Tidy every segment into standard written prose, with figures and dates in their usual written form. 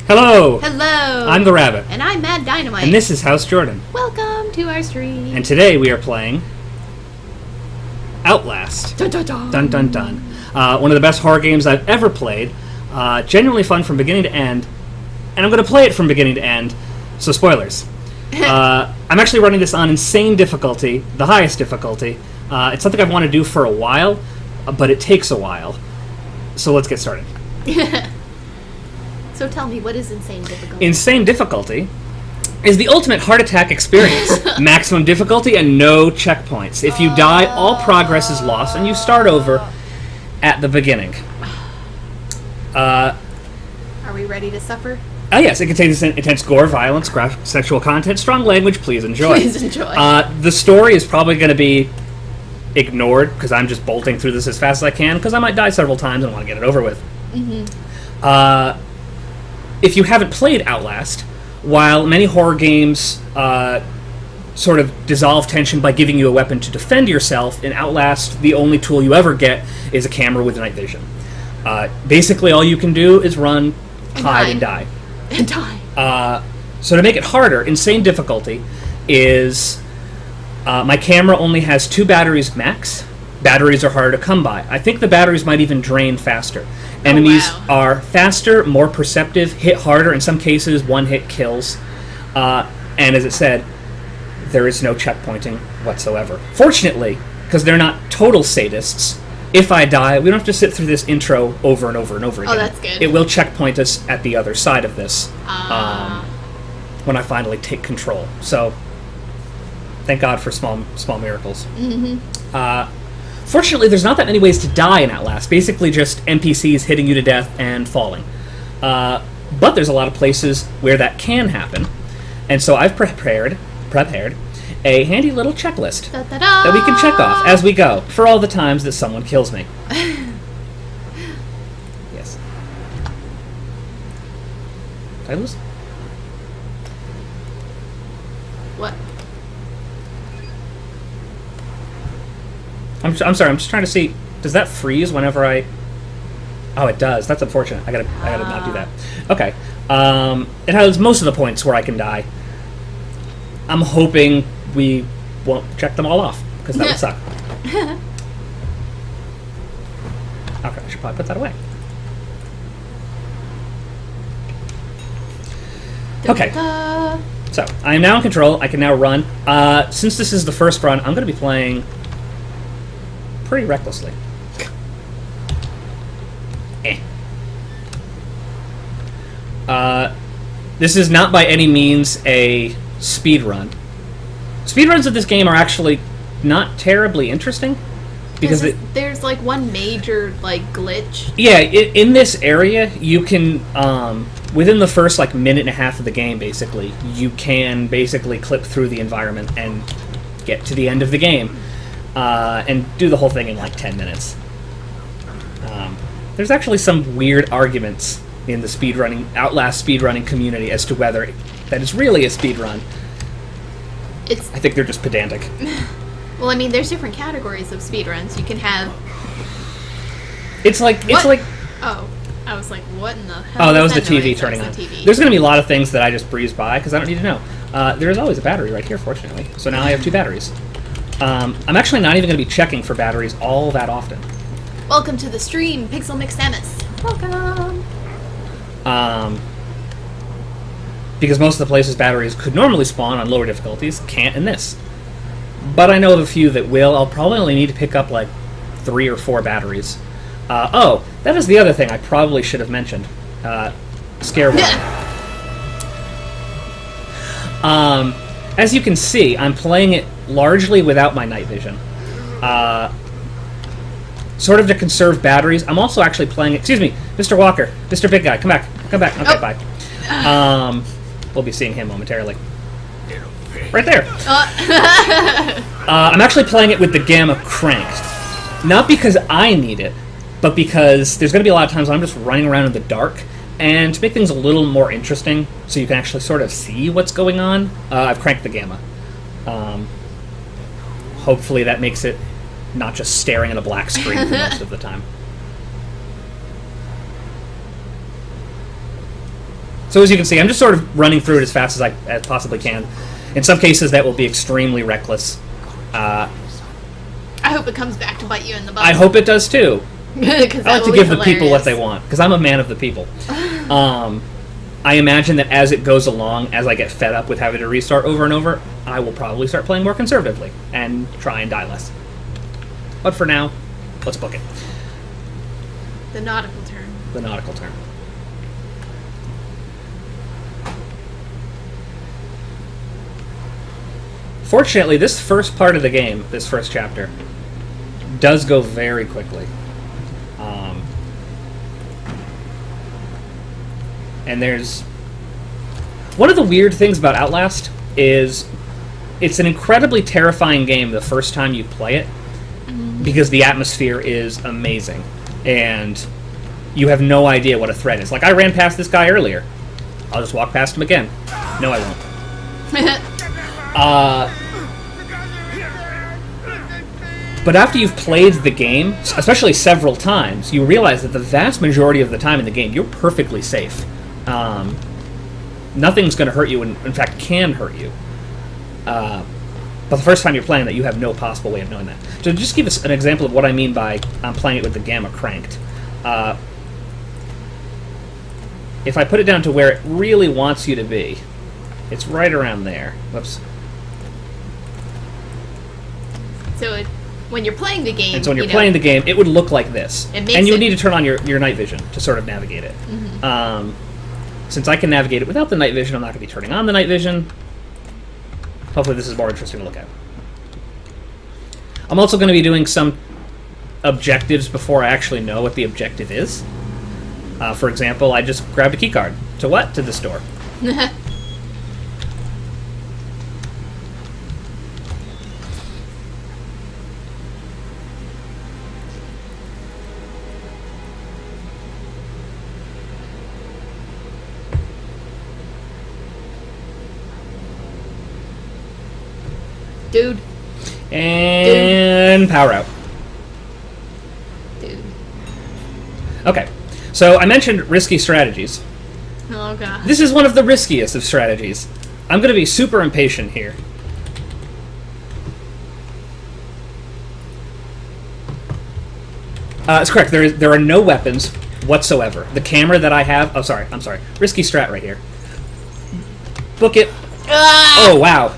Hello! Hello! I'm the Rabbit. And I'm Mad Dynamite. And this is House Jordan. Welcome to our stream. And today we are playing Outlast. Dun dun dun. Dun dun dun. One of the best horror games I've ever played. Genuinely fun from beginning to end. And I'm going to play it from beginning to end. So spoilers. I'm actually running this on insane difficulty, the highest difficulty. It's something I've wanted to do for a while, but it takes a while. So let's get started. So tell me, what is insane difficulty? Insane difficulty is the ultimate heart attack experience. Maximum difficulty and no checkpoints. If you die, all progress is lost, and you start over at the beginning. Are we ready to suffer? Yes, it contains intense gore, violence, graphic sexual content, strong language. Please enjoy. Please enjoy. The story is probably going to be ignored, because I'm just bolting through this as fast as I can, because I might die several times and want to get it over with. Mm-hmm. If you haven't played Outlast, while many horror games sort of dissolve tension by giving you a weapon to defend yourself, in Outlast, the only tool you ever get is a camera with night vision. Basically, all you can do is run, hide, and die. And die. So to make it harder, insane difficulty is my camera only has 2 batteries max. Batteries are harder to come by. I think the batteries might even drain faster. Enemies are faster, more perceptive, hit harder. In some cases, one hit kills. And as it said, there is no checkpointing whatsoever. Fortunately, because they're not total sadists, if I die, we don't have to sit through this intro over and over and over again. Oh, that's good. It will checkpoint us at the other side of this when I finally take control. So, thank God for small miracles. Mm-hmm. Fortunately, there's not that many ways to die in Outlast. Basically just NPCs hitting you to death and falling. But there's a lot of places where that can happen. And so I've prepared a handy little checklist that we can check off as we go for all the times that someone kills me. Yes. Did I lose? What? I'm sorry, I'm just trying to see, does that freeze whenever I... Oh, it does. That's unfortunate. I gotta not do that. Okay. It has most of the points where I can die. I'm hoping we won't check them all off, because that would suck. Okay, I should probably put that away. Okay. So, I am now in control. I can now run. Since this is the first run, I'm going to be playing pretty recklessly. This is not by any means a speed run. Speedruns of this game are actually not terribly interesting because there's like one major glitch. Yeah, in this area you can within the first minute and a half of the game, basically, you can basically clip through the environment and get to the end of the game. And do the whole thing in 10 minutes. There's actually some weird arguments in the Outlast speedrunning community as to whether that is really a speedrun. I think they're just pedantic. Well, I mean, there's different categories of speedruns. You can have... Oh, I was like, what in the hell? Oh, that was the TV turning on. There's going to be a lot of things that I just breeze by because I don't need to know. There's always a battery right here, fortunately. So now I have 2 batteries. I'm actually not even going to be checking for batteries all that often. Welcome to the stream, Pixel Mix Samus. Welcome. Because most of the places batteries could normally spawn on lower difficulties, can't in this. But I know of a few that will. I'll probably only need to pick up 3 or 4 batteries. Oh, that is the other thing I probably should have mentioned. Scare warning. As you can see, I'm playing it largely without my night vision. Sort of to conserve batteries. I'm also actually playing it... Excuse me, Mr. Walker. Mr. Big Guy, come back. Come back. Okay, bye. We'll be seeing him momentarily. Right there. I'm actually playing it with the gamma cranked. Not because I need it, but because there's going to be a lot of times when I'm just running around in the dark. And to make things a little more interesting, so you can actually sort of see what's going on, I've cranked the gamma. Hopefully that makes it not just staring at a black screen for most of the time. So as you can see, I'm just sort of running through it as fast as I possibly can. In some cases, that will be extremely reckless. I hope it comes back to bite you in the butt. I hope it does too. I like to give the people what they want, because I'm a man of the people. I imagine that as it goes along, as I get fed up with having to restart over and over, I will probably start playing more conservatively and try and die less. But for now, let's book it. The nautical term. The nautical term. Fortunately, this first part of the game, this first chapter, does go very quickly. And there's... One of the weird things about Outlast is it's an incredibly terrifying game the first time you play it, because the atmosphere is amazing. And you have no idea what a threat is. Like, I ran past this guy earlier. I'll just walk past him again. No, I won't. But after you've played the game, especially several times, you realize that the vast majority of the time in the game, you're perfectly safe. Nothing's going to hurt you, and in fact can hurt you. But the first time you're playing that, you have no possible way of knowing that. So just give us an example of what I mean by I'm playing it with the gamma cranked. If I put it down to where it really wants you to be, it's right around there. Whoops. So when you're playing the game... And so when you're playing the game, it would look like this. And you would need to turn on your night vision to sort of navigate it. Mm-hmm. Since I can navigate it without the night vision, I'm not going to be turning on the night vision. Hopefully this is more interesting to look at. I'm also going to be doing some objectives before I actually know what the objective is. For example, I just grabbed a keycard. To what? To this door. Dude. And power out. Dude. Okay. So I mentioned risky strategies. Oh, God. This is one of the riskiest of strategies. I'm going to be super impatient here. It's correct. There are no weapons whatsoever. The camera that I have... Oh, sorry. I'm sorry. Risky strat right here. Book it. Ah! Oh, wow.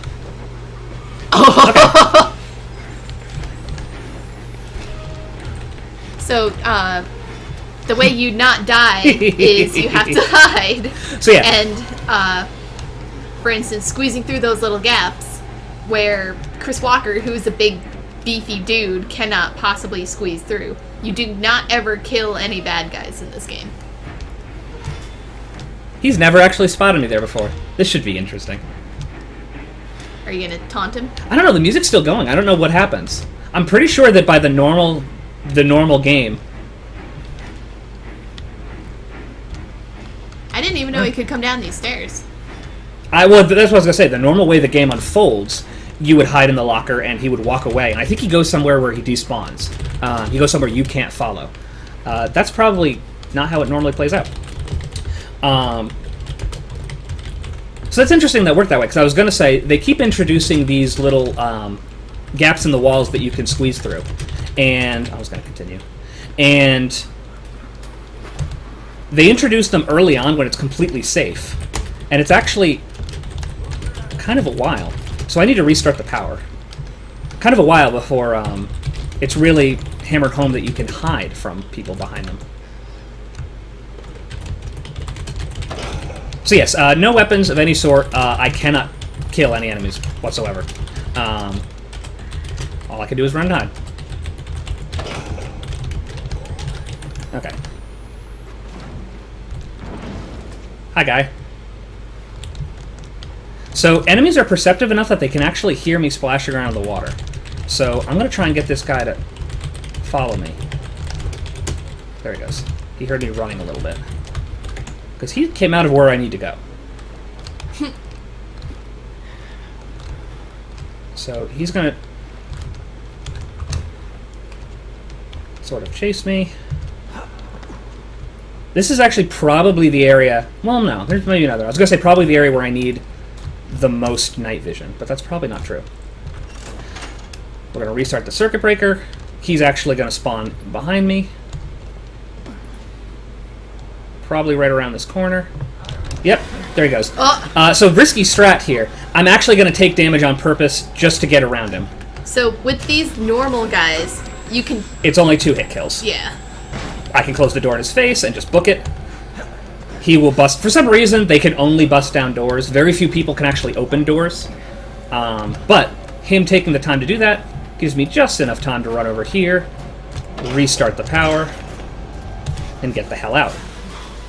Okay. So, the way you not die is you have to hide. So, yeah. And, for instance, squeezing through those little gaps where Chris Walker, who's a big, beefy dude, cannot possibly squeeze through. You do not ever kill any bad guys in this game. He's never actually spotted me there before. This should be interesting. Are you gonna taunt him? I don't know. The music's still going. I don't know what happens. I'm pretty sure that by the normal game. I didn't even know he could come down these stairs. Well, that's what I was gonna say. The normal way the game unfolds, you would hide in the locker and he would walk away. And I think he goes somewhere where he despawns. He goes somewhere you can't follow. That's probably not how it normally plays out. So that's interesting that worked that way, because I was going to say, they keep introducing these little gaps in the walls that you can squeeze through. And I was going to continue. And they introduce them early on when it's completely safe. And it's actually kind of a while. So I need to restart the power. Kind of a while before it's really hammered home that you can hide from people behind them. So yes, no weapons of any sort. I cannot kill any enemies whatsoever. All I can do is run and hide. Okay. Hi, guy. So enemies are perceptive enough that they can actually hear me splashing around in the water. So I'm going to try and get this guy to follow me. There he goes. He heard me running a little bit. Because he came out of where I need to go. So he's going to sort of chase me. This is actually probably the area... Well, no, there's maybe another. I was going to say probably the area where I need the most night vision, but that's probably not true. We're going to restart the circuit breaker. He's actually going to spawn behind me. Probably right around this corner. Yep, there he goes. So risky strat here. I'm actually going to take damage on purpose just to get around him. So with these normal guys, you can... It's only 2 hit kills. Yeah. I can close the door in his face and just book it. He will bust... For some reason, they can only bust down doors. Very few people can actually open doors. But him taking the time to do that gives me just enough time to run over here, restart the power, and get the hell out.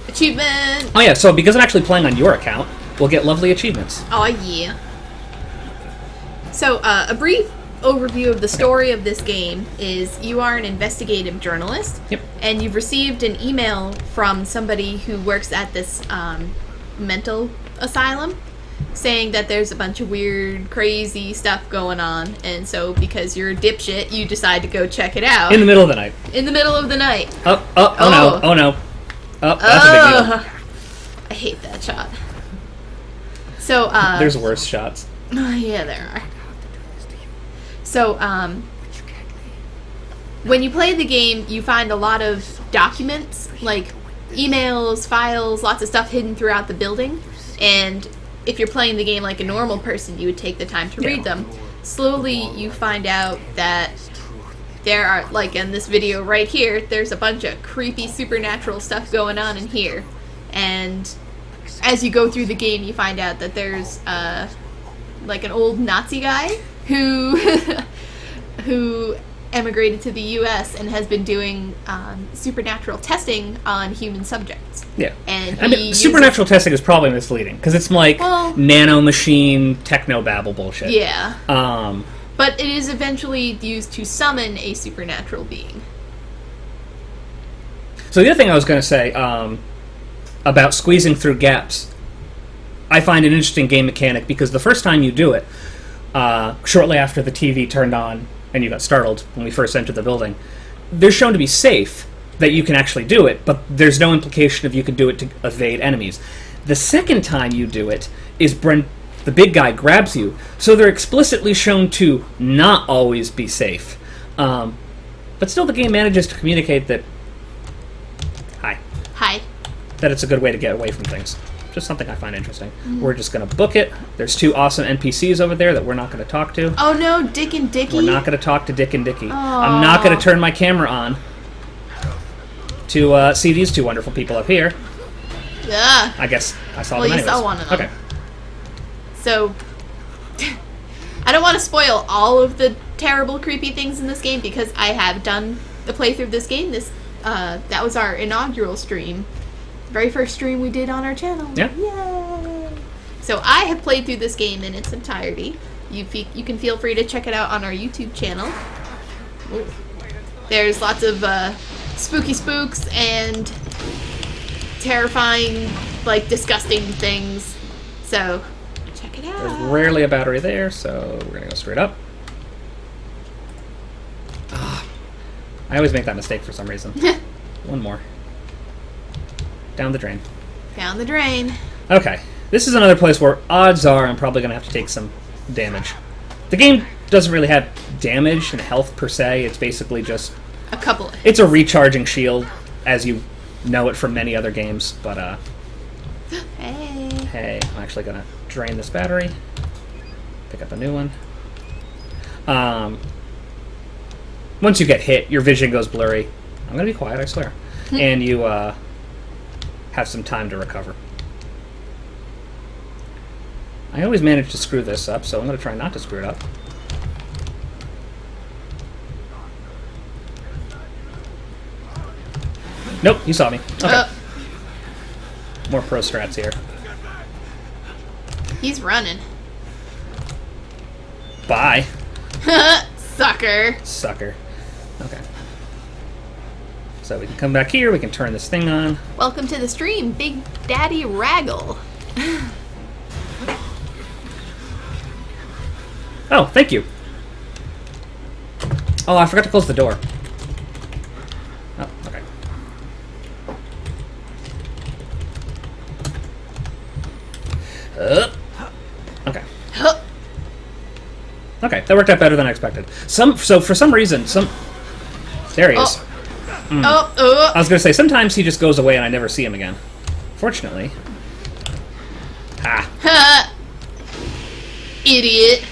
Achievement! Oh yeah, so because I'm actually playing on your account, we'll get lovely achievements. Oh yeah. So, a brief overview of the story of this game is you are an investigative journalist. Yep. And you've received an email from somebody who works at this mental asylum saying that there's a bunch of weird, crazy stuff going on. And so, because you're a dipshit, you decide to go check it out. In the middle of the night. In the middle of the night. Oh no, oh no. Oh, that's a big deal. I hate that shot. So, There's worse shots. Yeah, there are. So, when you play the game, you find a lot of documents, like emails, files, lots of stuff hidden throughout the building. And if you're playing the game like a normal person, you would take the time to read them. Slowly, you find out that there are, like in this video right here, there's a bunch of creepy supernatural stuff going on in here. And as you go through the game, you find out that there's, like an old Nazi guy who emigrated to the U.S. and has been doing supernatural testing on human subjects. Yeah. And I mean, supernatural testing is probably misleading, because it's like nano-machine, techno-babble bullshit. Yeah. But it is eventually used to summon a supernatural being. So the other thing I was going to say about squeezing through gaps, I find an interesting game mechanic, because the first time you do it, shortly after the TV turned on and you got startled when we first entered the building, they're shown to be safe, that you can actually do it, but there's no implication of you can do it to evade enemies. The second time you do it is when the big guy grabs you, so they're explicitly shown to not always be safe. But still the game manages to communicate that... Hi. That it's a good way to get away from things. Just something I find interesting. We're just going to book it. There's 2 awesome NPCs over there that we're not going to talk to. Oh no, Dick and Dickie? We're not going to talk to Dick and Dickie. Aww. I'm not going to turn my camera on to see these 2 wonderful people up here. Yeah. I guess I saw them you anyways. saw one of them. Okay. So, I don't want to spoil all of the terrible, creepy things in this game, because I have done the playthrough of this game. That was our inaugural stream. Very first stream we did on our channel. Yeah. Yay! So I have played through this game in its entirety. You can feel free to check it out on our YouTube channel. Ooh. There's lots of spooky spooks and terrifying, like, disgusting things. So, check it out. There's rarely a battery there, so we're going to go straight up. I always make that mistake for some reason. One more. Down the drain. Down the drain. Okay. This is another place where odds are I'm probably going to have to take some damage. The game doesn't really have damage and health per se. It's basically just... a couple of hits. It's a recharging shield, as you know it from many other games, but Hey, I'm actually going to drain this battery. Pick up a new one. Once you get hit, your vision goes blurry. I'm going to be quiet, I swear. And you have some time to recover. I always manage to screw this up, so I'm going to try not to screw it up. Nope, you saw me. Okay. More pro strats here. He's running. Bye. Sucker. Sucker. Okay. So we can come back here, we can turn this thing on. Welcome to the stream, Big Daddy Raggle. Oh, thank you. Oh, I forgot to close the door. Oh, okay. Okay, that worked out better than I expected. So for some reason, there he is. Oh. I was gonna say, sometimes he just goes away and I never see him again. Fortunately. Ha! Idiot.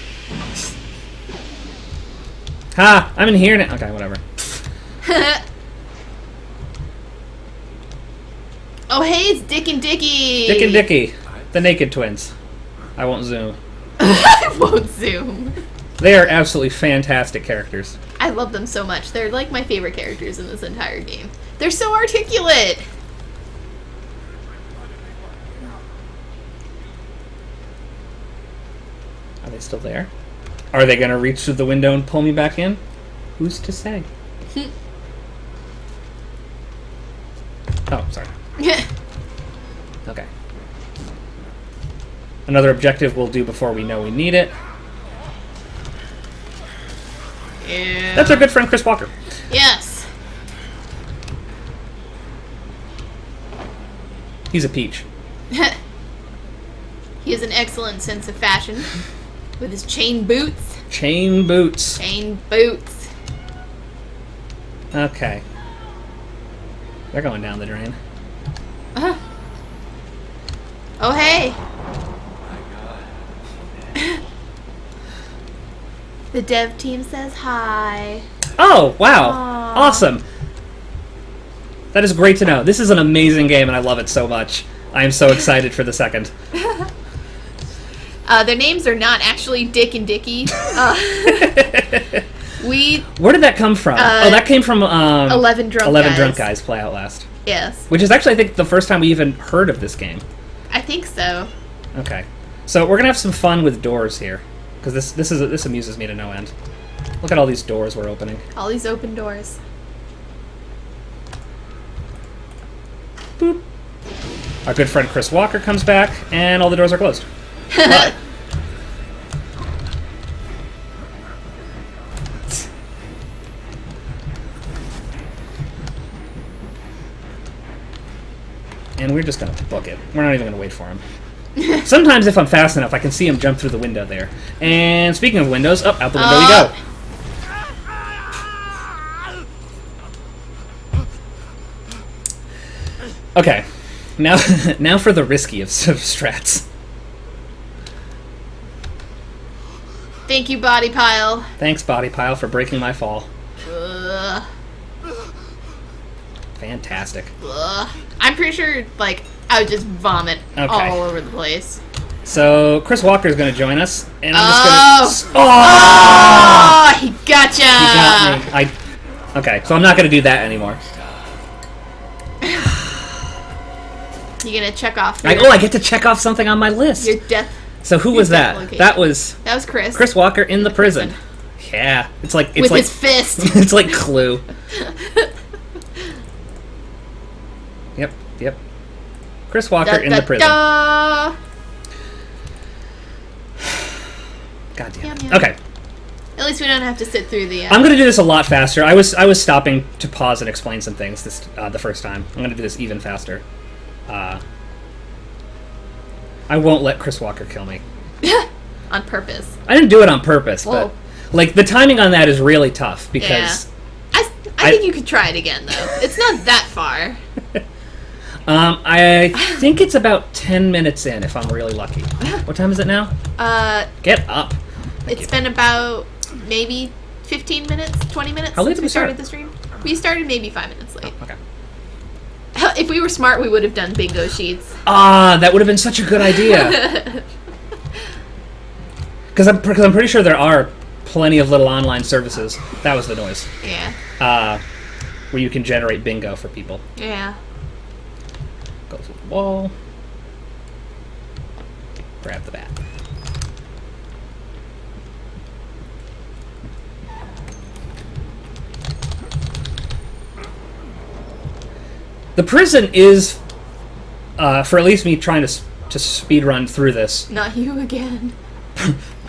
Ha! I'm in here now. Okay, whatever. Oh, hey, it's Dick and Dickie. Dick and Dickie, the naked twins. I won't zoom. I won't zoom. They are absolutely fantastic characters. I love them so much. They're like my favorite characters in this entire game. They're so articulate. Are they still there? Are they going to reach through the window and pull me back in? Who's to say? Oh, sorry. Okay. Another objective we'll do before we know we need it. Yeah. That's our good friend Chris Walker. Yes. He's a peach. He has an excellent sense of fashion with his chain boots. Chain boots. Chain boots. Okay. They're going down the drain. Oh, hey. The dev team says hi. Oh, wow. Aww. Awesome. That is great to know. This is an amazing game, and I love it so much. I am so excited for the second. Their names are not actually Dick and Dickie. Where did that come from? That came from 11 Drunk Guys Play Outlast. Yes. Which is actually, I think, the first time we even heard of this game. I think so. Okay. So we're going to have some fun with doors here. Because this amuses me to no end. Look at all these doors we're opening. All these open doors. Boop. Our good friend Chris Walker comes back, and all the doors are closed. But, and we're just going to book it. We're not even going to wait for him. Sometimes if I'm fast enough, I can see him jump through the window there. And speaking of windows, out the window we go. Okay, now for the risky of strats. Thank you, Body Pile. Thanks, Body Pile, for breaking my fall. Ugh. Fantastic. Ugh. I'm pretty sure, like, I would just vomit all over the place. So, Chris Walker's going to join us, and I'm just going to... Oh! He gotcha! He got me. Okay, so I'm not going to do that anymore. You gonna check off I get to check off something on my list. your death. So who was that? Location. That was Chris. Chris Walker in the prison. Yeah, it's like with his fist. It's like Clue. Yep. Chris Walker in the prison. Da. God damn it. Yum. Okay. At least we don't have to sit through the. I'm gonna do this a lot faster. I was stopping to pause and explain some things the first time. I'm gonna do this even faster. I won't let Chris Walker kill me. On purpose. I didn't do it on purpose, but like the timing on that is really tough because I think you could try it again though. It's not that far. I think it's about 10 minutes in if I'm really lucky. What time is it now? Get up. It's been about maybe 15 minutes, 20 minutes How late since did we we start? started the stream. We started maybe 5 minutes late. Okay. If we were smart, we would have done bingo sheets. That would have been such a good idea. Because I'm pretty sure there are plenty of little online services. That was the noise. Yeah. Where you can generate bingo for people. Yeah. Go through the wall. Grab the bat. The prison is, for at least me trying to speed run through this, Not you again.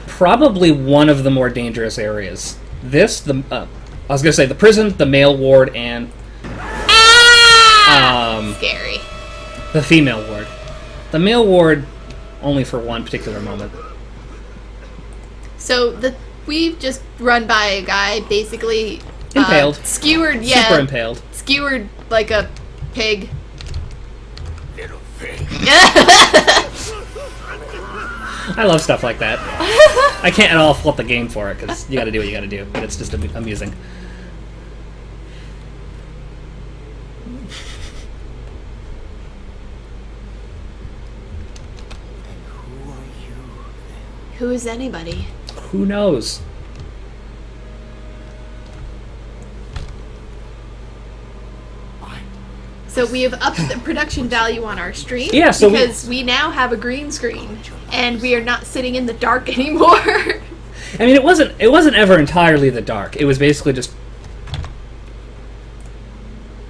probably one of the more dangerous areas. I was gonna say the prison, the male ward, and Scary. the female ward. The male ward only for one particular moment. So We've just run by a guy, basically... Impaled. Skewered, yeah. Super impaled. Skewered like a pig. Little pig. I love stuff like that. I can't at all fault the game for it, because you gotta do what you gotta do, but it's just amusing. And who are you then? Who is anybody? Who knows? So we have upped the production value on our stream. Yeah, so because we now have a green screen, and we are not sitting in the dark anymore. I mean, it wasn't ever entirely the dark. It was basically just...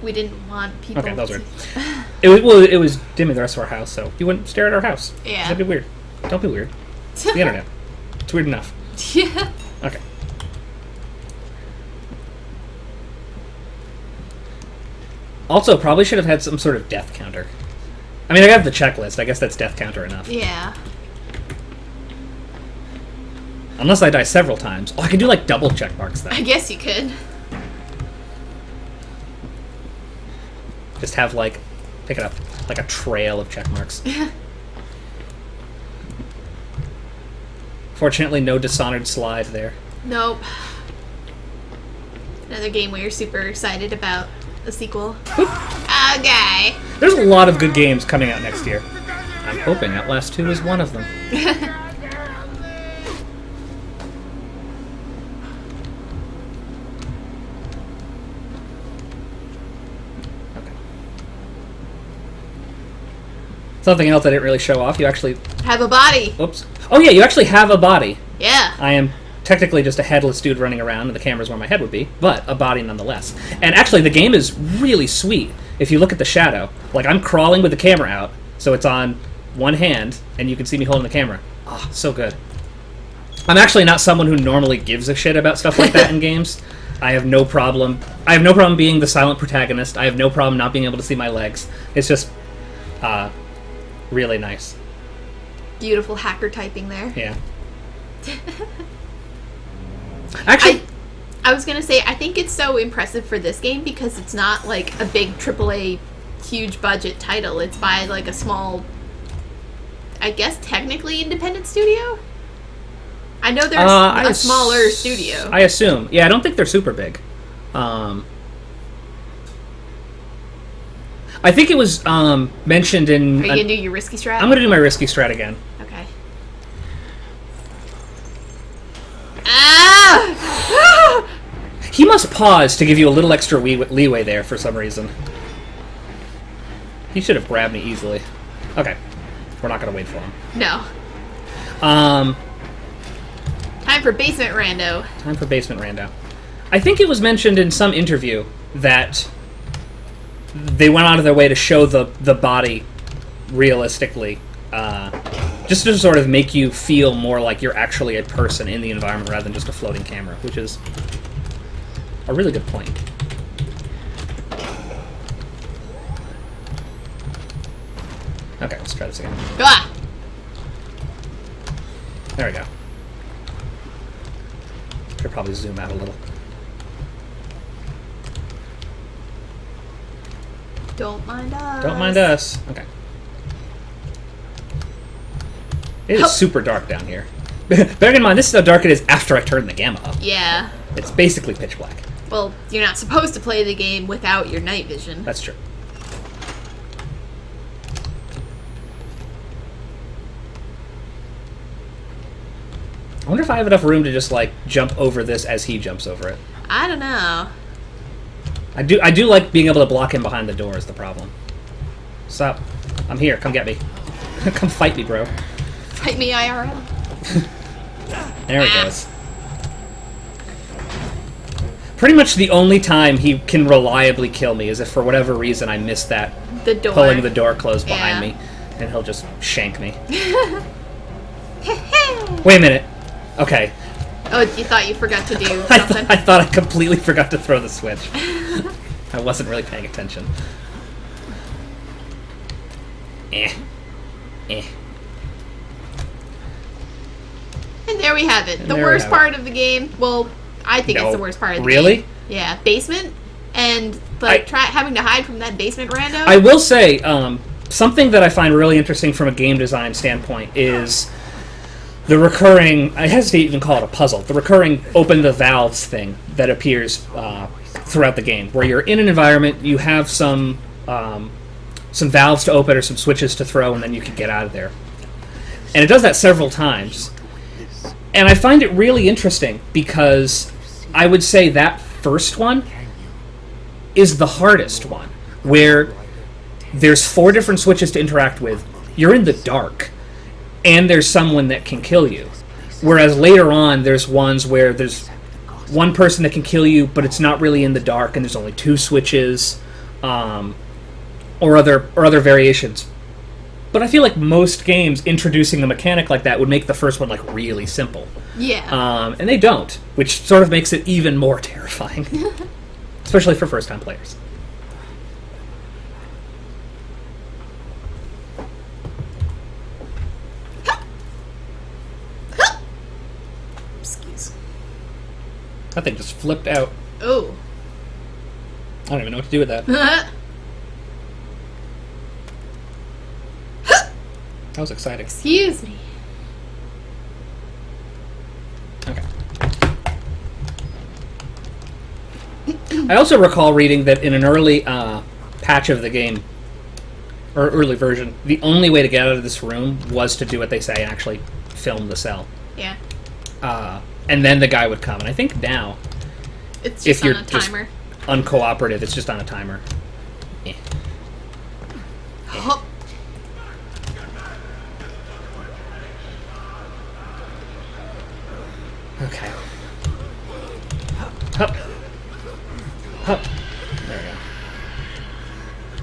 We didn't want people Okay, that was to... weird. It was dimming the rest of our house, so you wouldn't stare at our house. Yeah. That'd be weird. Don't be weird. It's the internet. It's weird enough. Yeah. Okay. Also, probably should have had some sort of death counter. I mean, I have the checklist. I guess that's death counter enough. Yeah. Unless I die several times. Oh, I can do, like, double check marks, though. I guess you could. Just have, like, pick it up, like a trail of check marks. Fortunately, no Dishonored slide there. Nope. Another game we are super excited about. The sequel. Okay. There's a lot of good games coming out next year. I'm hoping Outlast 2 is one of them. Okay. Something else I didn't really show off. You actually... Have a body. Oops. Oh yeah, you actually have a body. Yeah. I am technically just a headless dude running around, and the camera's where my head would be, but a body nonetheless. And actually, the game is really sweet. If you look at the shadow, like, I'm crawling with the camera out, so it's on one hand, and you can see me holding the camera. Oh, so good. I'm actually not someone who normally gives a shit about stuff like that in games. I have no problem being the silent protagonist. I have no problem not being able to see my legs. It's just, really nice. Beautiful hacker typing there. Yeah. Actually, I was gonna say, I think it's so impressive for this game because it's not like a big AAA, huge budget title. It's by like a small, I guess technically independent studio? I know there's a smaller studio. I assume. Yeah, I don't think they're super big. I think it was mentioned in... Are you gonna do your risky strat? I'm gonna do my risky strat again. Okay. Ah! He must pause to give you a little extra leeway there for some reason. He should have grabbed me easily. Okay. We're not gonna wait for him. No. Time for basement rando. Time for basement rando. I think it was mentioned in some interview that they went out of their way to show the body realistically, just to sort of make you feel more like you're actually a person in the environment rather than just a floating camera, which is a really good point. Okay, let's try this again. Ah! There we go. Should probably zoom out a little. Don't mind us. Don't mind us. Okay. It is super dark down here. Bear in mind, this is how dark it is after I turn the gamma up. Yeah. It's basically pitch black. Well, you're not supposed to play the game without your night vision. That's true. I wonder if I have enough room to just, like, jump over this as he jumps over it. I don't know. I do like being able to block him behind the door is the problem. What's up? I'm here. Come get me. Come fight me, bro. Fight me, IRL. There he goes. Pretty much the only time he can reliably kill me is if for whatever reason I miss that The door. pulling the door closed behind Yeah. me, and he'll just shank me. Wait a minute. Okay. Oh, you thought you forgot to do I something? thought I completely forgot to throw the switch. I wasn't really paying attention. Eh. And there we have it. And The there we worst have it. part of the game. Well, I think No. it's the worst part of the Really? game. Yeah, basement. And, like, having to hide from that basement rando. I will say, something that I find really interesting from a game design standpoint is the recurring, I hesitate to even call it a puzzle, the recurring open the valves thing that appears throughout the game, where you're in an environment, you have some valves to open or some switches to throw, and then you can get out of there. And it does that several times. And I find it really interesting because I would say that first one is the hardest one, where there's 4 different switches to interact with, you're in the dark, and there's someone that can kill you. Whereas later on, there's ones where there's one person that can kill you, but it's not really in the dark, and there's only 2 switches, or other variations. But I feel like most games introducing a mechanic like that would make the first one like really simple. Yeah. And they don't, which sort of makes it even more terrifying. Especially for first-time players. Excuse. That thing just flipped out. Oh. I don't even know what to do with that. That was exciting. Excuse me. Okay. I also recall reading that in an early patch of the game, or early version, the only way to get out of this room was to do what they say, actually film the cell. Yeah. And then the guy would come. And I think now, It's if just you're on a timer. just uncooperative, it's just on a timer. Eh. Hop. Okay. Hup. Hup. There we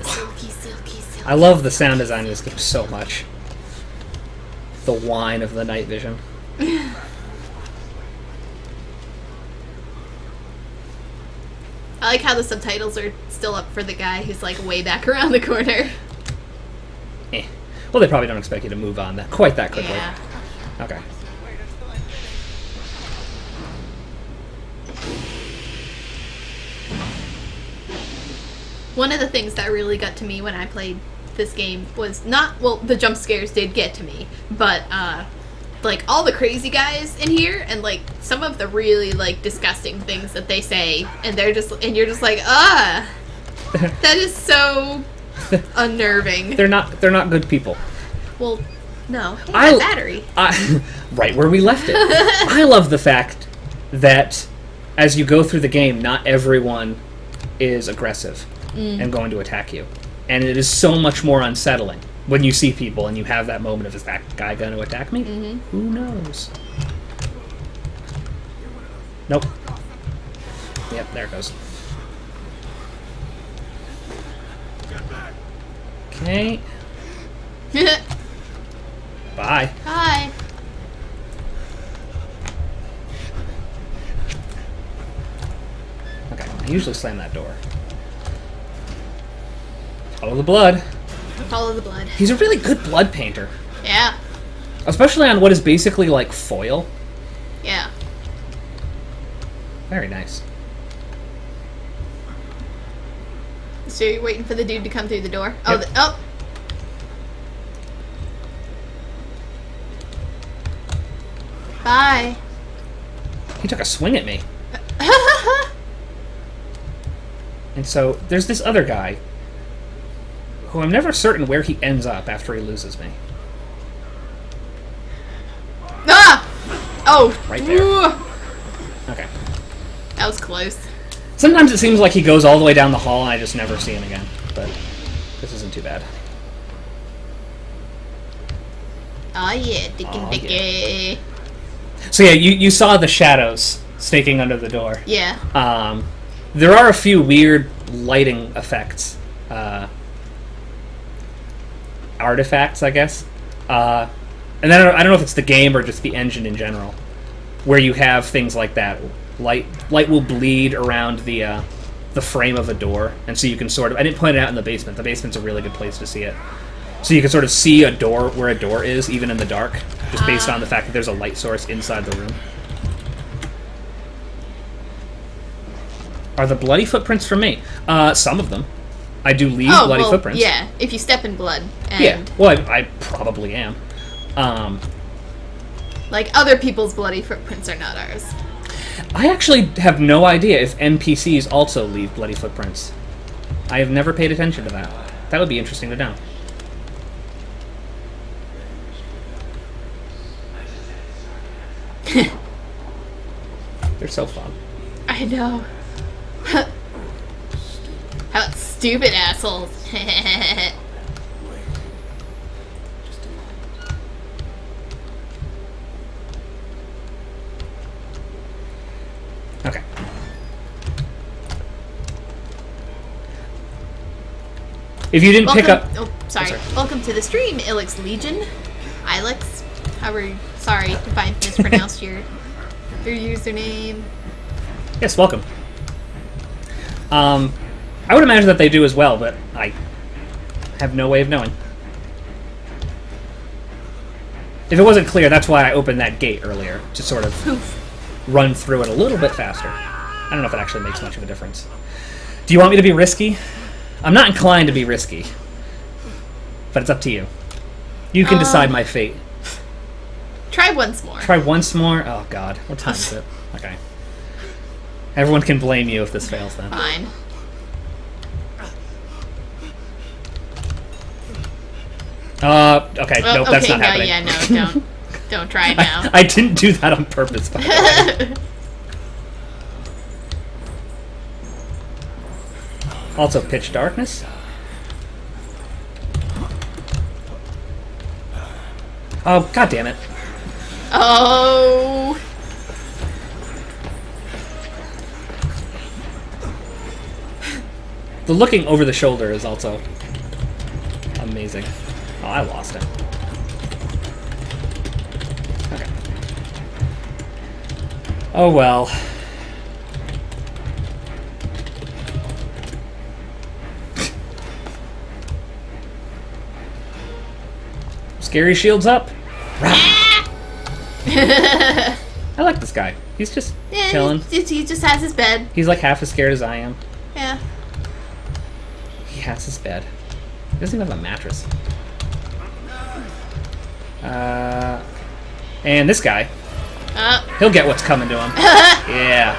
go. Silky, silky, silky. I love the sound design of this game so much. The whine of the night vision. I like how the subtitles are still up for the guy who's like way back around the corner. Eh. Well, they probably don't expect you to move on that quite that quickly. Yeah. Okay. One of the things that really got to me when I played this game was not, well, the jump scares did get to me, but like all the crazy guys in here and like some of the really like disgusting things that they say, and they're just, and you're just like, that is so unnerving. They're not good people. Well, no, hey, I- that battery. Right where we left it. I love the fact that as you go through the game, not everyone is aggressive and going to attack you. And it is so much more unsettling when you see people and you have that moment of, is that guy going to attack me? Mm-hmm. Who knows? Nope. Yep, there it goes. Okay. Bye. Hi. Okay, I usually slam that door. Follow the blood. Follow the blood. He's a really good blood painter. Yeah. Especially on what is basically like foil. Yeah. Very nice. So you're waiting for the dude to come through the door? Yep. Oh. Bye. He took a swing at me. And so, there's this other guy who I'm never certain where he ends up after he loses me. Ah! Oh. Right there. Ooh. Okay. That was close. Sometimes it seems like he goes all the way down the hall and I just never see him again. But this isn't too bad. Oh yeah, Dicky Aw, Dicky. So yeah, you saw the shadows staking under the door. Yeah. There are a few weird lighting effects. Artifacts, I guess. And then I don't know if it's the game or just the engine in general, where you have things like that. Light will bleed around the frame of a door, and so you can sort of. I didn't point it out in the basement. The basement's a really good place to see it. So you can sort of see a door where a door is, even in the dark, just based on the fact that there's a light source inside the room. Are the bloody footprints for me? Some of them. I do leave bloody footprints. Yeah, if you step in blood. And Yeah, well, I probably am. like, other people's bloody footprints are not ours. I actually have no idea if NPCs also leave bloody footprints. I have never paid attention to that. That would be interesting to know. They're so fun. I know. How stupid assholes. Okay. If you didn't pick up... Oh, sorry. Welcome to the stream, Ilix Legion. Ilix. Sorry if I mispronounced your username. Yes, welcome. I would imagine that they do as well, but I have no way of knowing. If it wasn't clear, that's why I opened that gate earlier, to sort of run through it a little bit faster. I don't know if it actually makes much of a difference. Do you want me to be risky? I'm not inclined to be risky, but it's up to you. You can decide my fate. Try once more. Try once more? Oh, God. What time is it? Okay. Everyone can blame you if this fails, then. Fine. Okay. Well, Nope, that's not no, happening. Yeah, no, don't try it now. I didn't do that on purpose, by the way. Also, pitch darkness. Oh, God damn it. Oh. The looking over the shoulder is also amazing. Oh, I lost him. Okay. Oh, well. Scary shields up. I like this guy. He's just chilling. He just has his bed. He's like half as scared as I am. Yeah. He has his bed. He doesn't even have a mattress. And this guy. He'll get what's coming to him. Yeah.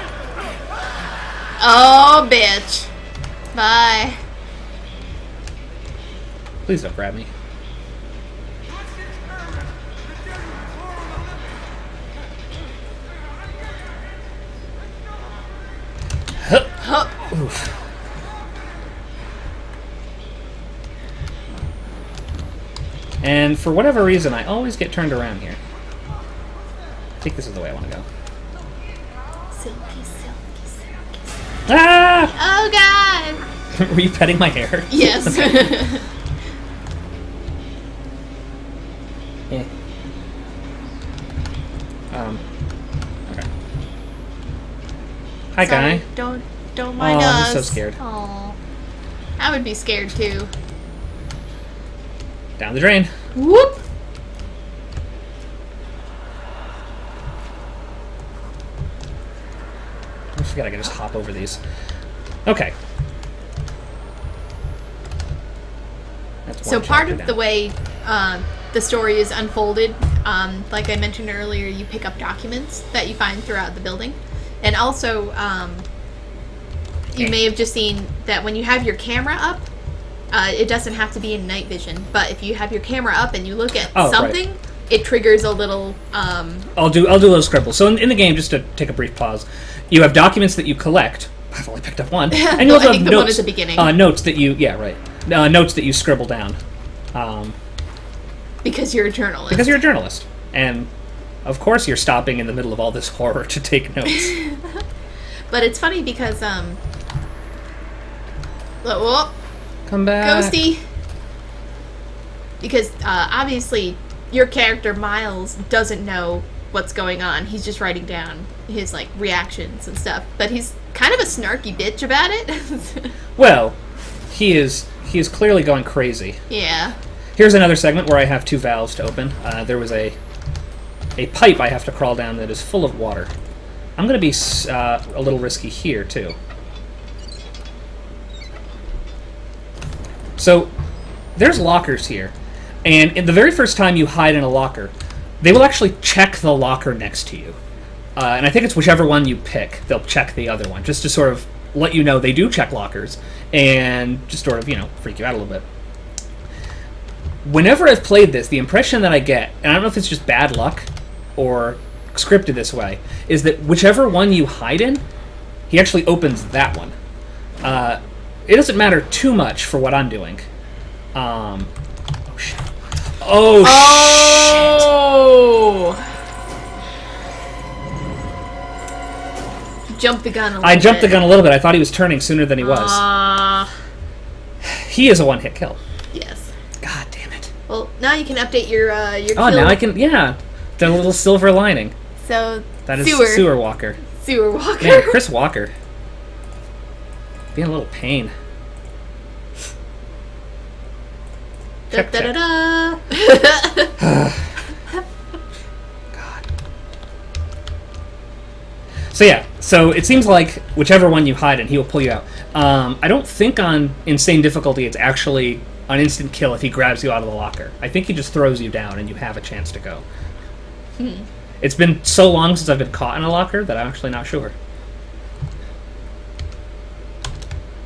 Oh, bitch. Bye. Please don't grab me. Oof. And for whatever reason, I always get turned around here. I think this is the way I want to go. Silky, silky, silky, silky. Ah! Oh, God. Were you petting my hair? Yes. Yeah. Okay. Hi, Sorry, guy. don't mind Oh, us. I'm so scared. Oh, I would be scared too. Down the drain. Whoop. I forget I can just hop over these. Okay. That's So one part chapter of down. the way the story is unfolded, like I mentioned earlier, you pick up documents that you find throughout the building. And also, you may have just seen that when you have your camera up, it doesn't have to be in night vision, but if you have your camera up and you look at something, it triggers a little... I'll do a little scribble. So in the game, just to take a brief pause, you have documents that you collect. I've only picked up one. And you also I think have the one notes, at the beginning. notes that you... Yeah, right. Notes that you scribble down. Because you're a journalist. Because you're a journalist. And, of course, you're stopping in the middle of all this horror to take notes. But it's funny because... Whoop. Come back. Ghosty! Because, obviously, your character, Miles, doesn't know what's going on. He's just writing down his, like, reactions and stuff. But he's kind of a snarky bitch about it. Well, he is clearly going crazy. Yeah. Here's another segment where I have 2 valves to open. There was a pipe I have to crawl down that is full of water. I'm going to be a little risky here, too. So, there's lockers here. And the very first time you hide in a locker, they will actually check the locker next to you. And I think it's whichever one you pick, they'll check the other one, just to sort of let you know they do check lockers, and just sort of, freak you out a little bit. Whenever I've played this, the impression that I get, and I don't know if it's just bad luck or scripted this way, is that whichever one you hide in, he actually opens that one. It doesn't matter too much for what I'm doing. Oh, shit. Oh, shit! Jumped the gun a little I jumped the gun a little bit. I thought he was turning sooner than he was. He is a one-hit kill. Yes. God damn it. Well, now you can update your kill. Oh, now I can, yeah. The little silver lining. So, that is Sewer Walker. Sewer Walker. Man, Chris Walker. Being a little pain. Check, check. God. So yeah, so it seems like whichever one you hide in, he will pull you out. I don't think on insane difficulty it's actually an instant kill if he grabs you out of the locker. I think he just throws you down and you have a chance to go. It's been so long since I've been caught in a locker that I'm actually not sure.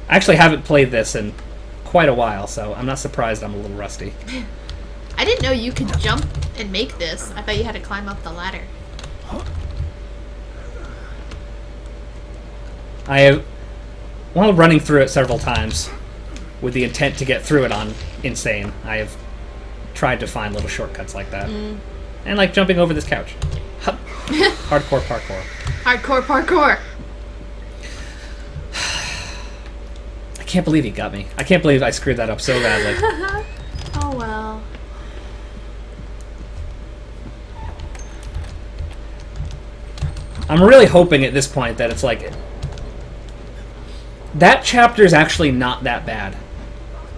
I actually haven't played this in quite a while, so I'm not surprised I'm a little rusty. I didn't know you could jump and make this. I thought you had to climb up the ladder. I have, while running through it several times with the intent to get through it on Insane, I have tried to find little shortcuts like that. And like jumping over this couch. Hardcore parkour. Hardcore parkour. I can't believe he got me. I can't believe I screwed that up so badly. Oh well. I'm really hoping at this point that it's like... That chapter is actually not that bad.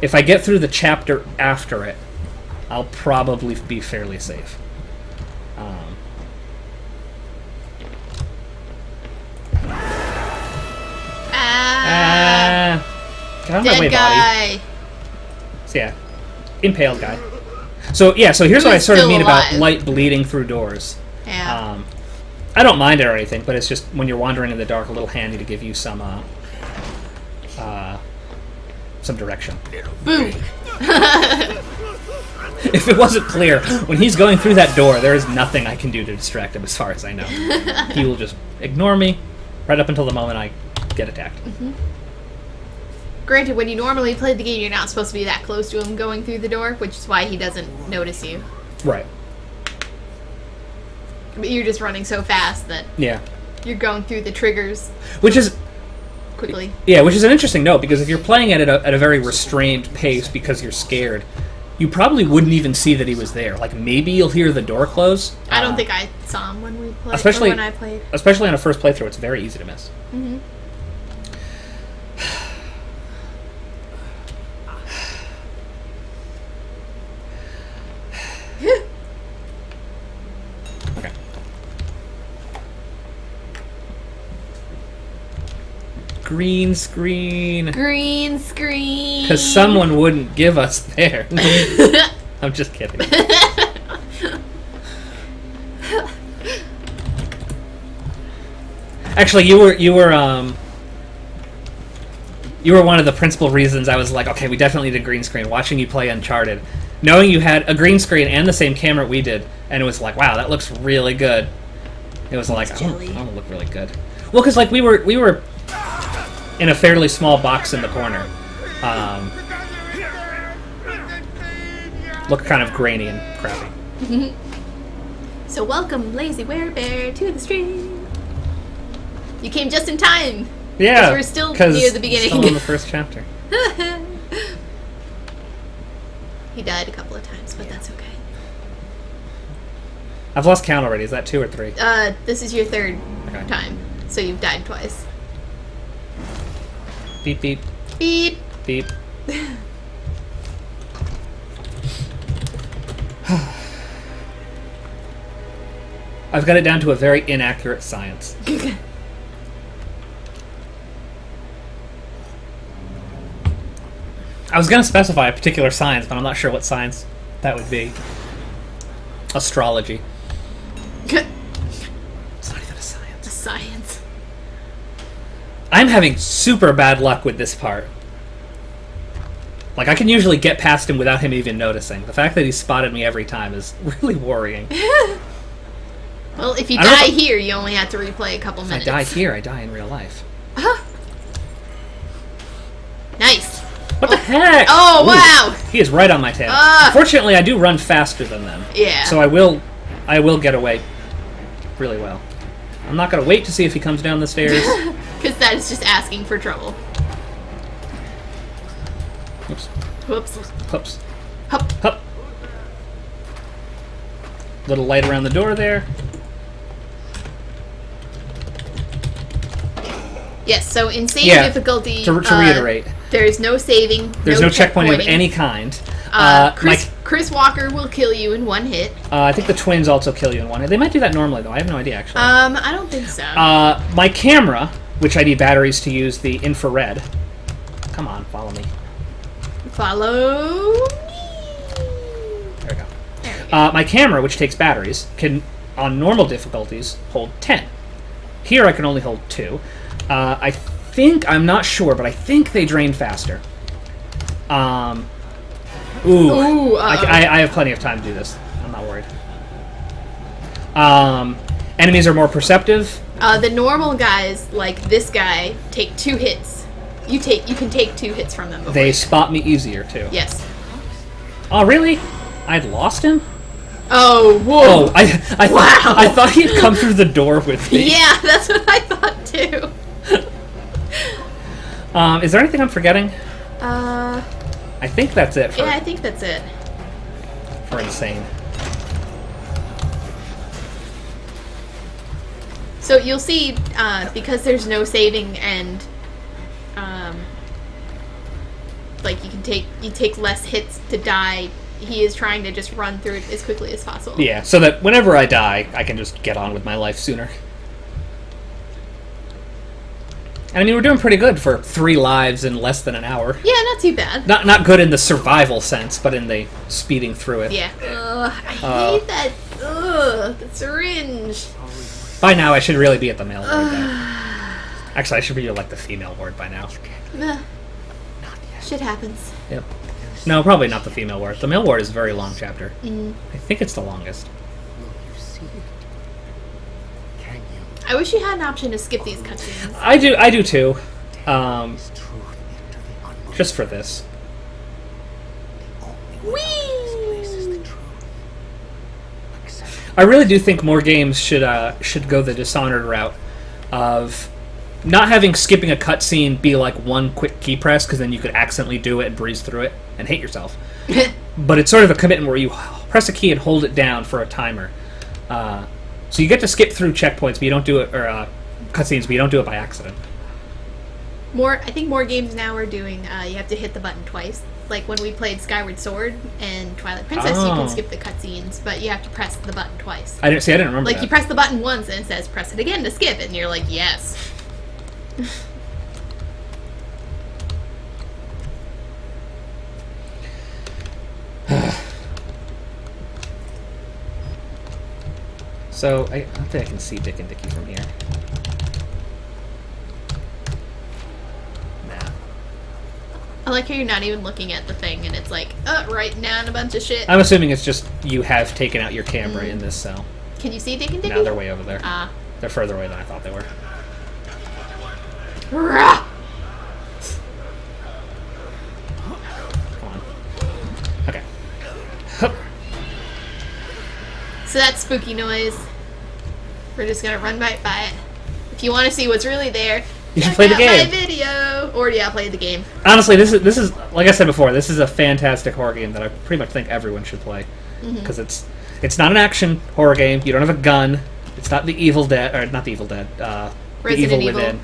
If I get through the chapter after it, I'll probably be fairly safe. Get out of my way, guy. Bobby. So yeah, impaled guy. So yeah, so here's what I sort of mean about light bleeding through doors. Yeah. I don't mind it or anything, but it's just when you're wandering in the dark, a little handy to give you some direction. Boom. If it wasn't clear, when he's going through that door, there is nothing I can do to distract him, as far as I know. He will just ignore me right up until the moment I get attacked. Granted, when you normally play the game, you're not supposed to be that close to him going through the door, which is why he doesn't notice you. Right. But you're just running so fast that you're going through the triggers. Which is... quickly. Yeah, which is an interesting note, because if you're playing it at a very restrained pace because you're scared, you probably wouldn't even see that he was there. Like, maybe you'll hear the door close. I don't think I saw him when we played. Especially when I played. Especially on a first playthrough, it's very easy to miss. Okay. Green screen. Green screen. Because someone wouldn't give us there. I'm just kidding. Actually, you were one of the principal reasons I was like, okay, we definitely need a green screen. Watching you play Uncharted, knowing you had a green screen and the same camera we did, and it was like, wow, that looks really good. It was like, oh, that'll look really good. Well, because like we were in a fairly small box in the corner. Looked kind of grainy and crappy. So welcome, Lazy Werebear, to the stream. You came just in time. Yeah, we're still near the beginning. Still in the first chapter. He died a couple of times, but that's okay. I've lost count already. Is that 2 or 3? This is your third time, so you've died twice. Beep beep. Beep. Beep. I've got it down to a very inaccurate science. I was going to specify a particular science, but I'm not sure what science that would be. Astrology. It's not even a science. A science. I'm having super bad luck with this part. Like, I can usually get past him without him even noticing. The fact that he spotted me every time is really worrying. Well, if you die here, you only have to replay a couple If minutes. I die here, I die in real life. Nice. What the heck? Oh, Ooh, wow. he is right on my tail. Unfortunately, I do run faster than them. Yeah. So I will get away really well. I'm not going to wait to see if he comes down the stairs. Because that is just asking for trouble. Oops. Whoops. Whoops. Hup. Hup. Little light around the door there. Yes, so insane difficulty. To reiterate. There is no saving. There's no checkpoint of checkpointing. any kind. Chris Walker will kill you in one hit. I think the twins also kill you in one hit. They might do that normally, though. I have no idea, actually. I don't think so. My camera, which I need batteries to use the infrared. Come on, follow me. Follow me. There we go. My camera, which takes batteries, can, on normal difficulties, hold 10. Here I can only hold 2. I'm not sure, but I think they drain faster. I have plenty of time to do this. I'm not worried. Enemies are more perceptive. The normal guys, like this guy, take 2 hits. You can take 2 hits from them. They spot me easier, too. Yes. Oh, really? I'd lost him? Oh, whoa. Oh, I thought he had come through the door with me. Yeah, that's what I thought, too. Is there anything I'm forgetting? I think that's it I think that's it. For insane. So you'll see, because there's no saving and, like you take less hits to die, he is trying to just run through it as quickly as possible. Yeah, so that whenever I die, I can just get on with my life sooner. And I mean, we're doing pretty good for 3 lives in less than an hour. Yeah, not too bad. Not good in the survival sense, but in the speeding through it. Yeah. I hate that. The syringe. By now, I should really be at the male ward. Actually, I should be at, like, the female ward by now. Shit happens. Yep. No, probably not the female ward. The male ward is a very long chapter. I think it's the longest. I wish you had an option to skip these cutscenes. I do too. Just for this. Whee! I really do think more games should go the Dishonored route of not having skipping a cutscene be like one quick key press, because then you could accidentally do it and breeze through it and hate yourself. But it's sort of a commitment where you press a key and hold it down for a timer. So you get to skip through checkpoints, but you don't do it, or cutscenes, but you don't do it by accident. I think more games now are doing. You have to hit the button twice. Like when we played Skyward Sword and Twilight Princess, you can skip the cutscenes, but you have to press the button twice. I didn't remember. Like that. you press the button once and it says press it again to skip it, and you're like, yes. So I don't think I can see Dick and Dickie from here. Nah. I like how you're not even looking at the thing, and it's like, writing down a bunch of shit. I'm assuming it's just you have taken out your camera in this cell. Can you see Dick and Dickie? Now they're way over there. Ah. They're further away than I thought they were. Rah! Come on. Okay. Hup. So that spooky noise. We're just gonna run right by it. If you want to see what's really there, You should check play the out game. my video. Or play the game. Honestly, this is like I said before. This is a fantastic horror game that I pretty much think everyone should play, because it's not an action horror game. You don't have a gun. It's not the Evil Dead, or not the Evil Dead. The Resident Evil Evil. Within,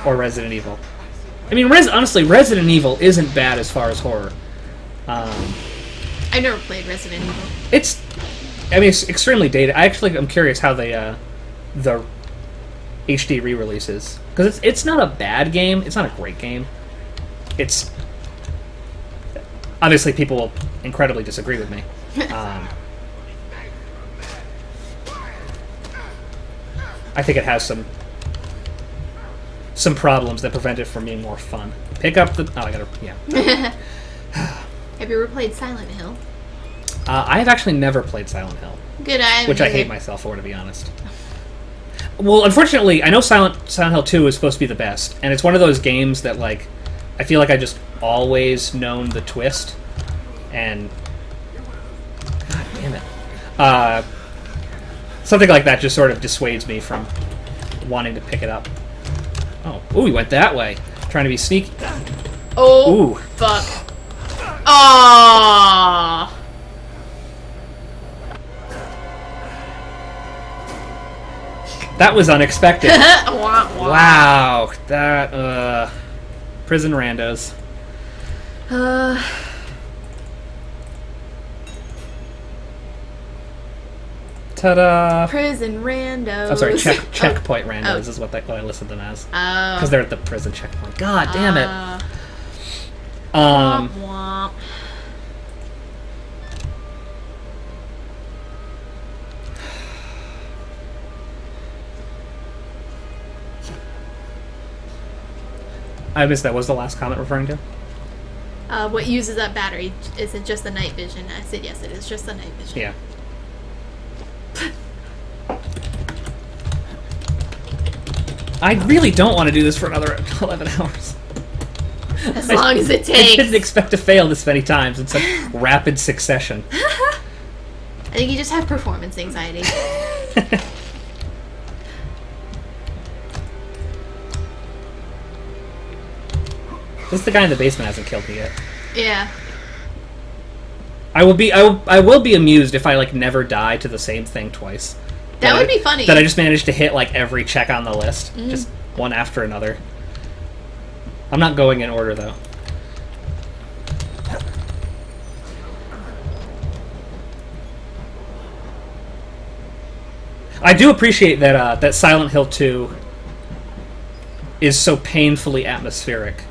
or Resident Evil. I mean, honestly, Resident Evil isn't bad as far as horror. I never played Resident Evil. I mean, it's extremely dated. I'm curious how the HD re-release is, because it's not a bad game. It's not a great game. It's obviously people will incredibly disagree with me. I think it has some problems that prevent it from being more fun. Pick up the... Oh, I gotta... Yeah. Have you ever played Silent Hill? I have actually never played Silent Hill. Good, I which I hate myself for, to be honest. Well, unfortunately, I know Silent Hill 2 is supposed to be the best, and it's one of those games that, like, I feel like I just always known the twist, and... God damn it. Something like that just sort of dissuades me from wanting to pick it up. Oh, ooh, he went that way. Trying to be sneaky. Oh, ooh. Fuck. Aww. That was unexpected. Wah, wah. Wow. That, prison randos. Ta-da! Prison randos. I'm sorry, checkpoint randos is what I listed them as. Oh. Because they're at the prison checkpoint. God damn it. Womp womp. I missed that. What was the last comment referring to? What uses up battery? Is it just the night vision? I said yes, it is just the night vision. Yeah. I really don't want to do this for another 11 hours. As long as it I takes. didn't expect to fail this many times in such rapid succession. I think you just have performance anxiety. This the guy in the basement hasn't killed me yet. Yeah. I will be amused if I like never die to the same thing twice. That would be funny. That I just managed to hit like every check on the list, just one after another. I'm not going in order though. I do appreciate that that Silent Hill 2 is so painfully atmospheric.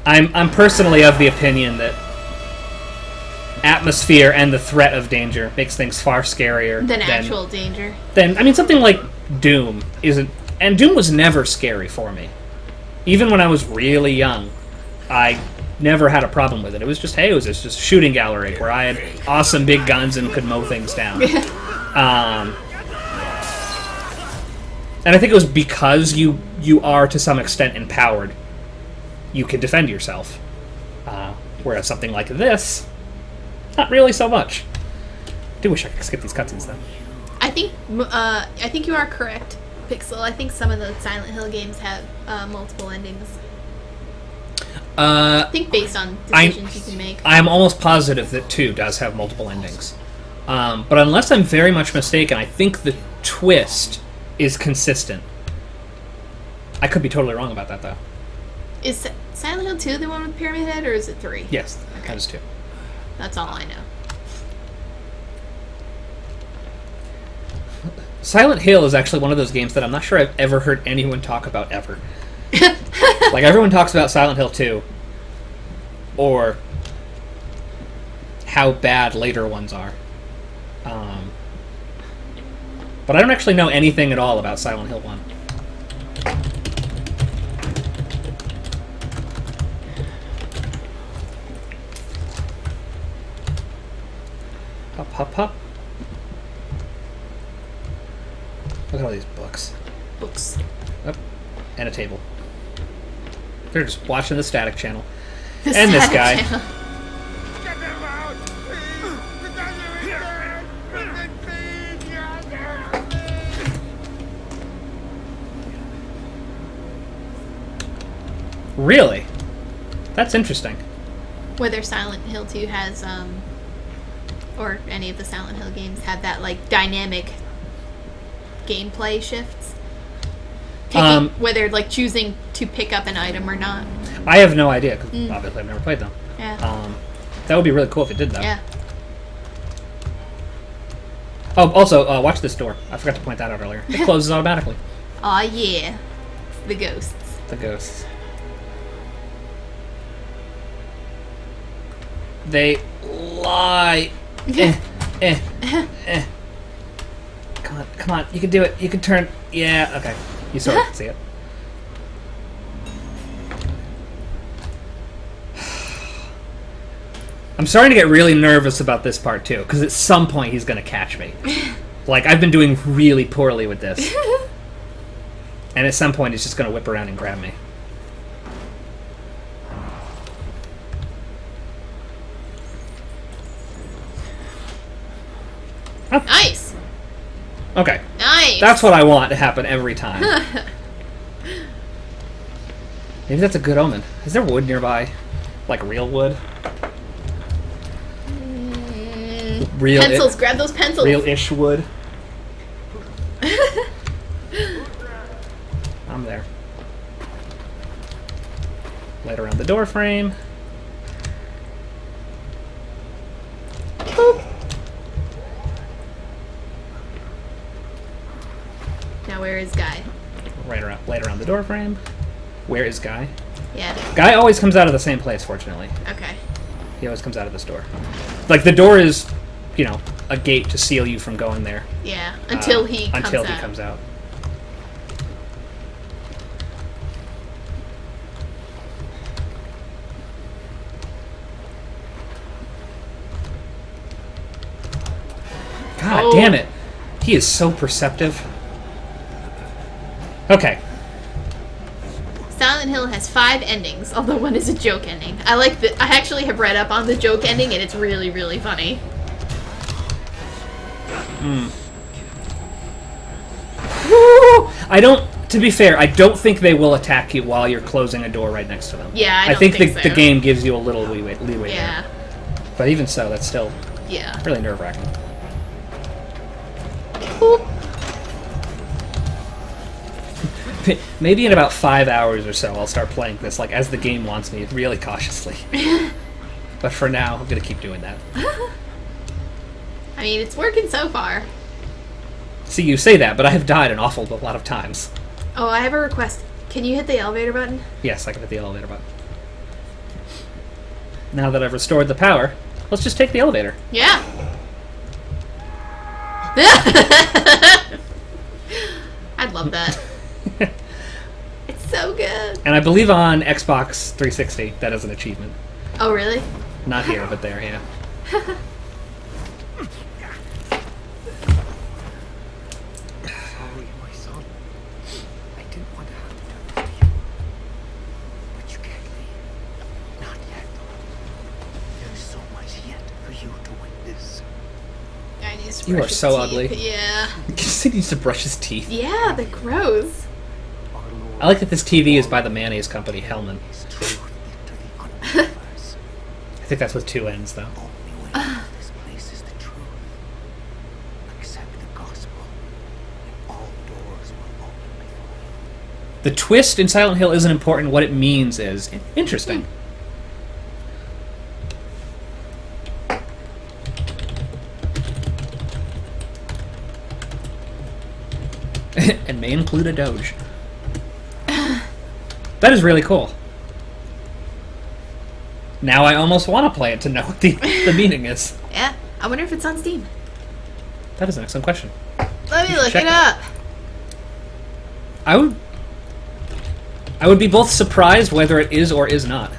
I'm personally of the opinion that atmosphere and the threat of danger makes things far scarier than actual danger. I mean, something like Doom isn't, and Doom was never scary for me. Even when I was really young, I never had a problem with it. It was just, hey, it was just a shooting gallery where I had awesome big guns and could mow things down. And I think it was because you are to some extent empowered, you can defend yourself. Whereas something like this, not really so much. I do wish I could skip these cutscenes though. I think you are correct, Pixel. I think some of the Silent Hill games have multiple endings. I think based on decisions you can make. I'm almost positive that 2 does have multiple endings. But unless I'm very much mistaken, I think the twist is consistent. I could be totally wrong about that, though. Is Silent Hill 2 the one with Pyramid Head, or is it 3? Yes, that is 2. That's all I know. Silent Hill is actually one of those games that I'm not sure I've ever heard anyone talk about ever. Like, everyone talks about Silent Hill 2, or how bad later ones are. But I don't actually know anything at all about Silent Hill 1. Hop, hop, hop. Look at all these books. Books. Oh, and a table. They're just watching the static channel. And this guy. Get them out! Really? That's interesting. Whether Silent Hill 2 has, or any of the Silent Hill games have that, like, dynamic gameplay shifts. Whether, like, choosing to pick up an item or not. I have no idea, because obviously I've never played them. Yeah. That would be really cool if it did, though. Yeah. Oh, also, watch this door. I forgot to point that out earlier. It closes automatically. Aw, yeah. It's the ghosts. The ghosts. They lie. Come on. You can do it. You can turn. Yeah, okay. You sort of can see it. I'm starting to get really nervous about this part, too, because at some point he's going to catch me. Like, I've been doing really poorly with this. And at some point he's just going to whip around and grab me. Oh. Nice! Okay. Nice! That's what I want to happen every time. Maybe that's a good omen. Is there wood nearby? Like real wood? Real pencils, grab those pencils. Real-ish wood. I'm there. Light around the door frame. Boop. Now where is Guy? Light around the door frame. Where is Guy? Yeah. Guy always comes out of the same place, fortunately. Okay. He always comes out of this door. Like, the door is, you know, a gate to seal you from going there. Yeah, until he comes out. Until he comes out. God damn it. He is so perceptive. Okay. Silent Hill has 5 endings, although one is a joke ending. I like that. I actually have read up on the joke ending, and it's really, really funny. I don't. To be fair, I don't think they will attack you while you're closing a door right next to them. Yeah, I think so. the game gives you a little leeway Yeah. there. But even so, that's still Yeah. really nerve-wracking. Maybe in about 5 hours or so, I'll start playing this, like, as the game wants me, really cautiously. But for now, I'm going to keep doing that. I mean, it's working so far. See, you say that, but I have died an awful lot of times. Oh, I have a request. Can you hit the elevator button? Yes, I can hit the elevator button. Now that I've restored the power, let's just take the elevator. Yeah. I'd love that. It's so good. And I believe on Xbox 360, that is an achievement. Oh, really? Not here, but there, yeah. Sorry, my son. I didn't want to have to do that to you. But you can't leave. Not yet. There's so much yet for you to witness. I need to You brush are his so teeth. ugly. Yeah. He needs to brush his teeth. Yeah, they're gross. Our Lord I like that this TV is by the mayonnaise company, Hellman. is truth into the universe. I think that's with 2 N's, though. Only way out of this place is the truth. Accept the gospel, and all doors will open before you. The twist in Silent Hill isn't important. What it means is interesting. And may include a doge. That is really cool. Now I almost want to play it to know what the meaning is. Yeah. I wonder if it's on Steam. That is an excellent question. Let me should look check it that. up. I would be both surprised whether it is or is not.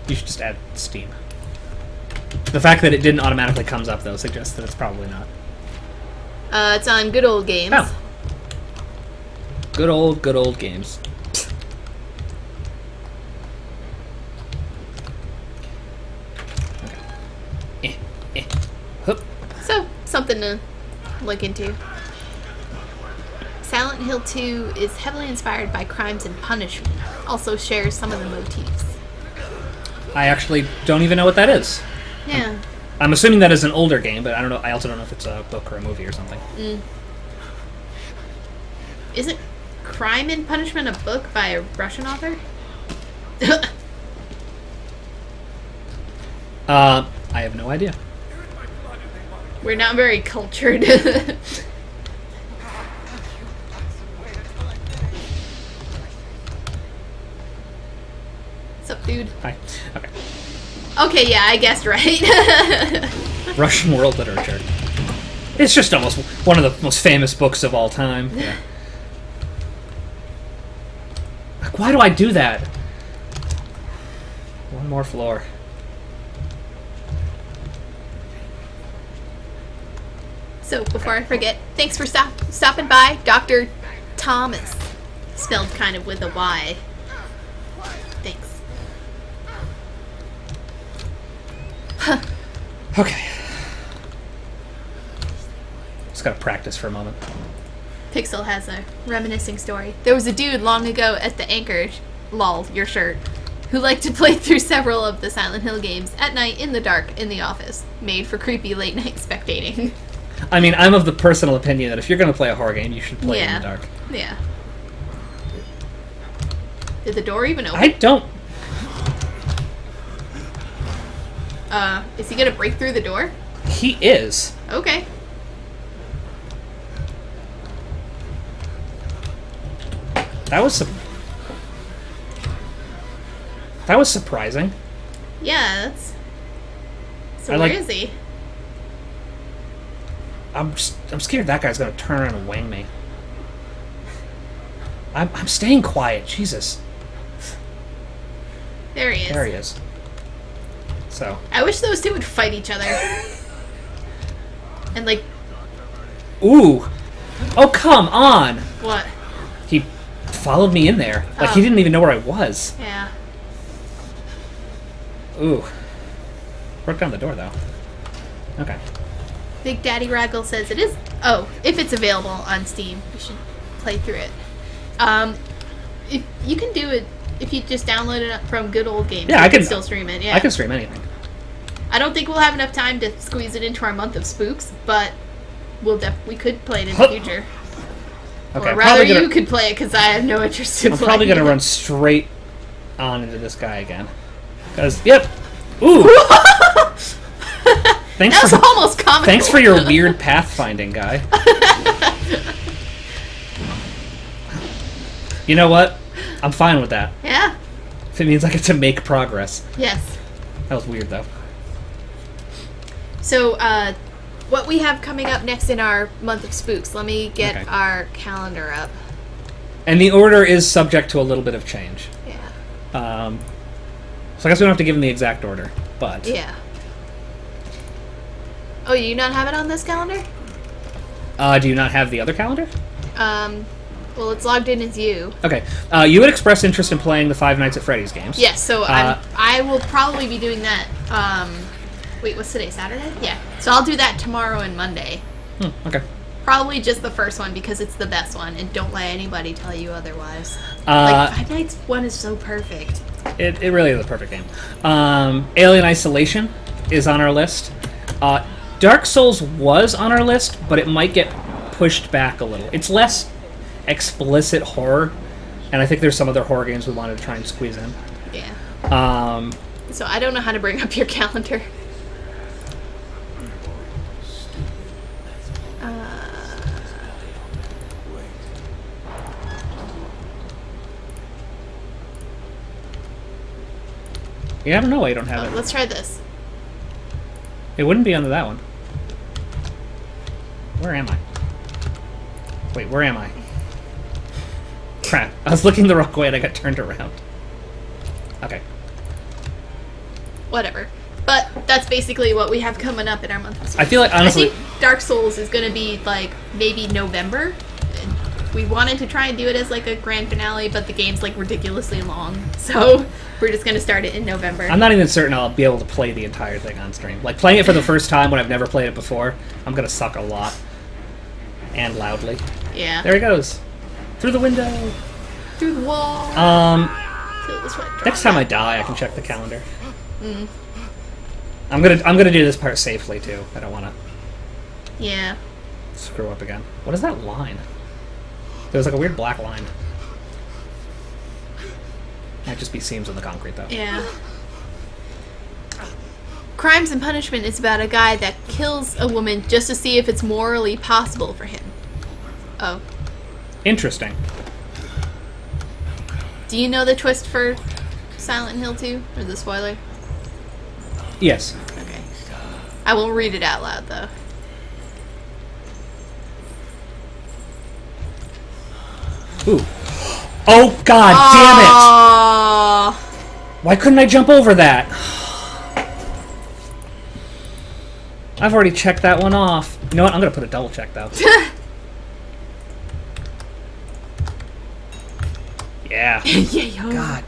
You should just add Steam. The fact that it didn't automatically comes up, though, suggests that it's probably not. It's on Good Old Games. Oh. Good old games. Hup. So, something to look into. Silent Hill 2 is heavily inspired by Crimes and Punishment. Also shares some of the motifs. I actually don't even know what that is. Yeah. I'm assuming that is an older game, but I don't know. I also don't know if it's a book or a movie or something. Isn't Crime and Punishment a book by a Russian author? I have no idea. We're not very cultured. What's up, dude? Hi. Okay. Okay, yeah, I guessed right. Russian world literature. It's just almost one of the most famous books of all time. Yeah. Like, why do I do that? One more floor. So, before I forget, thanks for stopping by, Dr. Thomas. Spelled kind of with a Y. Thanks. Okay. Just gotta practice for a moment. Pixel has a reminiscing story. There was a dude long ago at the Anchor, lol, your shirt, who liked to play through several of the Silent Hill games at night in the dark in the office, made for creepy late night spectating. I mean, I'm of the personal opinion that if you're gonna play a horror game, you should play it in the dark. Yeah. Did the door even open? I don't... Is he gonna break through the door? He is. Okay. That was surprising. Yeah, that's... So I where like- is he? I'm scared that guy's gonna turn around and wang me. I'm staying quiet. Jesus. There he is. There he is. So. I wish those two would fight each other. And like... Ooh. Oh, come on. What? He followed me in there. Like, he didn't even know where I was. Yeah. Ooh. Broke down the door, though. Okay. Big Daddy Raggle says it is... Oh, if it's available on Steam, you should play through it. If you can do it if you just download it from Good Old Games. Yeah, you I can still stream it. Yeah, I can stream anything. I don't think we'll have enough time to squeeze it into our month of spooks, but we could play it in the Huh. future. Okay. Or rather, you could play it because I have no interest in I'm playing probably gonna it. run straight on into this guy again. Because, yep. Ooh. Thanks That was for almost comical. thanks for your weird pathfinding, guy. You know what? I'm fine with that. Yeah. If it means I get to make progress. Yes. That was weird, though. So, what we have coming up next in our month of spooks? Let me get Okay. our calendar up. And the order is subject to a little bit of change. Yeah. So I guess we don't have to give him the exact order, but... Yeah. Oh, you not have it on this calendar? Do you not have the other calendar? Well, it's logged in as you. Okay. You had expressed interest in playing the Five Nights at Freddy's games. Yes, so I will probably be doing that. Wait, what's today? Saturday? Yeah. So I'll do that tomorrow and Monday. Okay. Probably just the first one because it's the best one, and don't let anybody tell you otherwise. Like, Five Nights 1 is so perfect. It really is a perfect game. Alien Isolation is on our list. Dark Souls was on our list, but it might get pushed back a little. It's less explicit horror, and I think there's some other horror games we wanted to try and squeeze in. Yeah. So I don't know how to bring up your calendar. Yeah, I don't know why you don't have it. Let's try this. It wouldn't be under that one. Where am I? Wait, where am I? Crap. I was looking the wrong way and I got turned around. Okay. Whatever. But that's basically what we have coming up in our month of spooks. I feel like, honestly... I think Dark Souls is going to be, like, maybe November. And we wanted to try and do it as, like, a grand finale, but the game's, like, ridiculously long. So we're just going to start it in November. I'm not even certain I'll be able to play the entire thing on stream. Like, playing it for the first time when I've never played it before, I'm going to suck a lot. And loudly. Yeah. There he goes. Through the window. Through the wall. Till the sweat drops Next time I die, I can check the calendar. I'm gonna do this part safely too. I don't want to Yeah. screw up again. What is that line? There's like a weird black line. Might just be seams in the concrete though. Yeah. Crimes and Punishment is about a guy that kills a woman just to see if it's morally possible for him. Oh. Interesting. Do you know the twist for Silent Hill 2? Or the spoiler? Yes. Okay. I will read it out loud, though. Ooh. Oh, God damn it! Oh. Why couldn't I jump over that? I've already checked that one off. You know what? I'm going to put a double check, though. Yeah. Yeah, yo. God.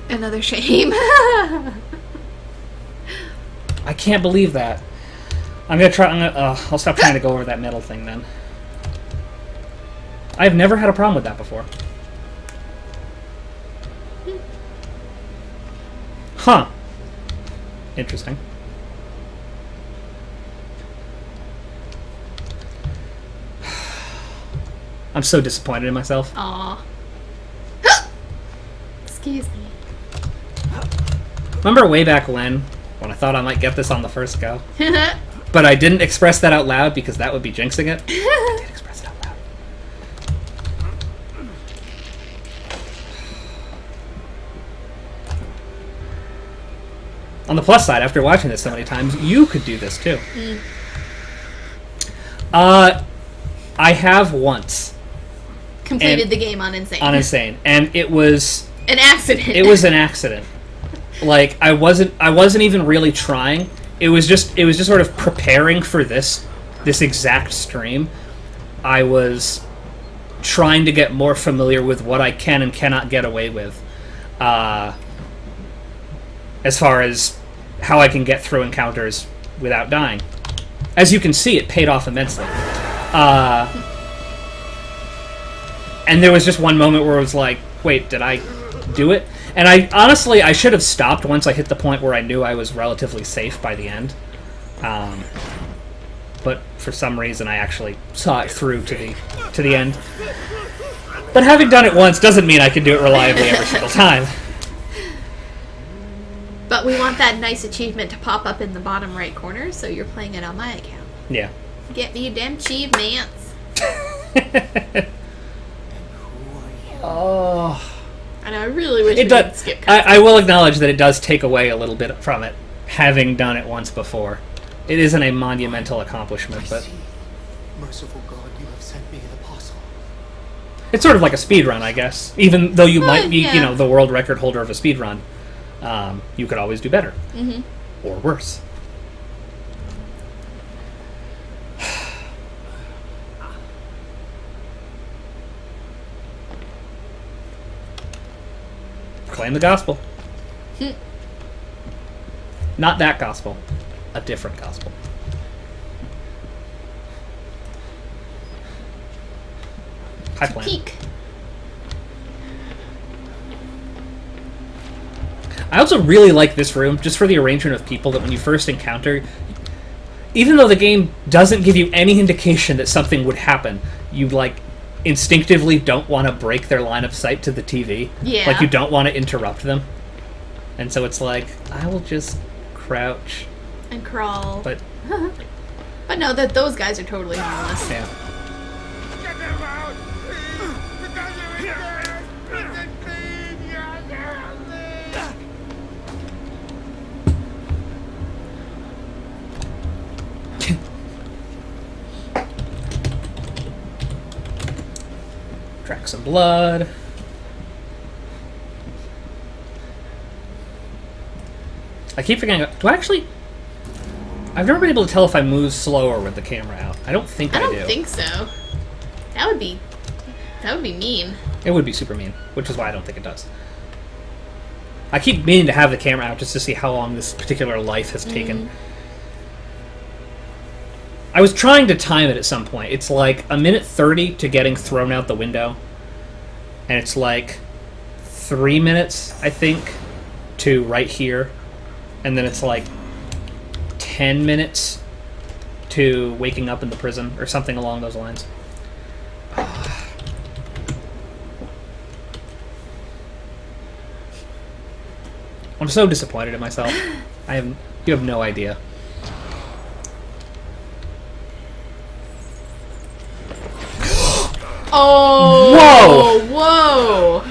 Another shame. I can't believe that. I'll stop trying to go over that metal thing then. I've never had a problem with that before. Huh. Interesting. I'm so disappointed in myself. Aw. Excuse me. Remember way back when I thought I might get this on the first go? But I didn't express that out loud because that would be jinxing it. I did express it out loud. On the plus side, after watching this so many times, you could do this too. I have once Completed the game on Insane. on Insane, and it was An accident. it was an accident. Like I wasn't even really trying. It was just sort of preparing for this exact stream. I was trying to get more familiar with what I can and cannot get away with, as far as how I can get through encounters without dying. As you can see, it paid off immensely. And there was just one moment where I was like, wait, did I do it? And I should have stopped once I hit the point where I knew I was relatively safe by the end. But for some reason I actually saw it through to the end. But having done it once doesn't mean I can do it reliably every single time. But we want that nice achievement to pop up in the bottom right corner, so you're playing it on my account. Yeah. Get me them achievements. Oh. And I really wish It we does. could skip cutscenes. I will acknowledge that it does take away a little bit from it, having done it once before. It isn't a monumental accomplishment, but Merciful God, you have sent me an apostle. it's sort of like a speed run, I guess. Even though you might be, yeah. the world record holder of a speed run, you could always do better. Mm-hmm. Or worse. Proclaim the gospel. Not that gospel. A different gospel. High plan. Peak. I also really like this room, just for the arrangement of people that when you first encounter, even though the game doesn't give you any indication that something would happen, you, like, instinctively don't want to break their line of sight to the TV. Yeah. Like, you don't want to interrupt them. And so it's like, I will just crouch. And crawl. But, But no, that those guys are totally harmless. yeah. Get them out! Because you're in there! Prison clean! You're Track some blood. I keep forgetting. Do I actually... I've never been able to tell if I move slower with the camera out. I don't think I do. I don't think so. That would be mean. It would be super mean, which is why I don't think it does. I keep meaning to have the camera out just to see how long this particular life has taken. I was trying to time it at some point. It's like a minute 30 to getting thrown out the window. And it's like 3 minutes, I think, to right here. And then it's like 10 minutes to waking up in the prison, or something along those lines. I'm so disappointed in myself. You have no idea. Oh! Whoa!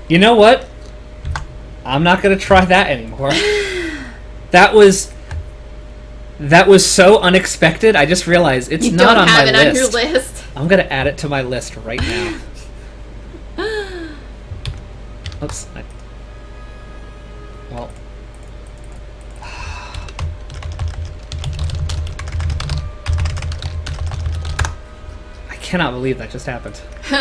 You know what? I'm not gonna try that anymore. That was so unexpected. I just realized it's You not don't on have my it list. on your list. I'm gonna add it to my list right now. Oops. Well. I cannot believe that just happened. Go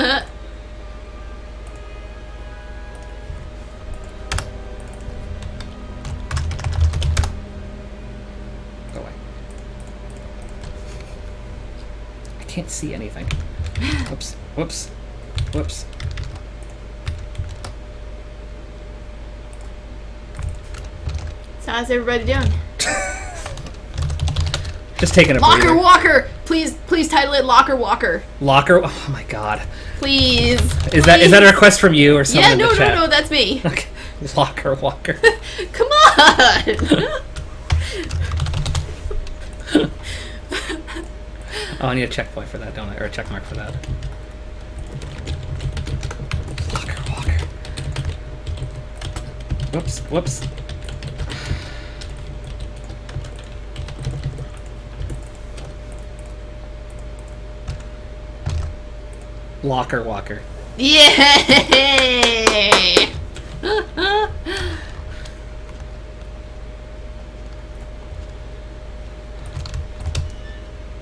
away. I can't see anything. Whoops. Whoops. Whoops. So how's everybody doing? Just taking a Locker breather. Walker! Please title it Locker Walker. Locker. Oh my god. Please. Is that a request from you or someone Yeah, in no, the chat? no, that's me. Okay. Locker Walker. Come on! Oh, I need a checkpoint for that, don't I? Or a check mark for that. Locker Walker. Whoops. Whoops. Locker Walker. Yay!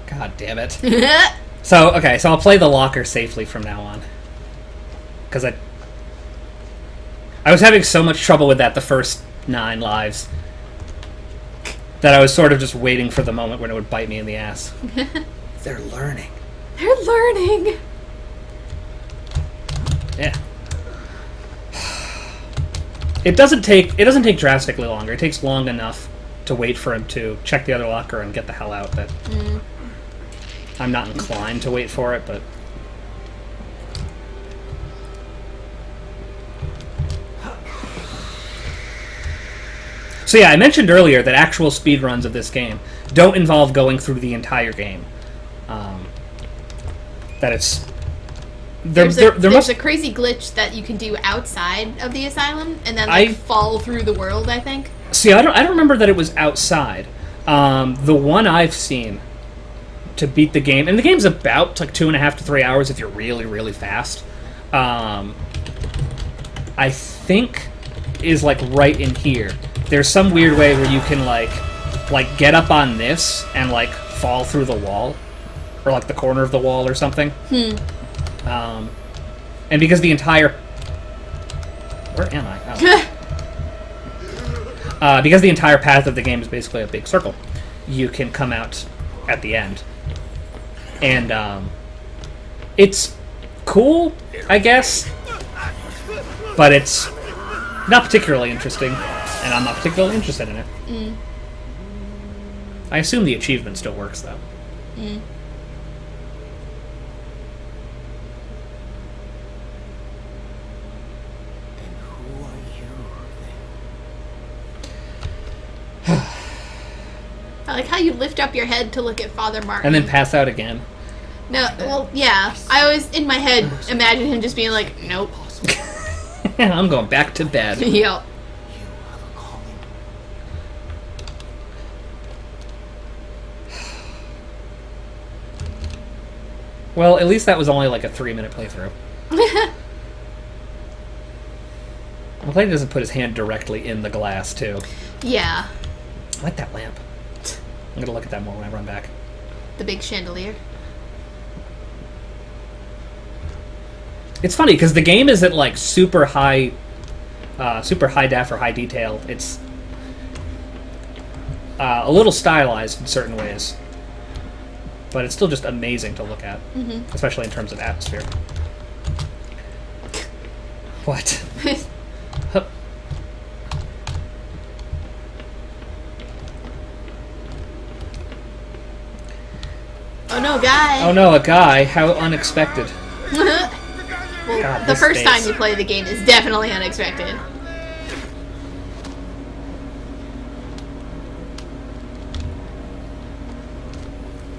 God damn it. So I'll play the locker safely from now on. Because I was having so much trouble with that the first 9 lives that I was sort of just waiting for the moment when it would bite me in the ass. They're learning. They're learning. Yeah. It doesn't take drastically longer. It takes long enough to wait for him to check the other locker and get the hell out that I'm not inclined to wait for it, but so yeah, I mentioned earlier that actual speedruns of this game don't involve going through the entire game. That it's There's a crazy glitch that you can do outside of the asylum and then fall through the world, I think. See, I don't remember that it was outside. The one I've seen to beat the game, and the game's about like 2.5 to 3 hours if you're really, really fast. I think is like right in here. There's some weird way where you can like get up on this and like fall through the wall, or like the corner of the wall or something. And because the entire... Where am I? Oh. Because the entire path of the game is basically a big circle, you can come out at the end. And it's cool, I guess, but it's not particularly interesting, and I'm not particularly interested in it. I assume the achievement still works, though. I like how you lift up your head to look at Father Martin. And then pass out again. No, well, yeah. I always, in my head, imagine him just being like, nope. I'm going back to bed. Yep. Well, at least that was only like a 3-minute playthrough. I'm glad he doesn't put his hand directly in the glass, too. Yeah. I like that lamp. I'm gonna look at that more when I run back. The big chandelier. It's funny, because the game isn't like super high def or high detail. It's a little stylized in certain ways. But it's still just amazing to look at, especially in terms of atmosphere. What? Hup. Oh no, guy. Oh no, a guy. How unexpected. Well, God, the this first time face. you play the game is definitely unexpected.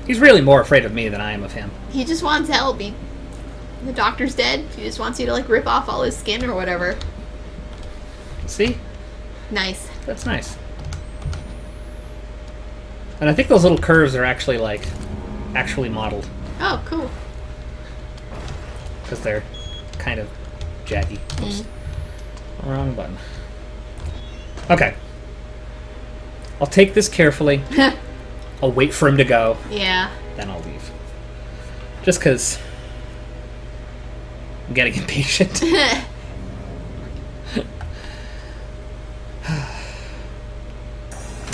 He's really more afraid of me than I am of him. He just wants help. The doctor's dead. He just wants you to, like, rip off all his skin or whatever. See? Nice. That's nice. And I think those little curves are actually, like, actually modeled. Oh, cool. Because they're kind of jaggy. Oops. Wrong button. Okay. I'll take this carefully. I'll wait for him to go. Yeah. Then I'll leave. Just because I'm getting impatient.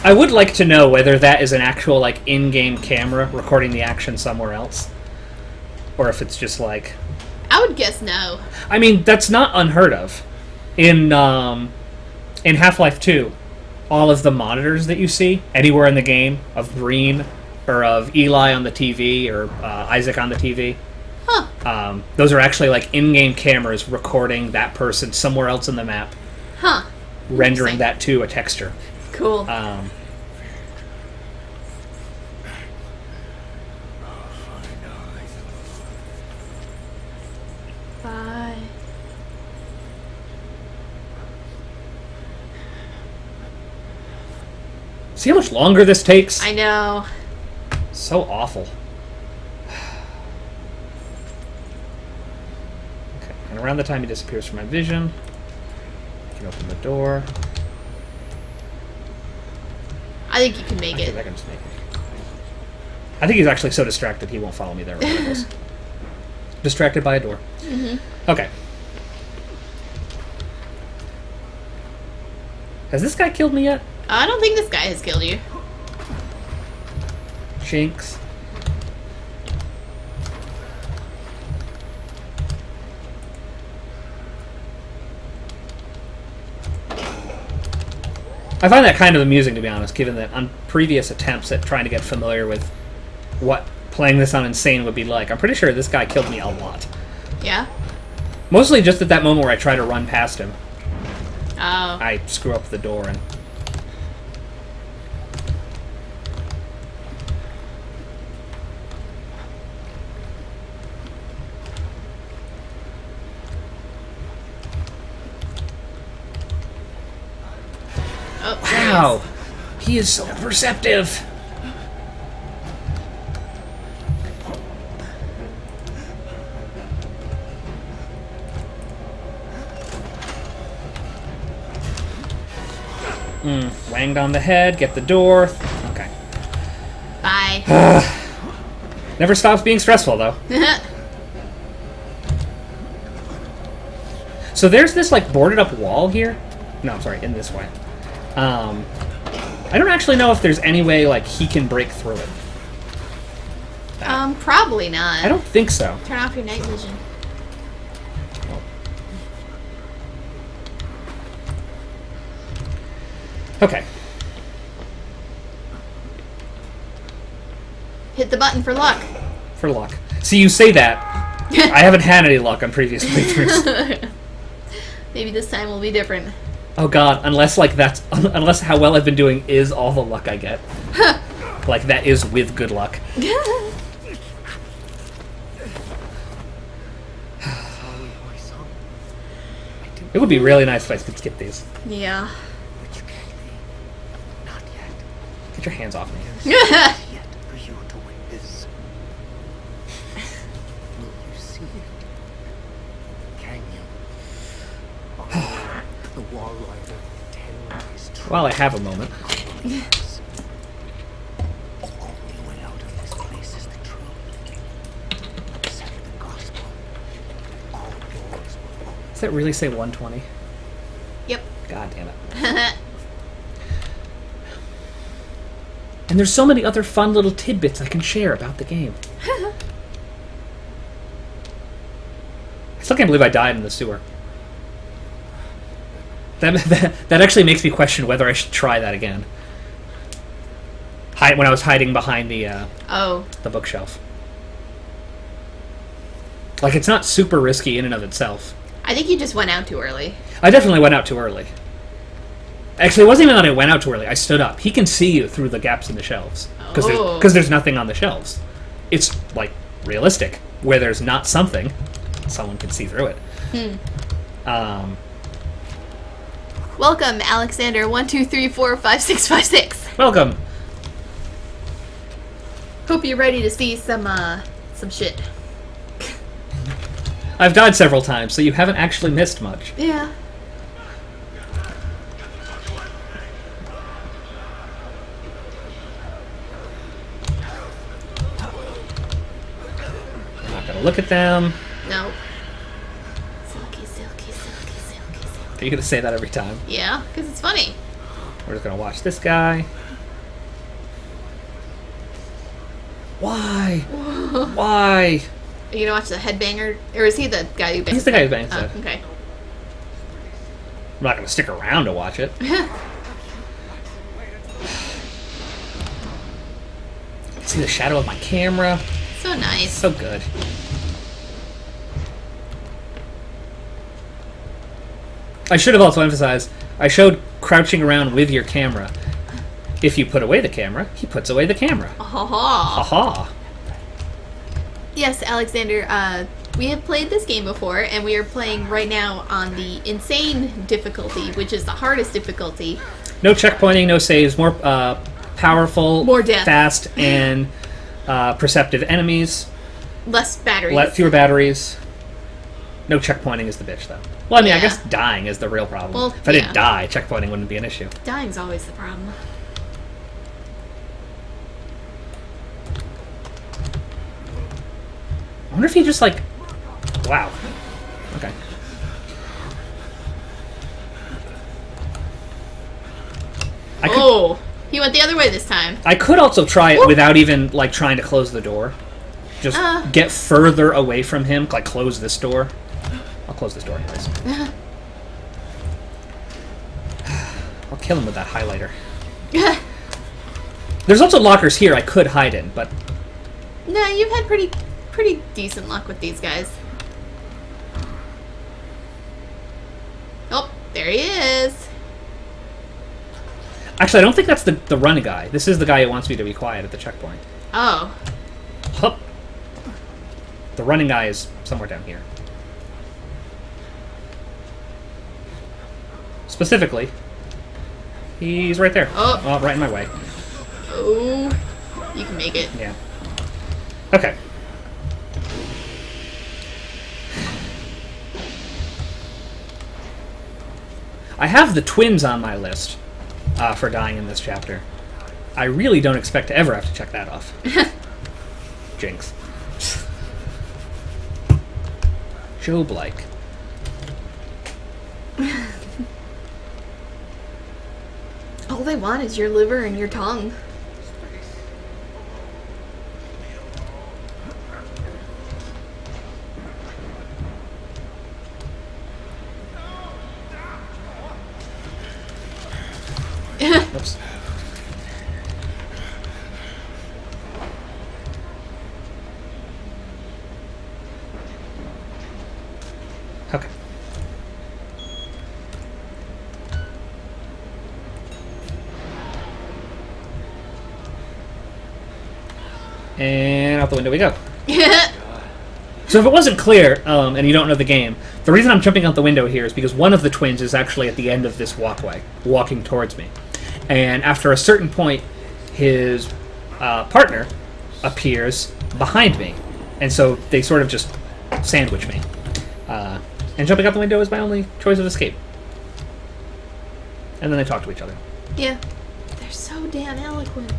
I would like to know whether that is an actual, like, in-game camera recording the action somewhere else. Or if it's just, like... I would guess no. I mean, that's not unheard of. In Half-Life 2, all of the monitors that you see anywhere in the game of Green or of Eli on the TV or Isaac on the TV, those are actually like in-game cameras recording that person somewhere else in the map, rendering that to a texture. Cool. Bye. See how much longer this takes? I know. So awful. Okay, and around the time he disappears from my vision, I can open the door. I think you can make Actually, I it. can just make it. I think he's actually so distracted he won't follow me there regardless. Distracted by a door. Okay. Has this guy killed me yet? I don't think this guy has killed you. Jinx. I find that kind of amusing, to be honest, given that on previous attempts at trying to get familiar with what playing this on Insane would be like, I'm pretty sure this guy killed me a lot. Yeah? Mostly just at that moment where I try to run past him. Oh. I screw up the door and... Oh, Wow! He is so perceptive! Wanged on the head, get the door. Okay. Bye. Never stops being stressful, though. So there's this, like, boarded up wall here. No, I'm sorry, in this way. I don't actually know if there's any way, like, he can break through it. Probably not. I don't think so. Turn off your night vision. Okay. Hit the button for luck. For luck. See, you say that. I haven't had any luck on previous playthroughs. Maybe this time will be different. Oh god, unless, like, unless how well I've been doing is all the luck I get. Like, that is with good luck. It would be really nice if I could skip these. Yeah. But you can't leave. Not yet. Get your hands off me. Yet for you to witness. Will you see it? Can you? Oh, the Walrider terrorized true. While I have a moment. The only way out of this place is the truth. Accept the gospel. All doors will open. Does that really say 120? Yep. God damn it. And there's so many other fun little tidbits I can share about the game. I still can't believe I died in the sewer. That actually makes me question whether I should try that again. When I was hiding behind the Oh. bookshelf. Like, it's not super risky in and of itself. I think you just went out too early. I definitely went out too early. Actually, it wasn't even that I went out too early. I stood up. He can see you through the gaps in the shelves. Because there's nothing on the shelves. It's, like, realistic. Where there's not something, someone can see through it. Welcome, Alexander. 1, 2, 3, 4, 5, 6, 5, 6. Welcome. Hope you're ready to see some shit. I've died several times, so you haven't actually missed much. Yeah. I'm not gonna look at them. No. Silky, silky, silky, silky, silky. Are you gonna say that every time? Yeah, because it's funny. We're just gonna watch this guy. Why? Why? Are you gonna watch the headbanger? Or is he the guy who bangs? He's the guy who bangs Oh, it. okay. I'm not gonna stick around to watch it. See the shadow of my camera. So nice. So good. I should have also emphasized, I showed crouching around with your camera. If you put away the camera, he puts away the camera. Ha Ha. Yes, Alexander, we have played this game before, and we are playing right now on the insane difficulty, which is the hardest difficulty. No checkpointing, no saves, more powerful, More death. fast, and perceptive enemies. Less batteries. Fewer batteries. No checkpointing is the bitch, though. Well, I mean, I Yeah. guess dying is the real problem. Well, if I didn't yeah. die, checkpointing wouldn't be an issue. Dying's always the problem. I wonder if he just, like... Wow. Okay. He went the other way this time. I could also try it without even, like, trying to close the door. Just get further away from him, like, close this door. I'll close this door, anyways. I'll kill him with that highlighter. There's also lockers here I could hide in, but... Nah, you've had pretty decent luck with these guys. Oh, there he is. Actually, I don't think that's the running guy. This is the guy who wants me to be quiet at the checkpoint. Oh. Hup. The running guy is somewhere down here. Specifically, he's right there. Oh. Right in my way. Oh. You can make it. Yeah. Okay. I have the twins on my list for dying in this chapter. I really don't expect to ever have to check that off. Jinx. Job-like. All they want is your liver and your tongue. Oops. Okay. And out the window we go. So if it wasn't clear, and you don't know the game, the reason I'm jumping out the window here is because one of the twins is actually at the end of this walkway, walking towards me. And after a certain point, his partner appears behind me. And so they sort of just sandwich me. And jumping out the window is my only choice of escape. And then they talk to each other. Yeah. They're so damn eloquent.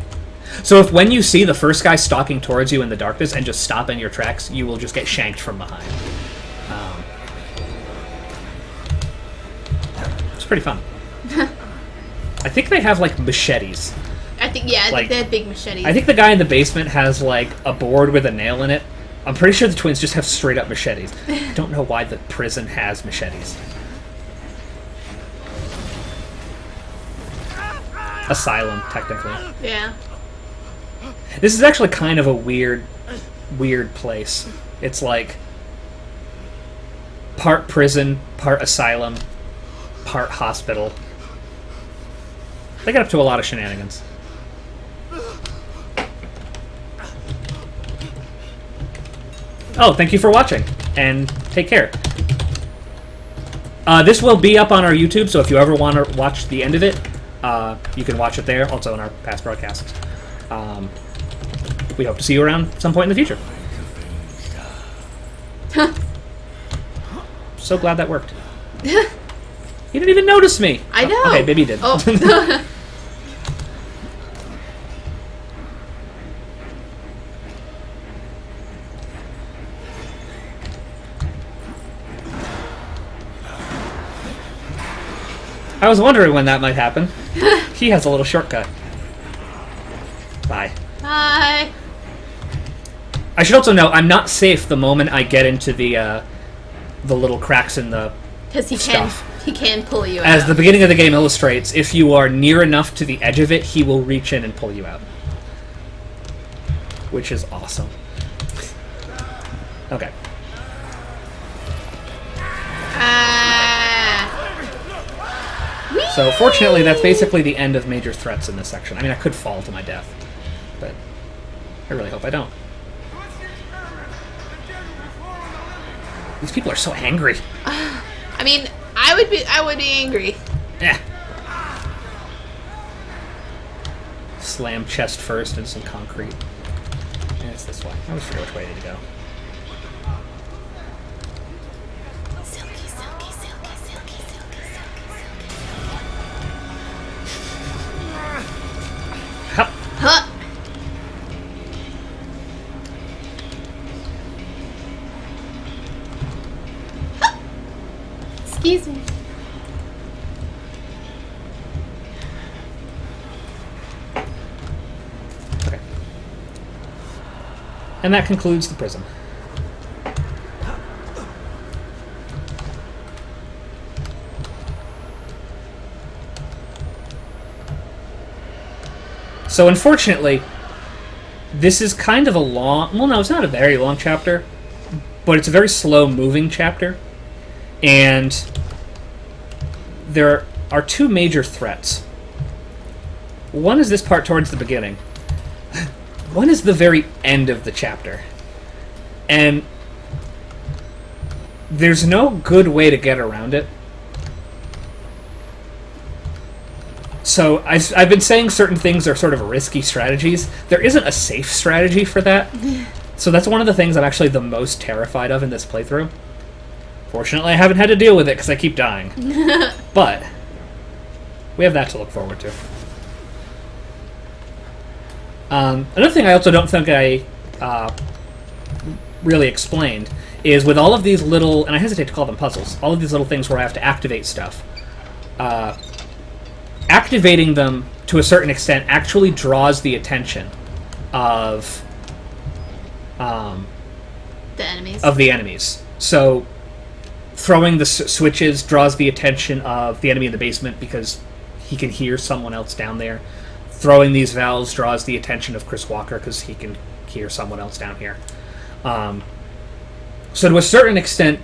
So if when you see the first guy stalking towards you in the darkness and just stop in your tracks, you will just get shanked from behind. It's pretty fun. I think they have, like, machetes. I think, yeah, Like, they had big machetes. I think the guy in the basement has, like, a board with a nail in it. I'm pretty sure the twins just have straight-up machetes. I don't know why the prison has machetes. Asylum, technically. Yeah. This is actually kind of a weird place. It's like part prison, part asylum, part hospital. They get up to a lot of shenanigans. Oh, thank you for watching, and take care. This will be up on our YouTube, so if you ever want to watch the end of it, you can watch it there, also in our past broadcasts. We hope to see you around some point in the future. So glad that worked. You didn't even notice me. I know. Okay, maybe you did. Oh. I was wondering when that might happen. He has a little shortcut. Bye. Bye. I should also note, I'm not safe the moment I get into the little cracks in the Because he stuff. can pull you out. As the beginning of the game illustrates, if you are near enough to the edge of it, he will reach in and pull you out. Which is awesome. Okay. So, fortunately, that's basically the end of major threats in this section. I mean, I could fall to my death, but I really hope I don't. These people are so angry. I mean, I would be angry. Yeah. Slam chest first and some concrete. Yeah, it's this way. I always forget which way I need to go. Silky, silky, silky, silky, silky, silky, silky. Hup. Huh. Excuse me. Okay. And that concludes the prison. So unfortunately, this is kind of a long... Well, no, it's not a very long chapter, but it's a very slow-moving chapter. And there are two major threats. One is this part towards the beginning. One is the very end of the chapter. And there's no good way to get around it. So I've been saying certain things are sort of risky strategies. There isn't a safe strategy for that. So that's one of the things I'm actually the most terrified of in this playthrough. Fortunately, I haven't had to deal with it because I keep dying. But we have that to look forward to. Another thing I also don't think I really explained is with all of these little, and I hesitate to call them puzzles, all of these little things where I have to activate stuff, activating them to a certain extent actually draws the attention of The enemies. the enemies. So throwing the switches draws the attention of the enemy in the basement because he can hear someone else down there. Throwing these valves draws the attention of Chris Walker because he can hear someone else down here. So to a certain extent,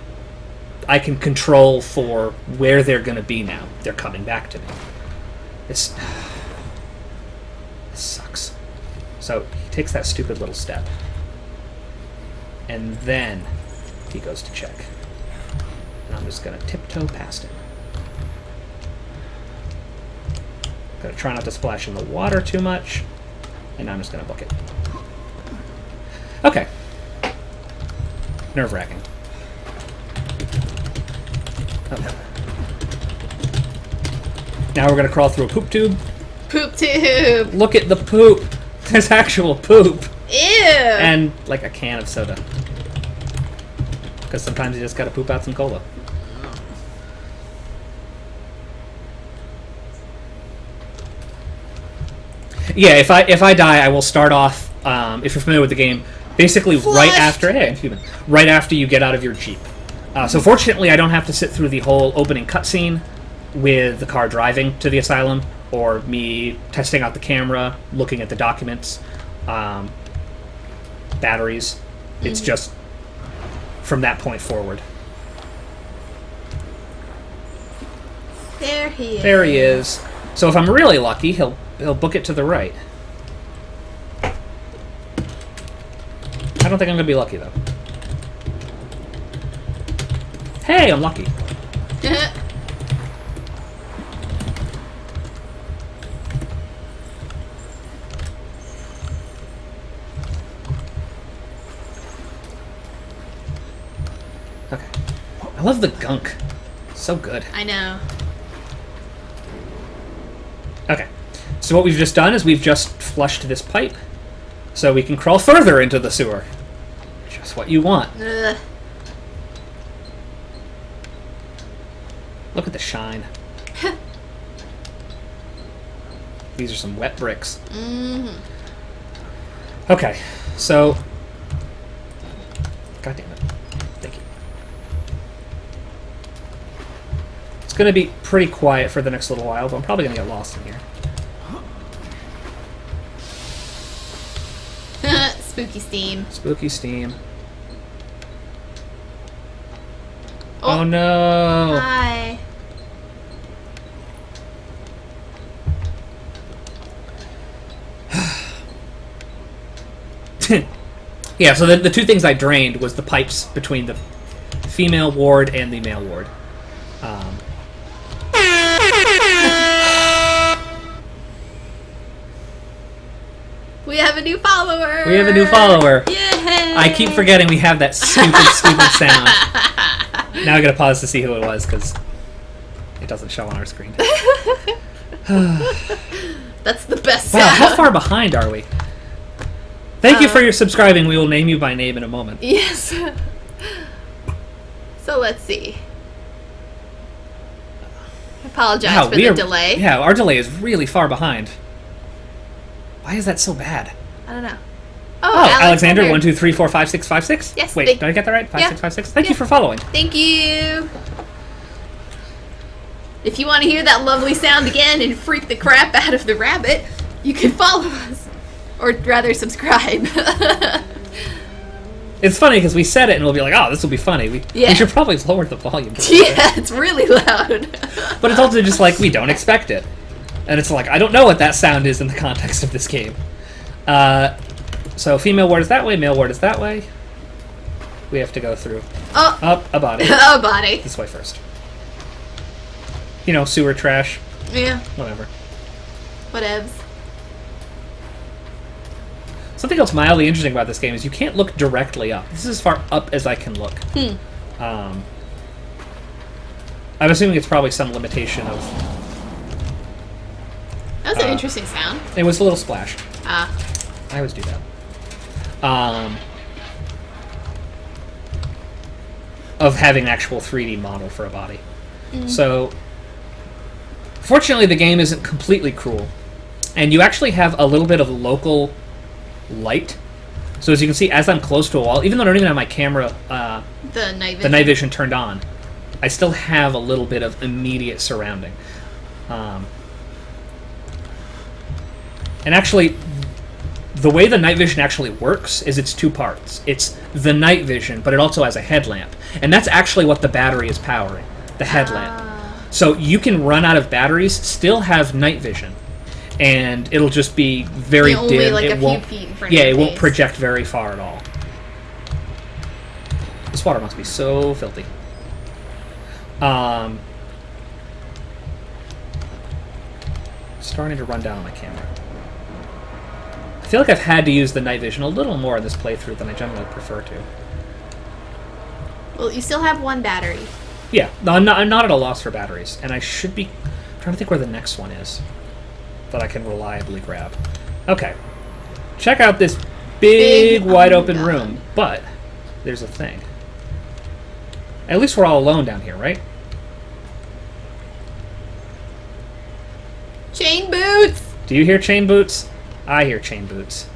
I can control for where they're going to be now. They're coming back to me. This sucks. So he takes that stupid little step. And then he goes to check. And I'm just going to tiptoe past him. Gotta try not to splash in the water too much. And I'm just gonna book it. Okay. Nerve-wracking. Okay. Now we're gonna crawl through a poop tube. Poop tube. Look at the poop! There's actual poop! Ew. And, like, a can of soda. Because sometimes you just gotta poop out some cola. Yeah, if I die, I will start off. If you're familiar with the game, basically right after. Hey, I'm human. Right after you get out of your jeep. So fortunately, I don't have to sit through the whole opening cutscene with the car driving to the asylum, or me testing out the camera, looking at the documents, batteries. It's just from that point forward. There he is. There he is. So if I'm really lucky, he'll book it to the right. I don't think I'm gonna be lucky though. Hey, I'm lucky. Okay. I love the gunk. So good. I know. Okay. So what we've just done is we've just flushed this pipe so we can crawl further into the sewer. Just what you want. Ugh. Look at the shine. These are some wet bricks. Mm-hmm. Okay, so... God damn it. Thank you. It's going to be pretty quiet for the next little while, but I'm probably going to get lost in here. Spooky steam. Spooky steam. Oh no! Hi. Yeah, so the two things I drained was the pipes between the female ward and the male ward. We have a new follower. We have a new follower. Yay! I keep forgetting we have that stupid sound. Now I gotta pause to see who it was, because it doesn't show on our screen. That's the best Wow, sound. how far behind are we? Thank you for your subscribing. We will name you by name in a moment. Yes. So let's see. I apologize Wow, for the delay. Yeah, our delay is really far behind. Why is that so bad? I don't know. Oh, Alexander, 1, 2, 3, 4, 5, 6, 5, 6? Yes, Wait, thank- did I get that right? 5, Yeah. 6, 5, 6? Thank Yeah. you for following. Thank you. If you want to hear that lovely sound again and freak the crap out of the rabbit, you can follow us. Or rather, subscribe. It's funny because we said it and we'll be like, oh, this will be funny. We should probably lower the volume. Yeah, it's really loud. But it's also just like, we don't expect it. And it's like, I don't know what that sound is in the context of this game. So female ward is that way, male ward is that way. We have to go through. Oh. Up a body. Oh, body. This way first. You know, sewer trash. Yeah. Whatever. Whatevs. Something else mildly interesting about this game is you can't look directly up. This is as far up as I can look. I'm assuming it's probably some limitation of... That was an interesting sound. It was a little splash. Ah. I always do that. Of having an actual 3D model for a body. So, fortunately the game isn't completely cruel. And you actually have a little bit of local light. So as you can see, as I'm close to a wall, even though I don't even have my camera, The night vision. the night vision turned on, I still have a little bit of immediate surrounding. And actually, the way the night vision actually works is it's two parts. It's the night vision, but it also has a headlamp. And that's actually what the battery is powering, the headlamp. So you can run out of batteries, still have night vision, and it'll just be very only dim. like It a few won't, feet in front yeah, of your it won't face. project very far at all. This water must be so filthy. Starting to run down on my camera. I feel like I've had to use the night vision a little more in this playthrough than I generally prefer to. Well, you still have one battery. Yeah, no, I'm not at a loss for batteries, and I should be... I'm trying to think where the next one is that I can reliably grab. Okay. Check out this big wide open God. room, but there's a thing. At least we're all alone down here, right? Chain boots! Do you hear chain boots? I hear chain boots.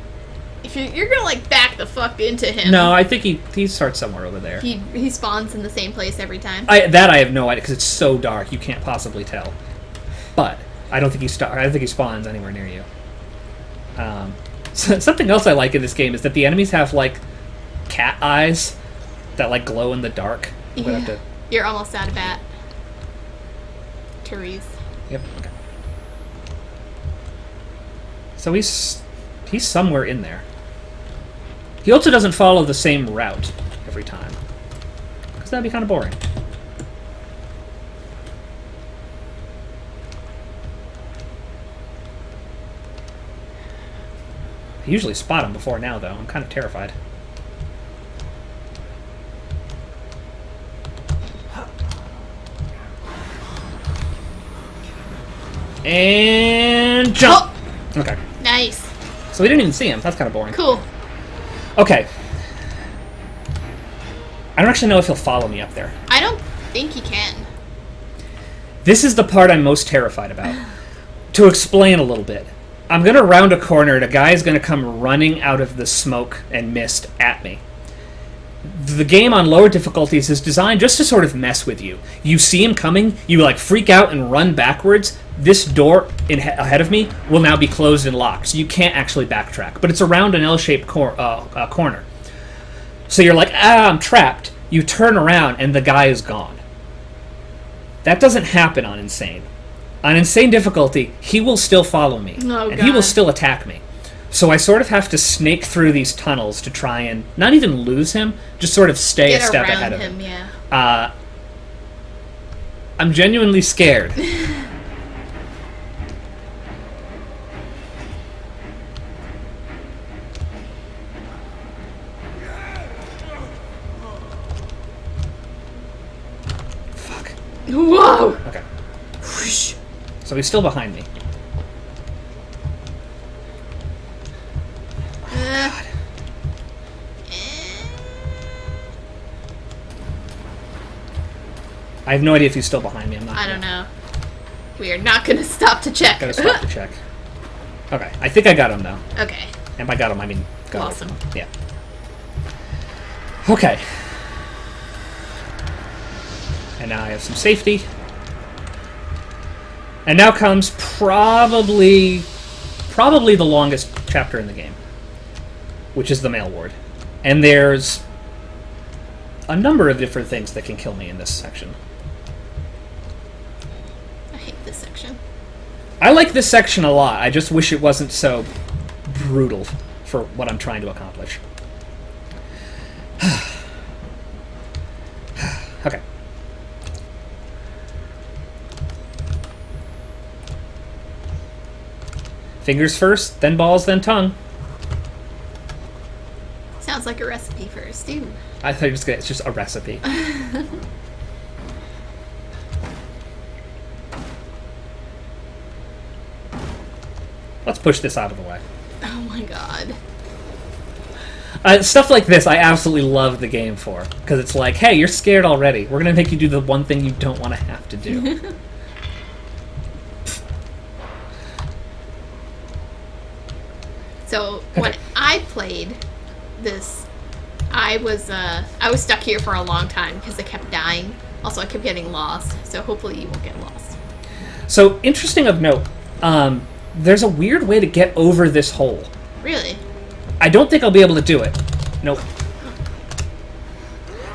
If you're gonna, like, back the fuck into him. No, I think he starts somewhere over there. He spawns in the same place every time. I have no idea because it's so dark you can't possibly tell. But I don't think he spawns anywhere near you. Something else I like in this game is that the enemies have like cat eyes that like glow in the dark. I'm gonna have to You're almost out of bat. victories. Yep. Okay. So he's somewhere in there. He also doesn't follow the same route every time, because that'd be kind of boring. I usually spot him before now, though. I'm kind of terrified. And jump! Oh! Okay. Nice. So we didn't even see him. That's kind of boring. Cool. Okay. I don't actually know if he'll follow me up there. I don't think he can. This is the part I'm most terrified about. To explain a little bit. I'm going to round a corner and a guy is going to come running out of the smoke and mist at me. The game on lower difficulties is designed just to sort of mess with you. You see him coming, you like freak out and run backwards. This door ahead of me will now be closed and locked, so you can't actually backtrack. But it's around an L-shaped corner. So you're like, I'm trapped. You turn around and the guy is gone. That doesn't happen on Insane. On Insane difficulty, he will still follow me. Oh, and he will God. still attack me. So I sort of have to snake through these tunnels to try and not even lose him, just sort of stay a step ahead of him. Yeah. I'm genuinely scared. Fuck. Whoa! Okay. So he's still behind me. God. I have no idea if he's still behind me. I'm not. I don't know. We are not going to stop to check. Gotta stop to check. Okay, I think I got him now. Okay. And by got him, I mean got Awesome. him. Yeah. Okay. And now I have some safety. And now comes probably the longest chapter in the game, which is the mail ward. And there's a number of different things that can kill me in this section. I hate this section. I like this section a lot. I just wish it wasn't so brutal for what I'm trying to accomplish. Okay. Fingers first, then balls, then tongue. Sounds like a recipe for a stew. I thought it's just a recipe. Let's push this out of the way. Oh my god. Stuff like this I absolutely love the game for. Because it's like, hey, you're scared already. We're going to make you do the one thing you don't want to have to do. So when I played this, I was stuck here for a long time because I kept dying. Also, I kept getting lost. So hopefully you won't get lost. So, interesting of note, there's a weird way to get over this hole. Really? I don't think I'll be able to do it. Nope.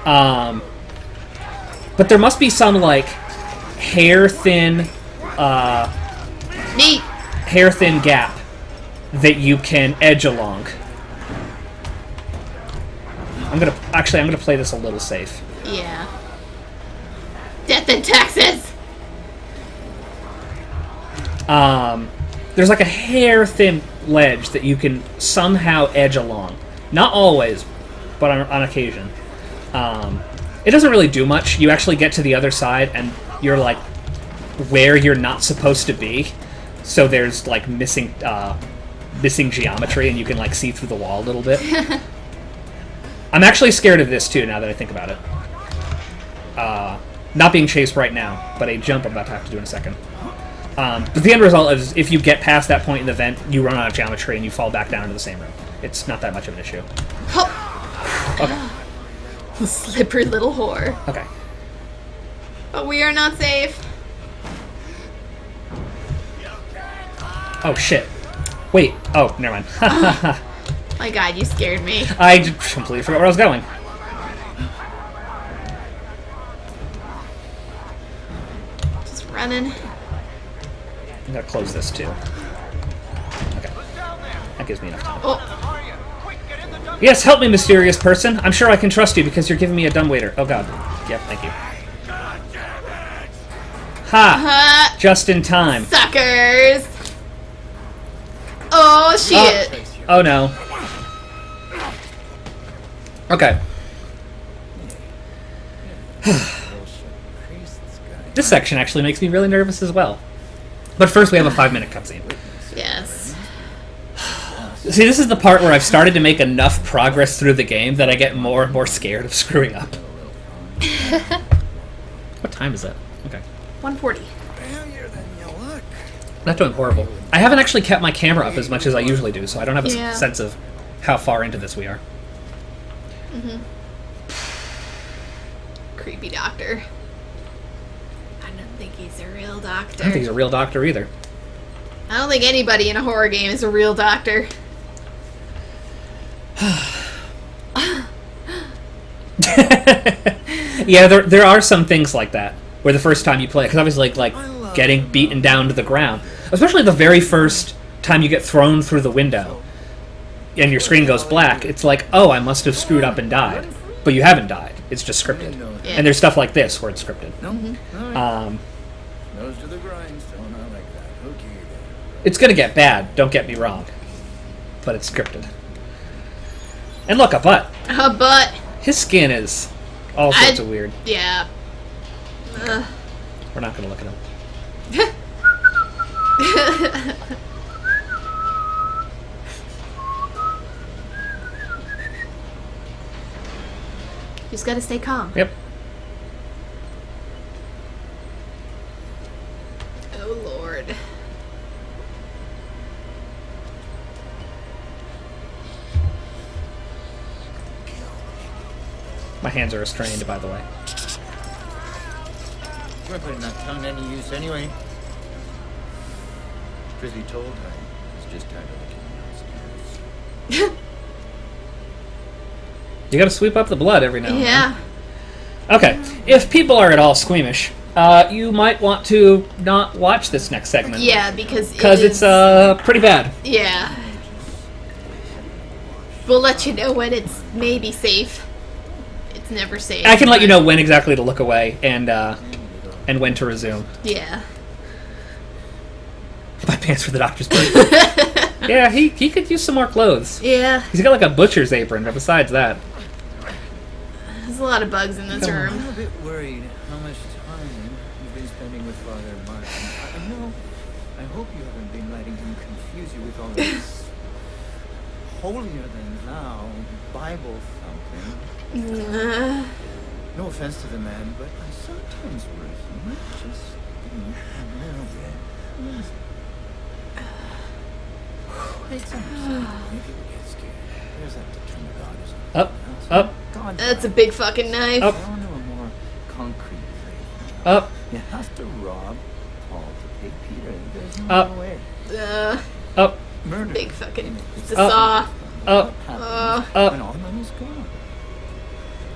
But there must be some, like, hair-thin gap that you can edge along. I'm gonna play this a little safe. Yeah. Death in Texas! There's like a hair-thin ledge that you can somehow edge along. Not always, but on occasion. It doesn't really do much. You actually get to the other side, and you're like where you're not supposed to be. So there's like missing geometry, and you can like see through the wall a little bit. I'm actually scared of this too, now that I think about it. Not being chased right now, but a jump I'm about to have to do in a second. But the end result is, if you get past that point in the vent, you run out of geometry and you fall back down into the same room. It's not that much of an issue. Oh. Okay. Slippery little whore. Okay. But we are not safe. Oh, shit. Wait. Oh, never mind. My god, you scared me. I just completely forgot where I was going. Just running. I'm gonna close this too. Okay. That gives me enough time. Oh, Yes, help me, mysterious person. I'm sure I can trust you because you're giving me a dumbwaiter. Oh god. Yep, thank you. Ha! Just in time. suckers! Oh, shit. Oh no. Okay. This section actually makes me really nervous as well. But first we have a 5-minute cutscene. Yes. See, this is the part where I've started to make enough progress through the game that I get more and more scared of screwing up. What time is it? Okay. 140. Failure than you look. Not doing horrible. I haven't actually kept my camera up as much as I usually do, so I don't have a Yeah. sense of how far into this we are. Creepy doctor. I don't think he's a real doctor. I don't think he's a real doctor either. I don't think anybody in a horror game is a real doctor. Yeah, there are some things like that where the first time you play, because obviously like getting beaten down to the ground, especially the very first time you get thrown through the window and your screen goes black, it's like, oh, I must have screwed up and died, but you haven't died. It's just scripted. Yeah. And there's stuff like this where it's scripted. No? Nose to the grindstone, I like that. Okay then. It's gonna get bad, don't get me wrong, but it's scripted. And look, a butt. But, His skin is all sorts of weird. yeah. We're not gonna look at him. Just gotta stay calm. Yep. Oh, Lord. My hands are restrained, by the way. We're putting that tongue to any use anyway. Truth be told, I was just tired of looking downstairs. You gotta sweep up the blood every now and then. Yeah. Okay, if people are at all squeamish, you might want to not watch this next segment. Yeah, because Because it's pretty bad. Yeah. We'll let you know when it's maybe safe. It's never safe. I can let you know when exactly to look away and when to resume. Yeah. My pants for the doctor's birthday. Yeah, he could use some more clothes. Yeah. He's got like a butcher's apron, but besides that. There's a lot of bugs in this Come on. room. I'm a bit worried how much time you've been spending with Father Martin. I hope you haven't been letting him confuse you with all this holier-than-thou Bible thumping. No offense to the man, but I sometimes worry he might just be a little bit. It's understandable. Maybe we get scared. There's that determined God, isn't there? Up, up, God, That's a big fucking knife. Up. I want to a more concrete faith. up, You have to rob Paul to pay Peter. There's no Up. other way. up, Murder. Big fucking. It's a Up. saw. up, Happens up. when all money's gone.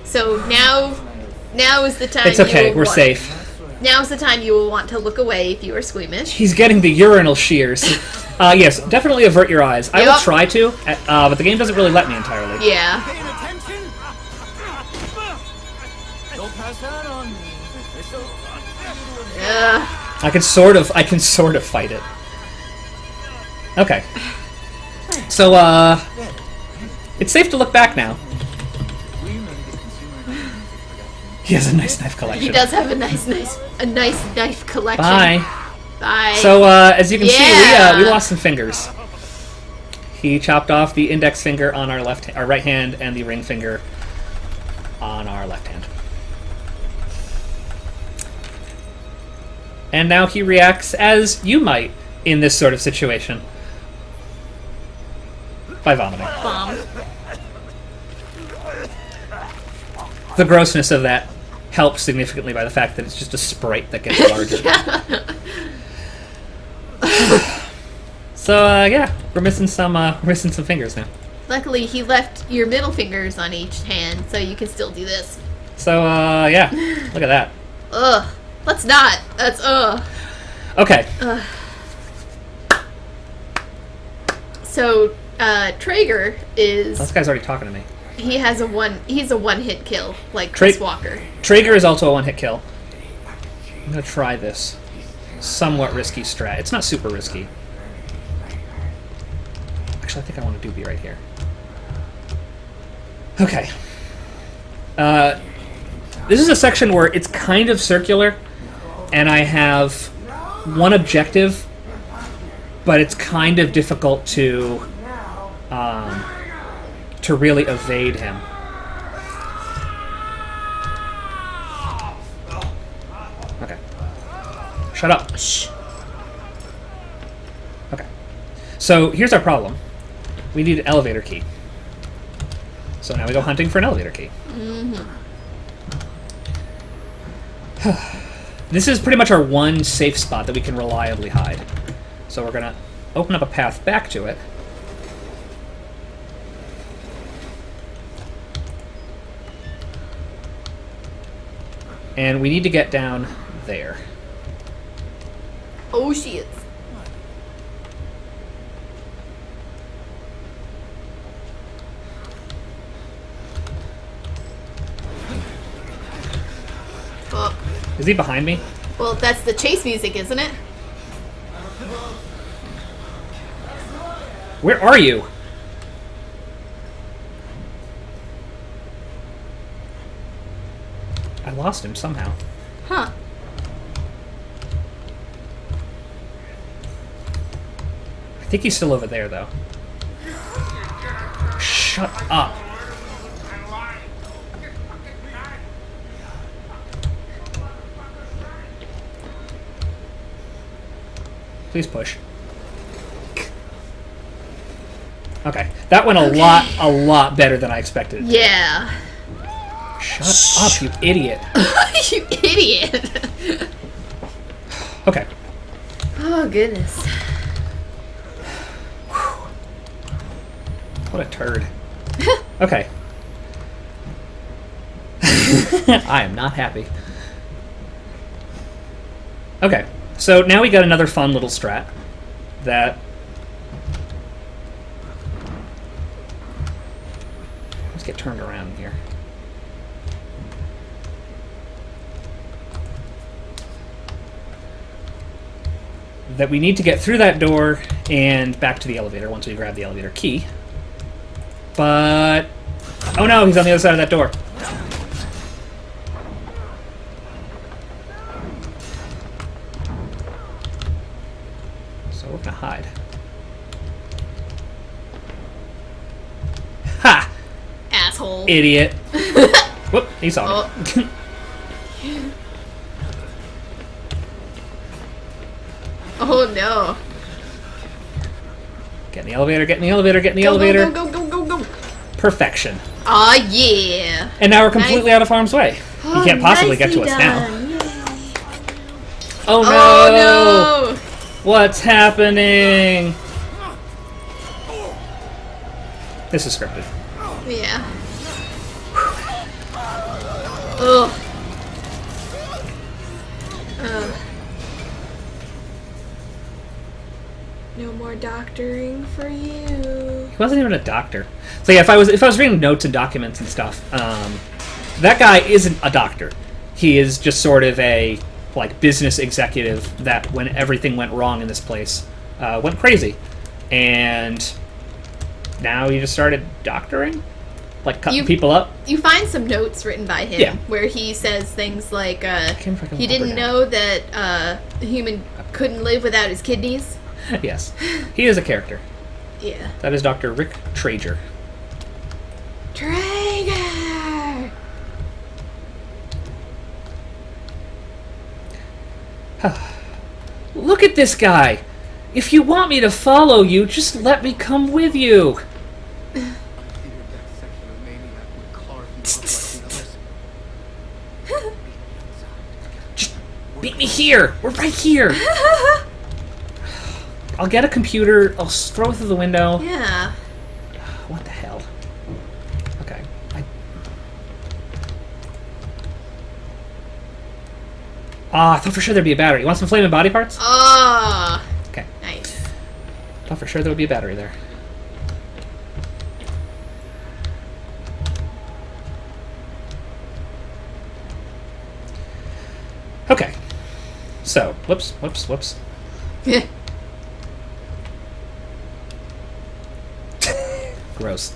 So now is the time. It's you okay, will we're want- safe. Now's the time you will want to look away if you are squeamish. He's getting the urinal shears. Yes, definitely avert your eyes. I will Yep. try to, but the game doesn't really let me entirely. Yeah. Paying attention? Don't pass out on me. I can sort of fight it. Okay. So, it's safe to look back now. He has a nice knife collection. He does have a nice knife collection. Bye. Bye. So, as you can see, Yeah. we lost some fingers. He chopped off the index finger on our our right hand and the ring finger on our left hand. And now he reacts as you might in this sort of situation. By vomiting. Bomb. The grossness of that helps significantly by the fact that it's just a sprite that gets larger. So, yeah, we're missing some fingers now. Luckily, he left your middle fingers on each hand, so you can still do this. So, yeah, look at that. Ugh. Let's not. That's Okay. So Traeger is This guy's already talking to me. he's a one-hit kill like Chris Walker. Traeger is also a one-hit kill. I'm gonna try this somewhat risky strat. It's not super risky. Actually, I think I want a doobie right here. Okay. This is a section where it's kind of circular, and I have one objective, but it's kind of difficult to really evade him. Okay. Shut up. Shh. Okay. So here's our problem. We need an elevator key. So now we go hunting for an elevator key. This is pretty much our one safe spot that we can reliably hide. So we're gonna open up a path back to it. And we need to get down there. Oh shit. Well, Is he behind me? well, that's the chase music, isn't it? Where are you? I lost him somehow. Huh. I think he's still over there, though. Shut up. Please push. Okay, that went a lot better than I expected. Yeah. Shut up, you idiot. You idiot. Okay. Oh goodness. What a turd. Okay. I am not happy. Okay, so now we got another fun little strat that... Let's get turned around here. That we need to get through that door and back to the elevator once we grab the elevator key. But... Oh no, he's on the other side of that door. So we're gonna hide. Ha! Asshole. Idiot. Whoop, he saw me. Oh. Oh no. Get in the elevator, get in the elevator, get in the elevator. Go, go, go, go, go. Perfection. Aw, yeah. And now we're completely out of harm's way. Oh, He can't possibly get to us nicely now. done. Yay. Oh no! Oh no! What's happening? This is scripted. Yeah. Ugh. No more doctoring for you. He wasn't even a doctor. So yeah, if I was reading notes and documents and stuff, that guy isn't a doctor. He is just sort of a business executive that, when everything went wrong in this place, went crazy, and now he just started doctoring, cutting people up. You find some notes written by him, Yeah. where he says things like, can't fucking he up or didn't down. know that a human couldn't live without his kidneys. Yes, he is a character. Yeah. That is Dr. Rick Traeger. Traeger! Look at this guy. If you want me to follow you, just let me come with you. I feared that section of maniac would carve me up like an others. Just beat me here. We're right here. I'll get a computer. I'll throw it through the window. Yeah. What the hell? Okay. Ah, I thought for sure there'd be a battery. You want some flaming body parts? Oh, Okay. nice. Thought for sure there would be a battery there. Okay. So, whoops. Gross.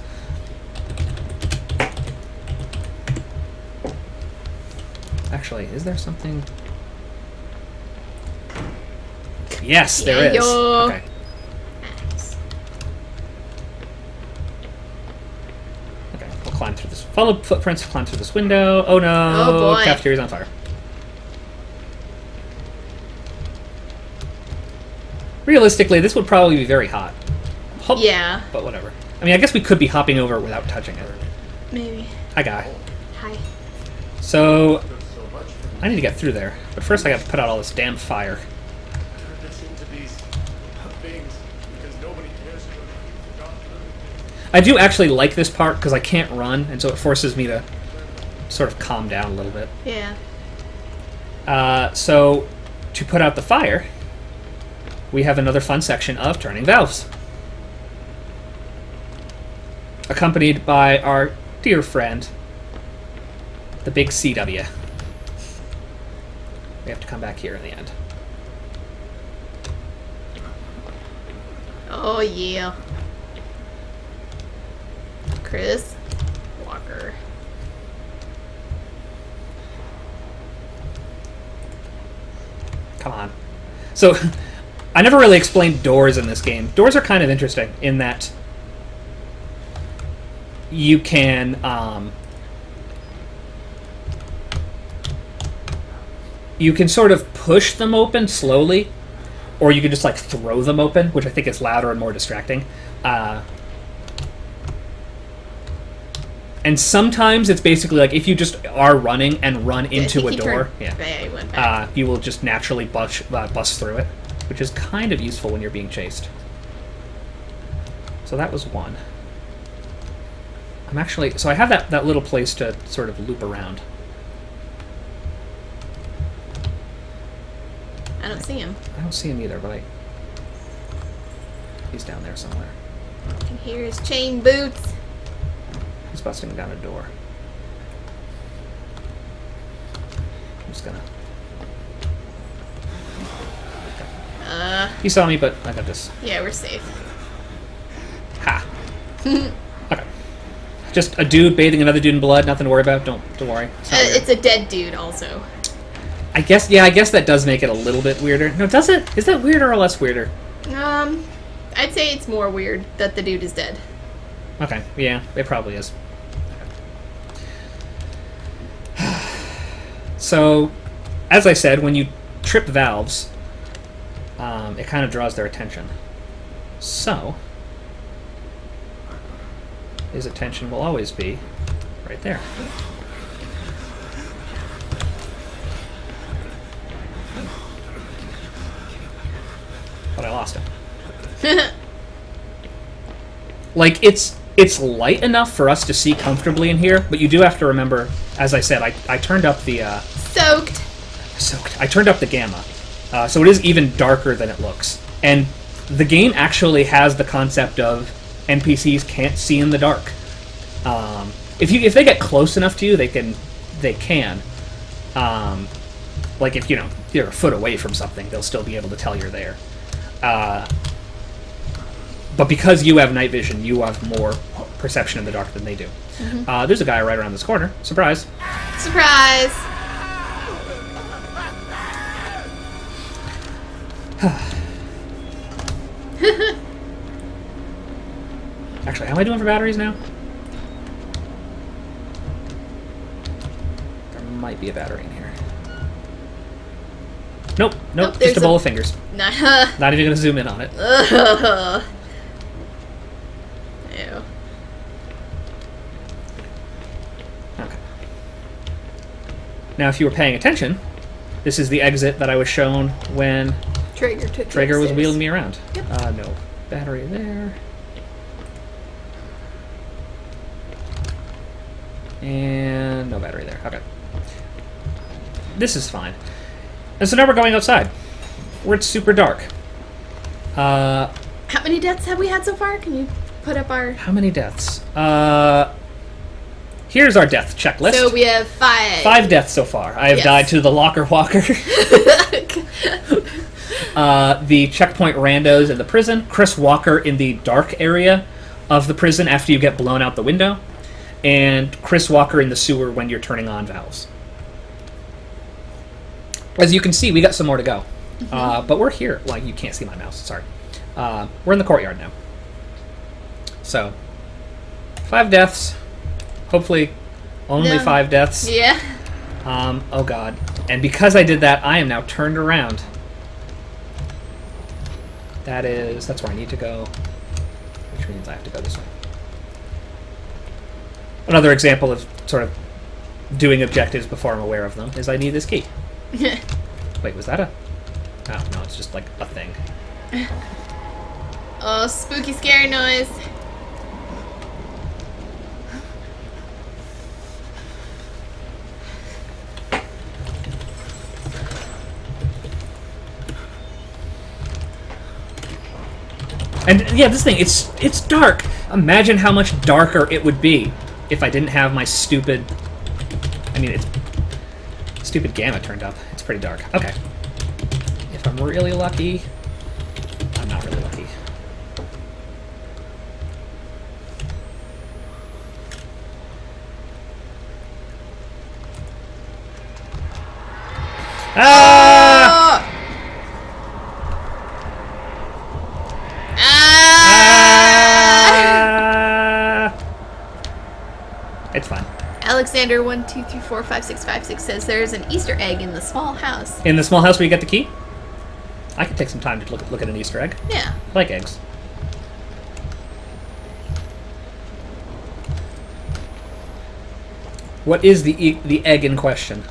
Actually, is there something? Yes, there is. Yeah-yo. Okay. Nice. Okay, we'll climb through this. Follow footprints, climb through this window. Oh no! Oh, boy. Cafeteria's on fire. Realistically, this would probably be very hot. Yeah, But whatever. I mean, I guess we could be hopping over it without touching it. maybe. Hi, guy. Hi. So, I need to get through there. But first I got to put out all this damn fire. Listen to these things because nobody cares about I do actually like this part because I can't run, and so it forces me to sort of calm down a little bit. Yeah. So, to put out the fire, we have another fun section of turning valves. Accompanied by our dear friend, the big CW. We have to come back here in the end. Oh, yeah. Chris Walker. Come on. So, I never really explained doors in this game. Doors are kind of interesting in that you can, you can sort of push them open slowly, or you can just like throw them open, which I think is louder and more distracting. And sometimes it's basically like if you just are running and run into a door, Yeah, he went back. you will just naturally bust through it, which is kind of useful when you're being chased. So that was one. So I have that little place to sort of loop around. I don't see him. I don't see him either, but he's down there somewhere. I can hear his chain boots. He's busting down a door. I'm just gonna... He saw me, but I got this. Yeah, we're safe. Ha! Okay. Just a dude bathing another dude in blood, nothing to worry about. Don't worry. It's a dead dude, also. I guess that does make it a little bit weirder. No, does it? Is that weirder or less weirder? I'd say it's more weird that the dude is dead. Okay, yeah, it probably is. So, as I said, when you trip valves, it kind of draws their attention. So, his attention will always be right there. But I lost him. Like, it's light enough for us to see comfortably in here, but you do have to remember, as I said, I turned up the... Soaked. I turned up the gamma. So it is even darker than it looks. And the game actually has the concept of NPCs can't see in the dark. If they get close enough to you, they can. Like if you're a foot away from something, they'll still be able to tell you're there. But because you have night vision, you have more perception in the dark than they do. Mm-hmm. There's a guy right around this corner. Surprise! Surprise! Actually, how am I doing for batteries now? There might be a battery in here. Nope, just a bowl of fingers. Not even gonna zoom in on it. Ew. Okay. Now, if you were paying attention, this is the exit that I was shown when Traeger was wheeling me around. Yep. No battery there. And no battery there. Okay. This is fine. And so now we're going outside, where it's super dark. How many deaths have we had so far? Can you put up our... How many deaths? Here's our death checklist. So we have 5. 5 deaths so far. I have Yes. died to the locker walker, the checkpoint randos in the prison, Chris Walker in the dark area of the prison after you get blown out the window, and Chris Walker in the sewer when you're turning on valves. As you can see, we got some more to go. But we're here. Well, you can't see my mouse. Sorry. We're in the courtyard now. So, 5 deaths. Hopefully, only No. 5 deaths. Yeah. Oh god. And because I did that, I am now turned around. That's where I need to go. Which means I have to go this way. Another example of sort of doing objectives before I'm aware of them is I need this key. Wait, was that a... Oh, no, it's just like a thing. Oh, spooky, scary noise. And yeah, this thing, it's dark. Imagine how much darker it would be if I didn't have my stupid... I mean, it's... Stupid gamma turned up. It's pretty dark. Okay. If I'm really lucky... I'm not really lucky. Ah! Oh! Ah! It's fine. Alexander 1234565 says there's an Easter egg in the small house. In the small house where you get the key? I could take some time to look at an Easter egg. Yeah. I like eggs. What is the egg in question?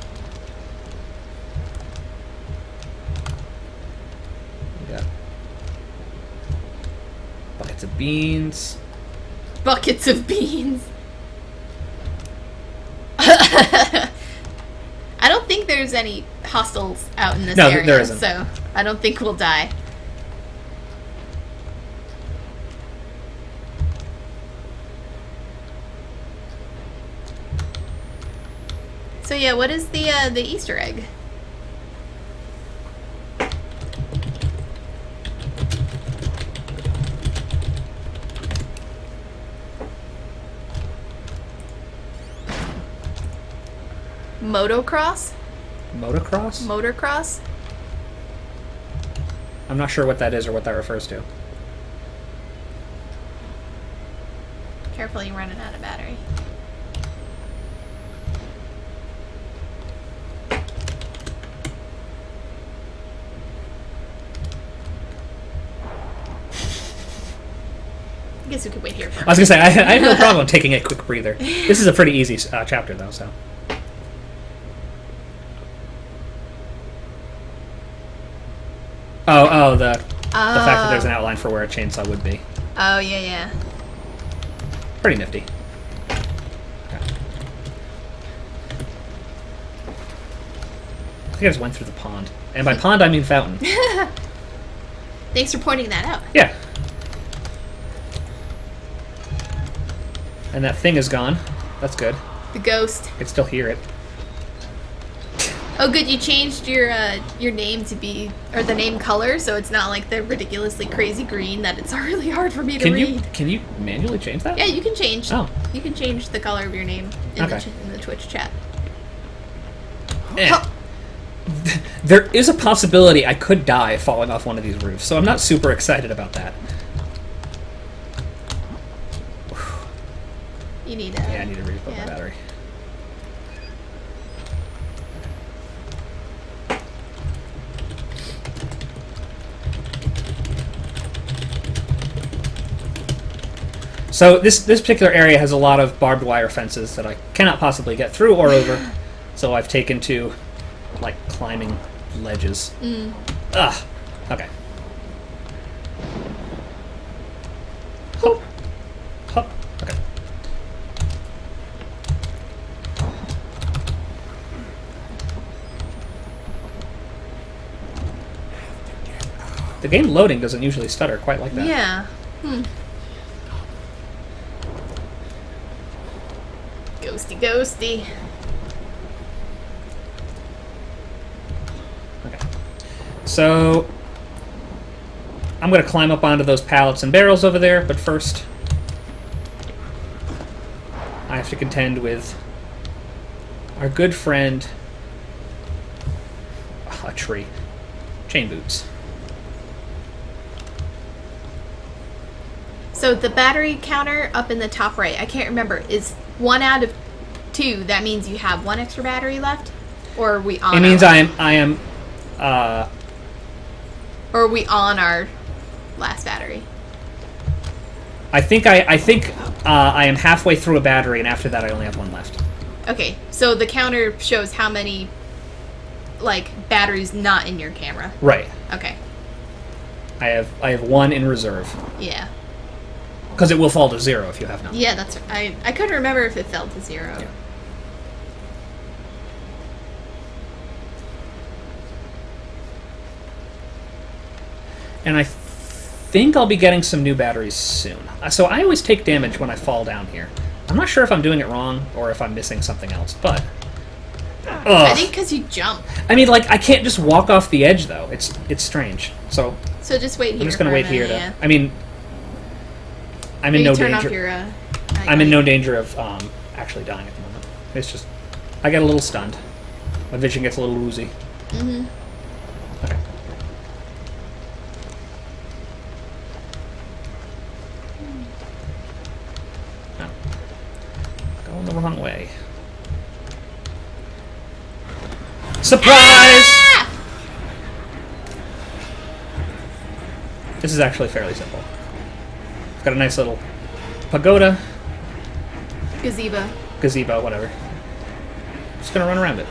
We got buckets of beans. Buckets of beans. I don't think there's any hostiles out in this No, area, there isn't. so I don't think we'll die. So yeah, what is the Easter egg? Motocross? Motocross? Motorcross? I'm not sure what that is or what that refers to. Careful, you're running out of battery. I guess we could wait here for I was gonna say I have no problem taking a quick breather. This is a pretty easy chapter though, so. The fact that there's an outline for where a chainsaw would be. Oh, yeah, yeah. Pretty nifty. Okay. I think I just went through the pond. And by pond, I mean fountain. Thanks for pointing that out. Yeah. And that thing is gone. That's good. The ghost. I can still hear it. Oh, good, you changed your name to be, or the name color, so it's not like the ridiculously crazy green that it's really hard for me to read. Can you manually change that? Yeah, you can change. Oh. You can change the color of your name in, Okay. in the Twitch chat. Eh. There is a possibility I could die falling off one of these roofs, so I'm not super excited about that. You need Yeah, I need to refill my battery. So this particular area has a lot of barbed wire fences that I cannot possibly get through or over, so I've taken to, like, climbing ledges. Ugh. Okay. Hop. Hop. Okay. The game loading doesn't usually stutter quite like that. Yeah. Ghosty, ghosty. Okay. So I'm going to climb up onto those pallets and barrels over there, but first I have to contend with our good friend, a tree, chain boots. So the battery counter up in the top right, I can't remember, is 1 out of 2. That means you have 1 extra battery left? Or are we on It means our or are we on our last battery? I think I am halfway through a battery, and after that I only have 1 left. Okay, so the counter shows how many, like, batteries not in your camera. Right. Okay. I have 1 in reserve. Yeah. Because it will fall to 0 if you have none. Yeah, that's... I couldn't remember if it fell to 0. Yeah. And I think I'll be getting some new batteries soon. So I always take damage when I fall down here. I'm not sure if I'm doing it wrong or if I'm missing something else, but... Ugh. I think because you jump. I mean, like, I can't just walk off the edge, though. It's strange. So So just wait here. I'm just going to for a wait here minute, to... yeah. I mean, I'm in Maybe no turn danger. off your, I'm in no danger of actually dying at the moment. It's just... I get a little stunned. My vision gets a little woozy. Mm-hmm. Okay. No. Going the wrong way. Surprise! Ah! This is actually fairly simple. I've got a nice little pagoda, gazebo, whatever. Just gonna run around it.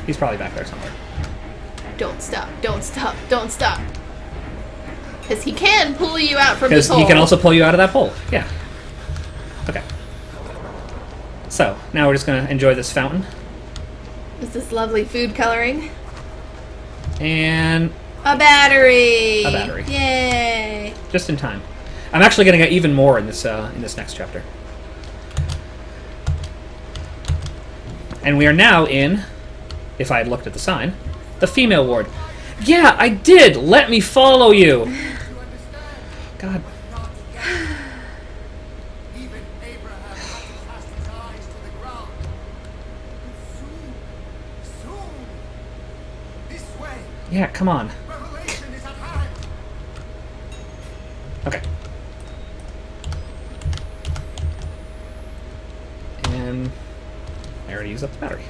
He's probably back there somewhere. Don't stop, don't stop, don't stop. Because he can pull you out from this Because hole. he can also pull you out of that hole. Yeah. Okay. So, now we're just gonna enjoy this fountain. Is this lovely food coloring? And A battery! A battery. Yay! just in time. I'm actually gonna get even more in this next chapter. And we are now in, if I had looked at the sign, the female ward. Yeah, I did! Let me follow you! God. Not yet. Even Abraham had to cast his eyes to the ground. But soon, this way, Yeah, come on. revelation is at hand. Okay. And I already used up the battery.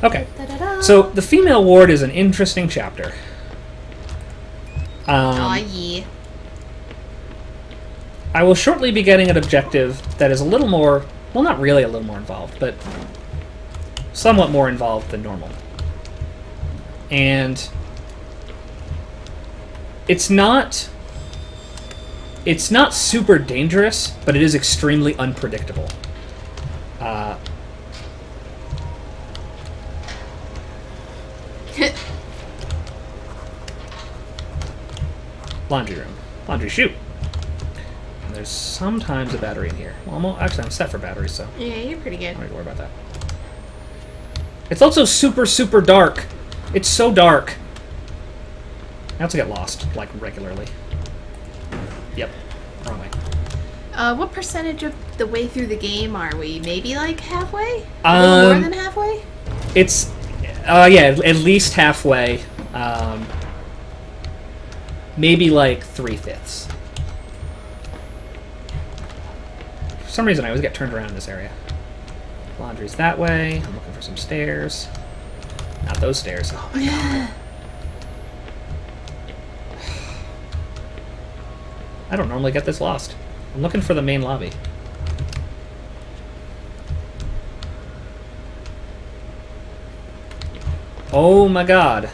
Okay. Da-da-da. So, the female ward is an interesting chapter. Aw, yeah. I will shortly be getting an objective that is a little more, well, not really a little more involved, but somewhat more involved than normal. And it's not super dangerous, but it is extremely unpredictable. Laundry room. Laundry chute. And there's sometimes a battery in here. Well, actually, I'm set for batteries, so Yeah, you're pretty I good. don't have to worry about that. It's also super, super dark. It's so dark. I also get lost, like, regularly. Yep. Wrong way. What percentage of the way through the game are we? Maybe like halfway? A little more than halfway? It's, yeah, at least halfway. Maybe like 3/5. For some reason, I always get turned around in this area. Laundry's that way. I'm looking for some stairs. Not those stairs. Oh my god. I don't normally get this lost. I'm looking for the main lobby. Oh my god.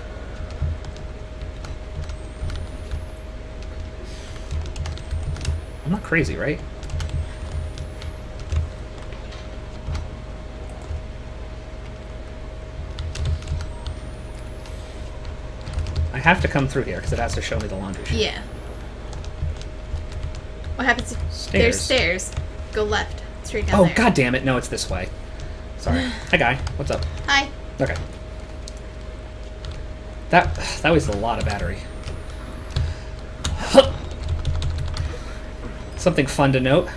I'm not crazy, right? I have to come through here because it has to show me the laundry chute. Yeah. What happens if Stairs. there's stairs? Go left. Straight down Oh, there. god damn it. No, it's this way. Sorry. Hi, guy. What's up? Hi. Okay. That wasted a lot of battery. Something fun to note.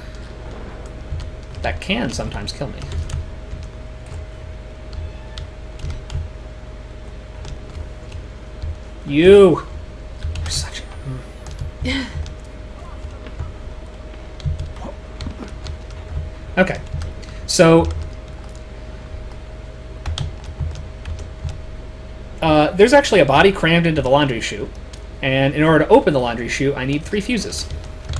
That can sometimes kill me. You're such a... Okay. So... there's actually a body crammed into the laundry chute. And in order to open the laundry chute, I need 3 fuses.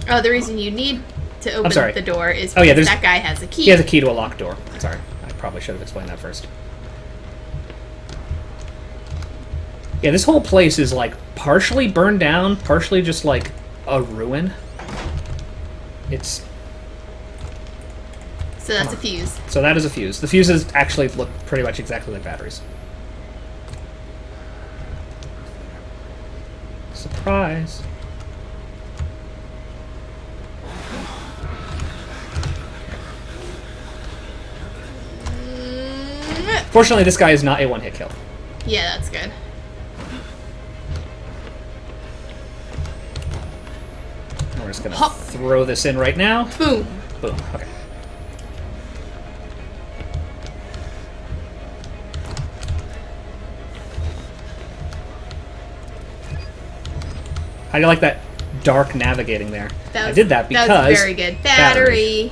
Oh, the reason you need to open sorry. the door is Oh, yeah, because there's- that guy has a key. He has a key to a locked door. Sorry. I probably should have explained that first. Yeah, this whole place is, like, partially burned down, partially just, like, a ruin. It's... So that's a fuse. So that is a fuse. The fuses actually look pretty much exactly like batteries. Surprise. Fortunately, this guy is not a one-hit kill. Yeah, that's good. We're just gonna Hop. throw this in right now. Boom. Boom. Okay. How do you like that dark navigating there? That was, I did that because... That was very good. Battery.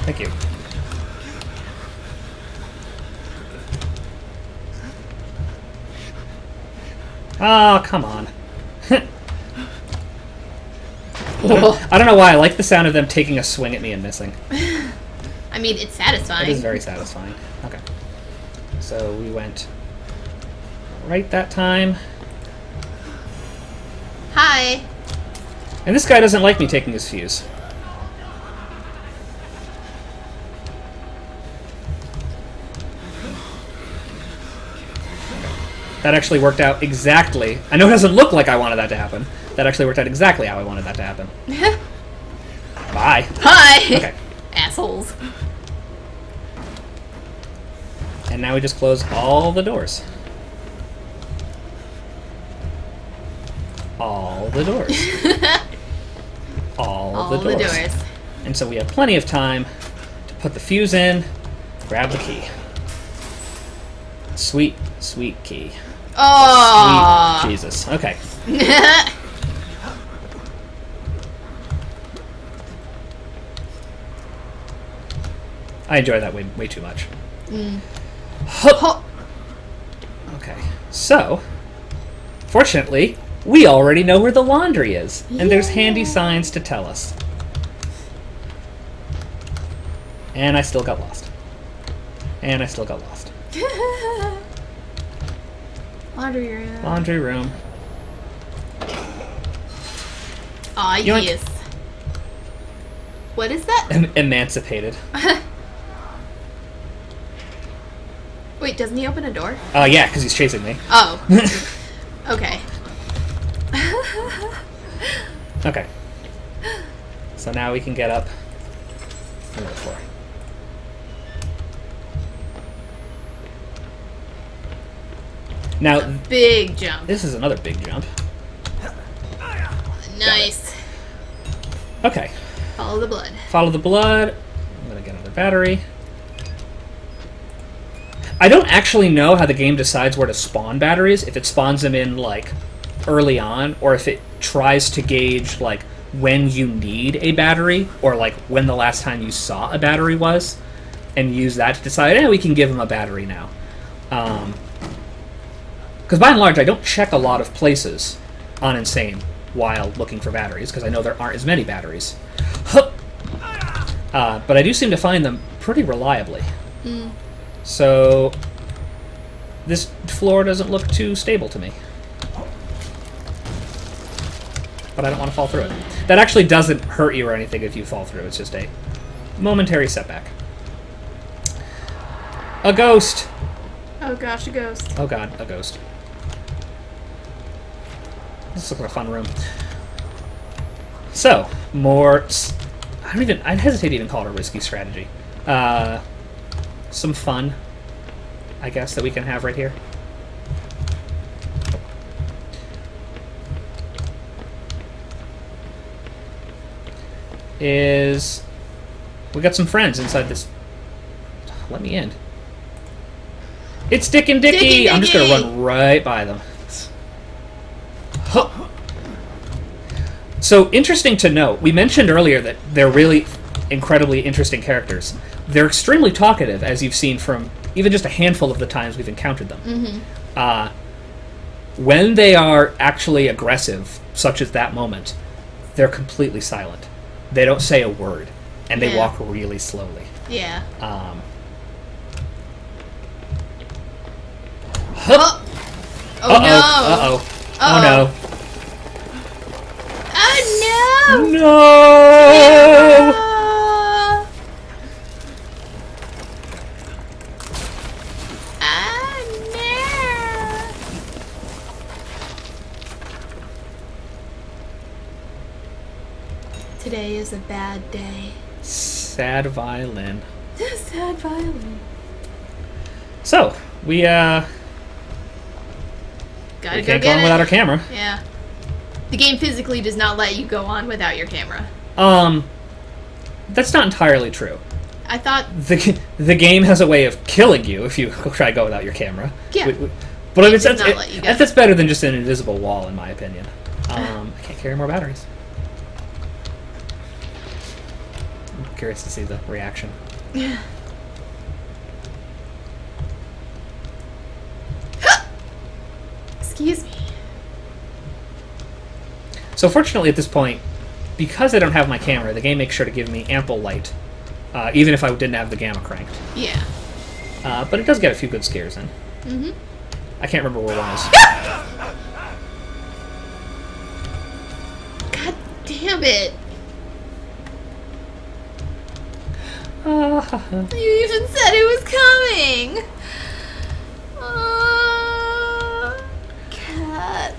Thank you. Oh, come on. I don't know why. I like the sound of them taking a swing at me and missing. I mean, it's satisfying. It is very satisfying. Okay. So we went right that time. Hi. And this guy doesn't like me taking his fuse. That actually worked out exactly. I know it doesn't look like I wanted that to happen. That actually worked out exactly how I wanted that to happen. Bye. Hi. Okay. Assholes. And now we just close all the doors. All the doors. all the doors. And so we have plenty of time to put the fuse in, grab the key. Sweet, sweet key. Oh. Sweet Jesus. Okay. I enjoy that way too much. Okay. So, fortunately, we already know where the laundry is, and there's handy signs to tell us. And I still got lost. And I still got lost. Laundry room. Laundry room. Aw, Yoink. yes. What is that? Emancipated. Wait, doesn't he open a door? Yeah, because he's chasing me. Oh. Okay. Okay. So now we can get up to the floor. Now, Big jump. this is another big jump. Nice. Okay. Follow the blood. Follow the blood. I'm going to get another battery. I don't actually know how the game decides where to spawn batteries, if it spawns them in, like, early on, or if it tries to gauge, like, when you need a battery, or, like, when the last time you saw a battery was, and use that to decide, we can give them a battery now. Because by and large, I don't check a lot of places on Insane while looking for batteries, because I know there aren't as many batteries. But I do seem to find them pretty reliably. So, This floor doesn't look too stable to me. But I don't want to fall through it. That actually doesn't hurt you or anything if you fall through. It's just a momentary setback. A ghost! Oh gosh, a ghost. Oh god, a ghost. This looks like a fun room. So, more... I'd hesitate to even call it a risky strategy. Some fun, I guess, that we can have right here. Is... We got some friends inside this... Let me in. It's Dick and Dickie! Dick and I'm just gonna Dickie! run right by them. Huh. So, interesting to note, we mentioned earlier that they're really incredibly interesting characters. They're extremely talkative, as you've seen from even just a handful of the times we've encountered them. Mm-hmm. When they are actually aggressive, such as that moment, they're completely silent. They don't say a word, and they walk really slowly. Yeah. Huh. Oh no! Uh-oh. Oh no. Oh no! No! Oh no! Today is a bad day. Sad violin. Sad violin. So, we Gotta we go can't go get on it. without our camera. Yeah. The game physically does not let you go on without your camera. That's not entirely true. I thought... The game has a way of killing you if you try to go without your camera. Yeah. But It does not let you go. that's better than just an invisible wall, in my opinion. I can't carry more batteries. I'm curious to see the reaction. Excuse me. So fortunately at this point, because I don't have my camera, the game makes sure to give me ample light, even if I didn't have the gamma cranked. Yeah. But it does get a few good scares in. Mm-hmm. I can't remember where one is. God damn it. You even said it was coming. Cat.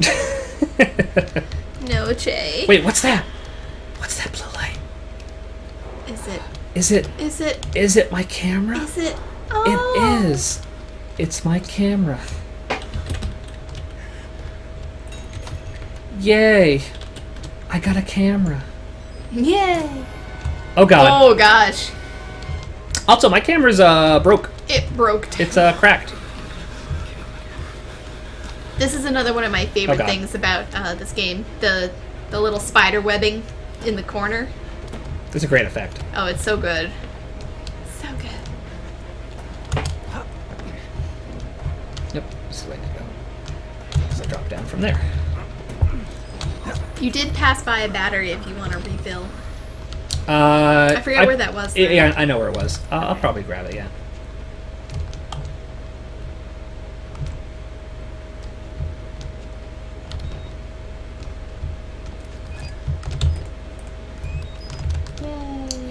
No, Che. Wait, what's that? What's that blue light? Is it? Is it? Is it? Is it my camera? Is it? Oh. It is. It's my camera. Yay! I got a camera. Yay. Oh god. Oh gosh. Also, my camera's broke. It broke. It's cracked. This is another one of my favorite Oh, God. things about this game. The little spider webbing in the corner. It's a great effect. Oh, it's so good. So good. Yep, this is the way to go. So I drop down from there. You did pass by a battery if you want to refill. I forgot where that was, though. Yeah, I know where it was. I'll probably grab it, yeah.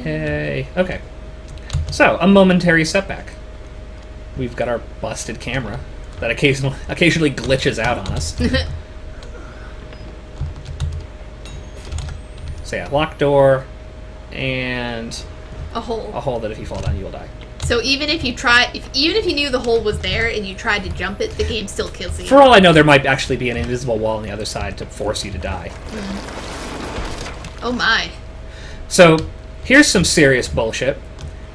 Hey. Okay. So, a momentary setback. We've got our busted camera that occasionally glitches out on us. So yeah, locked door and A hole. a hole that if you fall down you will die. So even if you knew the hole was there and you tried to jump it, the game still kills you. For all I know, there might actually be an invisible wall on the other side to force you to die. Oh my. So, here's some serious bullshit.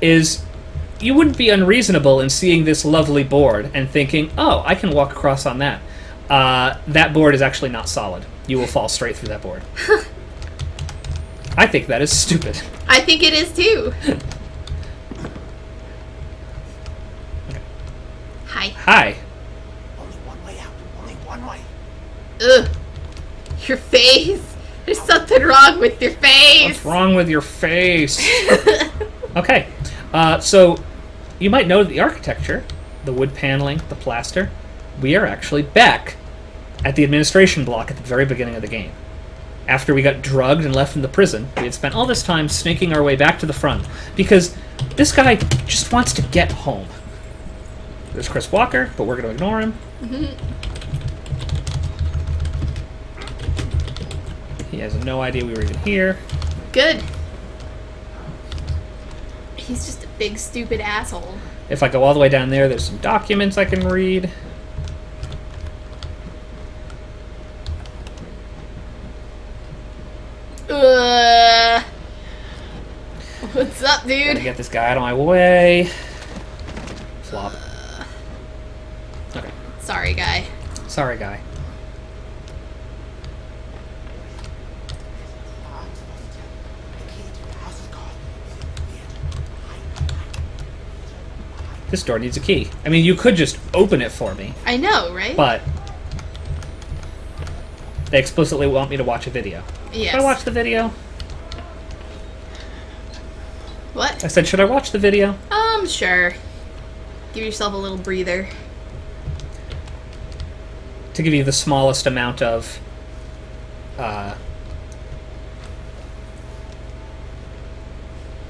You wouldn't be unreasonable in seeing this lovely board and thinking, oh, I can walk across on that. That board is actually not solid. You will fall straight through that board. I think that is stupid. I think it is too. Hi. Hi. Only one way out. Only one way. Ugh. Your face. There's something wrong with your face. What's wrong with your face? Okay. So, you might know the architecture, the wood paneling, the plaster. we are actually back at the administration block at the very beginning of the game. After we got drugged and left in the prison, we had spent all this time snaking our way back to the front, because this guy just wants to get home. There's Chris Walker, but we're going to ignore him. He has no idea we were even here. Good. He's just a big, stupid asshole. If I go all the way down there, there's some documents I can read. What's up, dude? Gotta get this guy out of my way. Flop. Okay. Sorry, guy. Sorry, guy. This door needs a key. I mean, you could just open it for me, I know, right? but they explicitly want me to watch a video. Yes. Should I watch the video? What? I said, should I watch the video? Sure. Give yourself a little breather. To give you the smallest amount of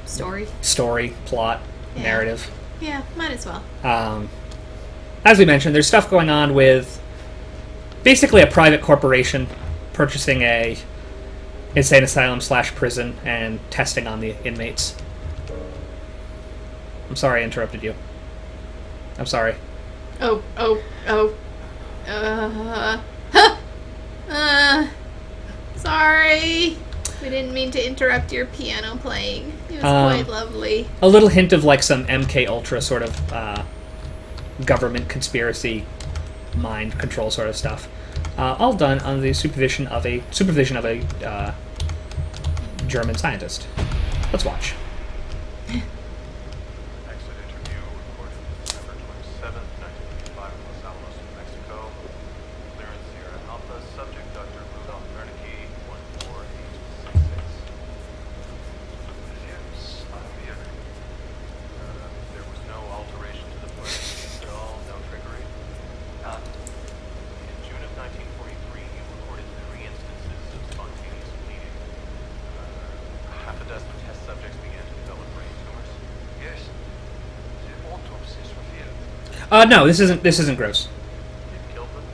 Story. plot, Yeah. narrative. Yeah, might as well. As we mentioned, there's stuff going on with basically a private corporation purchasing a insane asylum / prison and testing on the inmates. I'm sorry I interrupted you. I'm sorry. Oh. Sorry. We didn't mean to interrupt your piano playing. It was quite lovely. A little hint of like some MK Ultra sort of government conspiracy, mind control sort of stuff. All done under the supervision of a German scientist. Let's watch. Exit interview recorded December 27th, 1985 in Los Alamos, New Mexico. Clearance Sierra Alpha. Subject Dr. Rudolph Wernicke, 14866. Yes, I'm here. There was no alteration to the place at all, no trickery. In June of 1943, you recorded 3 instances of spontaneous bleeding. Half a dozen test subjects began to develop brain tumors. Yes. The autopsies revealed. No, this isn't gross. It killed them.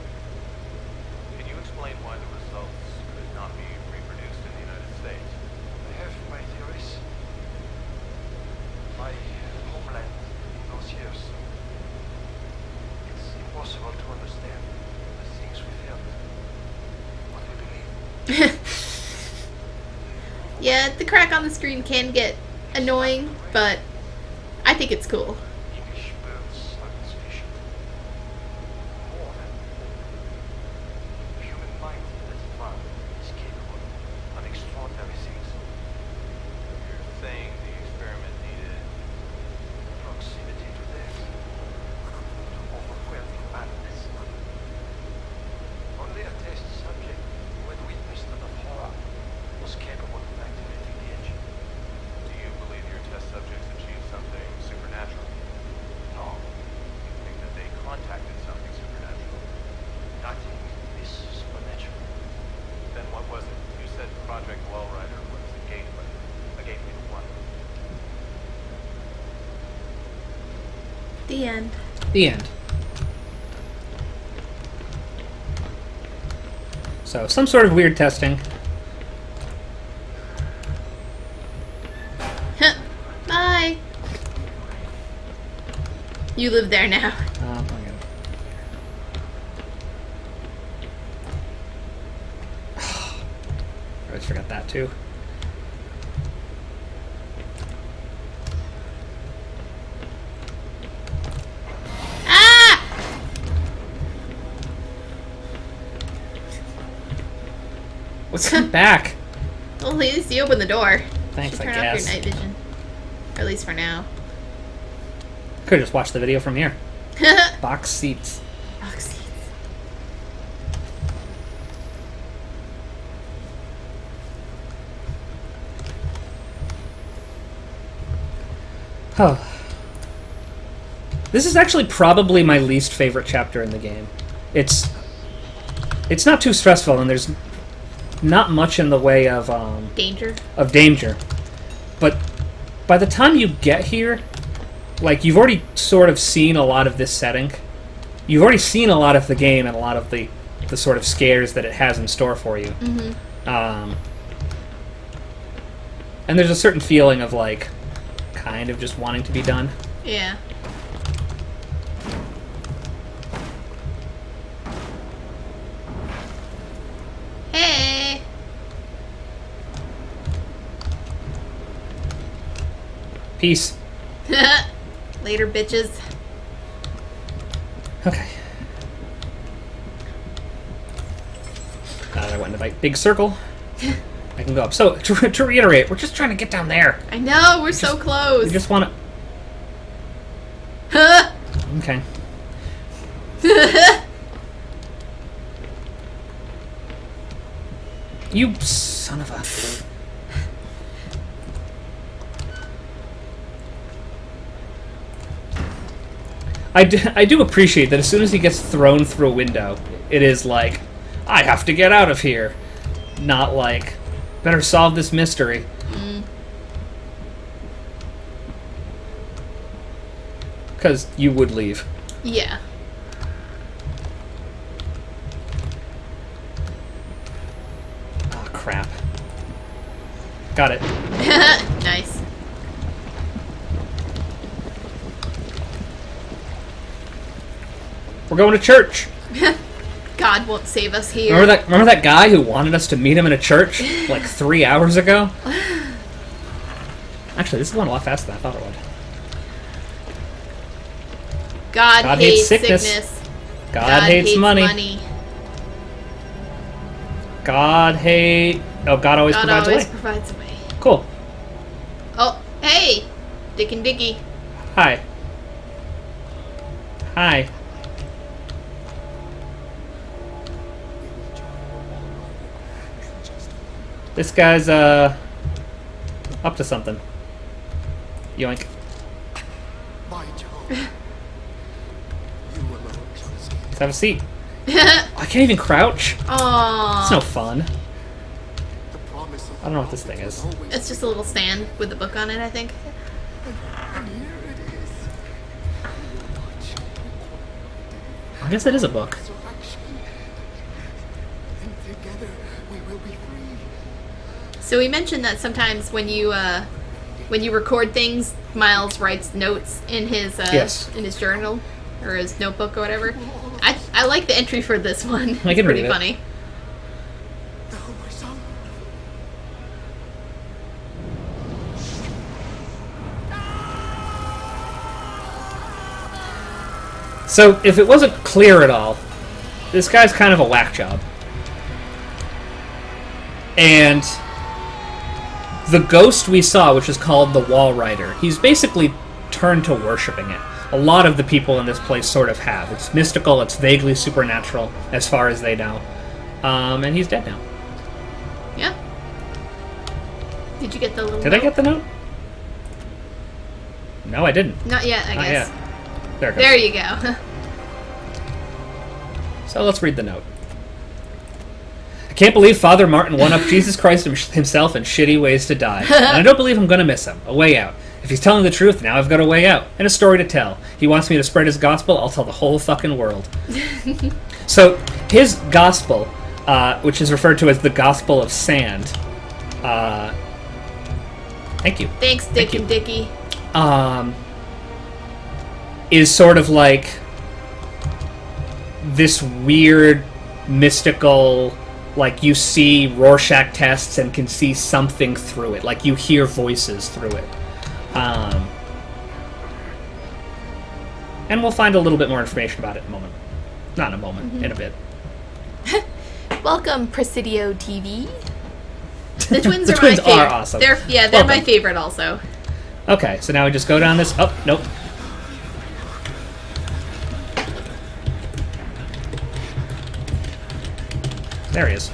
Can you explain why the results could not be reproduced in the United States? I have my theories. My homeland in those years. It's impossible to understand the things we felt, what we believe. Yeah, the crack on the screen can get annoying, but I think it's cool. English birds are insufficient. More than the human mind that man is capable of extraordinary things. You're saying the experiment needed Proximity to death, to overwhelming madness. Only a test subject who had witnessed the horror was capable of activating the engine. Do you believe your test subjects achieved something supernatural? No, You think that they contacted something supernatural? nothing is supernatural. Then what was it? You said Project Walrider was a gateway. A gateway to what? The end. The end. So, some sort of weird testing. Bye. You live there now. I always forgot that too. Ah! What's come back? Well, at least you opened the door. Thanks, Should I turn off guess. your night vision. Or at least for now. Could just watch the video from here. Box seats. Box seats. Oh. This is actually probably my least favorite chapter in the game. it's not too stressful, and there's not much in the way of danger. But by the time you get here, like, you've already sort of seen a lot of this setting. You've already seen a lot of the game and a lot of the sort of scares that it has in store for you. And there's a certain feeling of, like, kind of just wanting to be done. Yeah. Hey! Peace. Later, bitches. Okay. I went in the big circle. I can go up. So, to reiterate, we're just trying to get down there. I know, we're so close. We just want to... Huh? Okay. You son of a... I do appreciate that as soon as he gets thrown through a window, it is like, I have to get out of here. Not like, better solve this mystery. Because you would leave. Yeah. Oh, crap. Got it. Nice. We're going to church. God won't save us here. Remember that guy who wanted us to meet him in a church like 3 hours ago? Actually, this is going a lot faster than I thought it would. God hates sickness. God hates money. God always provides a way. provides a way. Cool. Oh, hey! Dick and Dicky. Hi. Hi. This guy's, up to something. Yoink. My job. You alone trust me. Let's have a seat. I can't even crouch. Aww. It's no fun. The promise of I don't know what this thing is. always It's just a little stand with a book on it, I think. and here it is. You will watch I guess it is a book. resurrection. And together we will be free. So we mentioned that sometimes when you record things, Miles writes notes in his Yes. in his journal or his notebook or whatever. I like the entry for this one. I It's can pretty read it. funny. Oh, my son. So, if it wasn't clear at all, this guy's kind of a whack job. And the ghost we saw, which is called the Walrider, he's basically turned to worshipping it. A lot of the people in this place sort of have. It's mystical, it's vaguely supernatural, as far as they know. And he's dead now. Yeah. Did you get the little Did note? I get the note? No, I didn't. Not yet, I Not guess. yet. There it goes. There you go. So let's read the note. I can't believe Father Martin won up Jesus Christ himself in shitty ways to die. And I don't believe I'm going to miss him. A way out. If he's telling the truth, now I've got a way out. And a story to tell. He wants me to spread his gospel, I'll tell the whole fucking world. So, his gospel, which is referred to as the Gospel of Sand, thank you. Thanks, Dick you. and Dicky. Is sort of like this weird, mystical, like you see Rorschach tests and can see something through it. Like you hear voices through it. And we'll find a little bit more information about it in a moment. Not in a moment, in a bit. Welcome, Presidio TV. The twins The are twins my favorite. are awesome. They're Welcome. my favorite also. Okay, so now we just go down this... Oh, nope. There he is.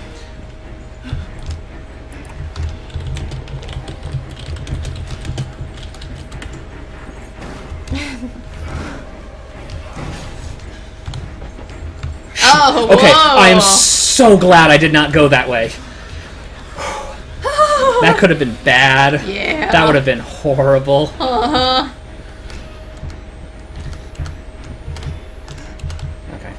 Whoa, Okay, whoa. I am so glad I did not go that way. That could have been bad. Yeah. That would have been horrible. Uh-huh. Okay.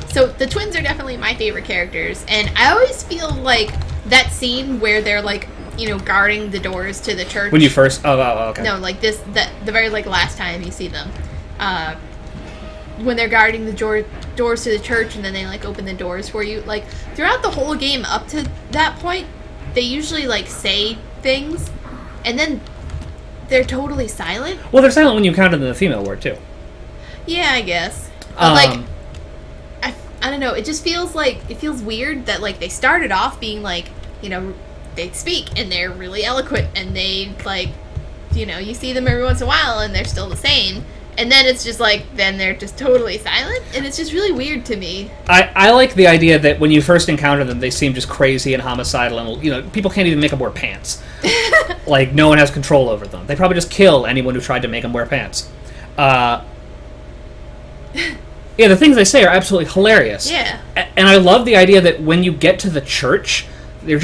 So the twins are definitely my favorite characters, and I always feel like that scene where they're like, you know, guarding the doors to the church. When you first... Oh, okay. No, like this, the very like last time you see them, when they're guarding the doors to the church, and then they like open the doors for you. Like throughout the whole game up to that point, they usually like say things, and then they're totally silent. Well, they're silent when you count in the female word, too. Yeah, I guess. But like, I don't know. It just feels like it feels weird that like they started off being like, you know, they speak and they're really eloquent and they like, you know, you see them every once in a while and they're still the same. And then it's just like, then they're just totally silent, and it's just really weird to me. I like the idea that when you first encounter them, they seem just crazy and homicidal, and, you know, people can't even make them wear pants. Like, no one has control over them. They probably just kill anyone who tried to make them wear pants. Yeah, the things they say are absolutely hilarious. Yeah. And I love the idea that when you get to the church, they're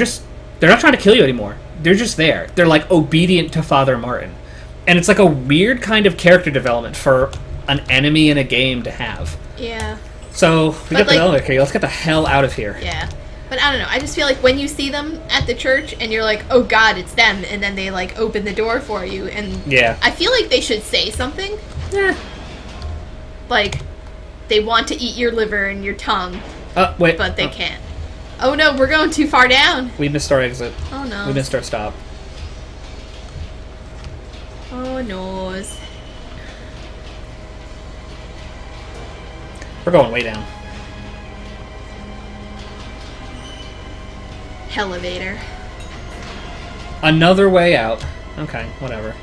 not trying to kill you anymore. They're just there. They're, like, obedient to Father Martin. And it's like a weird kind of character development for an enemy in a game to have. Yeah. So, we got the like, elevator key. Let's get the hell out of here. Yeah. But I don't know. I just feel like when you see them at the church and you're like, oh god, it's them, and then they like open the door for you, and Yeah. I feel like they should say something. Yeah. Like, they want to eat your liver and your tongue, Wait. but they can't. Oh no, we're going too far down. We missed our exit. Oh no. We missed our stop. Oh no. We're going way down. Elevator. Another way out. Okay, whatever.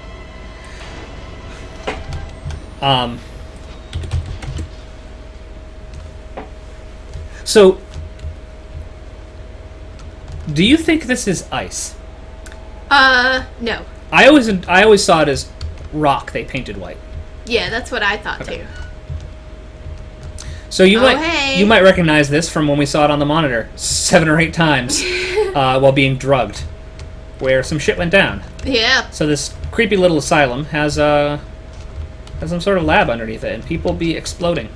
So, do you think this is ice? No. I always saw it as rock they painted white. Yeah, that's what I thought Okay. too. So you hey. might recognize this from when we saw it on the monitor 7 or 8 times while being drugged, where some shit went down. Yeah. So this creepy little asylum has some sort of lab underneath it, and people be exploding.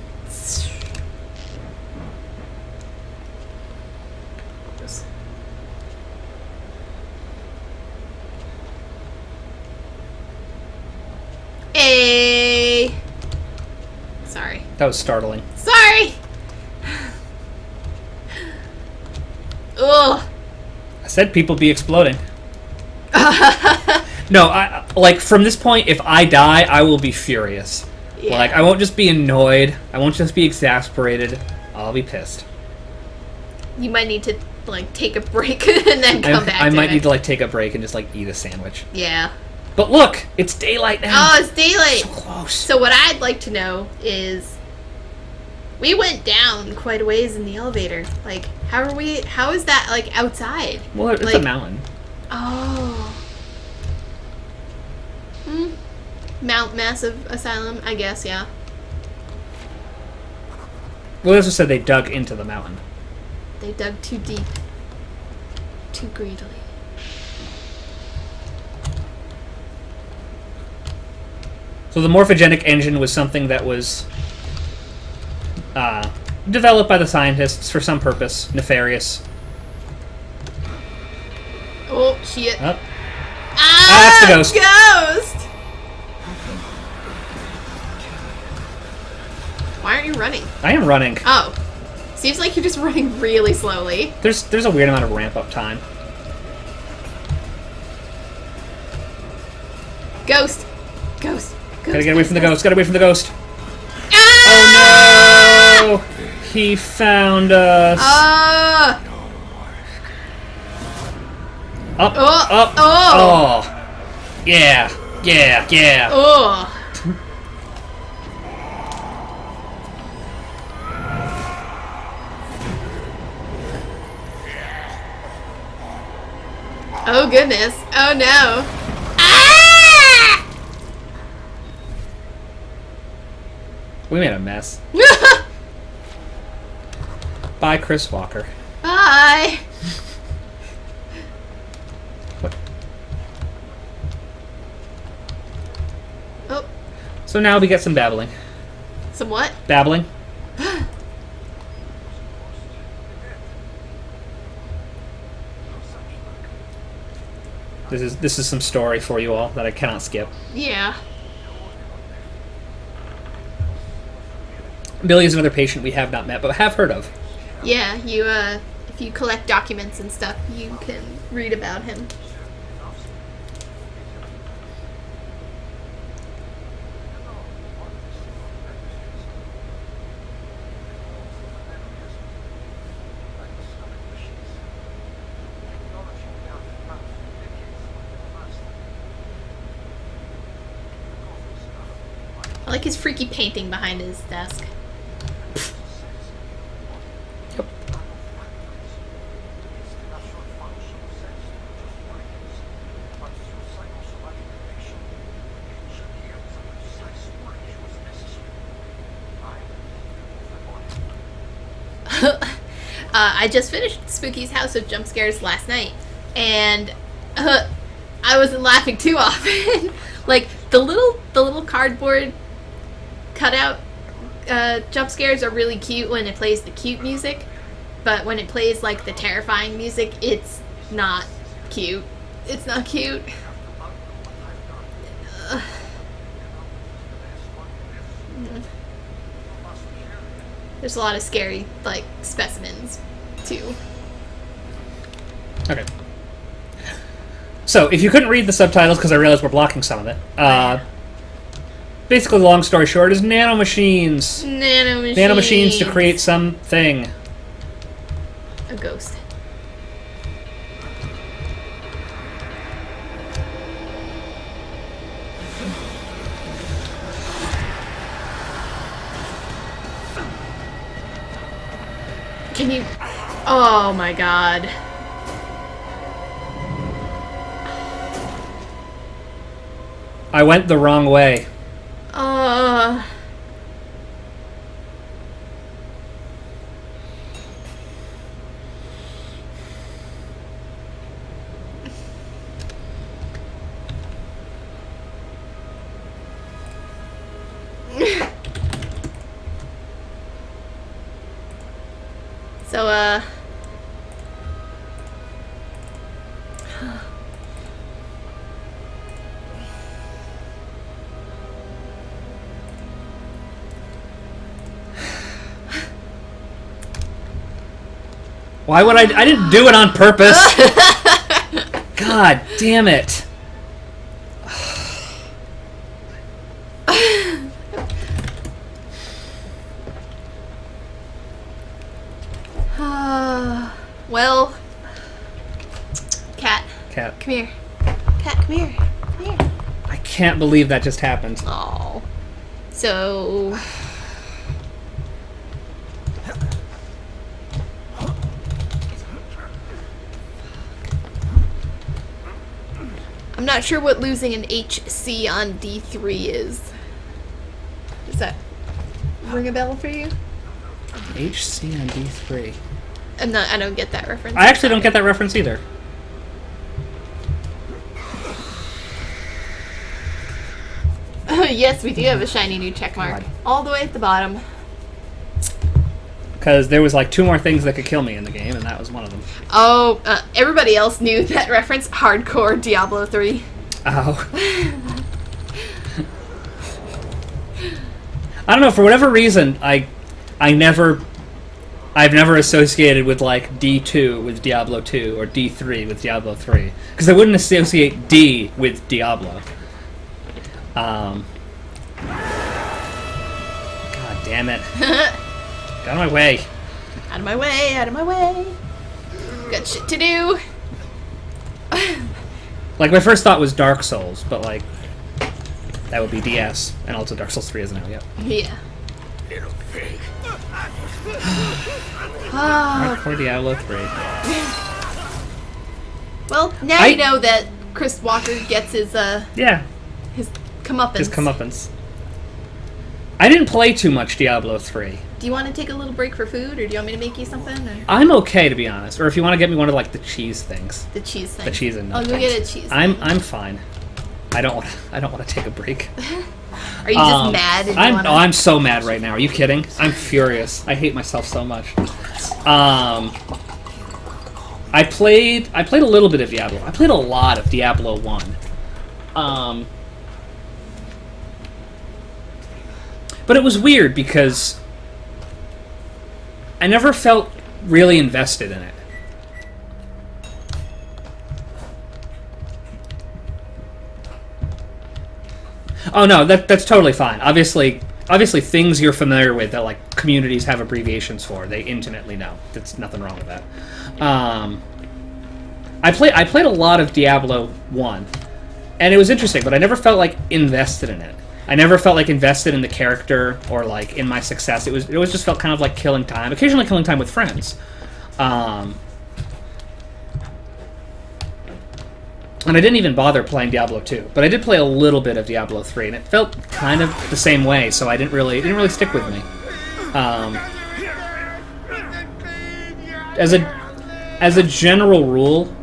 Hey. Sorry. That was startling. Sorry. Ugh. I said people be exploding. No, I like from this point, if I die, I will be furious. Yeah. Like I won't just be annoyed. I won't just be exasperated. I'll be pissed. You might need to like take a break and then come back. I to might it. need to like take a break and just like eat a sandwich. Yeah. But look, it's daylight now. Oh, it's daylight. So close. So what I'd like to know is, we went down quite a ways in the elevator. Like, how is that like outside? Well, it's like, a mountain. Oh. Massive asylum, I guess. Yeah. Well, they also said they dug into the mountain. They dug too deep, too greedily. So the morphogenic engine was something that was developed by the scientists for some purpose, nefarious. Oh shit! Oh. Ah, that's the ghost. Ghost! Why aren't you running? I am running. Oh, seems like you're just running really slowly. There's a weird amount of ramp up time. Ghost! Ghost! Gotta get away from the ghost. Gotta get away from the ghost. Ah! Oh no! He found us. Up, Oh, up, oh. oh. Yeah, yeah, yeah. Oh. Oh goodness. Oh no. Ah! We made a mess. Bye, Chris Walker. Bye. What? Oh, So now we get some babbling. some what? Babbling. This is some story for you all that I cannot skip. Yeah. Billy is another patient we have not met, but have heard of. Yeah, you, if you collect documents and stuff, you can read about him. I like his freaky painting behind his desk. Yep. I just finished Spooky's House of Jump Scares last night, and I wasn't laughing too often. Like the little cardboard cutout jump scares are really cute when it plays the cute music, but when it plays like the terrifying music, it's not cute. It's not cute. There's a lot of scary like specimens too. Okay. So, if you couldn't read the subtitles, because I realized we're blocking some of it, basically, the long story short is nanomachines. Nanomachines. Nanomachines to create something. A ghost. Can you... Oh my god. I went the wrong way. So, Why would I didn't do it on purpose. God damn it. well, Cat, Cat. come here. Cat, come here. Come here. I can't believe that just happened. Oh. So... I'm not sure what losing an HC on D3 is. Does that ring a bell for you? HC on D3. I don't get that reference. I actually don't get that reference either. Yes, we do have a shiny new check mark. God. All the way at the bottom. Because there was like 2 more things that could kill me in the game, and that was one of them. Oh, everybody else knew that reference. Hardcore Diablo 3. Oh. I don't know, for whatever reason, I've never associated with like D2 with Diablo 2 or D3 with Diablo 3. Because I wouldn't associate D with Diablo. God damn it. Get out of my way. Out of my way, out of my way. Got shit to do. Like, my first thought was Dark Souls, but like, that would be DS. And also Dark Souls 3 isn't out yet. Yeah. Little pig. Hardcore Diablo 3. Well, now you know that Chris Walker gets his Yeah, his comeuppance. his comeuppance. I didn't play too much Diablo 3. Do you want to take a little break for food, or do you want me to make you something? Or? I'm okay, to be honest. Or if you want to get me one of like the cheese things. The cheese thing. The cheese and I'll nut go things. get a cheese. I'm fine. I don't want to take a break. Are you just mad? And I'm so mad right now. Are you kidding? I'm furious. I hate myself so much. I played a little bit of Diablo. I played a lot of Diablo 1. But it was weird because I never felt really invested in it. Oh no, that's totally fine. Obviously things you're familiar with that like communities have abbreviations for, they intimately know. There's nothing wrong with that. I played a lot of Diablo 1, and it was interesting, but I never felt like invested in it. I never felt like invested in the character or like in my success. It always just felt kind of like killing time, occasionally killing time with friends. And I didn't even bother playing Diablo 2, but I did play a little bit of Diablo 3, and it felt kind of the same way. So it didn't really stick with me. As a general rule,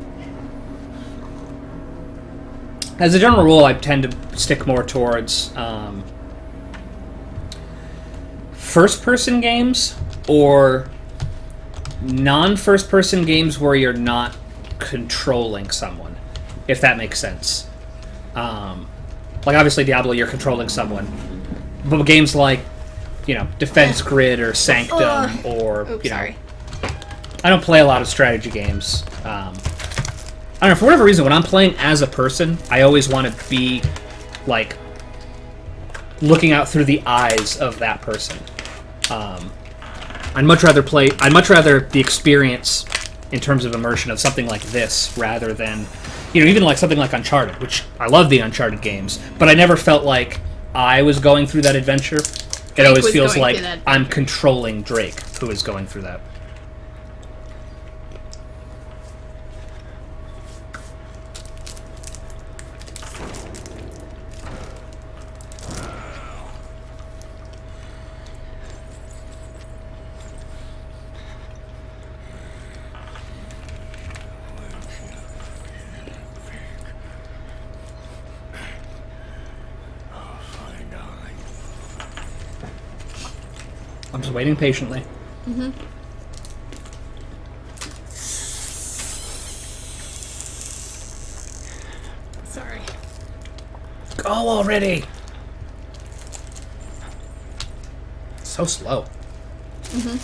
I tend to stick more towards first-person games or non-first-person games where you're not controlling someone, if that makes sense. Like, obviously, Diablo, you're controlling someone. But games like, Defense Grid or Sanctum or, sorry. I don't play a lot of strategy games. I don't know, for whatever reason, when I'm playing as a person, I always want to be, like, looking out through the eyes of that person. I'd much rather the experience in terms of immersion of something like this rather than, even like something like Uncharted, which I love the Uncharted games, but I never felt like I was going through that adventure. It always feels like I'm controlling Drake, who is going through that. I'm just waiting patiently. Mm-hmm. Sorry. Go already! So slow. Mm-hmm.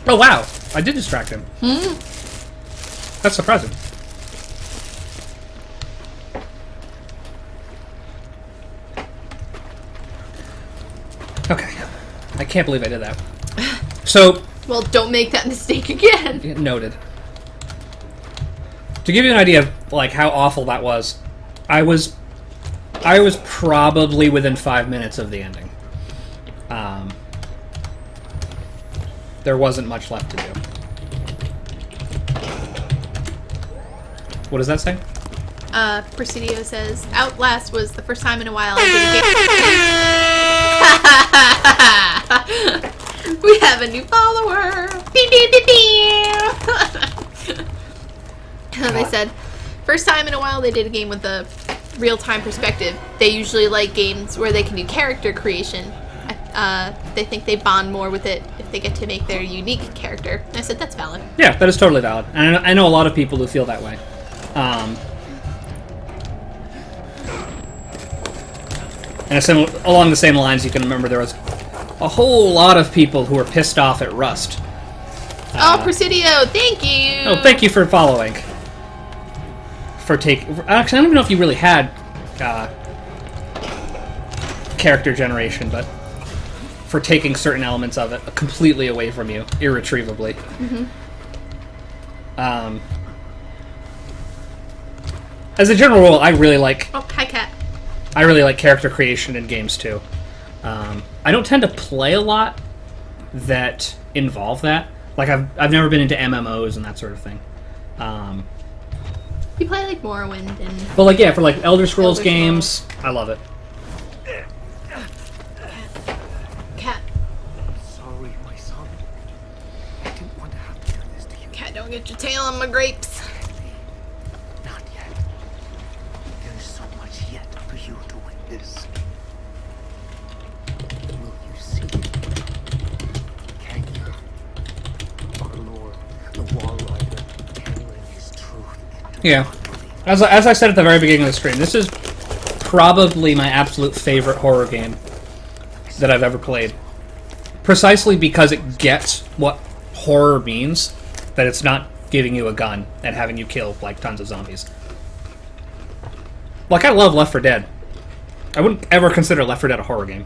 Oh wow! I did distract him. That's surprising. Okay. I can't believe I did that. So... Well, don't make that mistake again. Noted. To give you an idea of, like, how awful that was, I was probably within 5 minutes of the ending. There wasn't much left to do. What does that say? Presidio says, Outlast was the first time in a while I did a game. We have a new follower. Beep, beep, beep, beep. They said, first time in a while they did a game with a real-time perspective. They usually like games where they can do character creation. They think they bond more with it if they get to make their unique character. And I said, that's valid. Yeah, that is totally valid. And I know a lot of people who feel that way. And along the same lines, you can remember there was a whole lot of people who were pissed off at Rust. Presidio, thank you! Oh, thank you for following. Actually, I don't even know if you really had character generation, but for taking certain elements of it completely away from you, irretrievably. Mm-hmm. As a general rule, I really like... Oh, hi, Cat. I really like character creation in games, too. I don't tend to play a lot that involve that. Like, I've never been into MMOs and that sort of thing. You play like Morrowind and But like, yeah, for like Elder Scrolls Elder games, I love it. Cat. Sorry, my son. I didn't want to have to do this to you. Cat, don't get your tail on my grapes. Not yet. There's so much yet for you to witness. Will you see? Can you? Our Lord, the Walrider, carrying his truth into Yeah. As I said at the very beginning of the stream, this is probably my absolute favorite horror game that I've ever played. Precisely because it gets what horror means, that it's not giving you a gun and having you kill, like, tons of zombies. Like, I love Left 4 Dead. I wouldn't ever consider Left 4 Dead a horror game.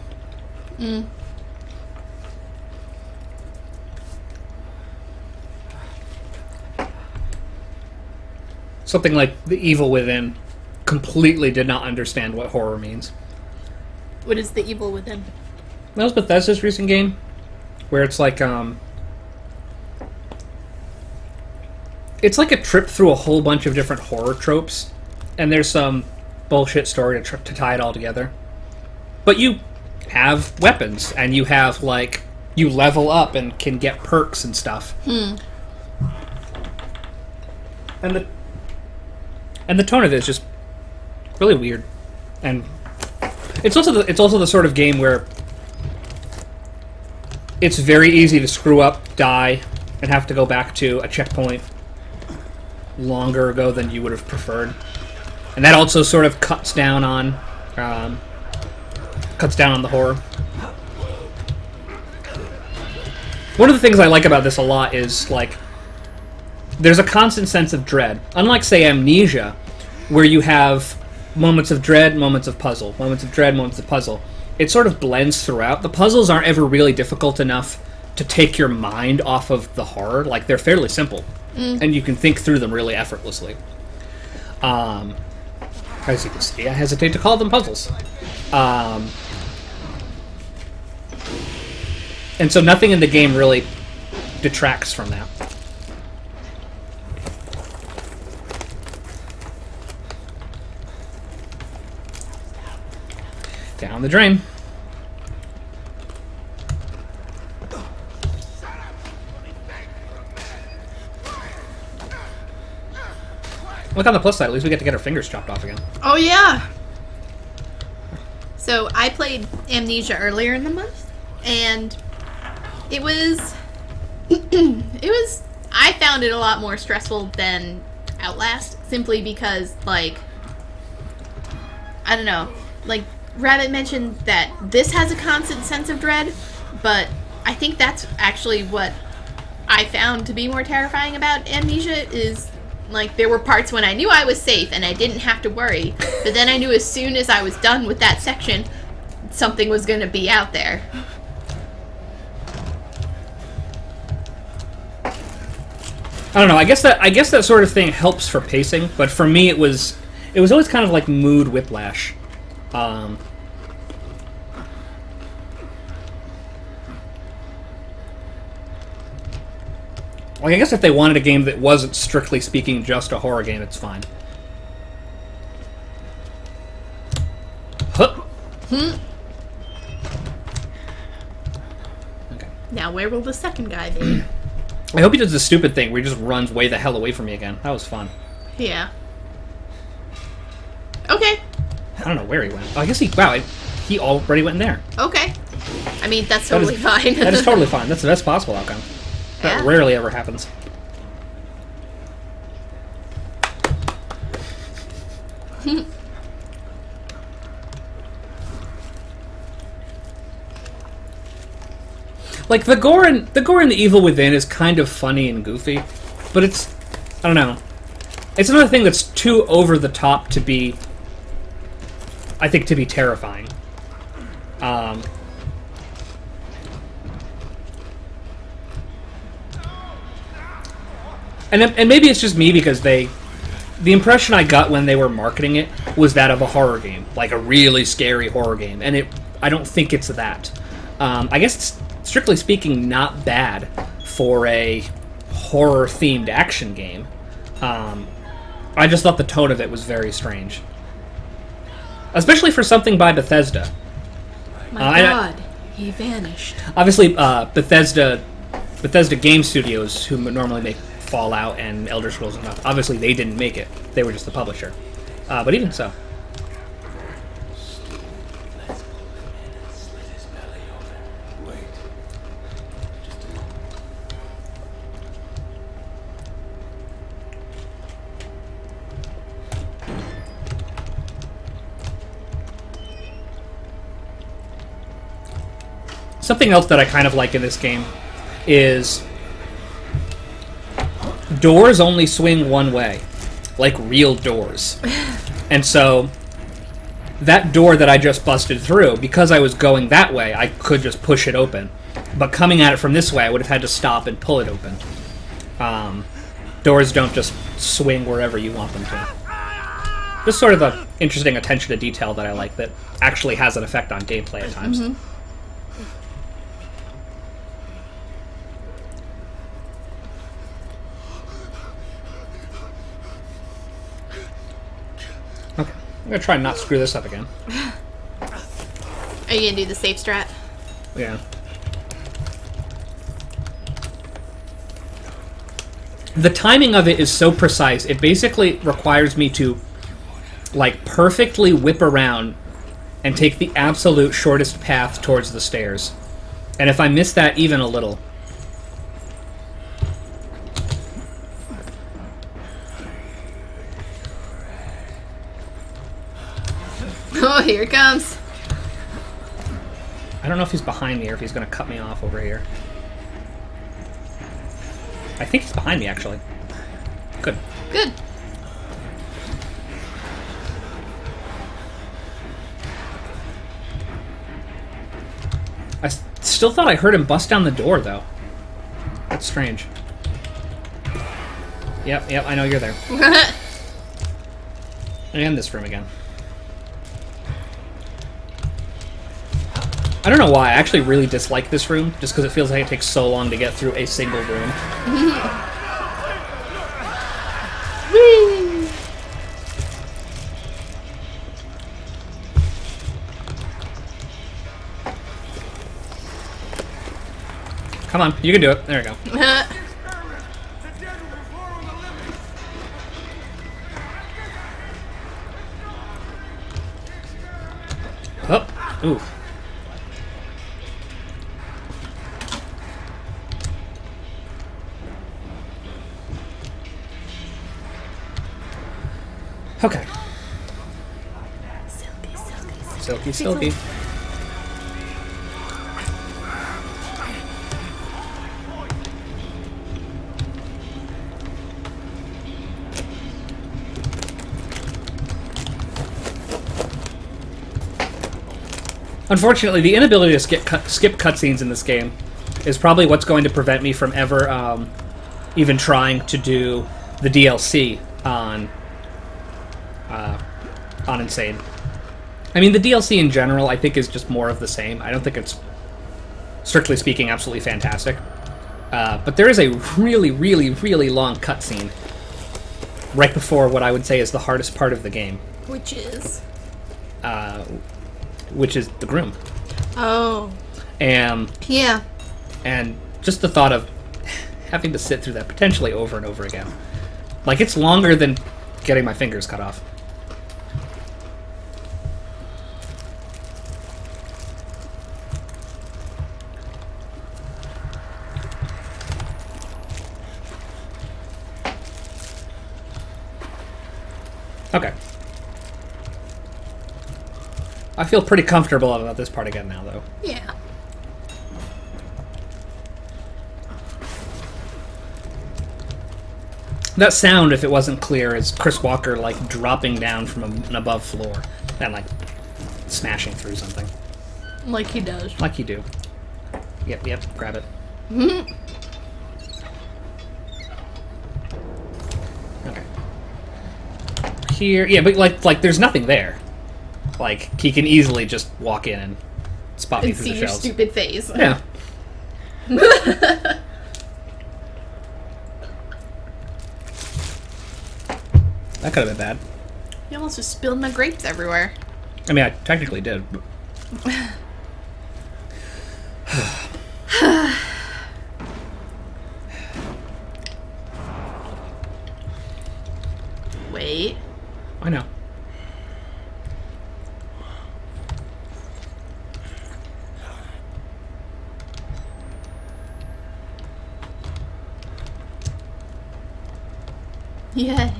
Something like The Evil Within completely did not understand what horror means. What is the evil within? That was Bethesda's recent game, where it's like a trip through a whole bunch of different horror tropes, and there's some bullshit story to tie it all together. But you have weapons, and you have, like, you level up and can get perks and stuff. And the tone of it is just really weird, and it's also the sort of game where it's very easy to screw up, die, and have to go back to a checkpoint longer ago than you would have preferred, and that also sort of cuts down on the horror. One of the things I like about this a lot is, like, there's a constant sense of dread. Unlike, say, Amnesia, where you have moments of dread, moments of puzzle, moments of dread, moments of puzzle. It sort of blends throughout. The puzzles aren't ever really difficult enough to take your mind off of the horror. Like, they're fairly simple, and you can think through them really effortlessly. As you can see, I hesitate to call them puzzles. And so nothing in the game really detracts from that. Down the drain. Look on the plus side, at least we get to get our fingers chopped off again. Oh yeah. So I played Amnesia earlier in the month, and it was I found it a lot more stressful than Outlast, simply because, like, I don't know, like, Rabbit mentioned that this has a constant sense of dread, but I think that's actually what I found to be more terrifying about Amnesia is, like, there were parts when I knew I was safe and I didn't have to worry, but then I knew as soon as I was done with that section, something was going to be out there. I don't know, I guess that sort of thing helps for pacing, but for me it was always kind of like mood whiplash. Like, I guess if they wanted a game that wasn't, strictly speaking, just a horror game, it's fine. Huh. Okay. Now where will the second guy be? I hope he does the stupid thing where he just runs way the hell away from me again. That was fun. Yeah. Okay. I don't know where he went. Oh, I guess he already went in there. Okay. I mean, that's totally fine. That is totally fine. That's the best possible outcome. That Yeah. rarely ever happens. Like, the gore in The Evil Within is kind of funny and goofy, but it's, I don't know. It's another thing that's too over the top to be, I think, to be terrifying. And maybe it's just me, because the impression I got when they were marketing it was that of a horror game, like a really scary horror game, and I don't think it's that. I guess it's, strictly speaking, not bad for a horror-themed action game. I just thought the tone of it was very strange. Especially for something by Bethesda. My God, he vanished. Obviously, Bethesda Game Studios, who normally make Fallout and Elder Scrolls and stuff, obviously they didn't make it. They were just the publisher. But even so. Something else that I kind of like in this game is doors only swing one way, like real doors. And so that door that I just busted through, because I was going that way, I could just push it open. But coming at it from this way, I would have had to stop and pull it open. Doors don't just swing wherever you want them to. Just sort of an interesting attention to detail that I like that actually has an effect on gameplay at times. Mm-hmm. Okay, I'm gonna try and not screw this up again. Are you gonna do the safe strat? Yeah. The timing of it is so precise, it basically requires me to, like, perfectly whip around and take the absolute shortest path towards the stairs. And if I miss that even a little... Oh, here it comes. I don't know if he's behind me or if he's going to cut me off over here. I think he's behind me, actually. Good. Good. I still thought I heard him bust down the door, though. That's strange. Yep, I know you're there. And this room again. I don't know why, I actually really dislike this room, just because it feels like it takes so long to get through a single room. Whee! Come on, you can do it. There we go. Oh, ooh. Okay. Silky. Unfortunately, the inability to skip cutscenes in this game is probably what's going to prevent me from ever even trying to do the DLC on Insane. I mean, the DLC in general, I think, is just more of the same. I don't think it's, strictly speaking, absolutely fantastic. But there is a really, really, really long cutscene right before what I would say is the hardest part of the game. Which is the groom. Oh. Yeah. And just the thought of having to sit through that potentially over and over again. Like, it's longer than getting my fingers cut off. Okay. I feel pretty comfortable about this part again now, though. Yeah. That sound, if it wasn't clear, is Chris Walker, like, dropping down from an above floor and, like, smashing through something. Like he does. Like you do. Yep, grab it. Mm-hmm. Okay. Here, yeah, but, like, there's nothing there. Like, he can easily just walk in and spot me And through see the your shelves. stupid face. Yeah. That could have been bad. You almost just spilled my grapes everywhere. I mean, I technically did. But... Wait. I know. Yeah.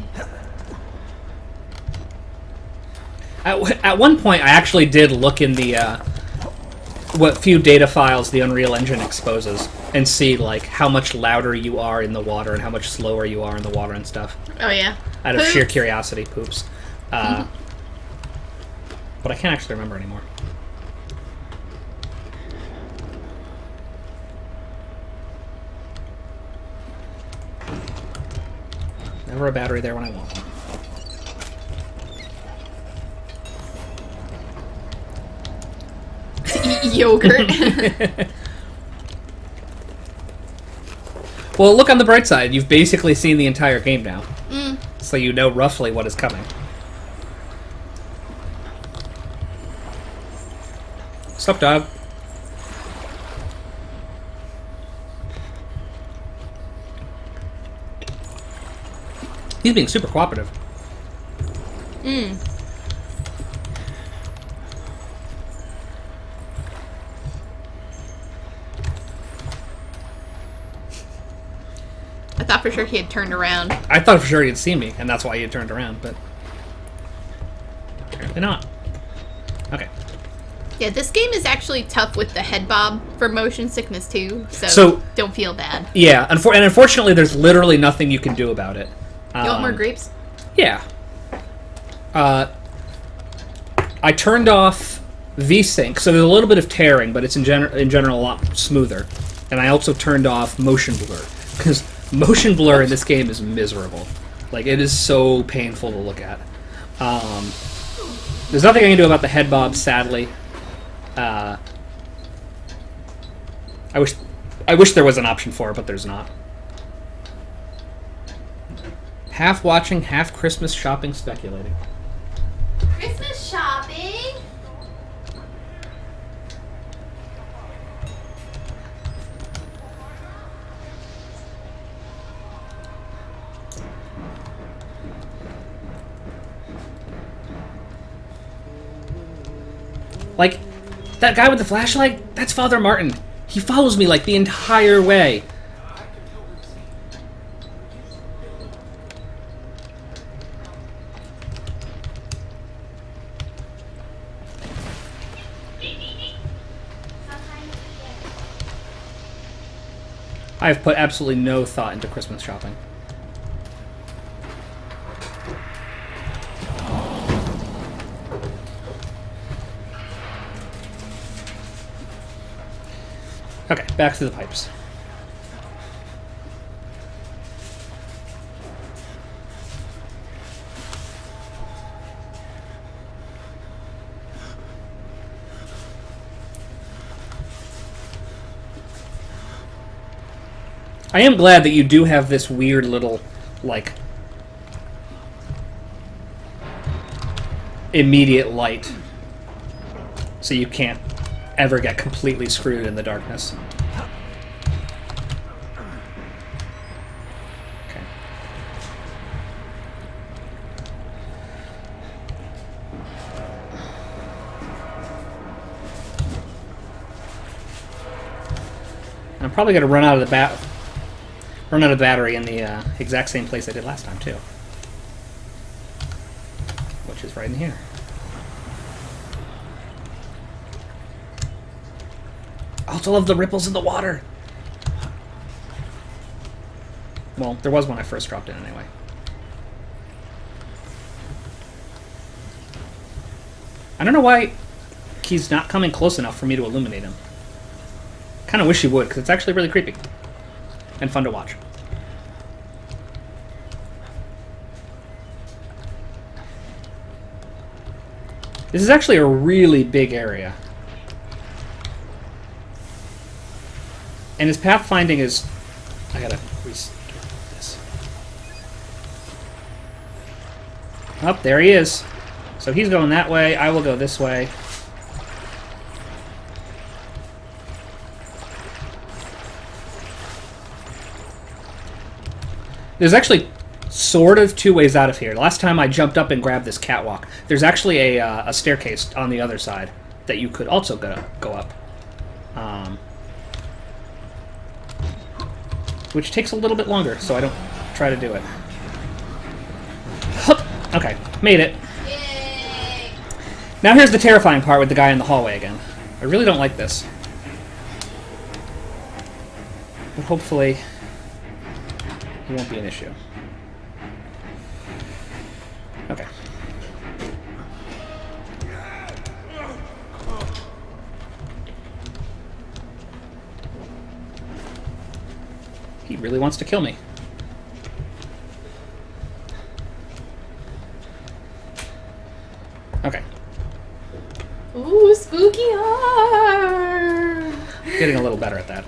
At one point, I actually did look in the what few data files the Unreal Engine exposes and see like how much louder you are in the water and how much slower you are in the water and stuff. Oh yeah. Out of sheer curiosity, poops. But I can't actually remember anymore. Never a battery there when I want one. Yogurt. Well, look on the bright side. You've basically seen the entire game now. Mm. So you know roughly what is coming. Sup, dog? He's being super cooperative. Mm. I thought for sure he had turned around. I thought for sure he had seen me, and that's why he had turned around, but apparently not. Okay. Yeah, this game is actually tough with the head bob for motion sickness too, so don't feel bad. Yeah, and unfortunately there's literally nothing you can do about it. You want more grapes? Yeah. I turned off VSync, so there's a little bit of tearing, but it's in general a lot smoother. And I also turned off motion blur, because motion blur in this game is miserable. Like, it is so painful to look at. There's nothing I can do about the head bob, sadly. I wish there was an option for it, but there's not. Half watching, half Christmas shopping, speculating. Christmas shopping? Like, that guy with the flashlight, that's Father Martin. He follows me, like, the entire way. I've put absolutely no thought into Christmas shopping. Okay, back to the pipes. I am glad that you do have this weird little, like, immediate light. So you can't ever get completely screwed in the darkness. Okay. I'm probably going to run out of the battery in the exact same place I did last time, too. Which is right in here. I also love the ripples in the water. Well, there was when I first dropped in, anyway. I don't know why he's not coming close enough for me to illuminate him. Kind of wish he would, because it's actually really creepy. And fun to watch. This is actually a really big area. And his pathfinding is... I gotta restart this. Oh, there he is. So he's going that way. I will go this way. There's actually sort of two ways out of here. Last time I jumped up and grabbed this catwalk. There's actually a staircase on the other side that you could also go up. Which takes a little bit longer, so I don't try to do it. Hup. Okay, made it. Yay! Now here's the terrifying part with the guy in the hallway again. I really don't like this. But hopefully it won't be an issue. Okay. He really wants to kill me. Okay. Ooh, spooky horror! Getting a little better at that.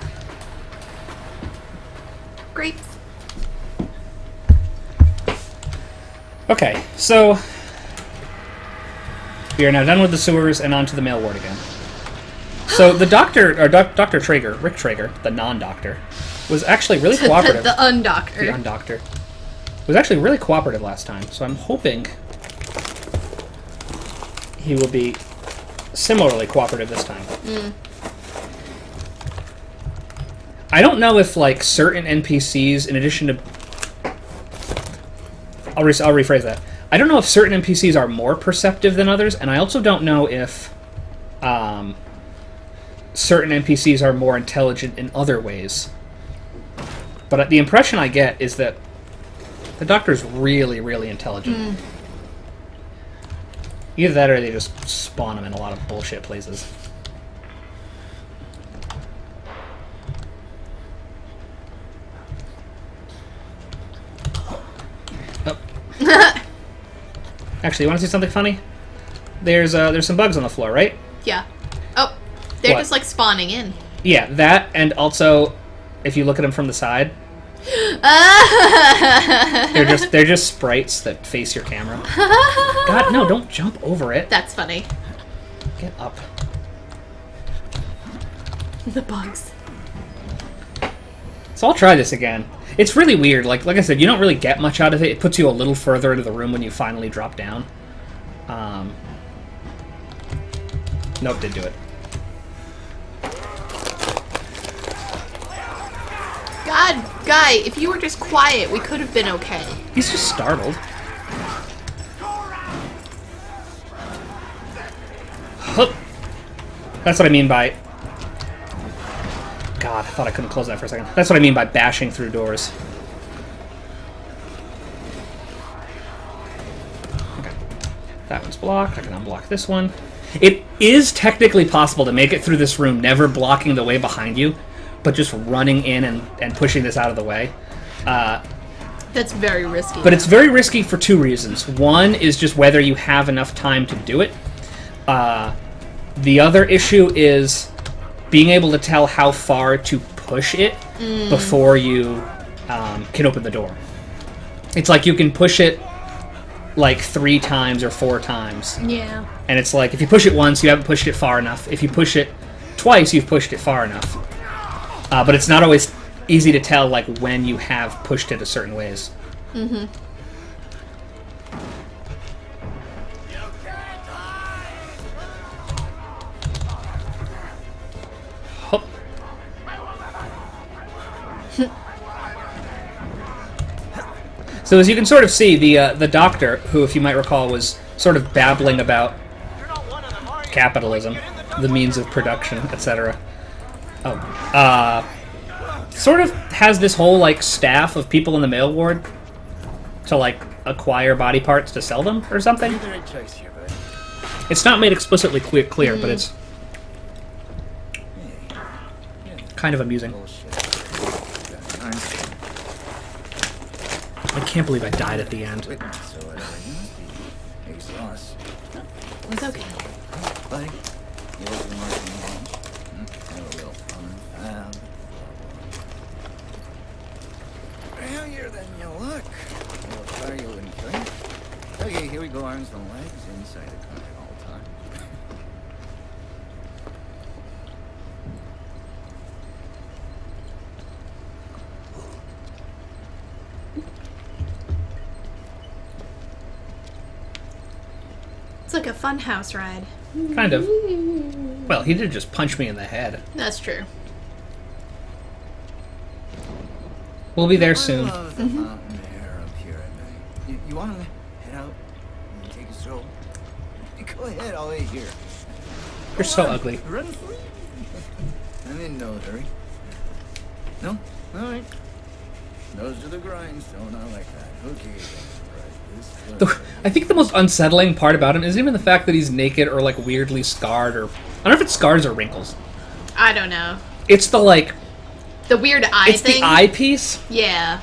Grapes. Okay, so we are now done with the sewers and onto the mail ward again. So the doctor, or Dr. Traeger, Rick Traeger, the non-doctor, was actually really cooperative. The undoctor. The undoctor was actually really cooperative last time, so I'm hoping he will be similarly cooperative this time. I don't know if, like, certain NPCs, in addition to... I'll rephrase that. I don't know if certain NPCs are more perceptive than others, and I also don't know if certain NPCs are more intelligent in other ways. But the impression I get is that the Doctor's really, really intelligent. Either that or they just spawn him in a lot of bullshit places. Oh. Actually, you want to see something funny? There's some bugs on the floor, right? Yeah. Oh, they're What? just like spawning in. Yeah, that, and also, if you look at them from the side, they're just sprites that face your camera. God, no! Don't jump over it. That's funny. Get up. The bugs. So I'll try this again. It's really weird. Like I said, you don't really get much out of it. It puts you a little further into the room when you finally drop down. Nope, did do it. God, Guy, if you were just quiet, we could have been okay. He's just startled. Hup. That's what I mean by... God, I thought I couldn't close that for a second. That's what I mean by bashing through doors. Okay. That one's blocked. I can unblock this one. It is technically possible to make it through this room, never blocking the way behind you, but just running in and pushing this out of the way. That's very risky. But it's very risky for two reasons. One is just whether you have enough time to do it. The other issue is being able to tell how far to push it before you can open the door. It's like you can push it like 3 times or 4 times. Yeah. And it's like, if you push it once, you haven't pushed it far enough. If you push it twice, you've pushed it far enough. But it's not always easy to tell, like, when you have pushed it a certain ways. Mm-hmm. Hop. So as you can sort of see, the Doctor, who, if you might recall, was sort of babbling about capitalism, the means of production, etc. Sort of has this whole, like, staff of people in the mail ward to, like, acquire body parts to sell them or something. It's not made explicitly clear, but it's kind of amusing. I can't believe I died at the end. It's okay. Failure than you look. Okay, here we go. arms and legs inside the car at all times. It's like a fun house ride. Kind of. Well, he did just punch me in the head. That's true. We'll be there soon. I love the mountain air up here at night. You want to head out and take a stroll? Go ahead, I'll wait here. You're so ugly. Run free. I'm in no hurry. No? Alright. Nose to the grindstone, I like that. Okay, then. Right. I think the most unsettling part about him isn't even the fact that he's naked or like weirdly scarred, or I don't know if it's scars or wrinkles. I don't know. It's the like The weird eye it's thing. the eyepiece. Yeah.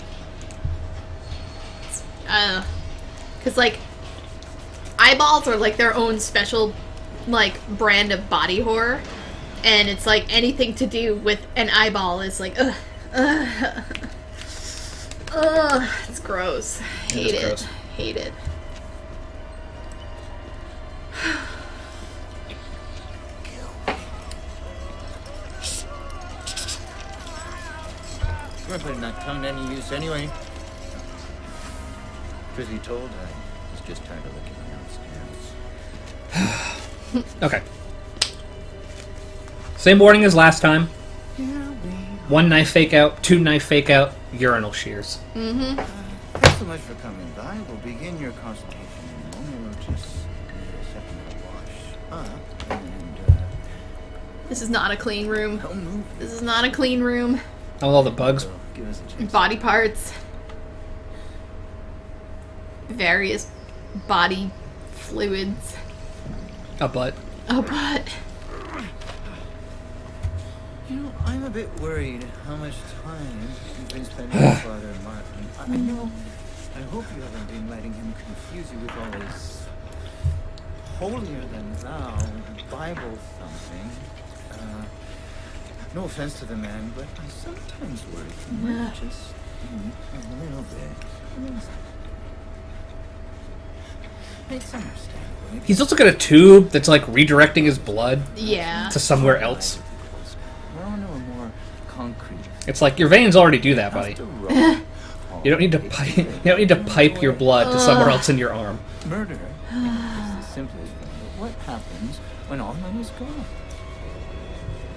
Because, like, eyeballs are, like, their own special, like, brand of body horror. And it's, like, anything to do with an eyeball is, like, it's gross. Hate it. gross. Hate it. Grandpa's not coming to any use anyway. Truth be told, I was just tired of looking around scans. Okay. Same wording as last time. Yeah, One knife fake out, two knife fake out, urinal shears. thanks so much for coming by. We'll begin your consultation in a moment. We'll just need a second to wash up and, This is not a clean room. don't move. This is not a clean room. All the bugs. So give us a chance. Body parts. Various body fluids. A butt. A butt. You know, I'm a bit worried how much time you've been spending with Father Martin. I know. I hope you haven't been letting him confuse you with all this holier-than-thou Bible thumping. No offense to the man, but I sometimes worry he might just a little bit. It's understandable. He's also got a tube that's like redirecting his blood Yeah. to somewhere else. We're on to a more concrete. It's like your veins already do that, buddy. After all, You don't need to pipe. You don't need to pipe your blood to somewhere else in your arm. murder is the simplest thing. But what happens when all money's gone?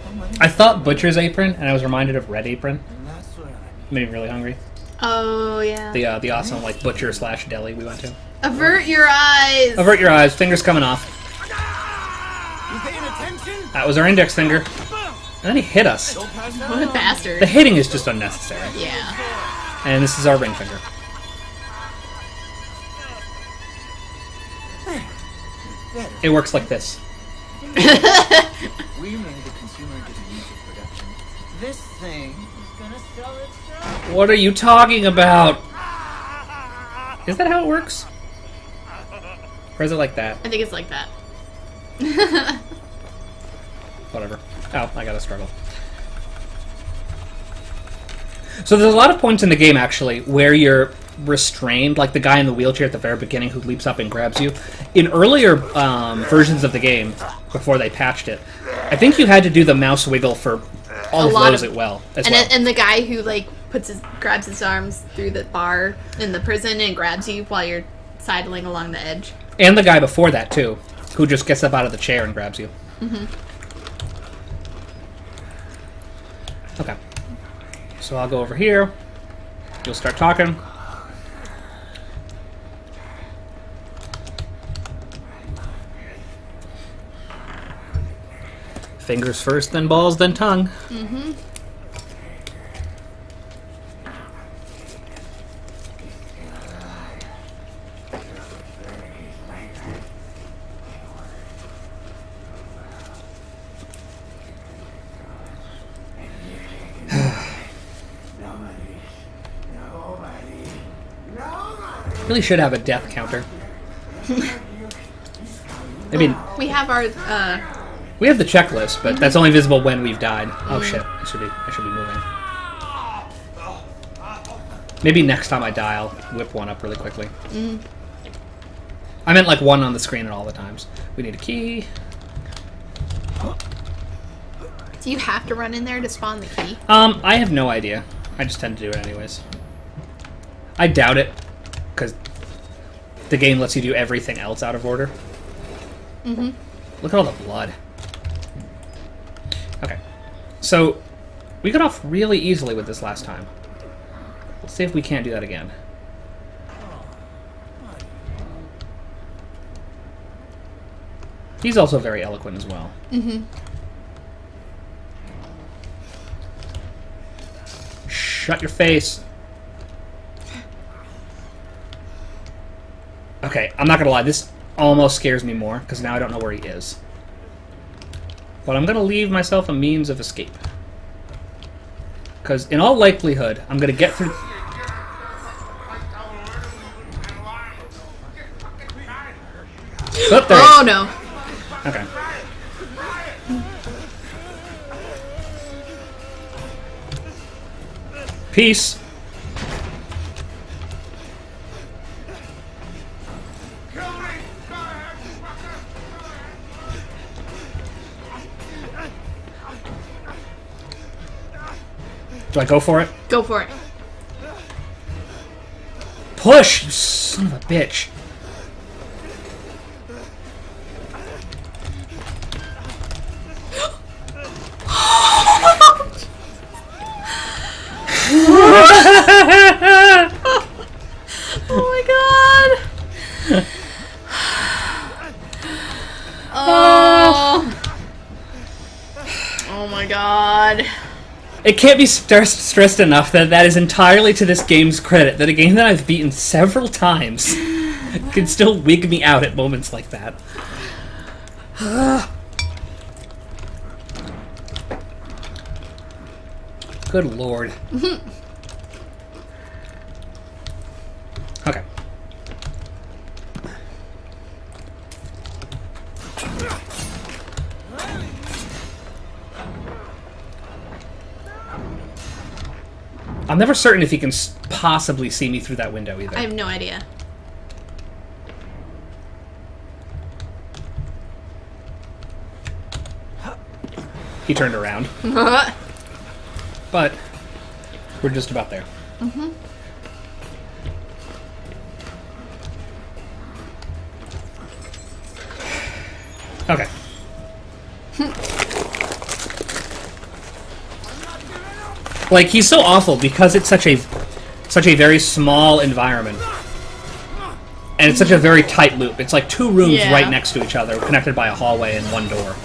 All money I thought Butcher's Apron, and I was reminded of Red Apron. and that's what I mean. Made me really hungry. Oh, yeah. The awesome like butcher / deli we went to. Avert your eyes! Avert your eyes. Fingers coming off. You paying attention? That was our index finger. And then he hit us. Don't pass What a out. bastard. The hitting is just unnecessary. Yeah. And this is our ring finger. Better. It works like this. We made the consumer get music production. This thing is gonna sell itself. What are you talking about? Is that how it works? Or is it like that? I think it's like that. Whatever. Oh, I gotta struggle. So there's a lot of points in the game, actually, where you're restrained, like the guy in the wheelchair at the very beginning who leaps up and grabs you. In earlier versions of the game, before they patched it, I think you had to do the mouse wiggle for all A of lot those of- as And, well. and the guy who, like, grabs his arms through the bar in the prison and grabs you while you're sidling along the edge. And the guy before that, too, who just gets up out of the chair and grabs you. Mm-hmm. Okay. So I'll go over here. You'll start talking. Fingers first, then balls, then tongue. Mm-hmm. Really should have a death counter. I mean, We have our, we have the checklist, but that's only visible when we've died. Oh shit! I should be moving. Maybe next time I die, I'll whip one up really quickly. I meant like one on the screen at all the times. We need a key. Do you have to run in there to spawn the key? I have no idea. I just tend to do it anyways. I doubt it, because the game lets you do everything else out of order. Mm-hmm. Look at all the blood. Okay. So, we got off really easily with this last time. Let's see if we can't do that again. He's also very eloquent as well. Mm-hmm. Shut your face. Okay, I'm not gonna lie, this almost scares me more, because now I don't know where he is. But I'm gonna leave myself a means of escape. Because in all likelihood, I'm gonna get through... Oh, there he is. Oh no. Okay. Peace. Do I go for it? Go for it. Push, you son of a bitch. Oh my god. Oh. Oh my god. It can't be stressed enough that that is entirely to this game's credit, that a game that I've beaten several times can still wig me out at moments like that. Good lord. Okay. I'm never certain if he can possibly see me through that window either. I have no idea. He turned around. But we're just about there. Mm-hmm. Okay. Like, he's so awful because it's such a very small environment. And it's such a very tight loop. It's like two rooms Yeah. right next to each other, connected by a hallway and one door.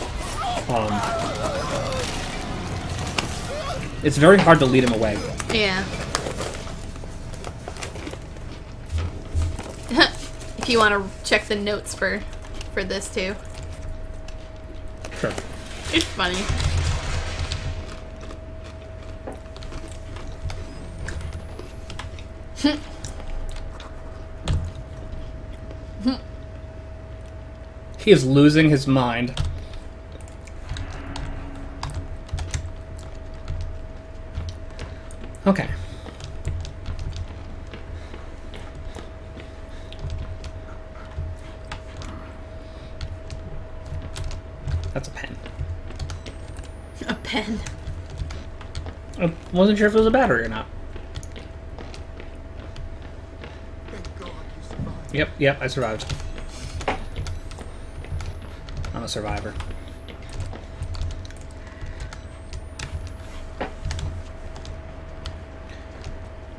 It's very hard to lead him away. Yeah. If you want to check the notes for this too. Sure. It's funny. He is losing his mind. Okay. That's a pen. A pen. I wasn't sure if it was a battery or not. Yep, I survived. I'm a survivor.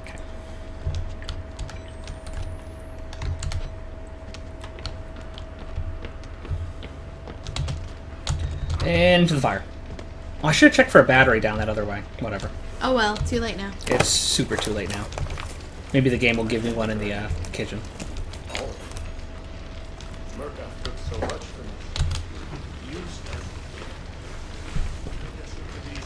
Okay. And to the fire. Oh, I should have checked for a battery down that other way. Whatever. Oh well, too late now. It's super too late now. Maybe the game will give me one in the kitchen. Murkoff took so much from us. You started. Guess into these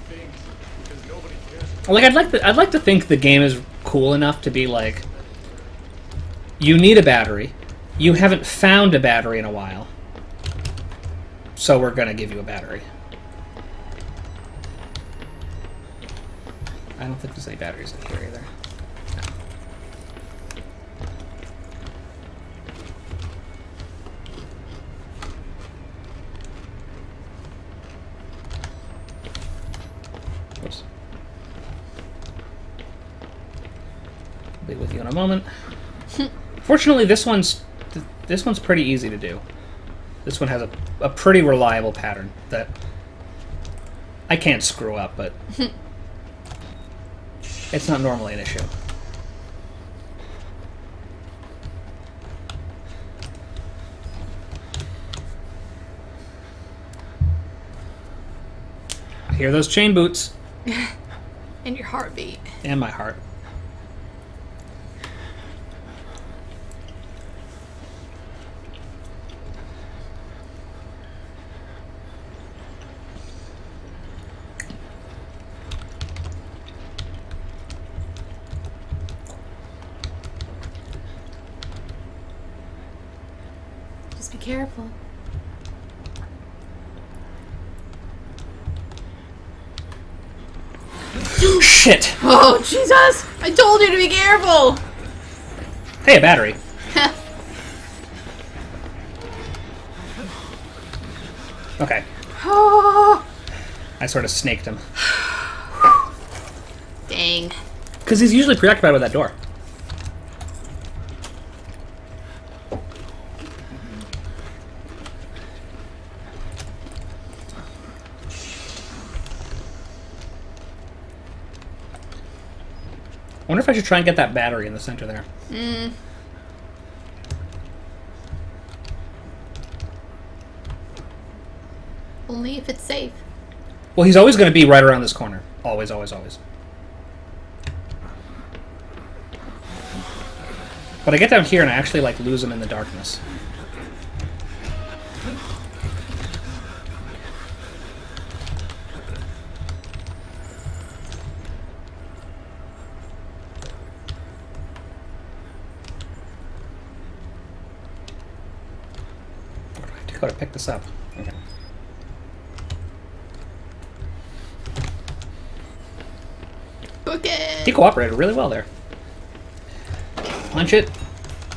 things because nobody cares. Like, I'd like to think the game is cool enough to be like, you need a battery. You haven't found a battery in a while. So we're gonna give you a battery. I don't think there's any batteries in here either. No. Whoops. Be with you in a moment. Fortunately, this one's pretty easy to do. This one has a pretty reliable pattern that I can't screw up, but it's not normally an issue. I hear those chain boots. And your heartbeat. And my heart. Just be careful. Shit! Oh, Jesus! I told you to be careful! Hey, a battery. Okay. Oh, I sort of snaked him. dang. Because he's usually preoccupied with that door. I wonder if I should try and get that battery in the center there. Only if it's safe. Well, he's always going to be right around this corner. Always, always, always. But I get down here and I actually like lose him in the darkness. Where do I have to go to pick this up? Okay. Book it! He cooperated really well there. Punch it,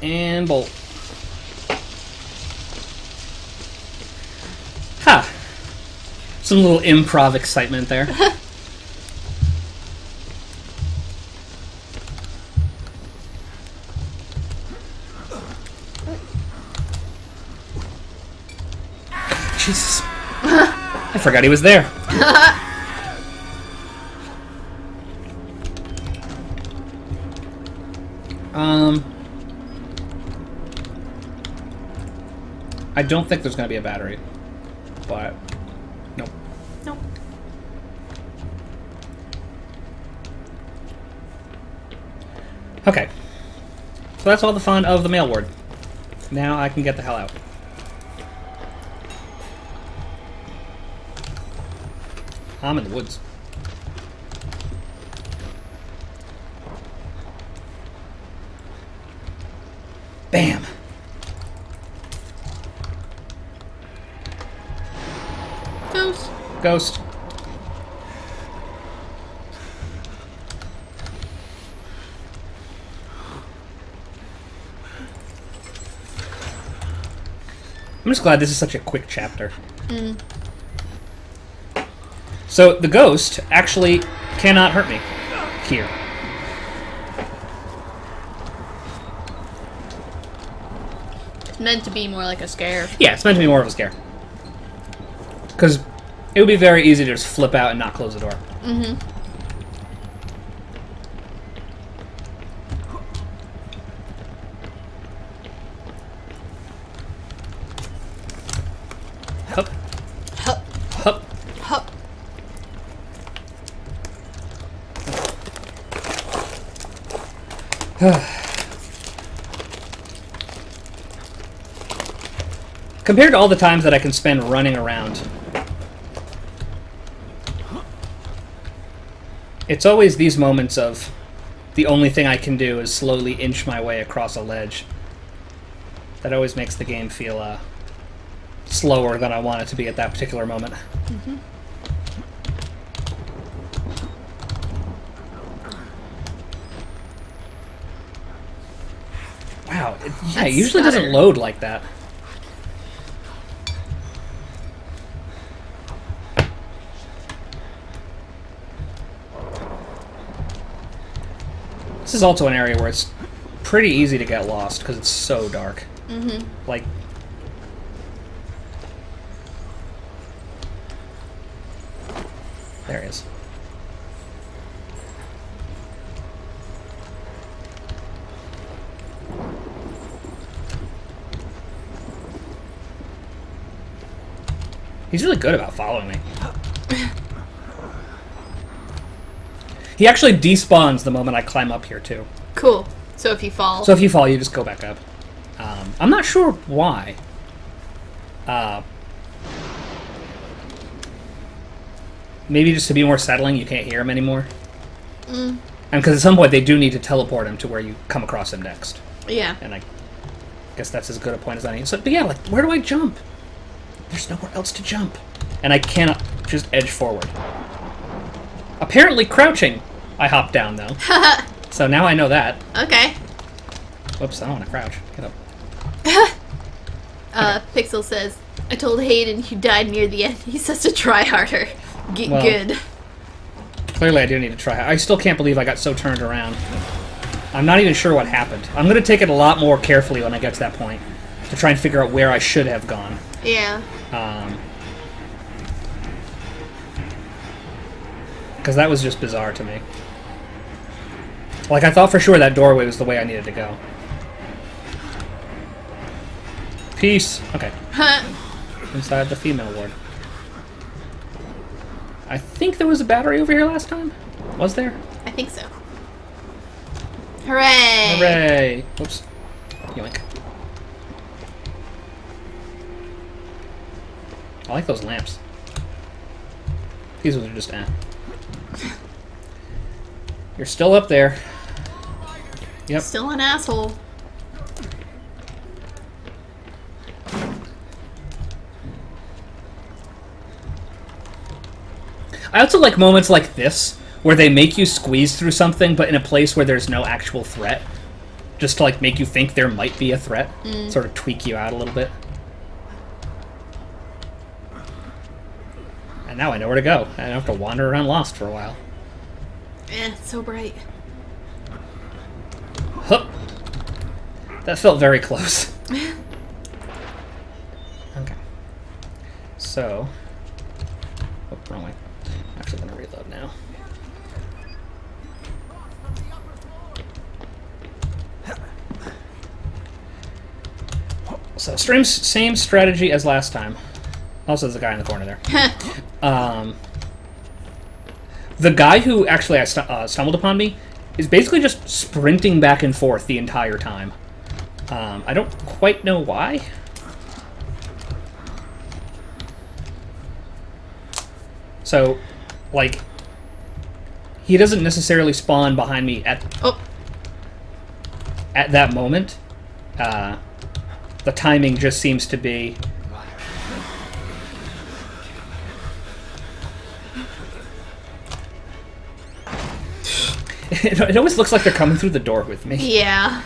and bolt. Ha! Some little improv excitement there. Jesus. I forgot he was there. I don't think there's going to be a battery, but nope. Nope. Okay. So that's all the fun of the mail ward. Now I can get the hell out. I'm in the woods. Bam! Ghost. Ghost. I'm just glad this is such a quick chapter. So the ghost actually cannot hurt me here. It's meant to be more like a scare. Yeah, it's meant to be more of a scare. Because it would be very easy to just flip out and not close the door. Mm-hmm. Hup. Hup. Hup. Hup. Compared to all the times that I can spend running around, it's always these moments of the only thing I can do is slowly inch my way across a ledge. That always makes the game feel slower than I want it to be at that particular moment. Mm-hmm. Wow, it That usually doesn't stutter. load like that. is also an area where it's pretty easy to get lost because it's so dark. Mm-hmm. Like, there he is. He's really good about following me. He actually despawns the moment I climb up here, too. Cool. So if you fall... So if you fall, you just go back up. I'm not sure why. Maybe just to be more settling, you can't hear him anymore. And because at some point they do need to teleport him to where you come across him next. Yeah. And I guess that's as good a point as any. So, but yeah, like, where do I jump? There's nowhere else to jump. And I cannot just edge forward. Apparently crouching, I hop down, though. So now I know that. Okay. Whoops, I don't want to crouch. Get up. Pixel says, I told Hayden you died near the end. He says to try harder. Get Well, good. Clearly I do need to try. I still can't believe I got so turned around. I'm not even sure what happened. I'm going to take it a lot more carefully when I get to that point to try and figure out where I should have gone. Yeah. Because that was just bizarre to me. Like, I thought for sure that doorway was the way I needed to go. Peace. Okay. Inside the female ward. I think there was a battery over here last time. Was there? I think so. Hooray! Hooray! Whoops. Yoink. I like those lamps. These ones are just You're still up there. Yep. Still an asshole. I also like moments like this, where they make you squeeze through something, but in a place where there's no actual threat. Just to, like, make you think there might be a threat. Sort of tweak you out a little bit. And now I know where to go. I don't have to wander around lost for a while. It's so bright. Hup. That felt very close. Okay. So... Oh, wrong way. I'm actually going to reload now. So, same strategy as last time. Also, there's a guy in the corner there. The guy who actually stumbled upon me is basically just sprinting back and forth the entire time. I don't quite know why. So, like, he doesn't necessarily spawn behind me at that moment. The timing just seems to be... It always looks like they're coming through the door with me. Yeah.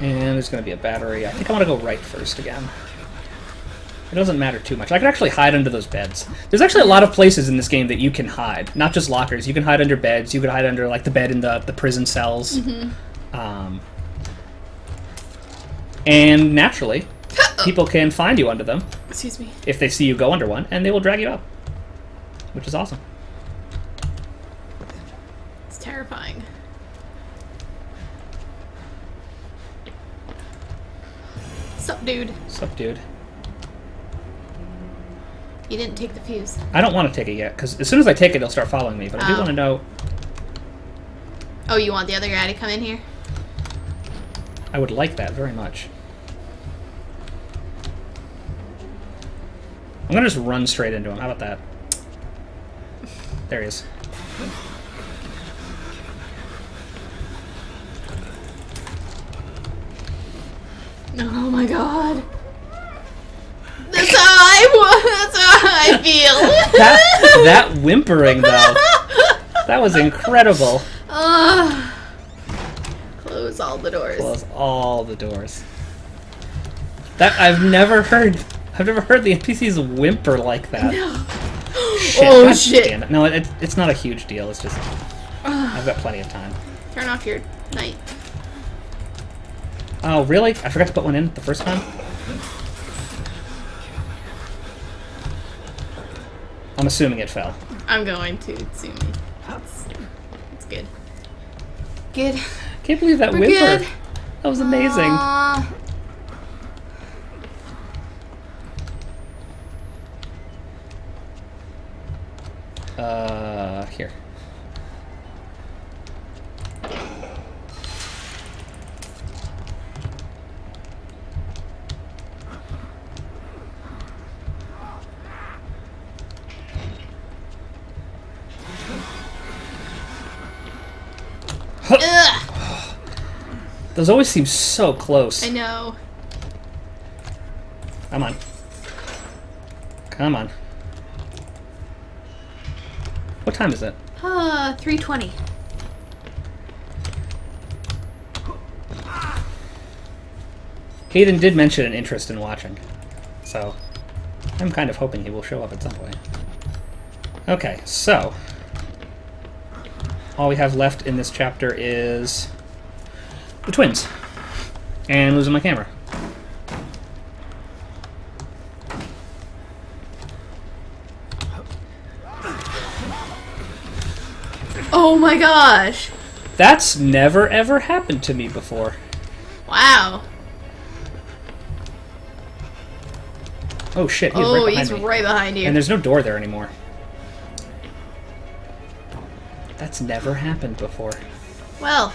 And there's going to be a battery. I think I want to go right first again. It doesn't matter too much. I can actually hide under those beds. There's actually a lot of places in this game that you can hide. Not just lockers. You can hide under beds. You can hide under, like, the bed in the prison cells. And naturally, people can find you under them. Excuse me. If they see you go under one, and they will drag you up. Which is awesome. It's terrifying. Sup, dude? Sup, dude? You didn't take the fuse. I don't want to take it yet, because as soon as I take it, it'll start following me. But I do want to know... Oh, you want the other guy to come in here? I would like that very much. I'm going to just run straight into him. How about that? There he is. Oh my god. That's how I feel. That whimpering, though. That was incredible. Close all the doors. Close all the doors. That I've never heard the NPCs whimper like that. Shit, Oh, God shit. damn it. No, it's not a huge deal. It's just I've got plenty of time. Turn off your night. Oh, really? I forgot to put one in the first time? I'm assuming it fell. I'm going to assume it's good. Good. Can't believe that We're whimper. good. That was amazing. Here. Ugh. Those always seem so close. I know. Come on. Come on. What time is it? 3:20. Hayden did mention an interest in watching, so I'm kind of hoping he will show up at some point. Okay, so all we have left in this chapter is the twins and losing my camera. Oh my gosh! That's never ever happened to me before. Wow. Oh shit, he's Oh, right behind he's me. right behind you. And there's no door there anymore. That's never happened before. Well.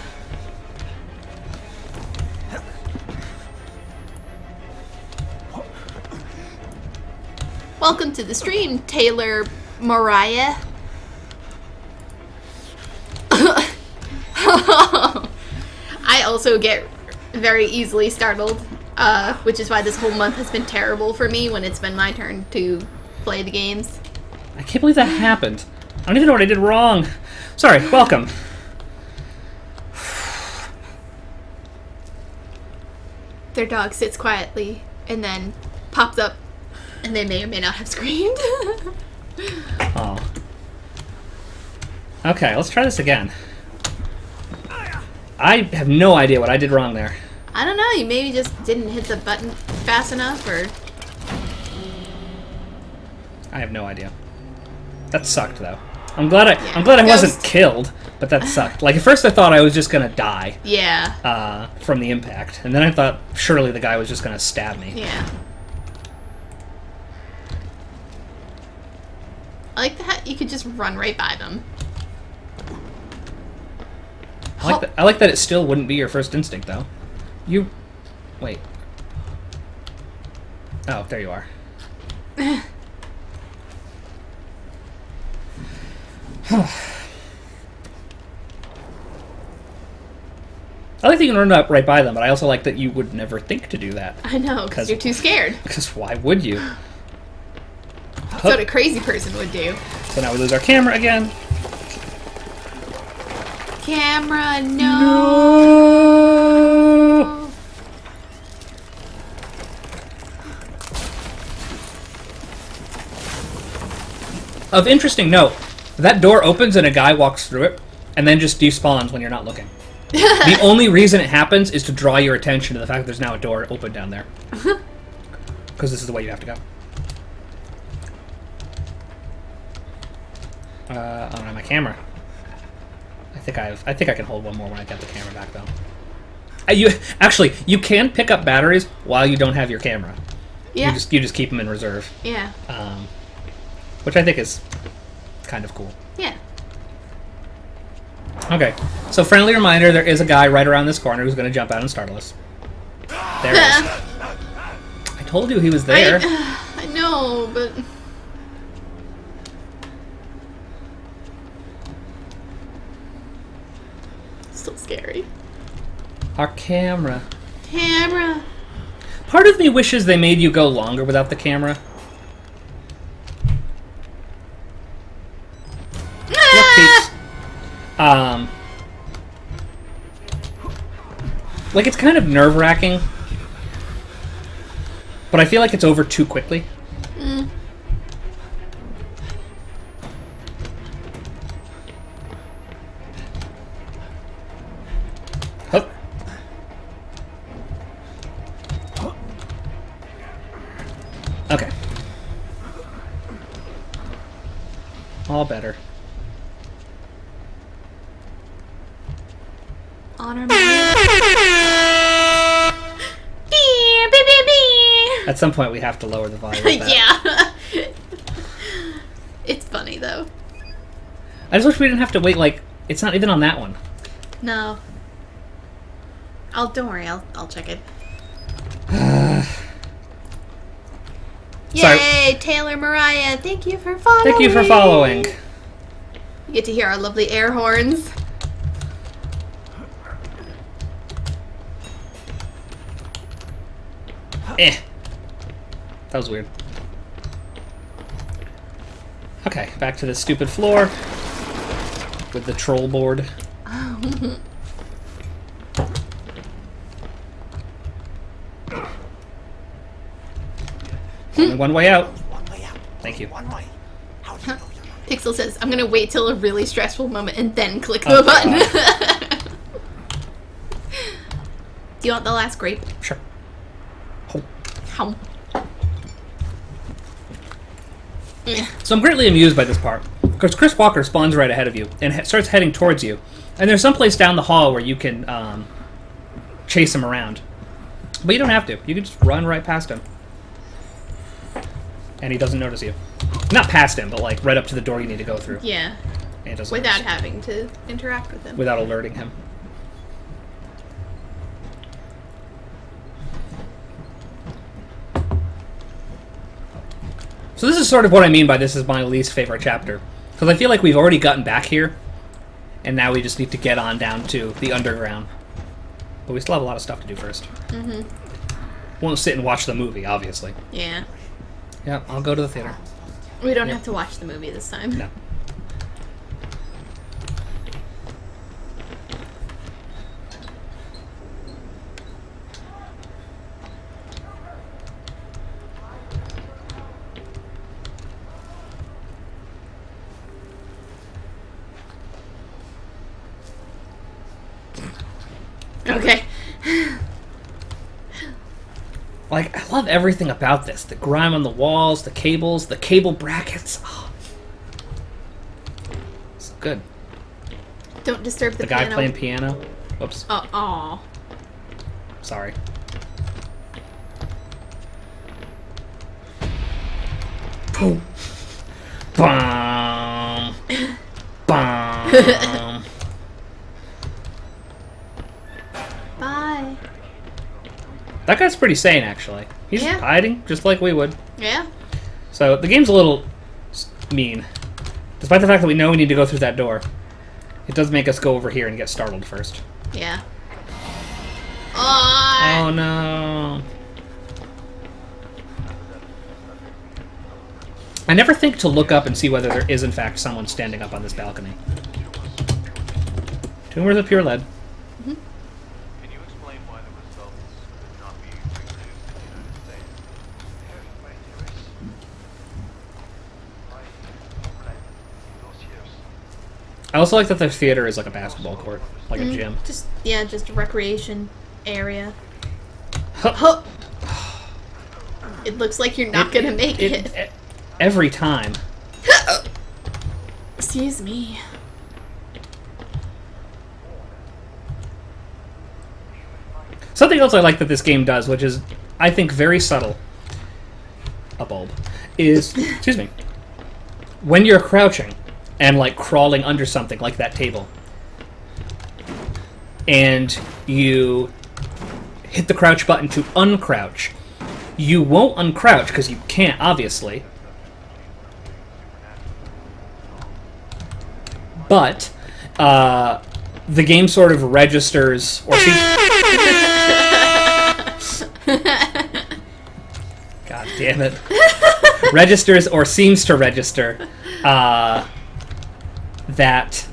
Welcome to the stream, Taylor Mariah. I also get very easily startled, which is why this whole month has been terrible for me when it's been my turn to play the games. I can't believe that happened. I don't even know what I did wrong. Sorry, welcome. Their dog sits quietly and then pops up, and they may or may not have screamed. Oh. Okay, let's try this again. I have no idea what I did wrong there. I don't know, you maybe just didn't hit the button fast enough, or... I have no idea. That sucked, though. I'm glad I wasn't Ghost. killed, but that sucked. Like, at first I thought I was just gonna die Yeah. from the impact, and then I thought surely the guy was just gonna stab me. Yeah. I like that you could just run right by them. I like that it still wouldn't be your first instinct, though. Wait. Oh, there you are. I like that you can run up right by them, but I also like that you would never think to do that. I know, because you're too scared. Because why would you? That's what a crazy person would do. So now we lose our camera again. Camera, no! No! Of interesting note, that door opens and a guy walks through it, and then just despawns when you're not looking. The only reason it happens is to draw your attention to the fact that there's now a door open down there. Because this is the way you have to go. I don't have my camera. I think I can hold one more when I get the camera back, though. You can pick up batteries while you don't have your camera. Yeah. You just keep them in reserve. Yeah. Which I think is kind of cool. Yeah. Okay, so friendly reminder, there is a guy right around this corner who's going to jump out and startle us. There he is. I told you he was there. I know, but... Still scary. Our camera. Camera. Part of me wishes they made you go longer without the camera. Yep, peeps. Like, it's kind of nerve-wracking But I feel like it's over too quickly. Hup. Okay. All better. Honor me. Beep, beep, beep, beep. At some point, we have to lower the volume. Of that. Yeah. It's funny though. I just wish we didn't have to wait. Like, it's not even on that one. No. Don't worry. I'll check it. Sorry. Yay, Taylor Mariah! Thank you for following. Thank you for following. You get to hear our lovely air horns. That was weird. Okay, back to the stupid floor with the troll board. Only one way out. One way out. Thank you. One way. How do you know you're not? Pixel says, I'm gonna wait till a really stressful moment and then click Oh, the button. Do you want the last grape? Sure. Oh. Hum. So I'm greatly amused by this part, because Chris Walker spawns right ahead of you and starts heading towards you, and there's someplace down the hall where you can chase him around, but you don't have to. You can just run right past him, and he doesn't notice you. Not past him, but like right up to the door you need to go through. Yeah. And he doesn't Without notice. having to interact with him. Without alerting him. So this is sort of what I mean by this is my least favorite chapter. Because I feel like we've already gotten back here, and now we just need to get on down to the underground. But we still have a lot of stuff to do first. Mm-hmm. Won't sit and watch the movie, obviously. Yeah. Yeah, I'll go to the theater. We don't have to watch the movie this time. No. Okay. Like, I love everything about this. The grime on the walls, the cables, the cable brackets. Oh. It's good. Don't disturb the The guy piano. playing piano. Whoops. Oh, aw. Sorry. Boom. Bum. Bum. Bye. That guy's pretty sane, actually. He's Yeah. hiding, just like we would. Yeah. So, the game's a little mean. Despite the fact that we know we need to go through that door, it does make us go over here and get startled first. Yeah. Oh. Oh, no. I never think to look up and see whether there is, in fact, someone standing up on this balcony. Tumors of pure lead. Can you explain why the results could not be reproduced in the United States? Here's my theories. My plan in those years. I also like that the theater is like a basketball court, like a gym. Just a recreation area. Huh. Huh. It looks like you're not gonna make it. Every time. Excuse me. Something else I like that this game does, which is, I think, very subtle, a bulb, is, excuse me, when you're crouching and, like, crawling under something, like that table, and you hit the crouch button to uncrouch, you won't uncrouch, because you can't, obviously, but the game sort of registers, or God damn it. Registers or seems to register that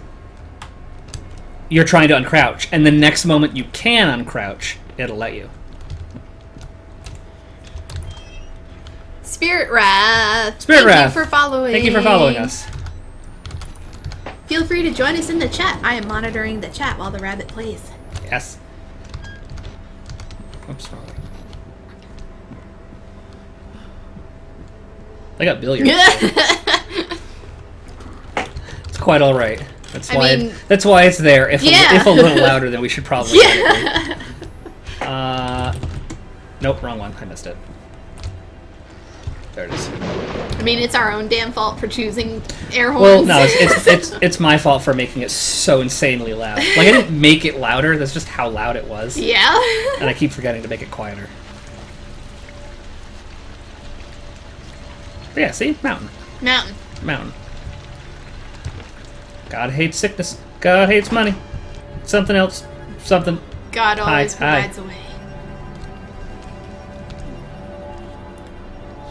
you're trying to uncrouch, and the next moment you can uncrouch, it'll let you. Spirit Wrath. Spirit Thank Wrath. you for following. Thank you for following us. Feel free to join us in the chat. I am monitoring the chat while the rabbit plays. Yes. Oops, wrong way. I got billiards. It's quite all right. That's I why. mean- That's why it's there. If Yeah. if a little louder, then we should probably. Yeah. Nope, wrong one. I missed it. There it is. I mean, it's our own damn fault for choosing air Well, horns. no, it's my fault for making it so insanely loud. Like I didn't make it louder. That's just how loud it was. Yeah. And I keep forgetting to make it quieter. But yeah, see? Mountain. Mountain. Mountain. God hates sickness. God hates money. Something else. Something. God always Hi. provides a way.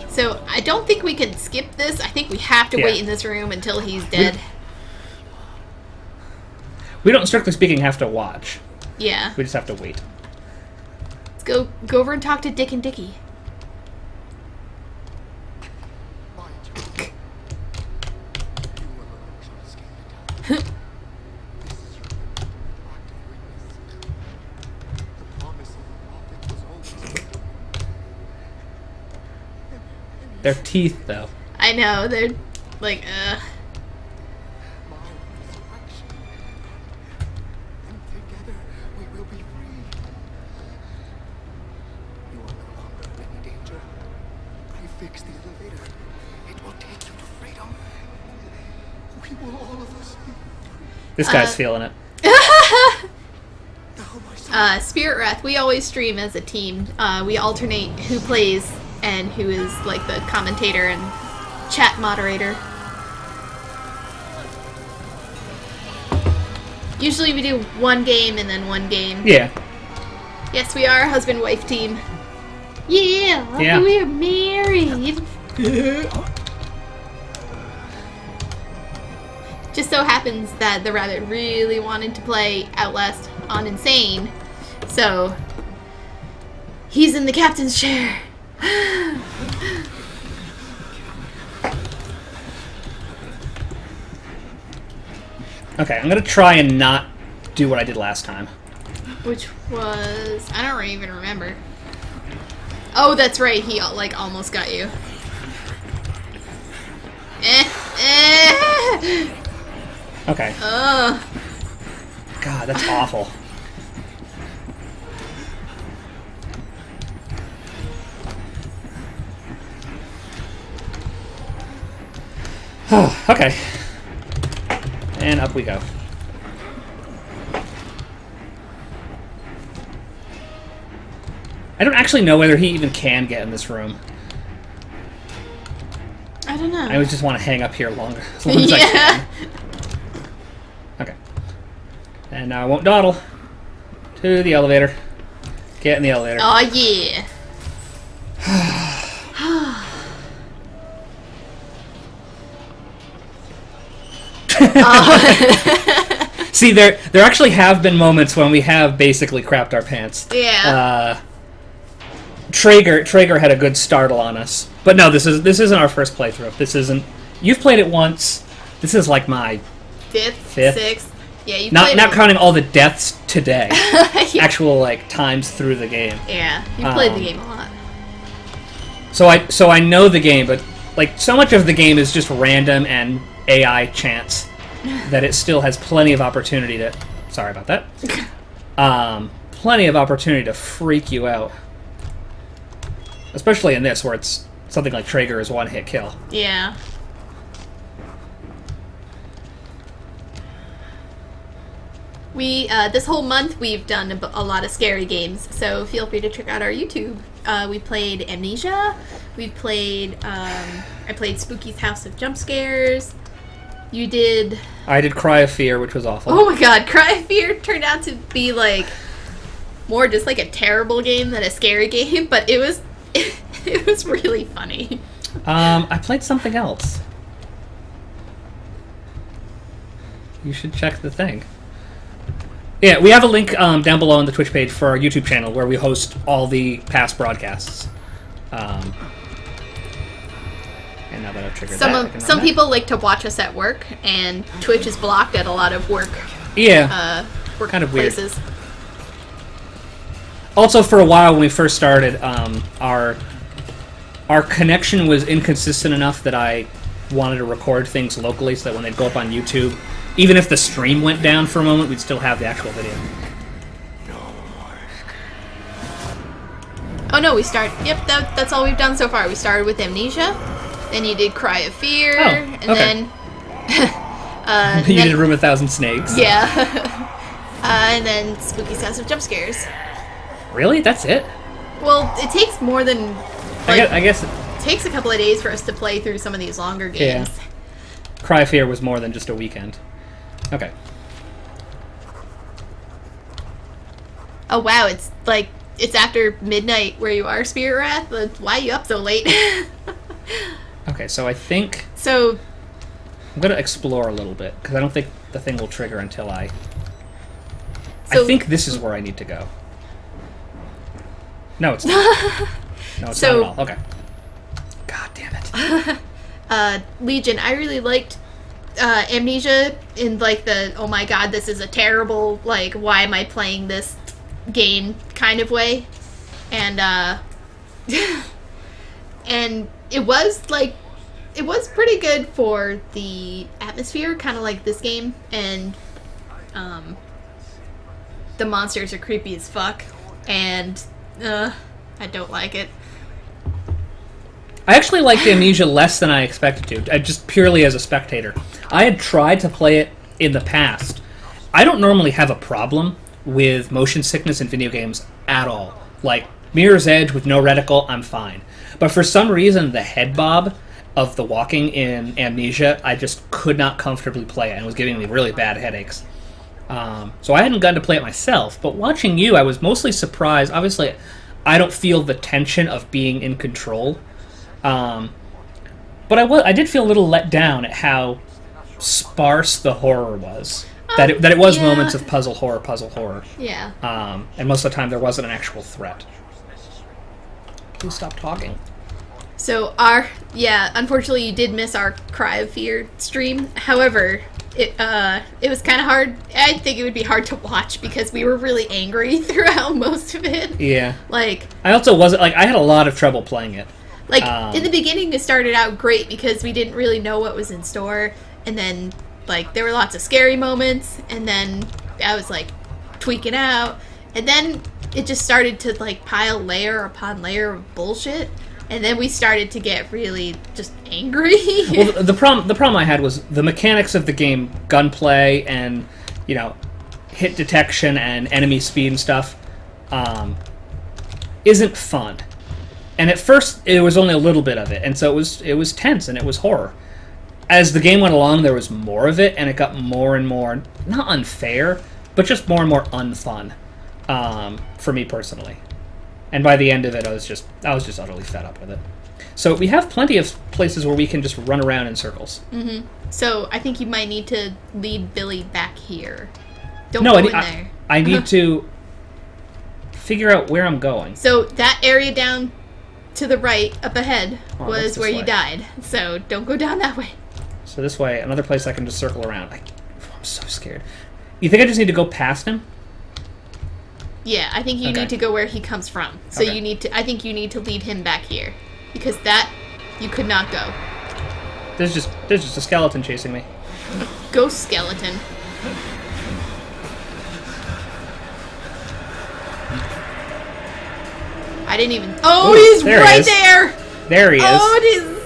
So, I don't think we can skip this. I think we have to Yeah. wait in this room until he's dead. We don't, strictly speaking, have to watch. Yeah. We just have to wait. Let's go over and talk to Dick and Dickie. Mind you, you alone shall escape the town. This is your active witness. The promise of the prophet was always fulfilled. Their teeth, though. I know, they're like, My resurrection. And together we will be free. You are no longer in any danger. I fixed the elevator. It will take you to freedom. We will all of us be free. This guy's feeling it. Now, my son. Spirit Wrath, we always stream as a team. We alternate who plays and who is like the commentator and chat moderator. Usually we do one game and then one game. Yeah. Yes, we are a husband-wife team. Yeah, Yeah. we're married. Just so happens that the rabbit really wanted to play Outlast on Insane, so he's in the captain's chair. Okay, I'm gonna try and not do what I did last time. Which was... I don't even remember. Oh, that's right, he like almost got you. Okay. Ugh. God, that's awful. Okay. And up we go. I don't actually know whether he even can get in this room. I don't know. I would just want to hang up here longer, as long as I Yeah. can. Okay. And now I won't dawdle. To the elevator. Get in the elevator. Oh yeah. See, there actually have been moments when we have basically crapped our pants. Yeah. Traeger had a good startle on us, but no, this isn't our first playthrough. This isn't. You've played it once. This is like my Fifth, Fifth. sixth. Yeah, you not played not it. counting all the deaths today. Yeah. Actual like times through the game. Yeah, you played the Um, game a lot. So I know the game, but like so much of the game is just random and AI chance that it still has plenty of opportunity to. Sorry about that. Plenty of opportunity to freak you out. Especially in this, where it's something like Traeger is one-hit kill. Yeah. We, this whole month, we've done a lot of scary games, so feel free to check out our YouTube. We played Amnesia, we played, I played Spooky's House of Jump Scares. You did... I did Cry of Fear, which was awful. Oh my god, Cry of Fear turned out to be, like, more just like a terrible game than a scary game, but it was, it was really funny. I played something else. You should check the thing. Yeah, we have a link down below on the Twitch page for our YouTube channel where we host all the past broadcasts. And now that I've triggered that, I can run Some that. people like to watch us at work, and Twitch is blocked at a lot of work work Kind of weird. places. Also, for a while when we first started, our connection was inconsistent enough that I wanted to record things locally so that when they'd go up on YouTube, even if the stream went down for a moment, we'd still have the actual video. Oh no, Yep, that's all we've done so far. We started with Amnesia, then you did Cry of Fear, Oh, and okay. then You did Room 1,000 Snakes. yeah, and then Spooky Sounds of Jump Scares. Really? That's it? Well, it takes more than I guess it takes a couple of days for us to play through some of these longer games. Cry of Fear was more than just a weekend. Okay. Oh wow, it's after midnight where you are, Spirit Wrath. But why are you up so late? Okay, so I think So I'm going to explore a little bit, because I don't think the thing will trigger until I So- think this is where I need to go. No, it's not. No, it's So- not at all. Okay. God damn it. Legion, I really liked Amnesia in like the oh my god, this is a terrible, like, why am I playing this game kind of way. And and it was pretty good for the atmosphere, kind of like this game, and the monsters are creepy as fuck, and I don't like it. I actually liked Amnesia less than I expected to, just purely as a spectator. I had tried to play it in the past. I don't normally have a problem with motion sickness in video games at all. Like, Mirror's Edge with no reticle, I'm fine. But for some reason, the head bob of the walking in Amnesia, I just could not comfortably play it, and it was giving me really bad headaches. So I hadn't gotten to play it myself, but watching you, I was mostly surprised. Obviously, I don't feel the tension of being in control. But I did feel a little let down at how sparse the horror was. That it was yeah. moments of puzzle horror. Yeah. And most of the time there wasn't an actual threat. Please stop talking. So unfortunately you did miss our Cry of Fear stream. However, it was kind of hard. I think it would be hard to watch because we were really angry throughout most of it. Yeah. Like, I also wasn't, I had a lot of trouble playing it. Like, in the beginning, it started out great because we didn't really know what was in store. And then, like, there were lots of scary moments. And then I was, like, tweaking out. And then it just started to, like, pile layer upon layer of bullshit. And then we started to get really just angry. Well, the problem I had was the mechanics of the game, gunplay and, hit detection and enemy speed and stuff, isn't fun. And at first, it was only a little bit of it, and so it was tense and it was horror. As the game went along, there was more of it, and it got more and more, not unfair, but just more and more unfun, for me personally. And by the end of it, I was just utterly fed up with it. So we have plenty of places where we can just run around in circles. Mm-hmm. So I think you might need to lead Billy back here. Don't No, go I in need, there. I need to figure out where I'm going. So that area down to the right, up ahead, Oh, was what's where this you way? died. So don't go down that way. So this way, another place I can just circle around. I'm so scared. You think I just need to go past him? Yeah, I think you Okay. need to go where he comes from. So Okay. I think you need to lead him back here. Because that, you could not go. There's just a skeleton chasing me. Ghost skeleton. I didn't even... Oh, Ooh, he's there he right is. there! There he is. Oh, it is...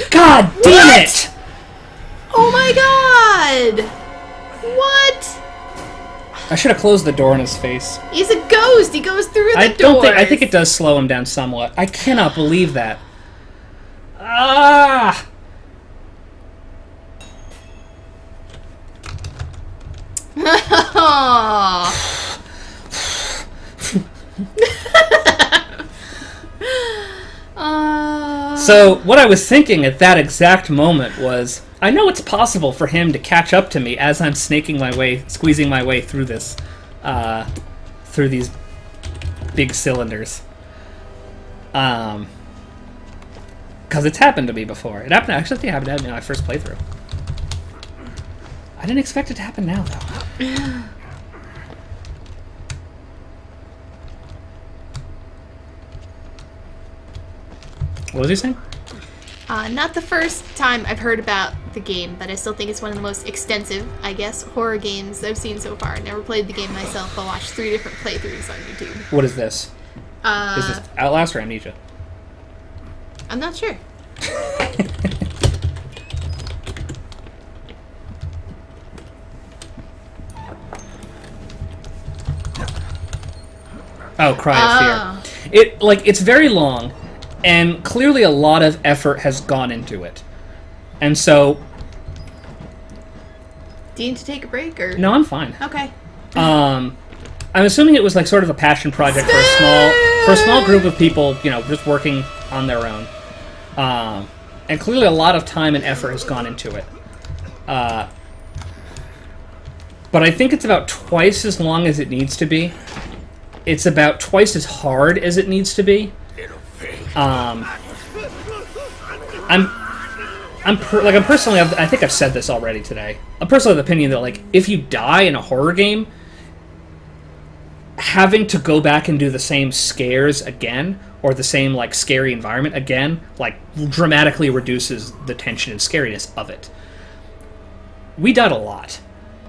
God damn it! Oh my god! What? I should have closed the door in his face. He's a ghost. He goes through the I think it does slow him down somewhat. I cannot believe that. Ah! Oh So what I was thinking at that exact moment was, I know it's possible for him to catch up to me as I'm squeezing my way through this, through these big cylinders. Because it's happened to me before. It happened. Actually, I think it happened to me in my first playthrough. I didn't expect it to happen now, though. What was he saying? Not the first time I've heard about the game, but I still think it's one of the most extensive, I guess, horror games I've seen so far. Never played the game myself, but watched 3 different playthroughs on YouTube. What is this? Is this Outlast or Amnesia? I'm not sure. Oh, Cry of Fear. It's very long, and clearly a lot of effort has gone into it. And so... Do you need to take a break, or...? No, I'm fine. Okay. I'm assuming it was like sort of a passion project for a small group of people, you know, just working on their own. And clearly a lot of time and effort has gone into it. But I think it's about twice as long as it needs to be. It's about twice as hard as it needs to be. I'm personally, I think I've said this already today. I'm personally of the opinion that, like, if you die in a horror game, having to go back and do the same scares again, or the same, like, scary environment again, like, dramatically reduces the tension and scariness of it. We died a lot.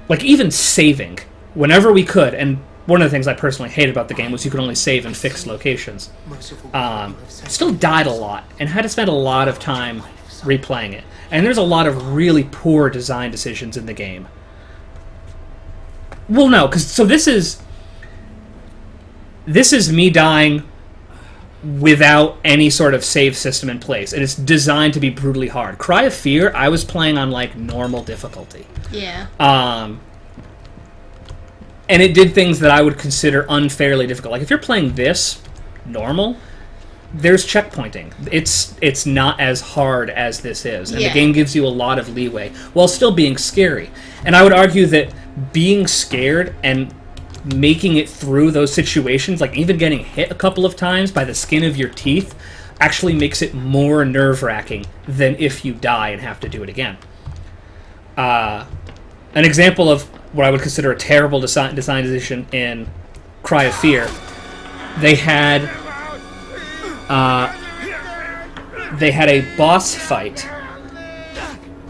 Like, even saving, whenever we could, and one of the things I personally hated about the game was you could only save in fixed locations. Still died a lot, and had to spend a lot of time replaying it. And there's a lot of really poor design decisions in the game. Well, no, because so this is me dying without any sort of save system in place, and it's designed to be brutally hard. Cry of Fear, I was playing on, like, normal difficulty. Yeah. And it did things that I would consider unfairly difficult. Like, if you're playing this normal, there's checkpointing. It's not as hard as this is, and the game gives you a lot of leeway while still being scary. And I would argue that being scared and making it through those situations, like even getting hit a couple of times by the skin of your teeth, actually makes it more nerve-wracking than if you die and have to do it again. An example of what I would consider a terrible design decision in Cry of Fear, they had a boss fight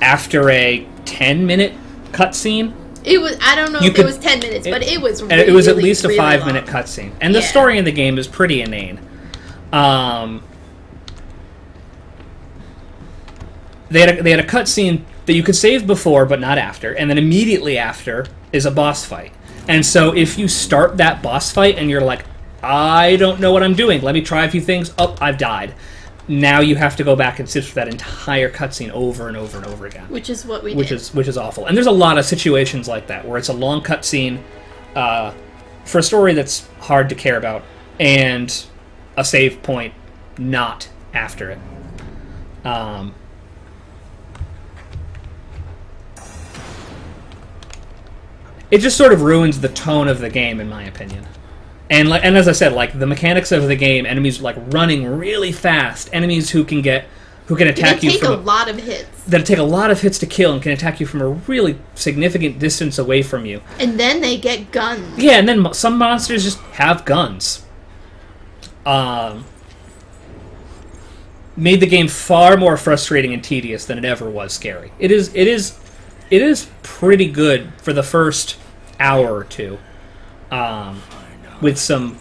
after a 10-minute cutscene. It was, I don't know if it was 10 minutes, but it was really, it was at least a really 5-minute cutscene. And the story in the game is pretty inane. They had a cutscene that you could save before but not after, and then immediately after is a boss fight. And so if you start that boss fight and you're like, I don't know what I'm doing, let me try a few things, I've died. Now you have to go back and sit through that entire cutscene over and over and over again. Which is what we did. Which is awful. And there's a lot of situations like that, where it's a long cutscene for a story that's hard to care about, and a save point not after it. It just sort of ruins the tone of the game, in my opinion. And as I said, like, the mechanics of the game, enemies like running really fast, enemies who can attack you from a lot of hits. That take a lot of hits to kill and can attack you from a really significant distance away from you. And then they get guns. Yeah, and then some monsters just have guns. Made the game far more frustrating and tedious than it ever was scary. It is pretty good for the first hour or two. With some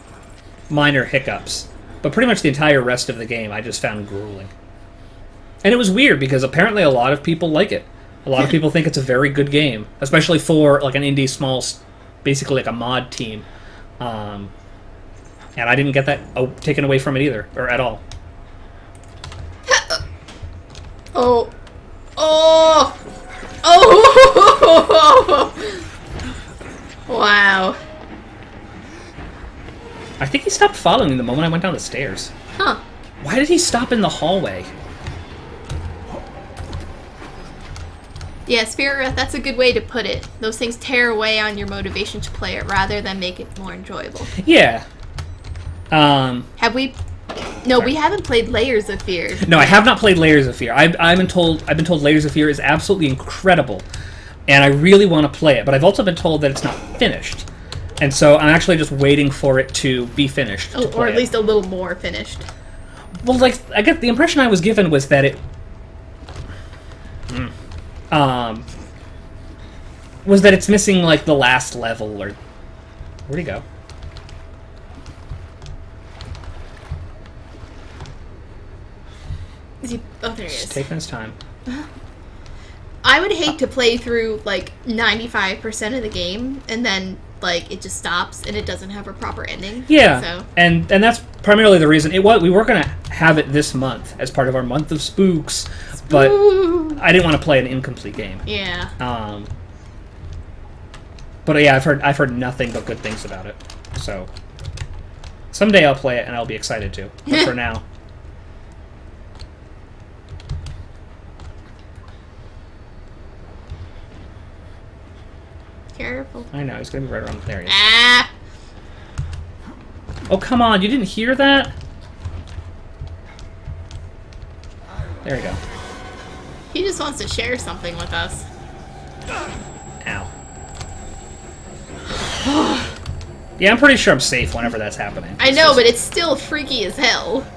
minor hiccups. But pretty much the entire rest of the game I just found grueling. And it was weird, because apparently a lot of people like it. A lot of people think it's a very good game. Especially for, like, an indie small, basically like a mod team. And I didn't get that taken away from it either, or at all. Oh. Wow. I think he stopped following me the moment I went down the stairs. Huh. Why did he stop in the hallway? Yeah, Spirit Wrath, that's a good way to put it. Those things tear away on your motivation to play it rather than make it more enjoyable. Yeah. Have we... No, we haven't played Layers of Fear. No, I have not played Layers of Fear. I've been told Layers of Fear is absolutely incredible, and I really want to play it. But I've also been told that it's not finished, and so I'm actually just waiting for it to be finished. Oh, or at least a little more finished. Well, like I get the impression I was given was that it was that it's missing like the last level, or where'd he go? Is he... Oh, there he Just is. taking his time. I would hate to play through, like, 95% of the game, and then, like, it just stops, and it doesn't have a proper ending. Yeah, So, and that's primarily the reason. We were going to have it this month as part of our month of spooks, but ooh. I didn't want to play an incomplete game. Yeah. But yeah, I've heard nothing but good things about it. So someday I'll play it and I'll be excited to. But for now, Careful. I know he's gonna be right around there. He is. Ah! Oh come on! You didn't hear that? There we go. He just wants to share something with us. Ow. Yeah, I'm pretty sure I'm safe whenever that's happening. I know, but it's still freaky as hell.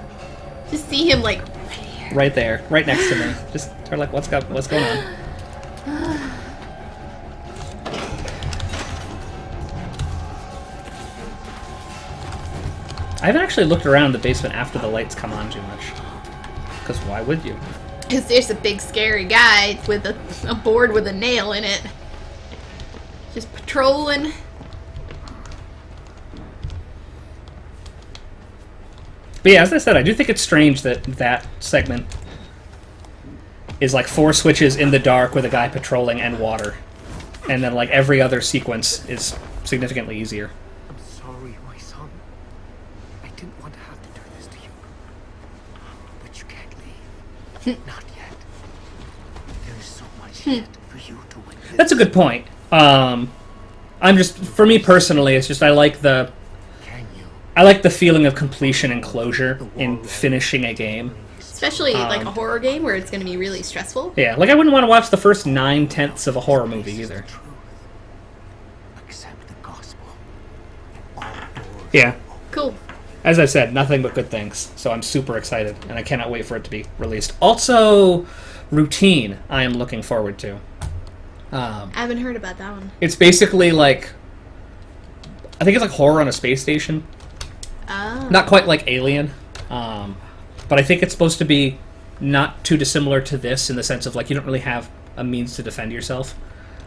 Just see him, like, Right there, right next to me. Just sort of like, what's going on? I haven't actually looked around the basement after the lights come on too much. Because why would you? because there's a big scary guy with a board with a nail in it. Just patrolling. But yeah, as I said, I do think it's strange that that segment is like 4 switches in the dark with a guy patrolling and water. And then like every other sequence is significantly easier. I'm sorry, my son. I didn't want to have to do this to you. But you can't leave. Not yet. There is so much yet for you to win. That's a good point. I'm just, for me personally, it's just I like the feeling of completion and closure in finishing a game. Especially like a horror game where it's going to be really stressful. Yeah, like I wouldn't want to watch the first 9/10 of a horror movie either. Accept the gospel. Yeah. Cool. As I've said, nothing but good things. So I'm super excited, and I cannot wait for it to be released. Also, Routine, I am looking forward to. I haven't heard about that one. It's basically like, I think it's like horror on a space station. Oh. Not quite like Alien, but I think it's supposed to be not too dissimilar to this in the sense of like you don't really have a means to defend yourself.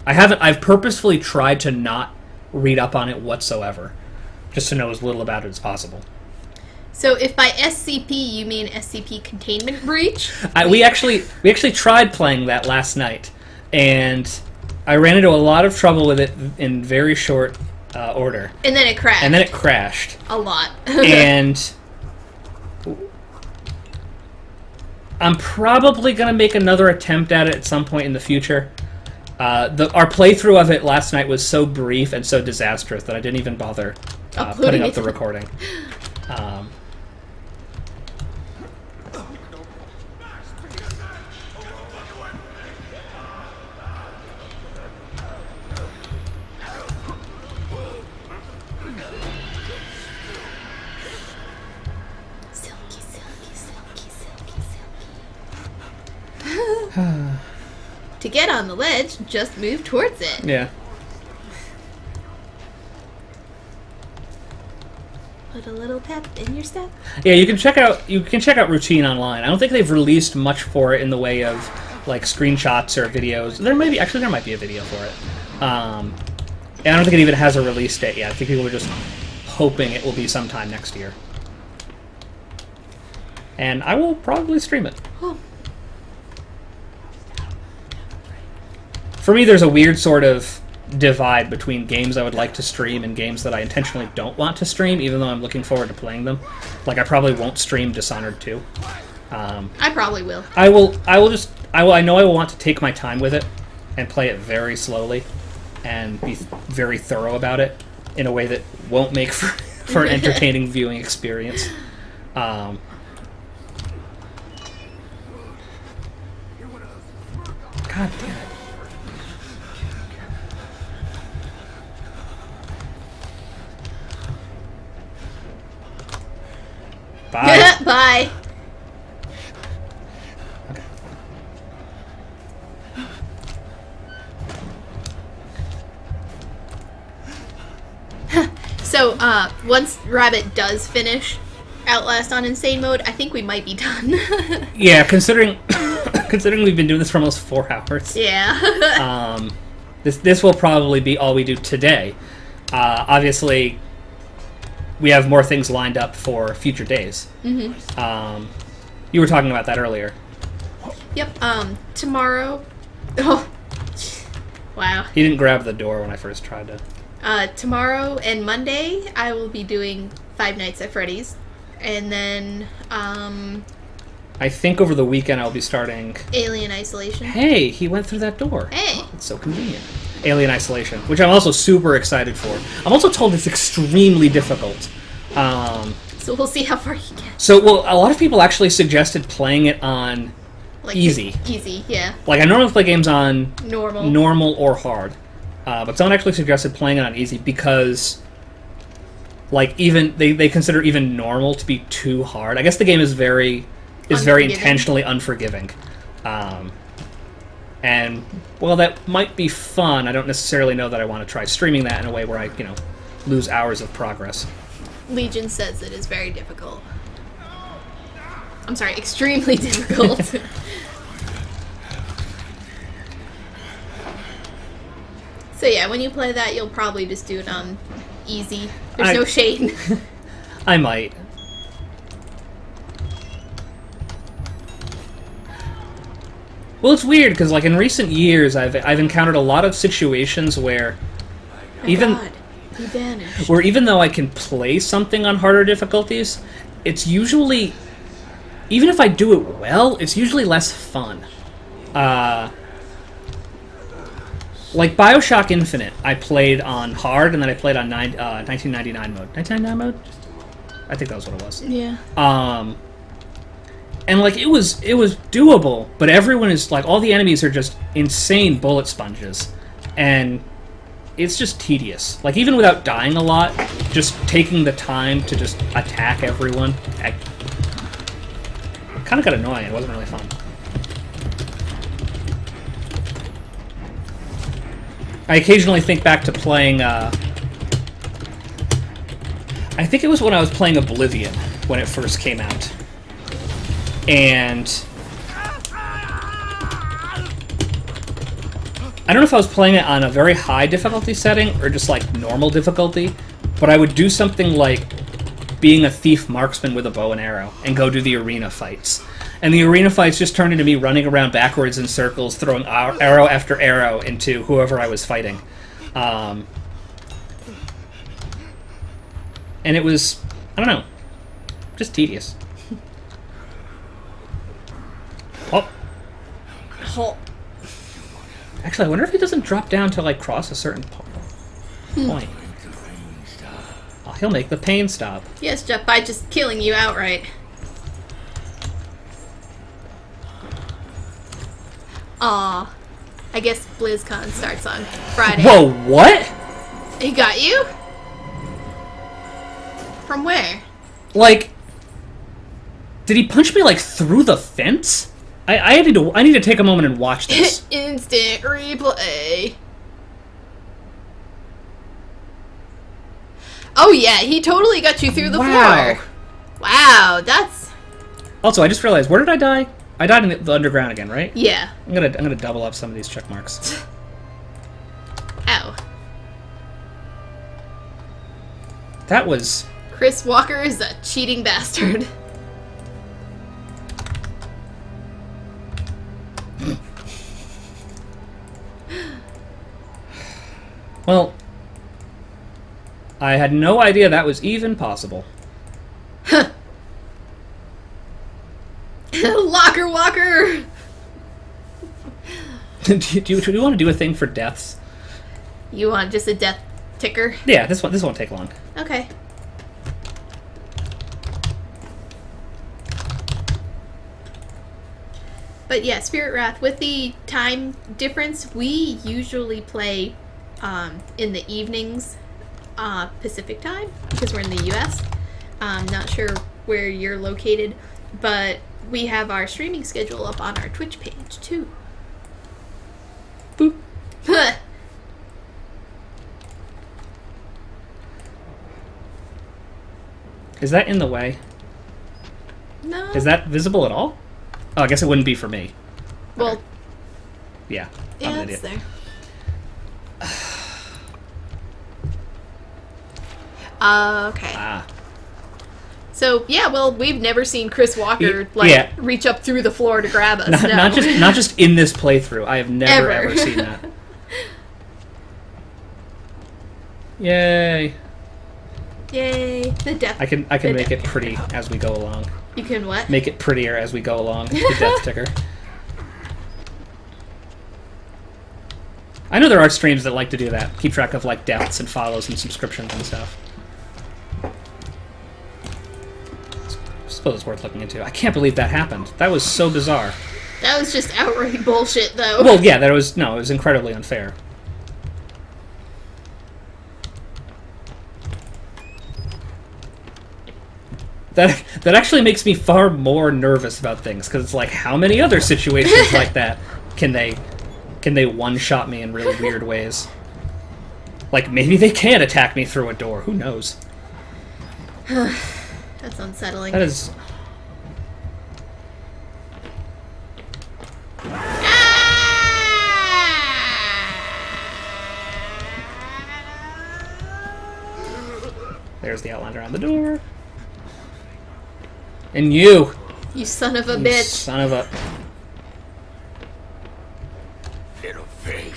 I've purposefully tried to not read up on it whatsoever, just to know as little about it as possible. So if by SCP you mean SCP Containment Breach? We actually tried playing that last night, and I ran into a lot of trouble with it in very short order. And then it crashed. A lot. And I'm probably going to make another attempt at it at some point in the future. Our playthrough of it last night was so brief and so disastrous that I didn't even bother putting up the recording. To get on the ledge, just move towards it. Yeah. Put a little pep in your step. Yeah, you can check out Routine online. I don't think they've released much for it in the way of like screenshots or videos. There might be a video for it. And I don't think it even has a release date yet. I think people are just hoping it will be sometime next year. And I will probably stream it. Oh. For me, there's a weird sort of divide between games I would like to stream and games that I intentionally don't want to stream, even though I'm looking forward to playing them. Like, I probably won't stream Dishonored 2. I probably will. I know I will want to take my time with it, and play it very slowly and be very thorough about it in a way that won't make for an entertaining viewing experience. God damn it. Bye. Bye. Okay. So, once Rabbit does finish Outlast on Insane Mode, I think we might be done. Yeah, considering we've been doing this for almost 4 hours. Yeah. This will probably be all we do today. Obviously, we have more things lined up for future days. Mm-hmm. You were talking about that earlier. Yep, tomorrow... Oh, wow. He didn't grab the door when I first tried to... Tomorrow and Monday, I will be doing Five Nights at Freddy's. And then, I think over the weekend I'll be starting... Alien Isolation. Hey, he went through that door. Hey! It's so convenient. Alien Isolation, which I'm also super excited for. I'm also told it's extremely difficult. So we'll see how far you get. So, well, a lot of people actually suggested playing it on Like easy. Easy, yeah. Like, I normally play games on Normal or hard. But someone actually suggested playing it on easy because, like, even they consider even normal to be too hard. I guess the game is very intentionally unforgiving. And while that might be fun, I don't necessarily know that I want to try streaming that in a way where I, lose hours of progress. Legion says it is very difficult. I'm sorry, extremely difficult. So yeah, when you play that, you'll probably just do it on easy. There's no shade. I might. Well, it's weird because, like, in recent years, I've encountered a lot of situations where even though I can play something on harder difficulties, it's usually, even if I do it well, it's usually less fun. Like BioShock Infinite, I played on hard, and then I played on 1999 mode. 1999 mode? I think that was what it was. Yeah. And, like, it was doable, but everyone is, like, all the enemies are just insane bullet sponges. And it's just tedious. Like, even without dying a lot, just taking the time to just attack everyone, it kind of got annoying. It wasn't really fun. I occasionally think back to playing, I think it was when I was playing Oblivion, when it first came out. And I don't know if I was playing it on a very high difficulty setting or just like normal difficulty, but I would do something like being a thief marksman with a bow and arrow and go do the arena fights. And the arena fights just turned into me running around backwards in circles, throwing arrow after arrow into whoever I was fighting. And it was, I don't know, just tedious. Oh. Actually, I wonder if he doesn't drop down to, like, cross a certain point. Oh, he'll make the pain stop. Yes, Jeff, by just killing you outright. Aw. I guess BlizzCon starts on Friday. Whoa, what? He got you? From where? Like, did he punch me, like, through the fence? I need to take a moment and watch this. Instant replay. Oh yeah, he totally got you through the floor. Wow, that's... Also, I just realized, where did I die? I died in the underground again, right? Yeah. I'm gonna double up some of these check marks. Ow. That was... Chris Walker is a cheating bastard. Well, I had no idea that was even possible. Locker Walker! do you want to do a thing for deaths? You want just a death ticker? Yeah, this won't take long. Okay. But yeah, Spirit Wrath, with the time difference, we usually play in the evenings, Pacific time, because we're in the US. Not sure where you're located, but we have our streaming schedule up on our Twitch page, too. Boop. Is that in the way? No. Is that visible at all? Oh, I guess it wouldn't be for me. Well, Okay. Yeah. I'm yeah, an it's idiot. there. Okay. Ah. So yeah, well, we've never seen Chris Walker Yeah. reach up through the floor to grab us. Not, no. not just in this playthrough. I have never Ever. ever seen that. Yay! Yay! The death. I can the make death it pretty as we go along. You can what? Make it prettier as we go along. The death ticker. I know there are streams that like to do that. Keep track of like deaths and follows and subscriptions and stuff. I suppose it's worth looking into. I can't believe that happened. That was so bizarre. That was just outright bullshit, though. Well, yeah, it was incredibly unfair. That actually makes me far more nervous about things, because it's like, how many other situations like that can they one-shot me in really weird ways? Like, maybe they can attack me through a door. Who knows? That's unsettling. That is... There's the outline around the door. And you! You son of a You bitch. son of a... Little pig.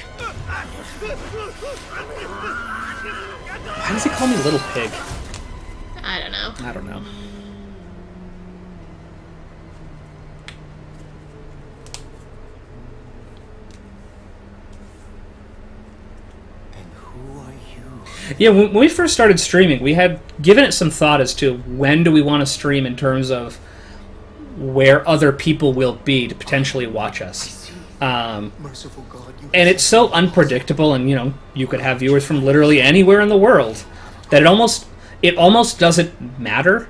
Why does he call me Little Pig? I don't know. I don't know. And who are you? Yeah, when we first started streaming, we had given it some thought as to when do we want to stream in terms of where other people will be to potentially watch us. Merciful God, you And it's so unpredictable, and you could have viewers from literally anywhere in the world that it almost doesn't matter.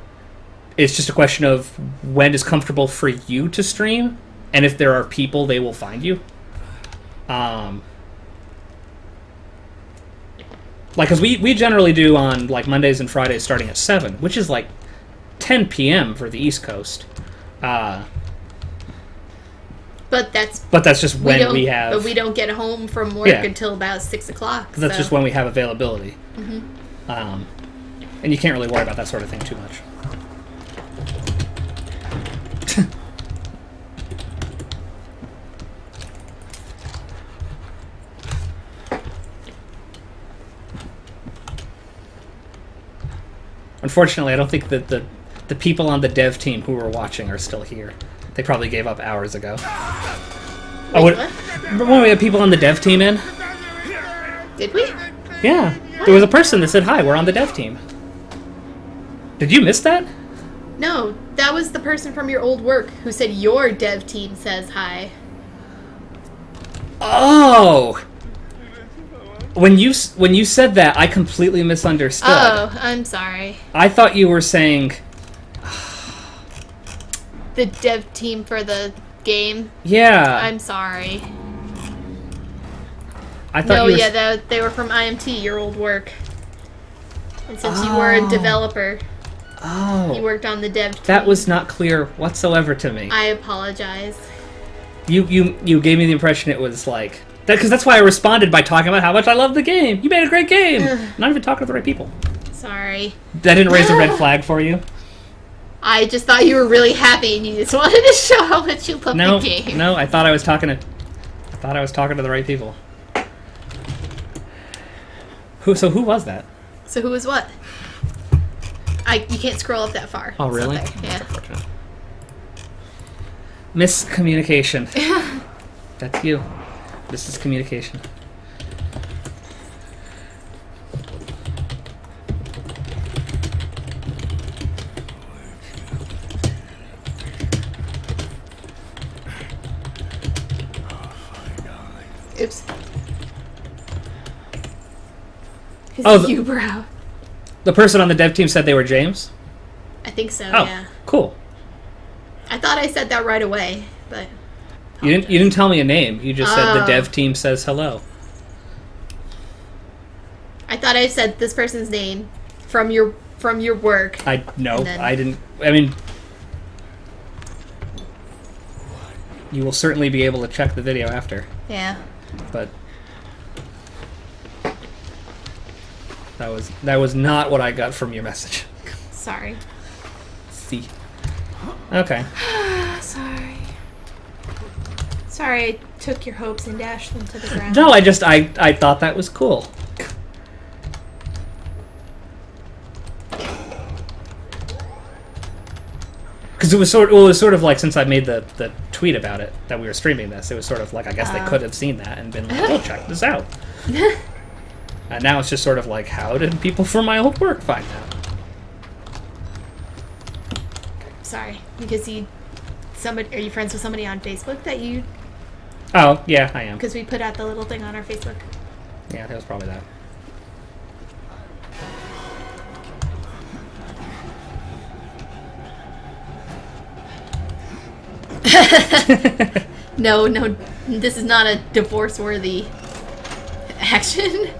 It's just a question of when is comfortable for you to stream, and if there are people, they will find you. Like, because we generally do on like Mondays and Fridays starting at 7, which is like 10 p.m. for the East Coast. But that's just when we have... But we don't get home from work Yeah. until about 6 o'clock. That's so. just when we have availability. And you can't really worry about that sort of thing too much. Unfortunately, I don't think that the people on the dev team who were watching are still here. They probably gave up hours ago. Wait, what? Remember when we had people on the dev team in? Did we? Yeah. There was a person that said, "Hi, we're on the dev team." Did you miss that? No, that was the person from your old work who said your dev team says hi. Oh! When you said that, I completely misunderstood. Oh, I'm sorry. I thought you were saying... The dev team for the game. Yeah. I'm sorry. I thought No, you were... yeah, they were from IMT, your old work. And since you were a developer, you worked on the dev team. That was not clear whatsoever to me. I apologize. You gave me the impression it was like... Because that's why I responded by talking about how much I love the game. You made a great game. Not even talking to the right people. Sorry. That didn't raise a red flag for you? I just thought you were really happy and you just wanted to show how much you love No, the game. no. I thought I was talking to the right people. So who was that? So who was what? You can't scroll up that far. Oh, It's really? up there. Yeah. Unfortunate. Miscommunication. That's you. This is communication. Oops. His Oh, U-brow. The person on the dev team said they were James? I think so, Oh, yeah. cool. I thought I said that right away, but... You didn't tell me a name. You just said the Oh. dev team says hello. I thought I said this person's name from your work. No, And then- I didn't. I mean, you will certainly be able to check the video after, Yeah. but that was not what I got from your message. Sorry. See. Okay. Sorry I took your hopes and dashed them to the ground. No, I thought that was cool. Because it was sort of like, since I made the tweet about it that we were streaming this, it was sort of like, I guess they could have seen that and been like, oh, check this out. And now it's just sort of like, how did people from my old work find out? Sorry, because are you friends with somebody on Facebook that you? Oh, yeah, I am. Because we put out the little thing on our Facebook. Yeah, that was probably that. No, this is not a divorce-worthy action.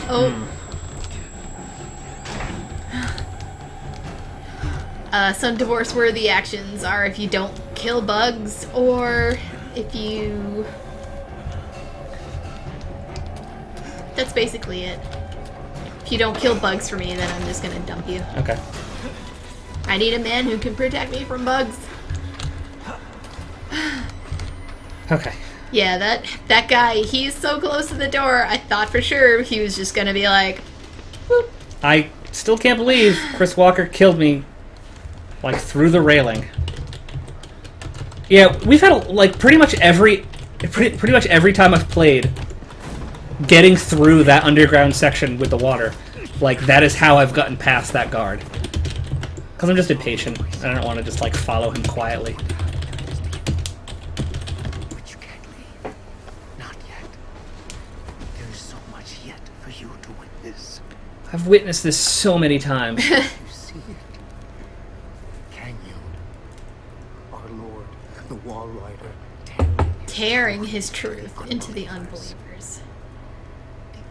Oh. Some divorce-worthy actions are if you don't kill bugs, or if you... That's basically it. If you don't kill bugs for me, then I'm just gonna dump you. Okay. I need a man who can protect me from bugs. Okay. Yeah, that guy, he's so close to the door, I thought for sure he was just gonna be like, whoop. I still can't believe Chris Walker killed me, like, through the railing. Yeah, we've had, like, pretty much every time I've played, getting through that underground section with the water, like, that is how I've gotten past that guard. Because I'm just impatient, and I don't want to just, like, follow him quietly. But you can't leave. Not yet. There is so much yet for you to witness. I've witnessed this so many times. You see it? Can you? Our Lord, the Walrider, Tearing his truth into the unbelievers.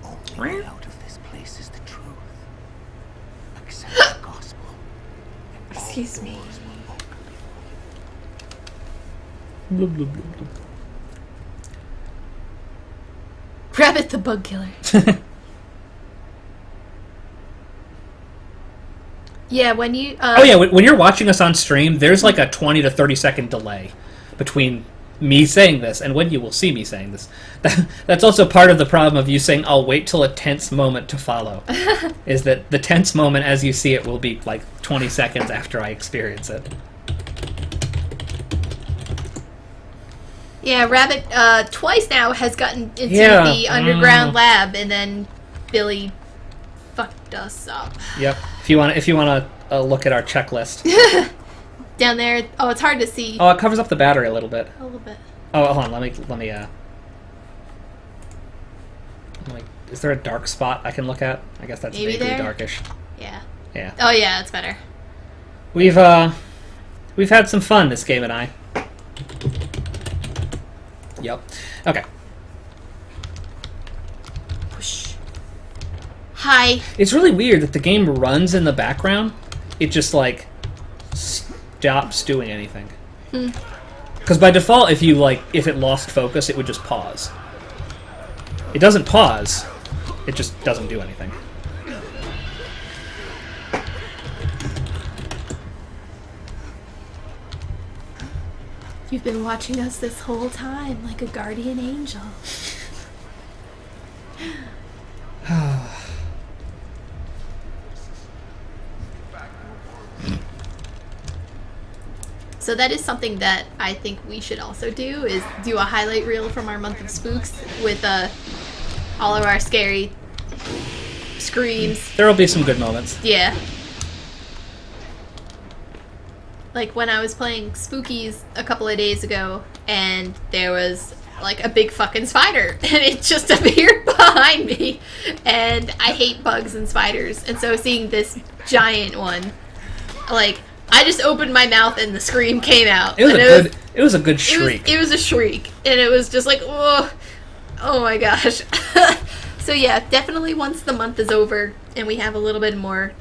the only way out of this place is the truth. Accept the gospel. and all Excuse me. doors will open Blub, blub, blub, blub. Rabbit the bug killer. Yeah, when you... Oh yeah, when you're watching us on stream, there's like a 20 to 30 second delay between me saying this and when you will see me saying this. That's also part of the problem of you saying, I'll wait till a tense moment to follow. Is that the tense moment as you see it will be like 20 seconds after I experience it. Yeah, Rabbit twice now has gotten into Yeah. the underground lab, and then Billy fucked us up. Yep. If you want to look at our checklist. Down there, oh, it's hard to see. Oh, it covers up the battery a little bit. A little bit. Oh, hold on. Let me. Like, is there a dark spot I can look at? I guess that's Maybe vaguely there? darkish. Yeah. Yeah. Oh yeah, it's better. We've had some fun, this game and I. Yep. Okay. Whoosh. Hi. It's really weird that the game runs in the background. It just like stops doing anything. Because by default, if it lost focus, it would just pause. It doesn't pause. It just doesn't do anything. You've been watching us this whole time like a guardian angel. So that is something that I think we should also do, is do a highlight reel from our month of spooks with all of our scary screams. There will be some good moments. Yeah. Like when I was playing Spookies a couple of days ago, and there was like a big fucking spider, and it just appeared behind me. And I hate bugs and spiders, and so seeing this giant one, like, I just opened my mouth and the scream came out. It was a good shriek. It was a shriek, and it was just like, oh my gosh. So yeah, definitely once the month is over and we have a little bit more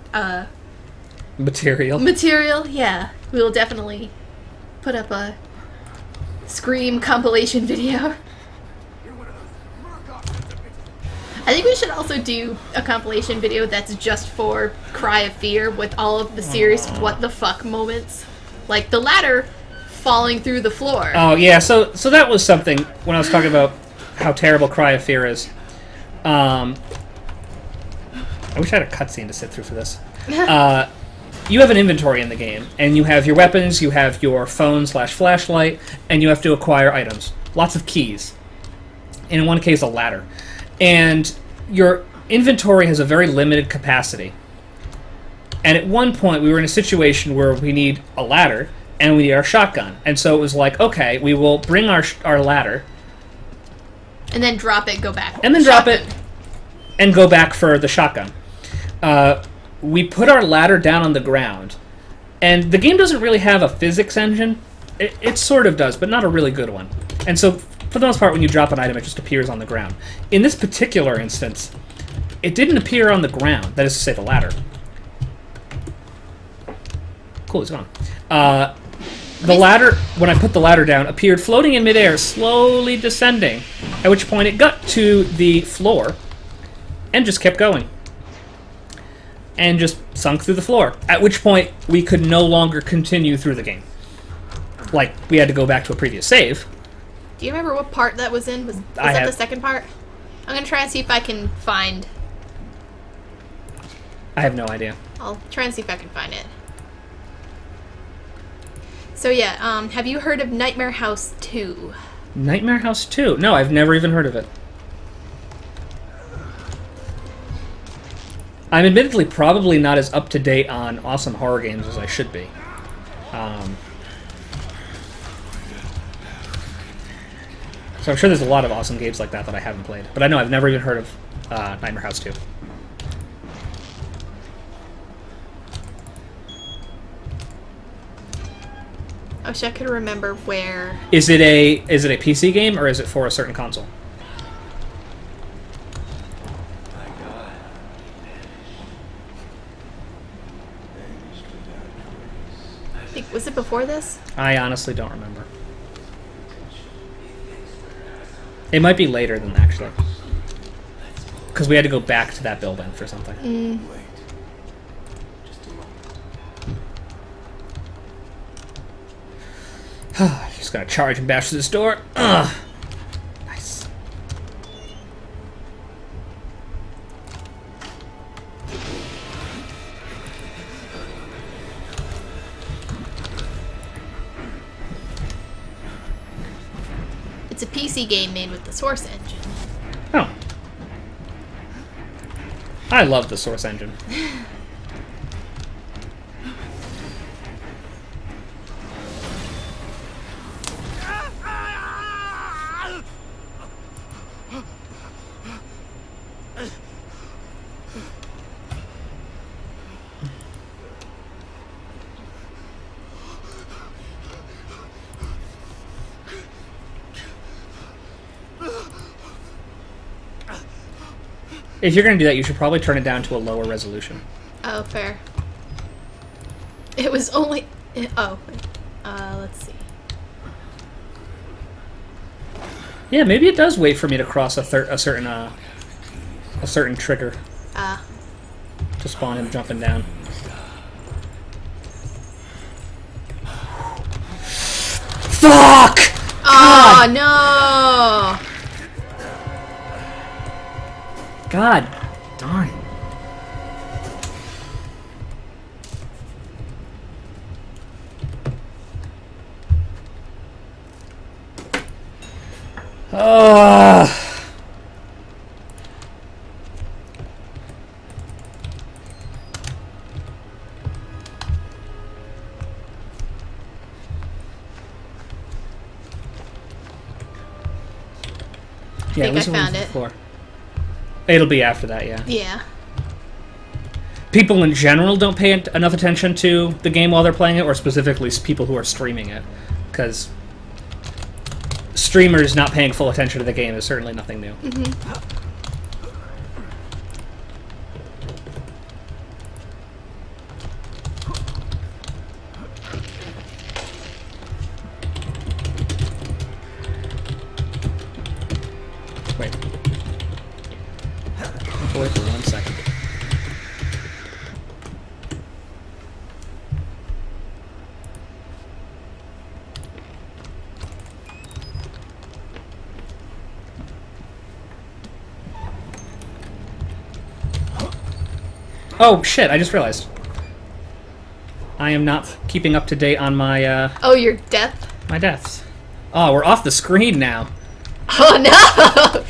material, yeah, we will definitely put up a Scream compilation video. I think we should also do a compilation video that's just for Cry of Fear, with all of the serious what the fuck moments. Like the ladder falling through the floor. Oh, yeah, so that was something when I was talking about how terrible Cry of Fear is. I wish I had a cutscene to sit through for this. You have an inventory in the game, and you have your weapons, you have your phone/flashlight, and you have to acquire items. Lots of keys. And in one case, a ladder. And your inventory has a very limited capacity. And at one point, we were in a situation where we need a ladder, and we need our shotgun. And so it was like, okay, we will bring our ladder. And then drop it, go back. And then drop it, and go back for the shotgun. We put our ladder down on the ground, and the game doesn't really have a physics engine. It sort of does, but not a really good one. And so, for the most part, when you drop an item, it just appears on the ground. In this particular instance, it didn't appear on the ground. That is to say, the ladder. Cool, it's gone. The ladder, when I put the ladder down, appeared floating in midair, slowly descending, at which point it got to the floor and just kept going. And just sunk through the floor. At which point, we could no longer continue through the game. Like, we had to go back to a previous save. Do you remember what part that was in? Was that the second part? I'm going to try and see if I can find... I have no idea. I'll try and see if I can find it. So yeah, have you heard of Nightmare House 2? Nightmare House 2? No, I've never even heard of it. I'm admittedly probably not as up-to-date on awesome horror games as I should be. So I'm sure there's a lot of awesome games like that I haven't played. But I know I've never even heard of Nightmare House 2. I wish I could remember where... Is it a PC game, or is it for a certain console? Was it before this? I honestly don't remember. It might be later than that, actually. Because we had to go back to that building for something. Just gotta charge and bash through this door. Ugh. Nice. It's a PC game made with the Source engine. Oh. I love the Source engine. If you're going to do that, you should probably turn it down to a lower resolution. Oh, fair. It was only... Oh. Let's see. Yeah, maybe it does wait for me to cross a certain trigger to spawn him jumping down. Fuck! Oh, no! God darn. think I Lisa found Williams it. Before. It'll be after that, yeah. Yeah. People in general don't pay enough attention to the game while they're playing it, or specifically people who are streaming it, because streamers not paying full attention to the game is certainly nothing new. Wait. Wait for 1 second. Oh shit, I just realized. I am not keeping up to date on my Oh, your death? my deaths. Oh, we're off the screen now. Oh no!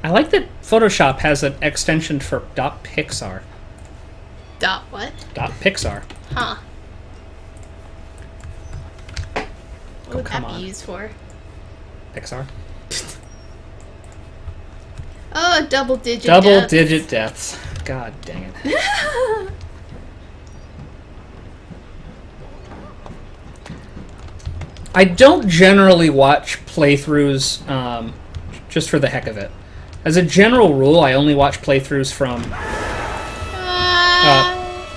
I like that Photoshop has an extension for .pixar. Dot what? .pixar. Huh. What would come that on. be used for? Pixar. Oh, double digit Double deaths. digit deaths. God dang it. I don't generally watch playthroughs just for the heck of it. As a general rule, I only watch playthroughs from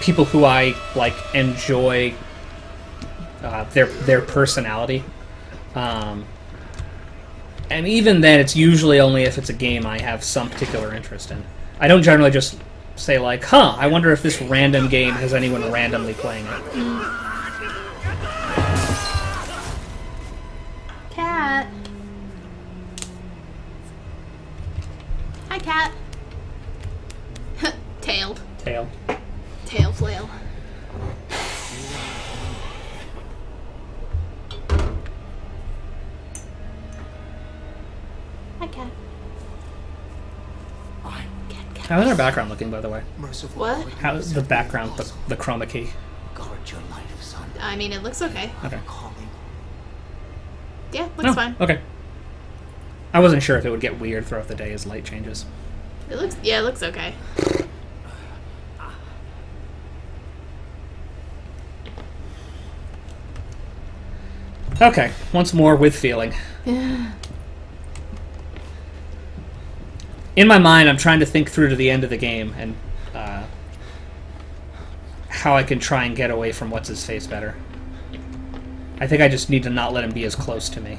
people who I like enjoy their personality. And even then, it's usually only if it's a game I have some particular interest in. I don't generally just say like, huh, I wonder if this random game has anyone randomly playing it. Cat. Hi, cat. Tailed. Tail. Tail flail. Hi, cat. How's our background looking, by the way? Merciful What? Lord, How's the background, the chroma key? guard your life, son. I mean, it looks okay. Okay. Calling. Yeah, looks No, fine. okay. I wasn't sure if it would get weird throughout the day as light changes. It looks okay. Okay, once more with feeling. In my mind, I'm trying to think through to the end of the game and how I can try and get away from what's-his-face better. I think I just need to not let him be as close to me.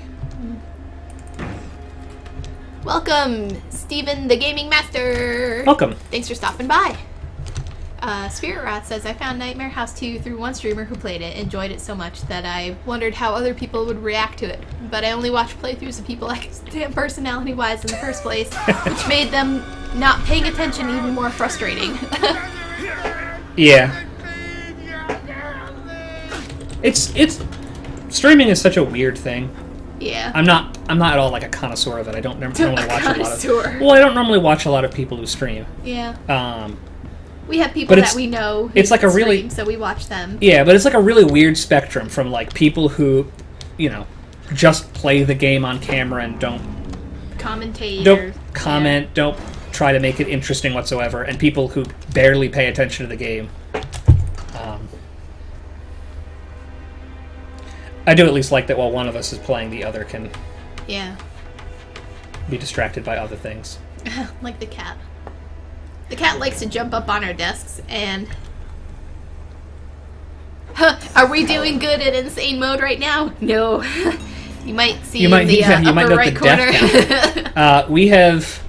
Welcome, Steven the Gaming Master. Welcome. Thanks for stopping by. Spirit Rat says, I found Nightmare House 2 through one streamer who played it, enjoyed it so much that I wondered how other people would react to it. But I only watched playthroughs of people I could stand personality-wise in the first place, which made them not paying attention even more frustrating. Yeah. It's streaming is such a weird thing. Yeah. I'm not at all like a connoisseur of it. I don't normally watch a lot connoisseur. of. Well, I don't normally watch a lot of people who stream. Yeah. We have people but that we know who it's like a really- stream, so we watch them. Yeah, but it's like a really weird spectrum from like people who, you know, just play the game on camera and don't Commentators. comment, don't try to make it interesting whatsoever, and people who barely pay attention to the game. I do at least like that while one of us is playing, the other can Yeah. be distracted by other things. Like the cat. The cat likes to jump up on our desks and... Huh, are we doing good at insane mode right now? No. You might see You might- in the yeah, you might upper note right the corner. death We have...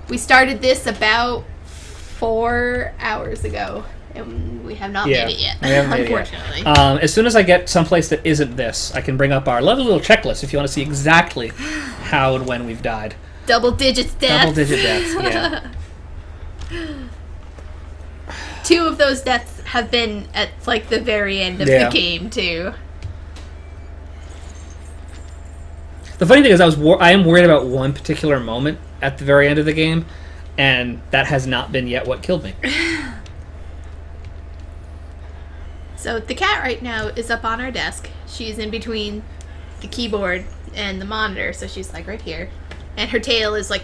We started this about 4 hours ago, and we have not Yeah, made it yet, we haven't made it yet. unfortunately. As soon as I get someplace that isn't this, I can bring up our lovely little checklist if you want to see exactly how and when we've died. Double digits deaths. Double-digit deaths, yeah. 2 of those deaths have been at, like, the very end of Yeah. the game, too. The funny thing is, I am worried about one particular moment at the very end of the game, and that has not been yet what killed me. So So the cat right now is up on our desk. She's in between the keyboard and the monitor, so she's like right here. And her tail is like...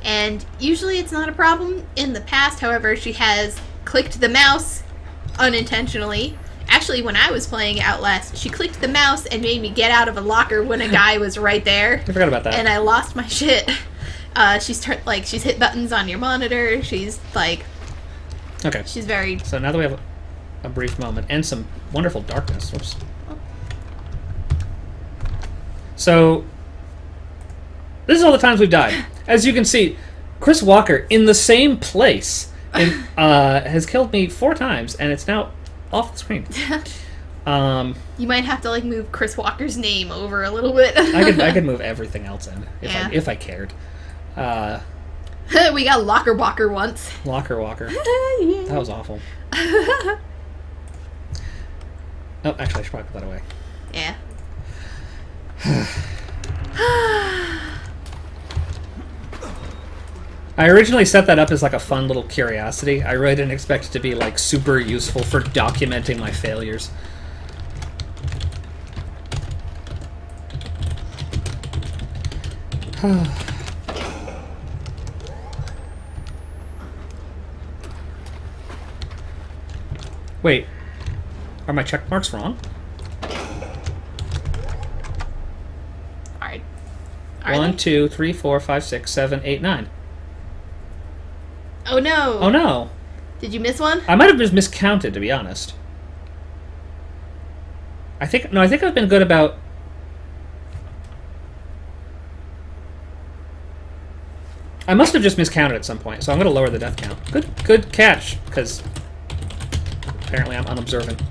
And usually it's not a problem. In the past, however, she has clicked the mouse unintentionally. Actually, when I was playing Outlast, she clicked the mouse and made me get out of a locker when a guy was right there. I forgot about that. And I lost my shit. She's hit buttons on your monitor. She's like... Okay. She's very... So now that we have a brief moment and some wonderful darkness. Whoops. So, this is all the times we've died. As you can see, Chris Walker, in the same place, has killed me 4 times, and it's now off the screen. You might have to like move Chris Walker's name over a little bit. I could move everything else in Yeah. if I cared. We got Locker Walker once. Locker Walker. Yeah. That was awful. Oh, actually, I should probably put that away. Yeah. I originally set that up as like a fun little curiosity. I really didn't expect it to be like super useful for documenting my failures. Wait, are my check marks wrong? Alright. 1, 2, 3, 4, 5, 6, 7, 8, 9. Oh no. Oh no. Did you miss one? I might have just miscounted, to be honest. I think I've been good about... I must have just miscounted at some point, so I'm going to lower the death count. Good catch, because apparently I'm unobservant.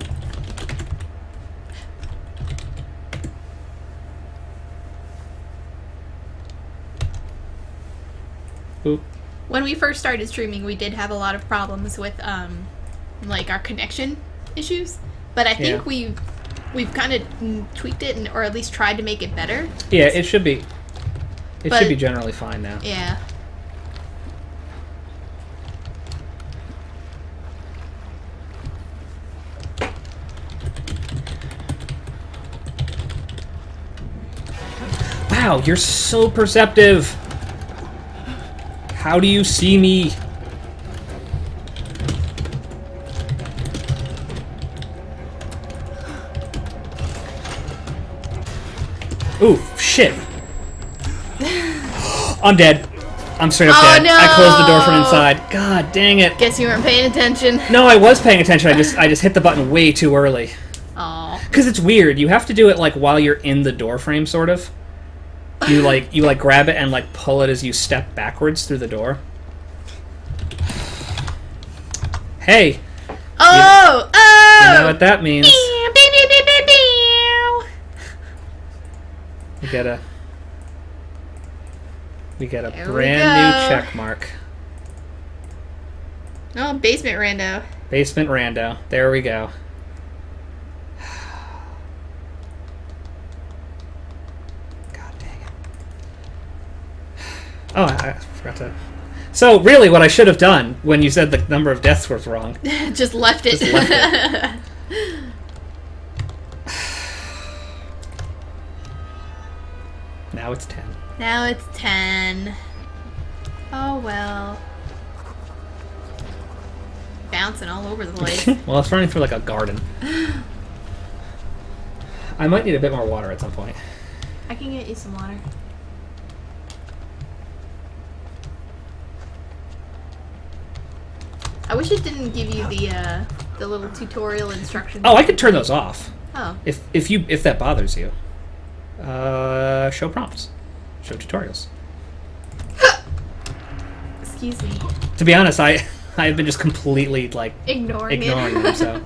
Oop. When we first started streaming, we did have a lot of problems with like our connection issues, but I think Yeah. we've kind of tweaked it or at least tried to make it better. Yeah, it should be. It But- should be generally fine now. Yeah. Wow, you're so perceptive. How do you see me? Ooh, shit. I'm dead. I'm straight up Oh, dead. no. I closed the door from inside. God dang it. Guess you weren't paying attention. No, I was paying attention. I just hit the button way too early. Aw. Because it's weird. You have to do it like while you're in the door frame, sort of. You grab it and like pull it as you step backwards through the door. Hey, Oh! you know what that means. We get a There we brand go. new check mark. Oh, basement rando. Basement rando. There we go. God dang it. Oh, I forgot to... So, really, what I should have done when you said the number of deaths was wrong... Just left it. Just left Now it's 10. Now it's 10. Oh well. Bouncing all over the place. Well, it's running through like a garden. I might need a bit more water at some point. I can get you some water. I wish it didn't give you the little tutorial instructions. Oh, I could turn those off. Oh. If that bothers you. Show prompts. Show tutorials. Excuse me. To be honest, I've been just completely like Ignoring them. So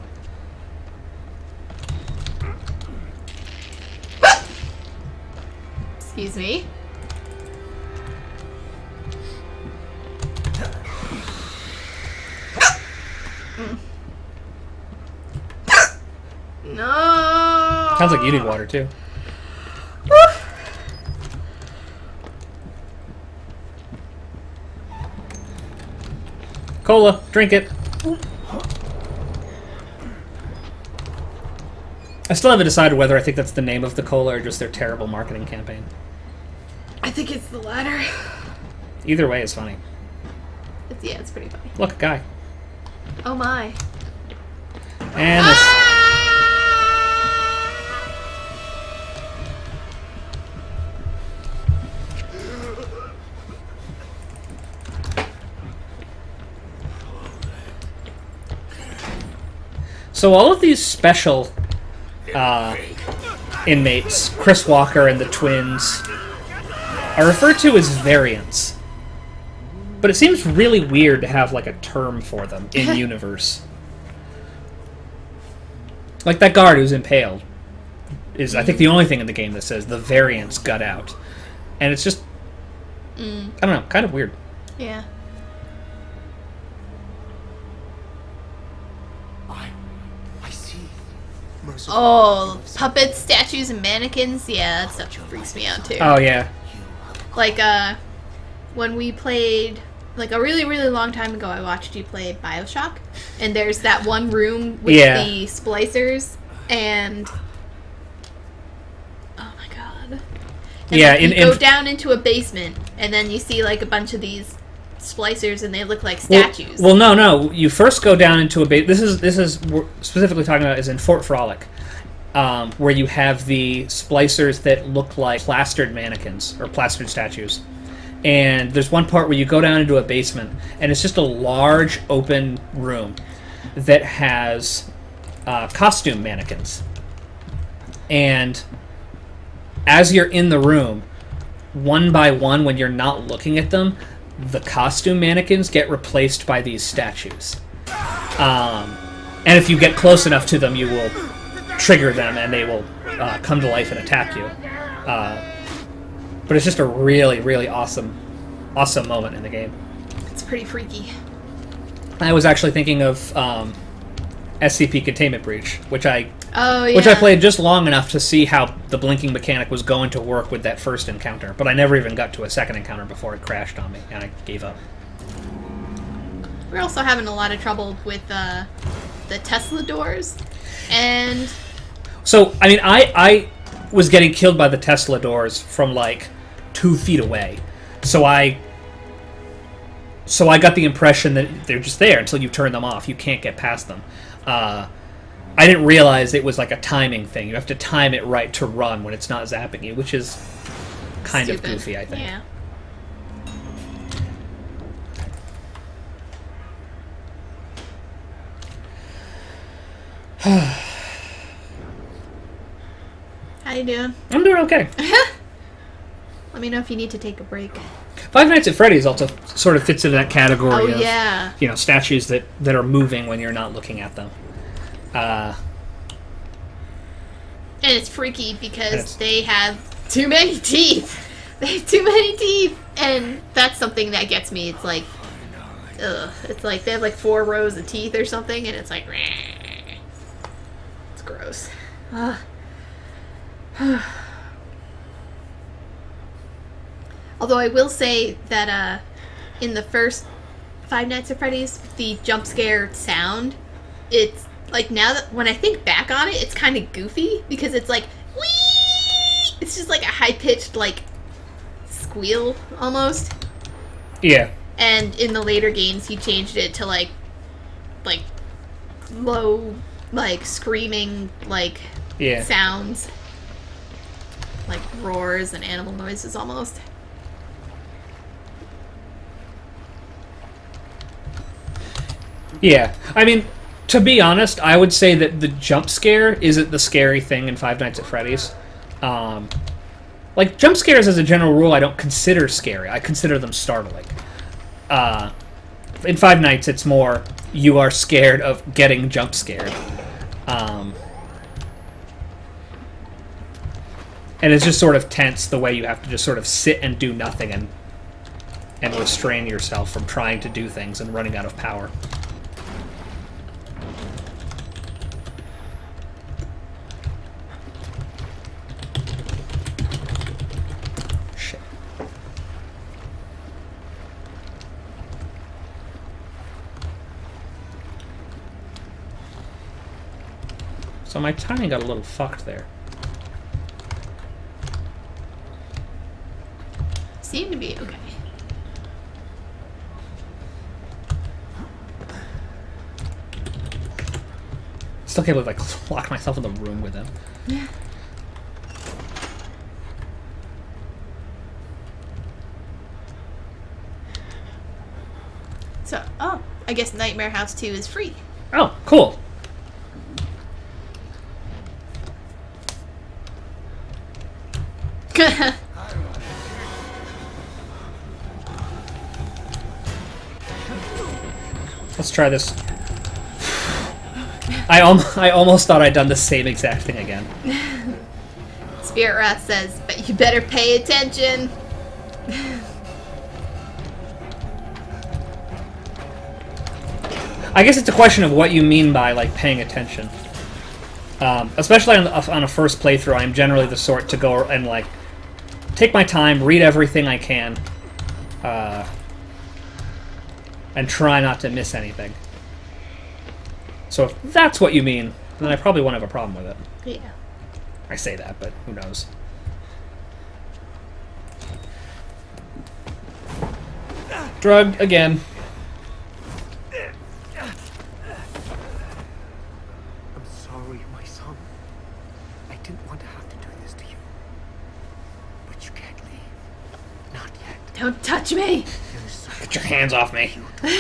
Excuse me. No. sounds like you need water too. Cola, drink it. I still haven't decided whether I think that's the name of the cola or just their terrible marketing campaign. I think it's the latter. Either way is funny. It's pretty funny. Look, a guy. Oh my. And this... So all of these special inmates, Chris Walker and the twins, are referred to as variants. But it seems really weird to have like a term for them in universe. Like that guard who's impaled is, I think, the only thing in the game that says the variants got out. And it's just, I don't know, kind of weird. Yeah. I see. Oh, puppets, statues, and mannequins. Yeah, that stuff freaks me out too. Oh, yeah. Like, when we played, like a really, really long time ago, I watched you play BioShock, and there's that one room with the splicers, and oh my god. And Yeah, you go down into a basement, and then you see like a bunch of these splicers, and they look like statues. Well, no. You first go down into a base. This is we're specifically talking about is in Fort Frolic, where you have the splicers that look like plastered mannequins or plastered statues. And there's one part where you go down into a basement, and it's just a large open room that has costume mannequins. And as you're in the room, one by one, when you're not looking at them, the costume mannequins get replaced by these statues. And if you get close enough to them, you will trigger them, and they will come to life and attack you. But it's just a really, really awesome moment in the game. It's pretty freaky. I was actually thinking of SCP Containment Breach, which I Oh, played just long enough to see how the blinking mechanic was going to work with that first encounter, but I never even got to a second encounter before it crashed on me, and I gave up. We're also having a lot of trouble with the Tesla doors, and So, I mean, I was getting killed by the Tesla doors from like 2 feet away, so I got the impression that they're just there until you turn them off. You can't get past them. I didn't realize it was like a timing thing. You have to time it right to run when it's not zapping you, which is kind of goofy, I think. Yeah. How you doing? I'm doing okay. Let me know if you need to take a break. Five Nights at Freddy's also sort of fits into that category of yeah. Statues that are moving when you're not looking at them. And it's freaky because they have too many teeth. They have too many teeth, and that's something that gets me. It's like, ugh. It's like they have like 4 rows of teeth or something, and it's like, it's gross. Although I will say that in the first Five Nights at Freddy's, the jump scare sound, it's like, now that when I think back on it, it's kind of goofy because it's like, wee! It's just like a high-pitched like squeal almost. Yeah. And in the later games, he changed it to like low, like screaming, like sounds, like roars and animal noises almost. Yeah. I mean, to be honest, I would say that the jump scare isn't the scary thing in Five Nights at Freddy's. Like, jump scares as a general rule I don't consider scary. I consider them startling. In Five Nights, it's more you are scared of getting jump scared. And it's just sort of tense the way you have to just sort of sit and do nothing and restrain yourself from trying to do things and running out of power. Shit. So my timing got a little fucked there. Seem to be okay. Still can't believe I locked myself in the room with him. Yeah. So, oh, I guess Nightmare House 2 is free. Oh, cool. Let's try this. I almost thought I'd done the same exact thing again. Spirit Rat says, but you better pay attention. I guess it's a question of what you mean by, like, paying attention. Especially on a first playthrough, I'm generally the sort to go and, like, take my time, read everything I can, and try not to miss anything. So if that's what you mean, then I probably won't have a problem with it. Yeah. I say that, but who knows. Drugged again. I'm sorry, my son. I didn't want to have to do this to you. But you can't leave. Not yet. Don't touch me. There's so Get your hands off me. Will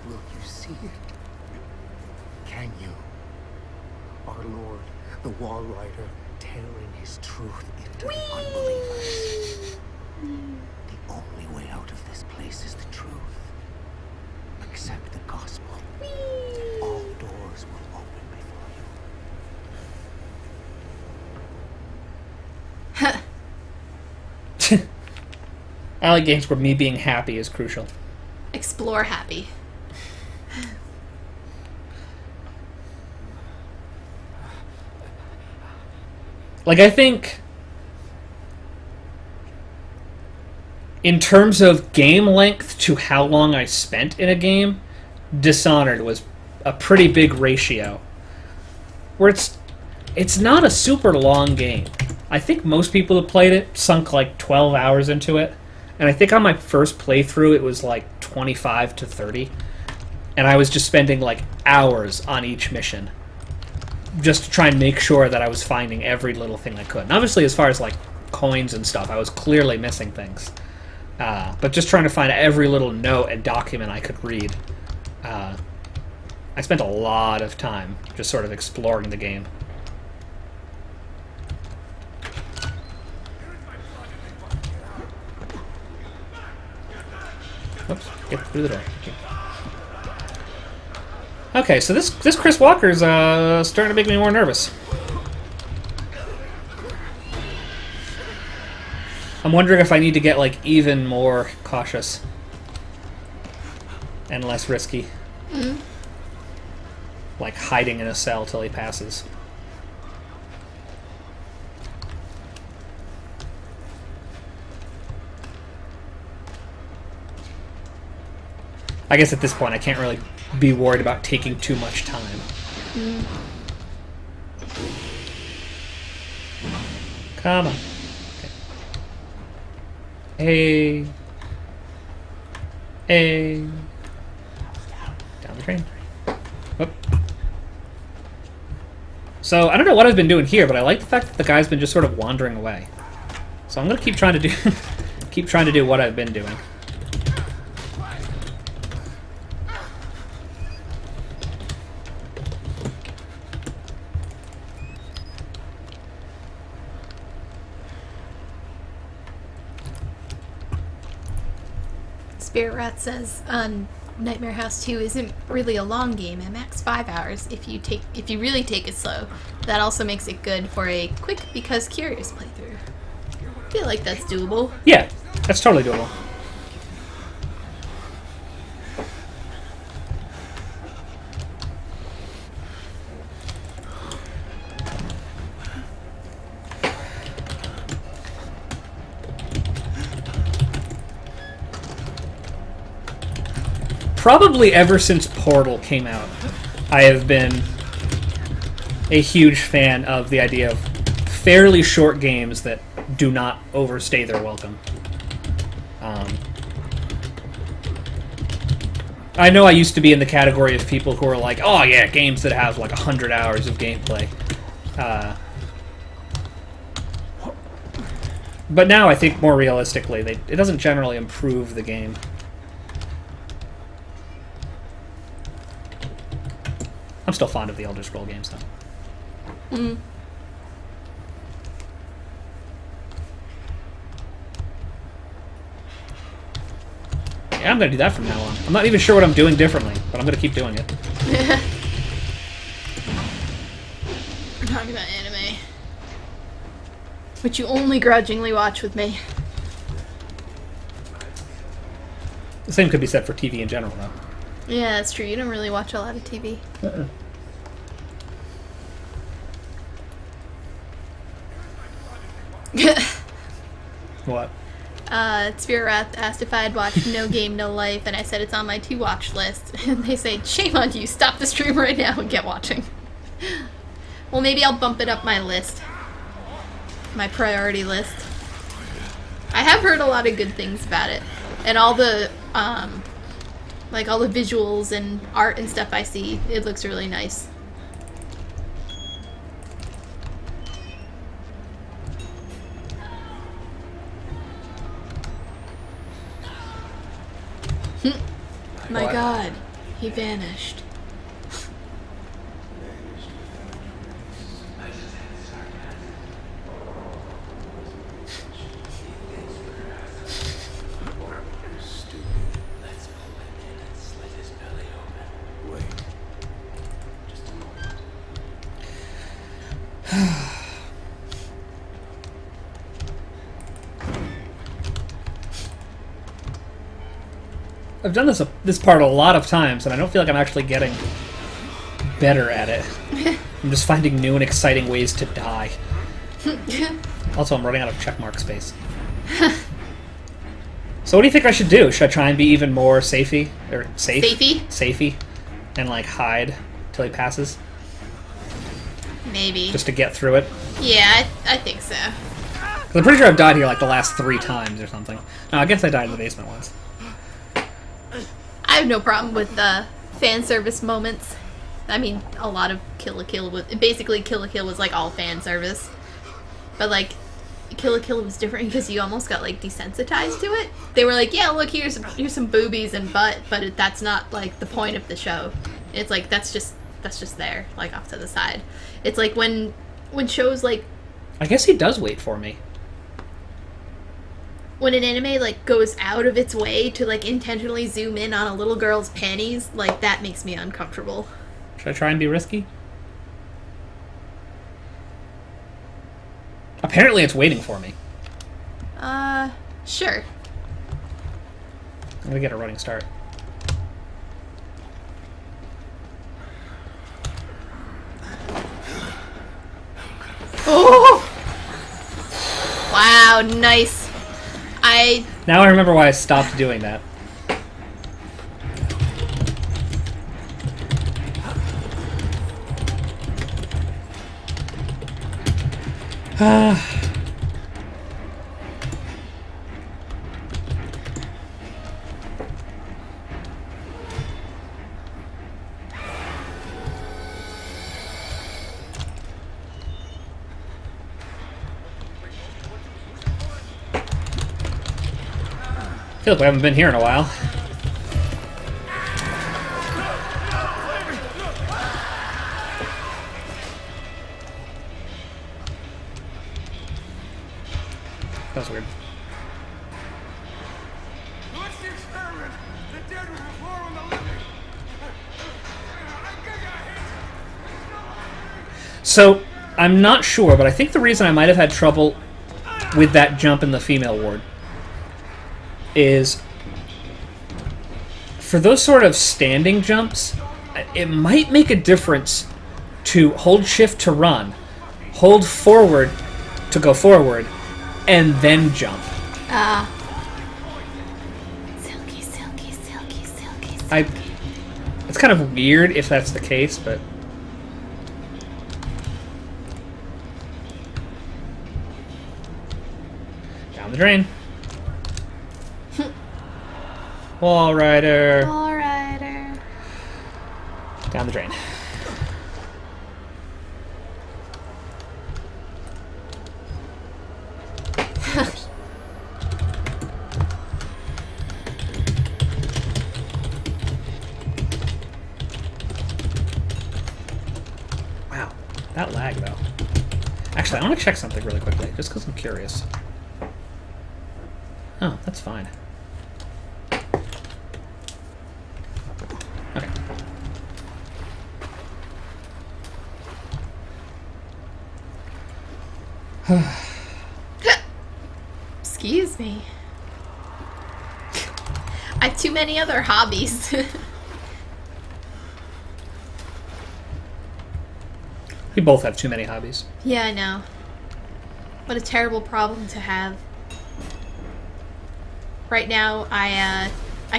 you see it? Can you? Our Lord, the Walrider, tearing his truth into the unbelievers. The only way out of this place is the truth. Accept the gospel. All doors will open before you. I like games where me being happy is crucial. Explore happy. Like, I think in terms of game length to how long I spent in a game, Dishonored was a pretty big ratio. Where it's not a super long game. I think most people that played it sunk like 12 hours into it. And I think on my first playthrough it was like 25 to 30. And I was just spending like hours on each mission. Just to try and make sure that I was finding every little thing I could. And obviously, as far as like coins and stuff, I was clearly missing things. But just trying to find every little note and document I could read. I spent a lot of time just sort of exploring the game. Oops, get through the door. Okay, so this Chris Walker's starting to make me more nervous. I'm wondering if I need to get like even more cautious and less risky. Mm-hmm. Like hiding in a cell till he passes. I guess at this point I can't really be worried about taking too much time. Mm. Come on. Okay. Hey. Down the train. Whoop. So, I don't know what I've been doing here, but I like the fact that the guy's been just sort of wandering away. So I'm gonna keep trying to do keep trying to do what I've been doing. Spirit Rat says Nightmare House 2 isn't really a long game, at max 5 hours if you really take it slow. That also makes it good for a quick because curious playthrough. I feel like that's doable. Yeah, that's totally doable. Probably ever since Portal came out, I have been a huge fan of the idea of fairly short games that do not overstay their welcome. I know I used to be in the category of people who are like, oh yeah, games that have like 100 hours of gameplay. But now I think more realistically, it doesn't generally improve the game. I'm still fond of the Elder Scroll games, though. Mm. Yeah, I'm going to do that from now on. I'm not even sure what I'm doing differently, but I'm going to keep doing it. We're talking about anime. Which you only grudgingly watch with me. The same could be said for TV in general, though. Yeah, that's true. You don't really watch a lot of TV. What? Spirit Wrath asked if I had watched No Game, No Life, and I said it's on my to-watch list. And they say, shame on you, stop the stream right now and get watching. Well, maybe I'll bump it up my list. My priority list. I have heard a lot of good things about it. And all the, like all the visuals and art and stuff I see, it looks really nice. My What? God, he vanished. I've done this part a lot of times, and I don't feel like I'm actually getting better at it. I'm just finding new and exciting ways to die. Also, I'm running out of checkmark space. So what do you think I should do? Should I try and be even more safey? Or safe? Safey? And, like, hide till he passes? Maybe. Just to get through it? Yeah, I think so. 'Cause I'm pretty sure I've died here, like, the last 3 times or something. No, I guess I died in the basement once. I have no problem with fan service moments. I mean, a lot of Kill la Kill was... Basically, Kill la Kill was, like, all fan service. But, like, Kill la Kill was different because you almost got, like, desensitized to it. They were like, yeah, look, here's some boobies and butt, but that's not, like, the point of the show. It's like, that's just there, like, off to the side. It's like when shows, like... I guess he does wait for me. When an anime, like, goes out of its way to, like, intentionally zoom in on a little girl's panties, like, that makes me uncomfortable. Should I try and be risky? Apparently it's waiting for me. Sure. I'm gonna get a running start. Oh! Wow, nice. Now I remember why I stopped doing that. Feels like I haven't been here in a while. That's weird. What's the experiment? The dead will war on the living. So, I'm not sure, but I think the reason I might have had trouble with that jump in the female ward is for those sort of standing jumps, it might make a difference to hold shift to run, hold forward to go forward, and then jump. Silky. It's kind of weird if that's the case, but... Down the drain. Walrider. Walrider. Down the drain. Wow, that lag though. Actually, I want to check something really quickly, just because I'm curious. Oh, that's fine. Okay. Excuse me. I have too many other hobbies. We both have too many hobbies. Yeah, I know. What a terrible problem to have. Right now, I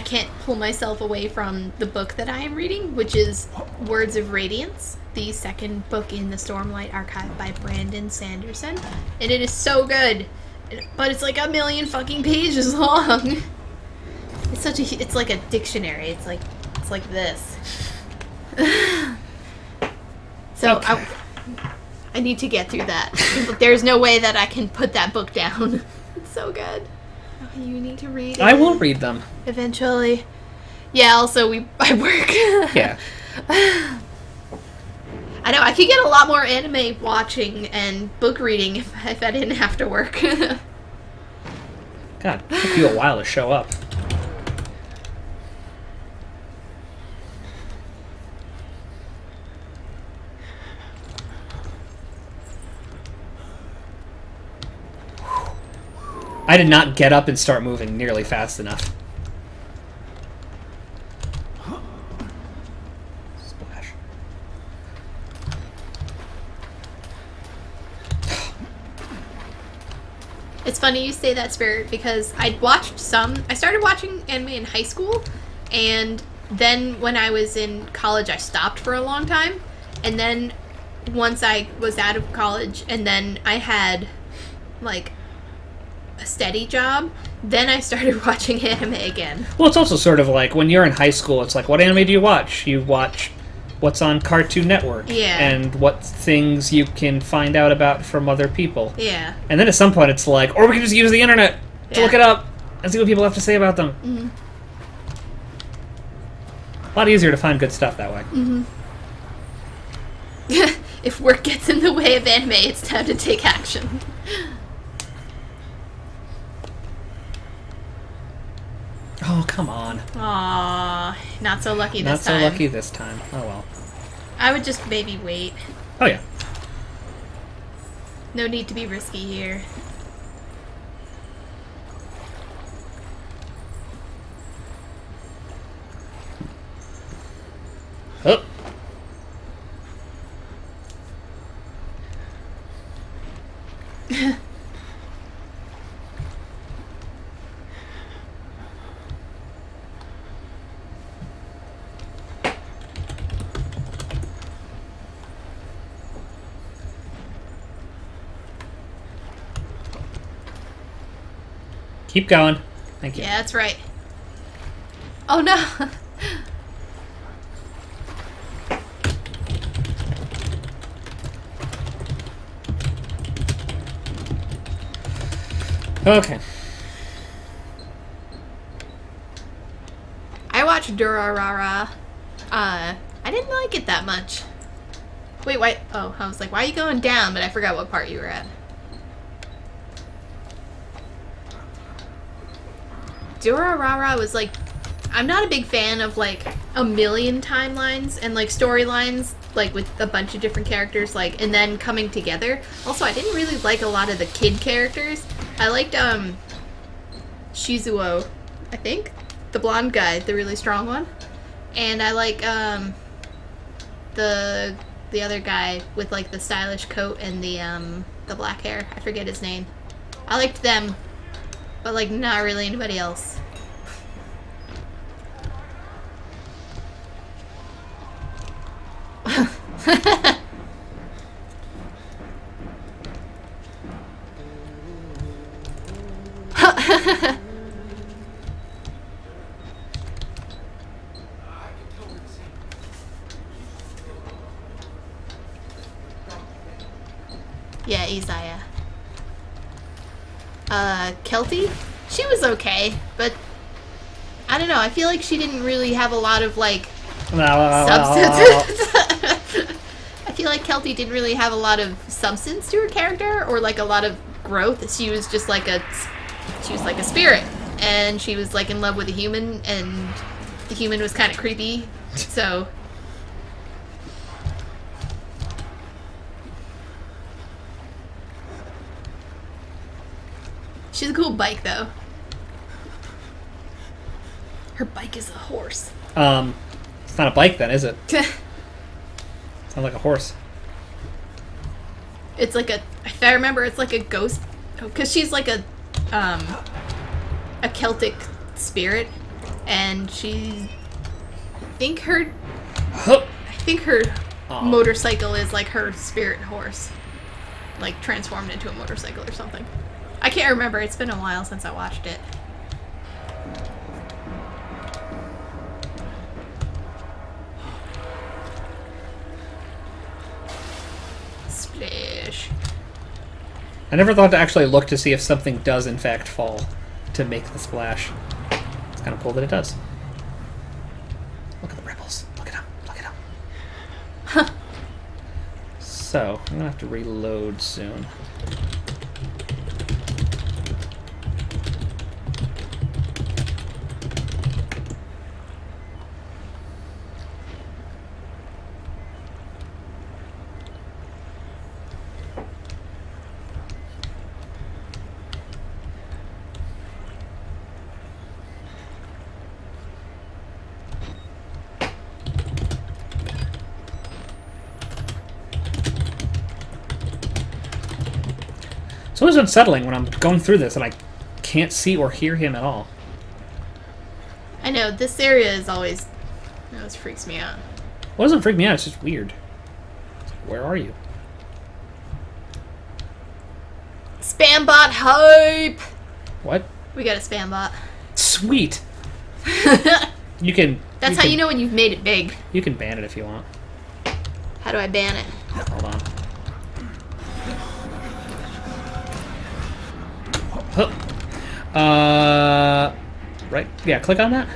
can't pull myself away from the book that I am reading, which is Words of Radiance, the second book in the Stormlight Archive by Brandon Sanderson. And it is so good. But it's like 1,000,000 fucking pages long. It's like a dictionary. It's like this. So Okay. I need to get through that. There's no way that I can put that book down. It's so good. Oh, you need to read it. I will read them. Eventually. Yeah, also I work. Yeah. I know, I could get a lot more anime watching and book reading if I didn't have to work. God, it took you a while to show up. I did not get up and start moving nearly fast enough. Splash. It's funny you say that, Spirit, because I started watching anime in high school, and then when I was in college, I stopped for a long time, and then once I was out of college, and then I had, like, a steady job, then I started watching anime again. Well, it's also sort of like when you're in high school, it's like, what anime do you watch? You watch what's on Cartoon Network. Yeah. And what things you can find out about from other people. Yeah. And then at some point it's like, or we can just use the internet to Yeah. look it up and see what people have to say about them. Mm-hmm. A lot easier to find good stuff that way. Mm-hmm. If work gets in the way of anime, it's time to take action. Oh, come on. Aww, not so lucky Not this time. so lucky this time. Oh, well. I would just maybe wait. Oh, yeah. No need to be risky here. Oh. Keep going. Thank you. Yeah, that's right. Oh no! Okay. I watched Durarara. I didn't like it that much. Wait, why? Oh, I was like, why are you going down? But I forgot what part you were at. Durarara was like, I'm not a big fan of like 1,000,000 timelines and like storylines, like with a bunch of different characters, like, and then coming together. Also, I didn't really like a lot of the kid characters. I liked Shizuo, I think, the blonde guy, the really strong one, and I like the other guy with like the stylish coat and the black hair. I forget his name. I liked them, but like not really anybody else. Yeah, Isaiah. Kelty? She was okay, but I don't know, I feel like she didn't really have a lot of, like, substance. I feel like Kelty didn't really have a lot of substance to her character, or, like, a lot of growth. She was just like a spirit, and she was, like, in love with a human, and the human was kind of creepy, so... She's a cool bike, though. Her bike is a horse. It's not a bike then, is it? Sounds like a horse. It's like a... If I remember, it's like a ghost... Because she's like a Celtic spirit. And she... I think her motorcycle is like her spirit horse. Like, transformed into a motorcycle or something. I can't remember. It's been a while since I watched it. Splash. I never thought to actually look to see if something does in fact fall to make the splash. It's kind of cool that it does. Look at the ripples. Look at them. Look at them. Huh. So, I'm going to have to reload soon. It's always unsettling when I'm going through this and I can't see or hear him at all. I know, this area is always... It always freaks me out. It doesn't freak me out, it's just weird. It's like, where are you? Spam bot hype! What? We got a spam bot. Sweet! You can... That's how you know when you've made it big. You can ban it if you want. How do I ban it? Hold on. Huh. Right? Yeah, click on that.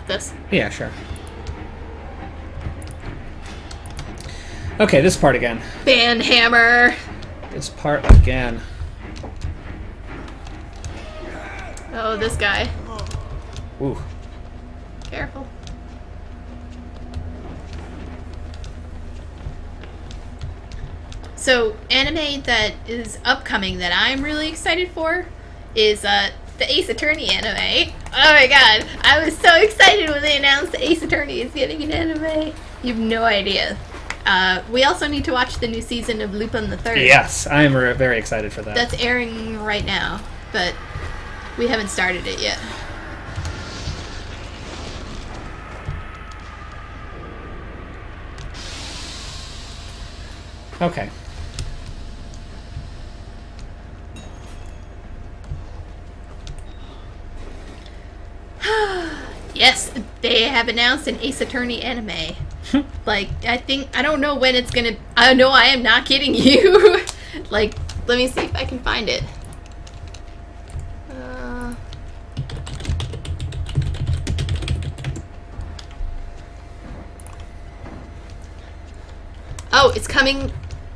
This? Yeah, sure. Okay, this part again. Ban hammer! This part again. Oh, this guy. Ooh. Careful. So, anime that is upcoming that I'm really excited for is the Ace Attorney anime. Oh my god, I was so excited when they announced the Ace Attorney is getting an anime. You have no idea. We also need to watch the new season of Lupin the Third. Yes, I am very excited for that. That's airing right now, but we haven't started it yet. Okay. Yes, they have announced an Ace Attorney anime. Like, I don't know when it's gonna... I know I am not kidding you. Like, let me see if I can find it. Oh, it's coming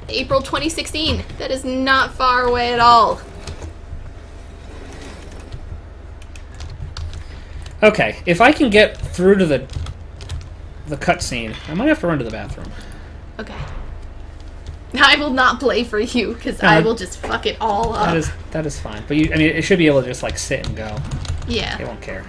April 2016. That is not far away at all. Okay, if I can get through to the cutscene, I might have to run to the bathroom. Okay. I will not play for you, because I will just fuck it all up. That is fine. But I mean, it should be able to just like sit and go. Yeah. It won't care.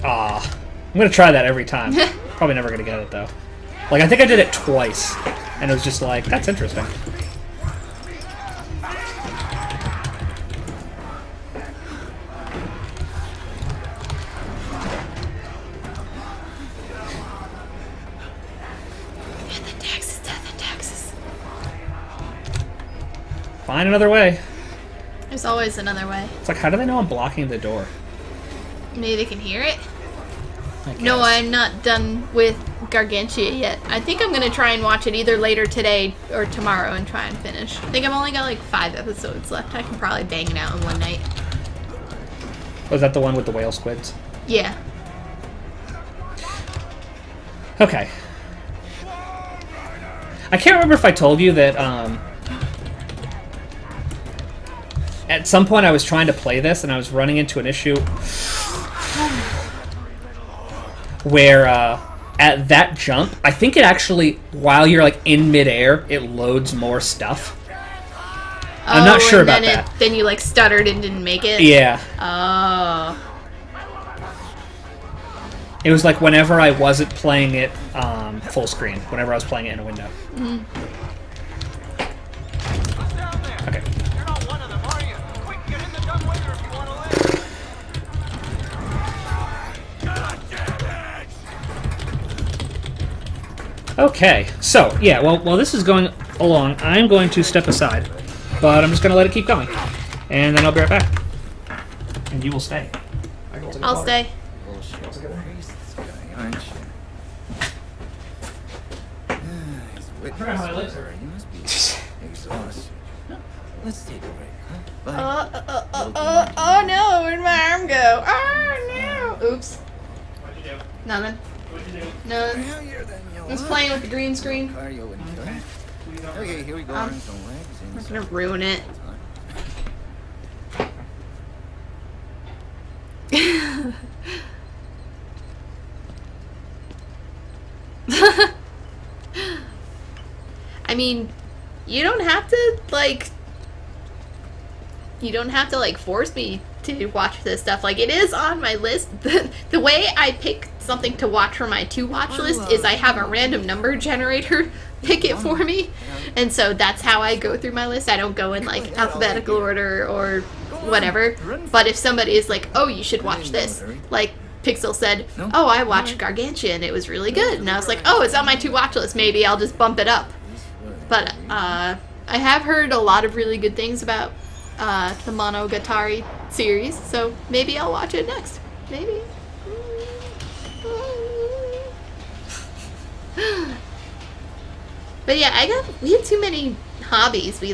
I'm gonna try that every time. Probably never gonna get it though. Like, I think I did it twice. And it was just like, that's interesting. Death and taxes. Find another way. There's always another way. It's like, how do they know I'm blocking the door? Maybe they can hear it? I guess. No, I'm not done with Gargantia yet. I think I'm gonna try and watch it either later today or tomorrow and try and finish. I think I've only got like 5 episodes left. I can probably bang it out in one night. Was that the one with the whale squids? Yeah. Okay. I can't remember if I told you that, at some point I was trying to play this and I was running into an issue where, at that jump, I think it actually, while you're like in midair, it loads more stuff. I'm not sure about that. Then you like stuttered and didn't make it? Yeah. Oh. It was like whenever I wasn't playing it full screen, whenever I was playing it in a window. Mm. Okay. You're not one of them, are you? Quick, get in the dumbwaiter if you want to live. Okay, so, yeah, well, while this is going along, I'm going to step aside, but I'm just going to let it keep going, and then I'll be right back. And you will stay. I'll stay. Aren't you? He's witness. You must be exhausted. Let's take a break, huh? Oh no, where'd my arm go? Oh no! Oops. What'd you do? Nothing. What'd you do? Nothing. Heavier than you I was want. playing with the green screen. Cardio and okay, here we go. Arms and legs I'm inside. gonna ruin it. I mean, you don't have to force me to watch this stuff. Like, it is on my list. The way I pick something to watch for my to-watch list is I have a random number generator pick it for me. And so that's how I go through my list. I don't go in, like, alphabetical order or whatever. But if somebody is like, oh, you should watch this. Like, Pixel said, oh, I watched Gargantia and it was really good. And I was like, oh, it's on my to-watch list. Maybe I'll just bump it up. But I have heard a lot of really good things about the Monogatari series, so maybe I'll watch it next. Maybe. But yeah, we have too many hobbies. We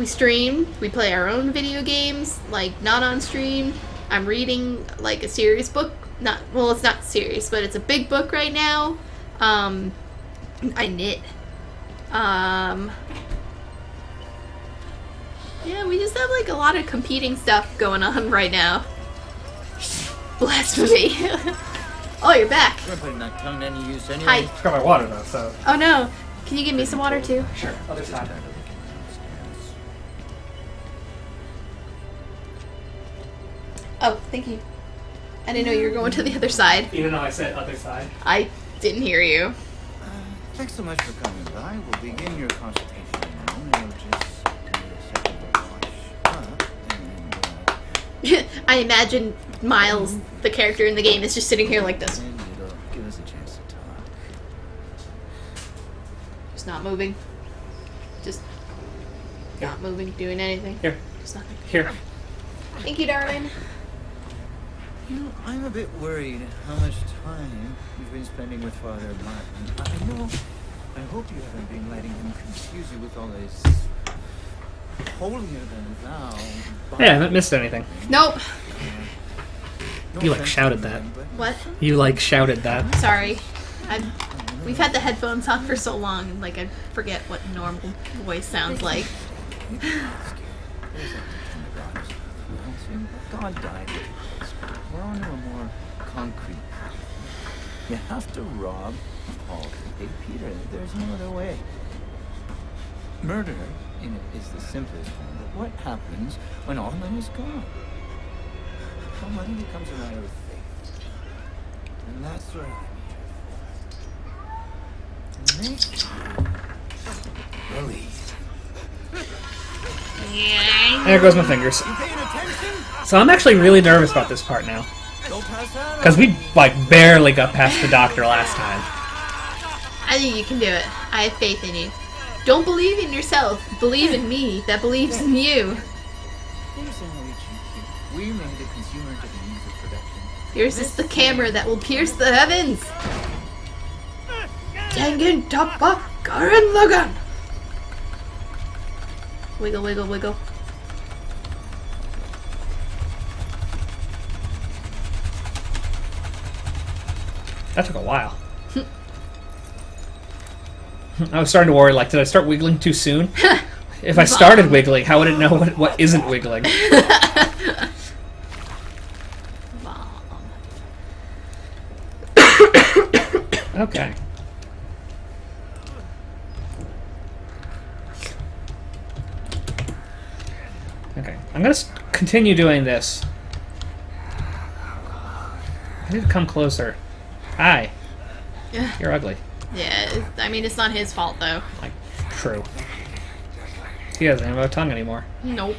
stream, we play our own video games, like not on stream. I'm reading like a serious book. It's not serious, but it's a big book right now. I knit. Yeah, we just have like a lot of competing stuff going on right now. Blasphemy. Oh, you're back. You're putting that tongue to any use anyway. Hi. It's got my water though, so. Oh no. Can you give me some water too? Sure, other side. Oh, thank you. I didn't know you were going to the other side. Even though I said other side. I didn't hear you. Thanks so much for coming by. We'll begin your consultation now. You'll just need a second to wash up and, I imagine Miles, the character in the game, is just sitting here like this. and it'll give us a chance to talk. Just not moving. Just not moving, doing anything. Here, Just nothing. here. Thank you, darling. You know, I'm a bit worried how much time you've been spending with Father Martin. I hope you haven't been letting him confuse you with all this holier-than-thou. Yeah, I haven't missed anything. Nope. No You, like, offense shouted to that. him, but What? You like shouted that. Sorry. We've had the headphones on for so long, and like I forget what normal voice sounds like. God died. We're on to a more concrete path. You have to rob Paul to pay Peter. There's no other way. Murder is the simplest form, but what happens when all money is gone? Well, money becomes a matter of faith. And that's what I'm here for. To make you There goes my fingers. So I'm actually really nervous about this part now. Because we, like, barely got past the doctor last time. I think you can do it. I have faith in you. Don't believe in yourself. Believe in me that believes in you. We made a consumer to the means of production. Yours is the camera that will pierce the heavens. Tengen Toppa Garen Logan. Wiggle, wiggle, wiggle. That took a while. I was starting to worry, like, did I start wiggling too soon? If I started wiggling, how would it know what isn't wiggling? Okay. Okay, I'm gonna continue doing this. I need to come closer. Hi. You're ugly. Yeah, I mean, it's not his fault, though. Like, true. He doesn't have a tongue anymore. Nope.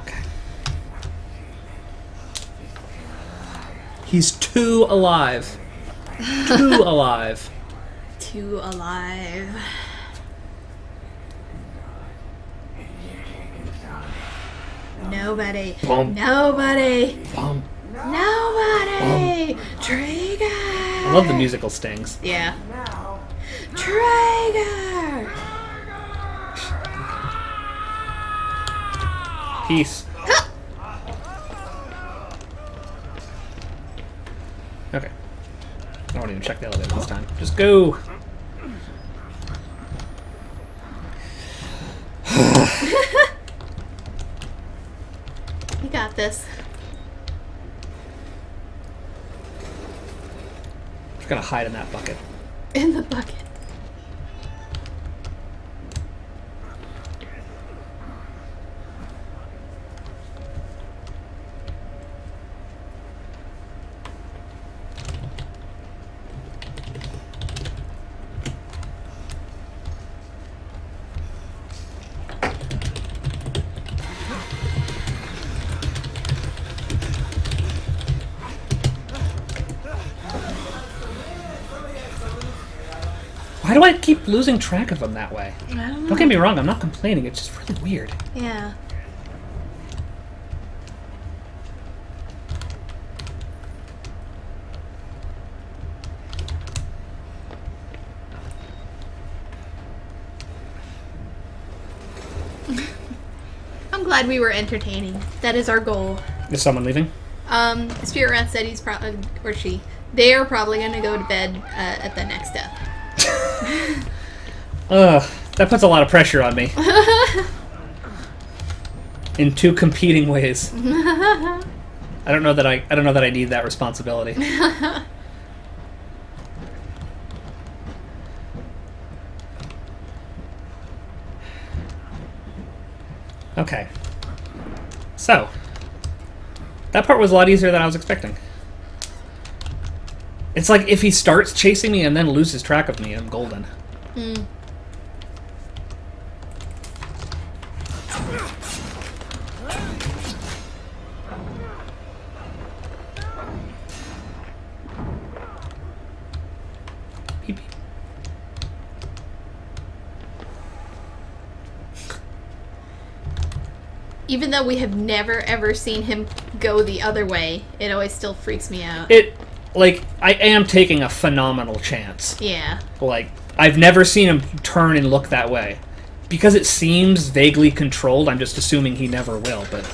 Okay. He's too alive. Too alive. Too alive. Nobody. Bum. Nobody. Bum. Nobody. Trigger. I love the musical stings. Yeah. Trigger. Peace. Okay. I won't even check the elevator this time. Just go. You got this. Just gonna hide in that bucket. In the bucket. Why do I keep losing track of them that way? I don't know. Don't get me wrong, I'm not complaining, it's just really weird. Yeah. I'm glad we were entertaining. That is our goal. Is someone leaving? Spirit Rat said he's probably, or she, they are probably going to go to bed at the next step. That puts a lot of pressure on me. In two competing ways. I don't know that I need that responsibility. Okay. So, that part was a lot easier than I was expecting. It's like if he starts chasing me and then loses track of me, I'm golden. Hmm. Beep, beep. Even though we have never ever seen him go the other way, it always still freaks me out. I am taking a phenomenal chance. Yeah. Like, I've never seen him turn and look that way. Because it seems vaguely controlled, I'm just assuming he never will, but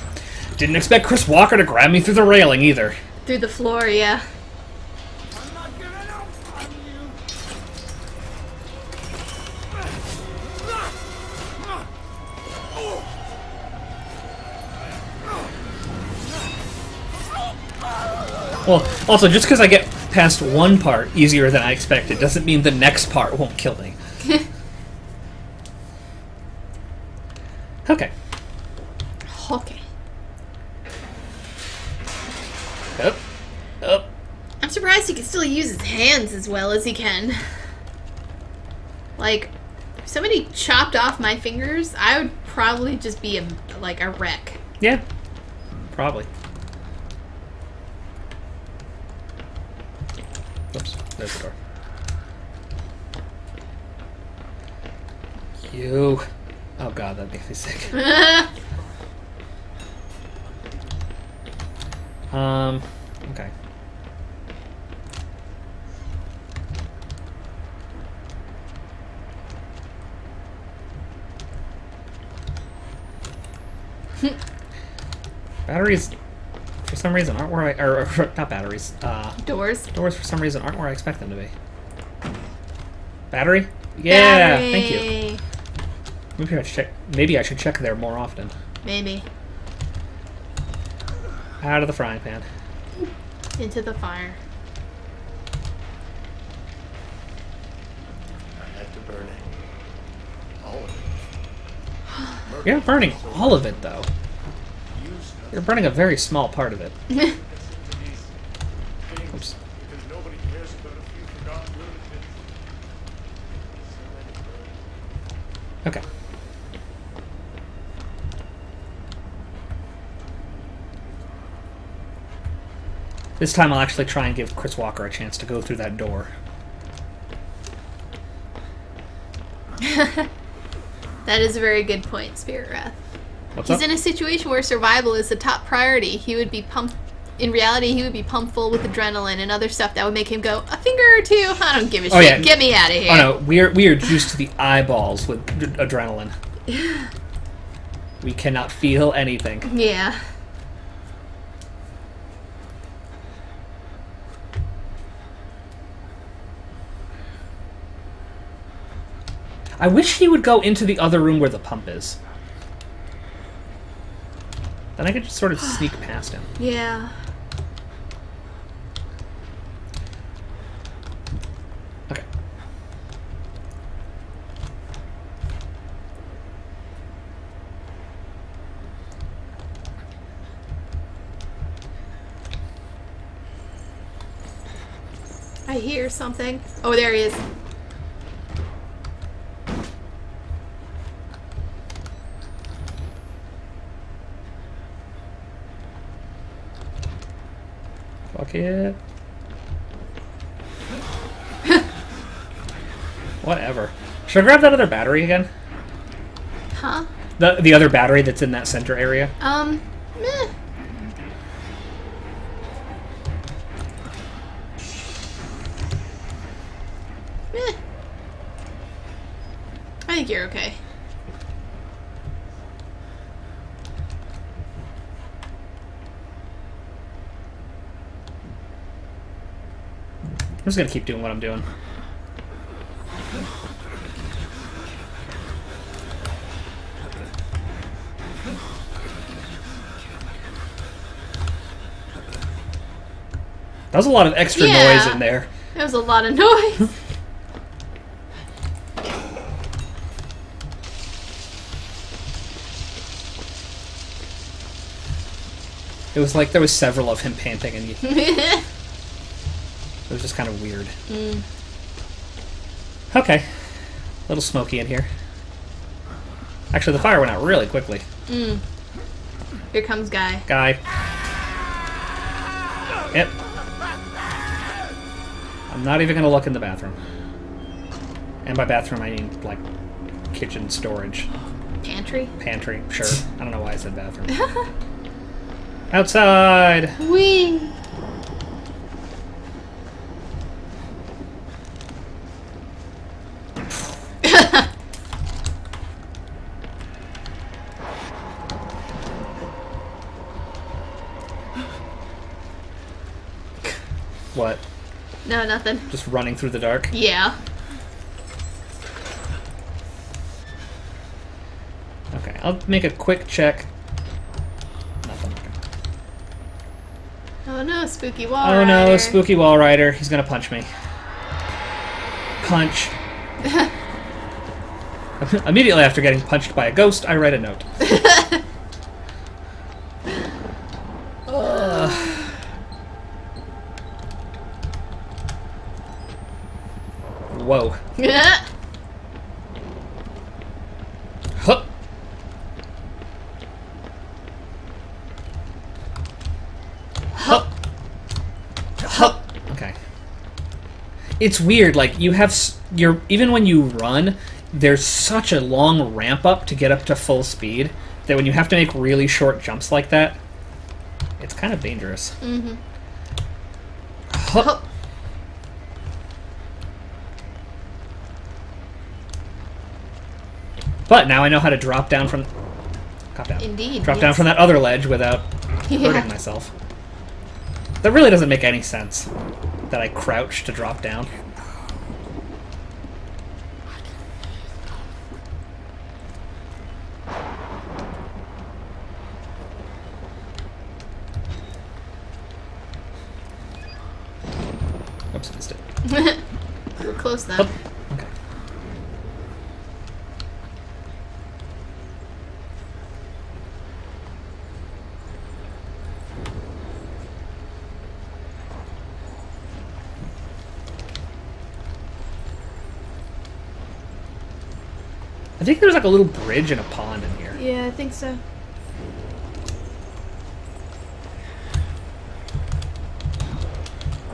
didn't expect Chris Walker to grab me through the railing either. Through the floor, yeah. I'm not giving up on you. Well, also, just because I get past one part easier than I expected doesn't mean the next part won't kill me. Okay. Okay. Up. Up. I'm surprised he can still use his hands as well as he can. Like, somebody chopped off my fingers, I would probably just be a wreck. Yeah, probably. Oops, there's the door. You. Oh god, that makes me sick. Okay. Batteries, for some reason, aren't where I... Or not batteries. Doors. Doors, for some reason, aren't where I expect them to be. Battery? Yeah, Battery. thank you. Maybe I should check there more often. Maybe. Out of the frying pan. Into the fire. I had to burn it. All of it. You're not burning all of it, though. Use You're burning a very small part of it. these Oops. things because nobody cares about a few forgotten lunatics. Okay. This time I'll actually try and give Chris Walker a chance to go through that door. That is a very good point, Spirit Wrath. What's He's up? in a situation where survival is the top priority. He would be pumped. In reality, he would be pumped full with adrenaline and other stuff that would make him go, a finger or two? I don't give a Oh, shit. yeah. Get me out of here. Oh no, we are juiced to the eyeballs with adrenaline. We cannot feel anything. Yeah. I wish he would go into the other room where the pump is. Then I could just sort of sneak past him. Yeah. Okay. I hear something. Oh, there he is. Fuck it. Whatever. Should I grab that other battery again? Huh? The other battery that's in that center area? Meh. Meh. I think you're okay. I'm just gonna keep doing what I'm doing. That was a lot of extra Yeah. noise in there. That was a lot of noise. It was like there was several of him panting, and it was just kind of weird. Okay. A little smoky in here. Actually, the fire went out really quickly. Here comes Guy. Guy. Yep. I'm not even gonna look in the bathroom. And by bathroom, I mean, like, kitchen storage. Pantry. Pantry, sure. I don't know why I said bathroom. Outside! Wee. What? No, nothing. Just running through the dark? Yeah. Okay, I'll make a quick check. Nothing. Okay. Oh no, spooky Walrider. Oh no, spooky Walrider. He's gonna punch me. Punch. Immediately after getting punched by a ghost, I write a note. Whoa. It's weird. Like you have even when you run, there's such a long ramp up to get up to full speed that when you have to make really short jumps like that, it's kind of dangerous. Mm-hmm. Huh. But now I know how to drop down from. Cop down. Indeed. Drop down from that other ledge without Yeah. hurting myself. That really doesn't make any sense. That I crouch to drop down. Oops, missed it. You were close then. Oh, okay. I think there's like a little bridge and a pond in here. Yeah, I think so.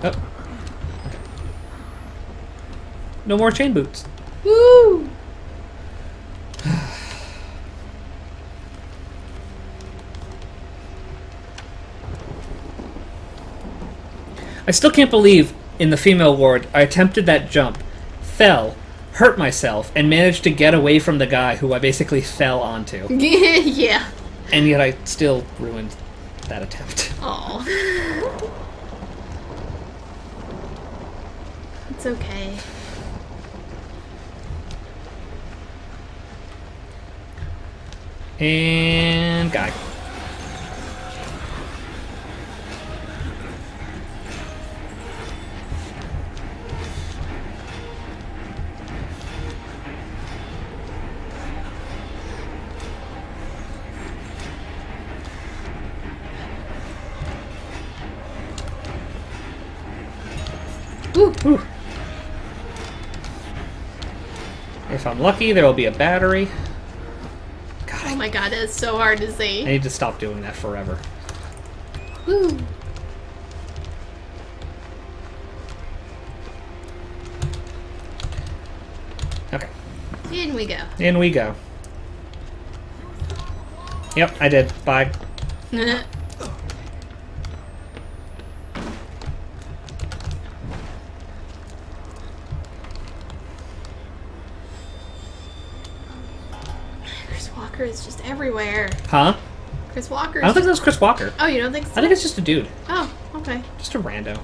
Oh. No more chain boots. Woo! I still can't believe in the female ward I attempted that jump, fell, hurt myself, and managed to get away from the guy who I basically fell onto. Yeah. And yet I still ruined that attempt. Aw. It's okay. And guy. Whew. If I'm lucky, there will be a battery. God, Oh my god, it's so hard to I see. need to stop doing that forever. Woo. Okay, In we go. in we go. Yep, I did. Bye. Chris Walker is just everywhere. Huh? Chris Walker. I don't think that was Chris Walker. Oh, you don't think so? I think it's just a dude. Oh, okay. Just a rando.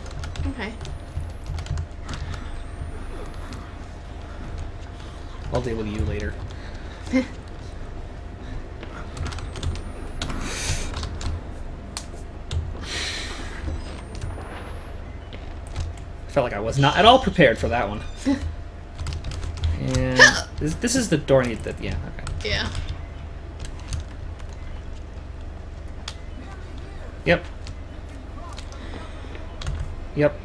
Okay. I'll deal with you later. I felt like I was not at all prepared for that one. And this is the door I need that. Yeah, okay. Yeah. Yep. Yep.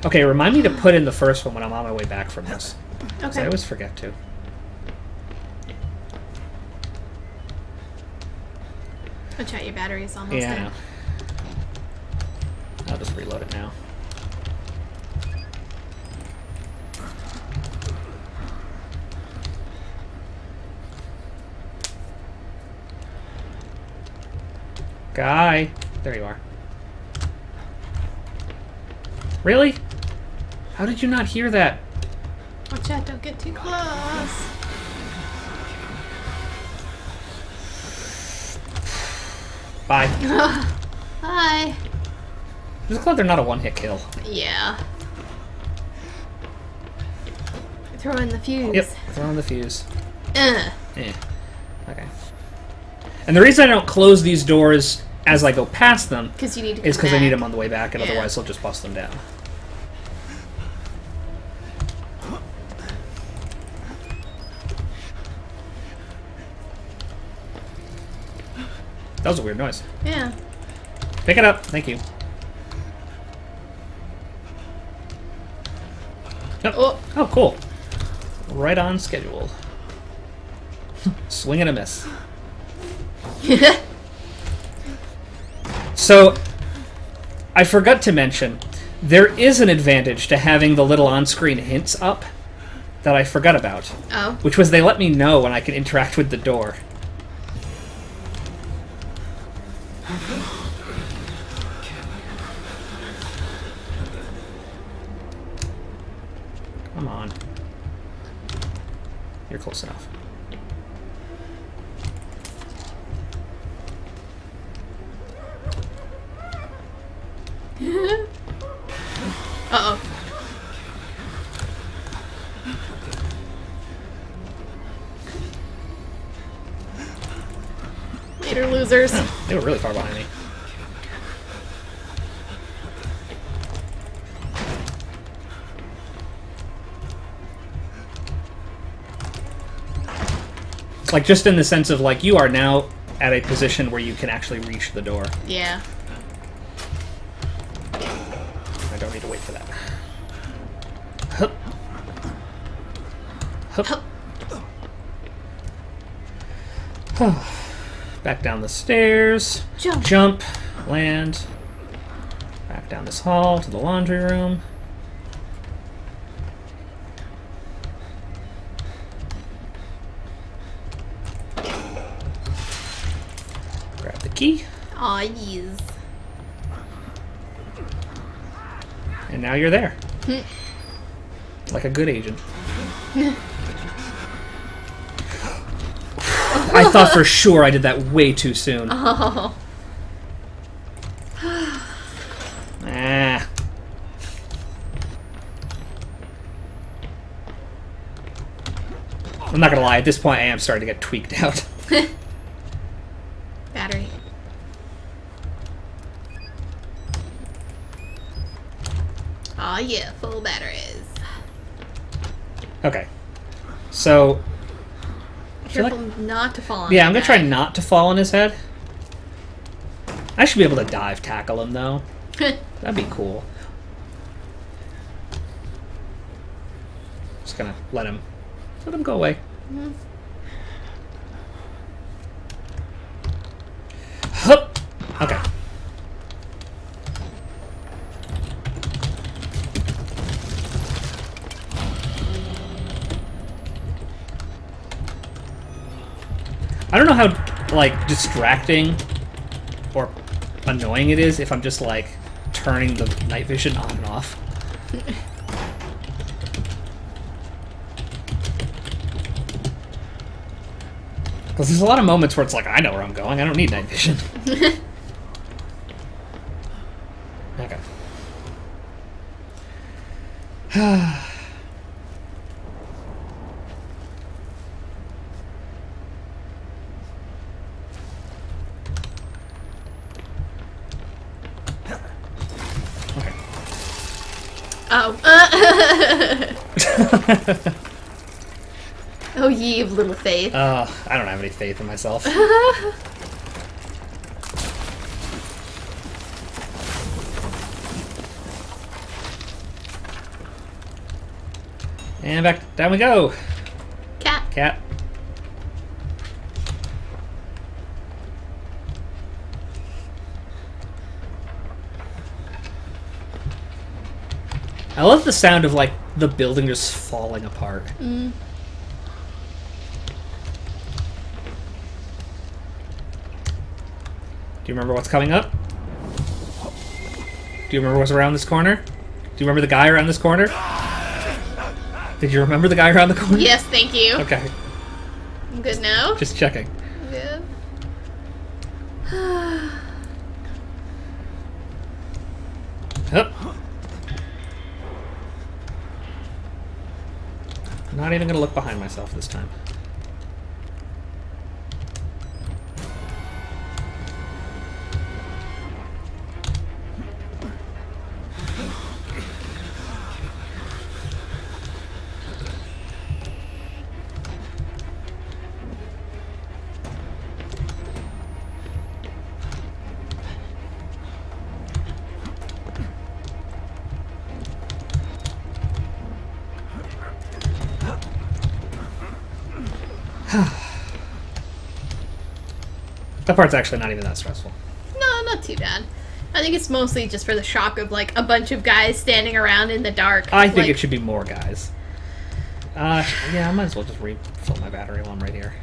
Okay, remind me to put in the first one when I'm on my way back from this. 'Cause I Okay. always forget to. Watch out, your battery is almost Yeah, I dead. know. I'll just reload it now. Guy! There you are. Really? How did you not hear that? Watch out, don't get too close. Bye. Hi. Just glad they're not a one-hit kill. Yeah. Throw in the fuse. Yep, throw in the fuse. Ugh. Eh. Okay. And the reason I don't close these doors as I go past them Because you need to is come because I need back. them on the way back, and Yeah. otherwise they'll just bust them down. That was a weird noise. Yeah. Pick it up. Thank you. Nope. Oh. Oh, cool. Right on schedule. Swing and a miss. So, I forgot to mention There is an advantage to having the little on-screen hints up that I forgot about, Oh. which was they let me know when I can interact with the door. Come on. You're close enough. Uh-oh. Later, losers. They were really far behind me. Like, just in the sense of, like, you are now at a position where you can actually reach the door. Yeah. I don't need to wait for that. Hup. Hup. Back down the stairs. Jump. Jump. Land. Back down this hall to the laundry room. Grab the key. Aw, yes. And now you're there. Like a good agent. I thought for sure I did that way too soon. Oh. Ah. I'm not gonna lie, at this point I am starting to get tweaked out. Battery. Aw, yeah, full batteries. Okay. So, feel Careful not to fall on yeah, that I'm gonna try guy. not to fall on his head. I should be able to dive tackle him, though. That'd be cool. Just gonna let him go away. Hup! Okay. I don't know how, like, distracting or annoying it is if I'm just, like, turning the night vision on and off. Because there's a lot of moments where it's like, I know where I'm going, I don't need night vision. Okay. Okay. Oh. Oh, ye of little faith. I don't have any faith in myself. And back down we go. Cat. Cat. I love the sound of, like, the building just falling apart. Mm. Do you remember what's coming up? Do you remember what's around this corner? Do you remember the guy around this corner? Did you remember the guy around the corner? Yes, thank you. Okay, I'm good now. just checking. Good. Hup. Not even gonna look behind myself this time. That part's actually not even that stressful. No, not too bad. I think it's mostly just for the shock of, like, a bunch of guys standing around in the dark. I think like, it should be more guys. Yeah, I might as well just refill my battery while I'm right here.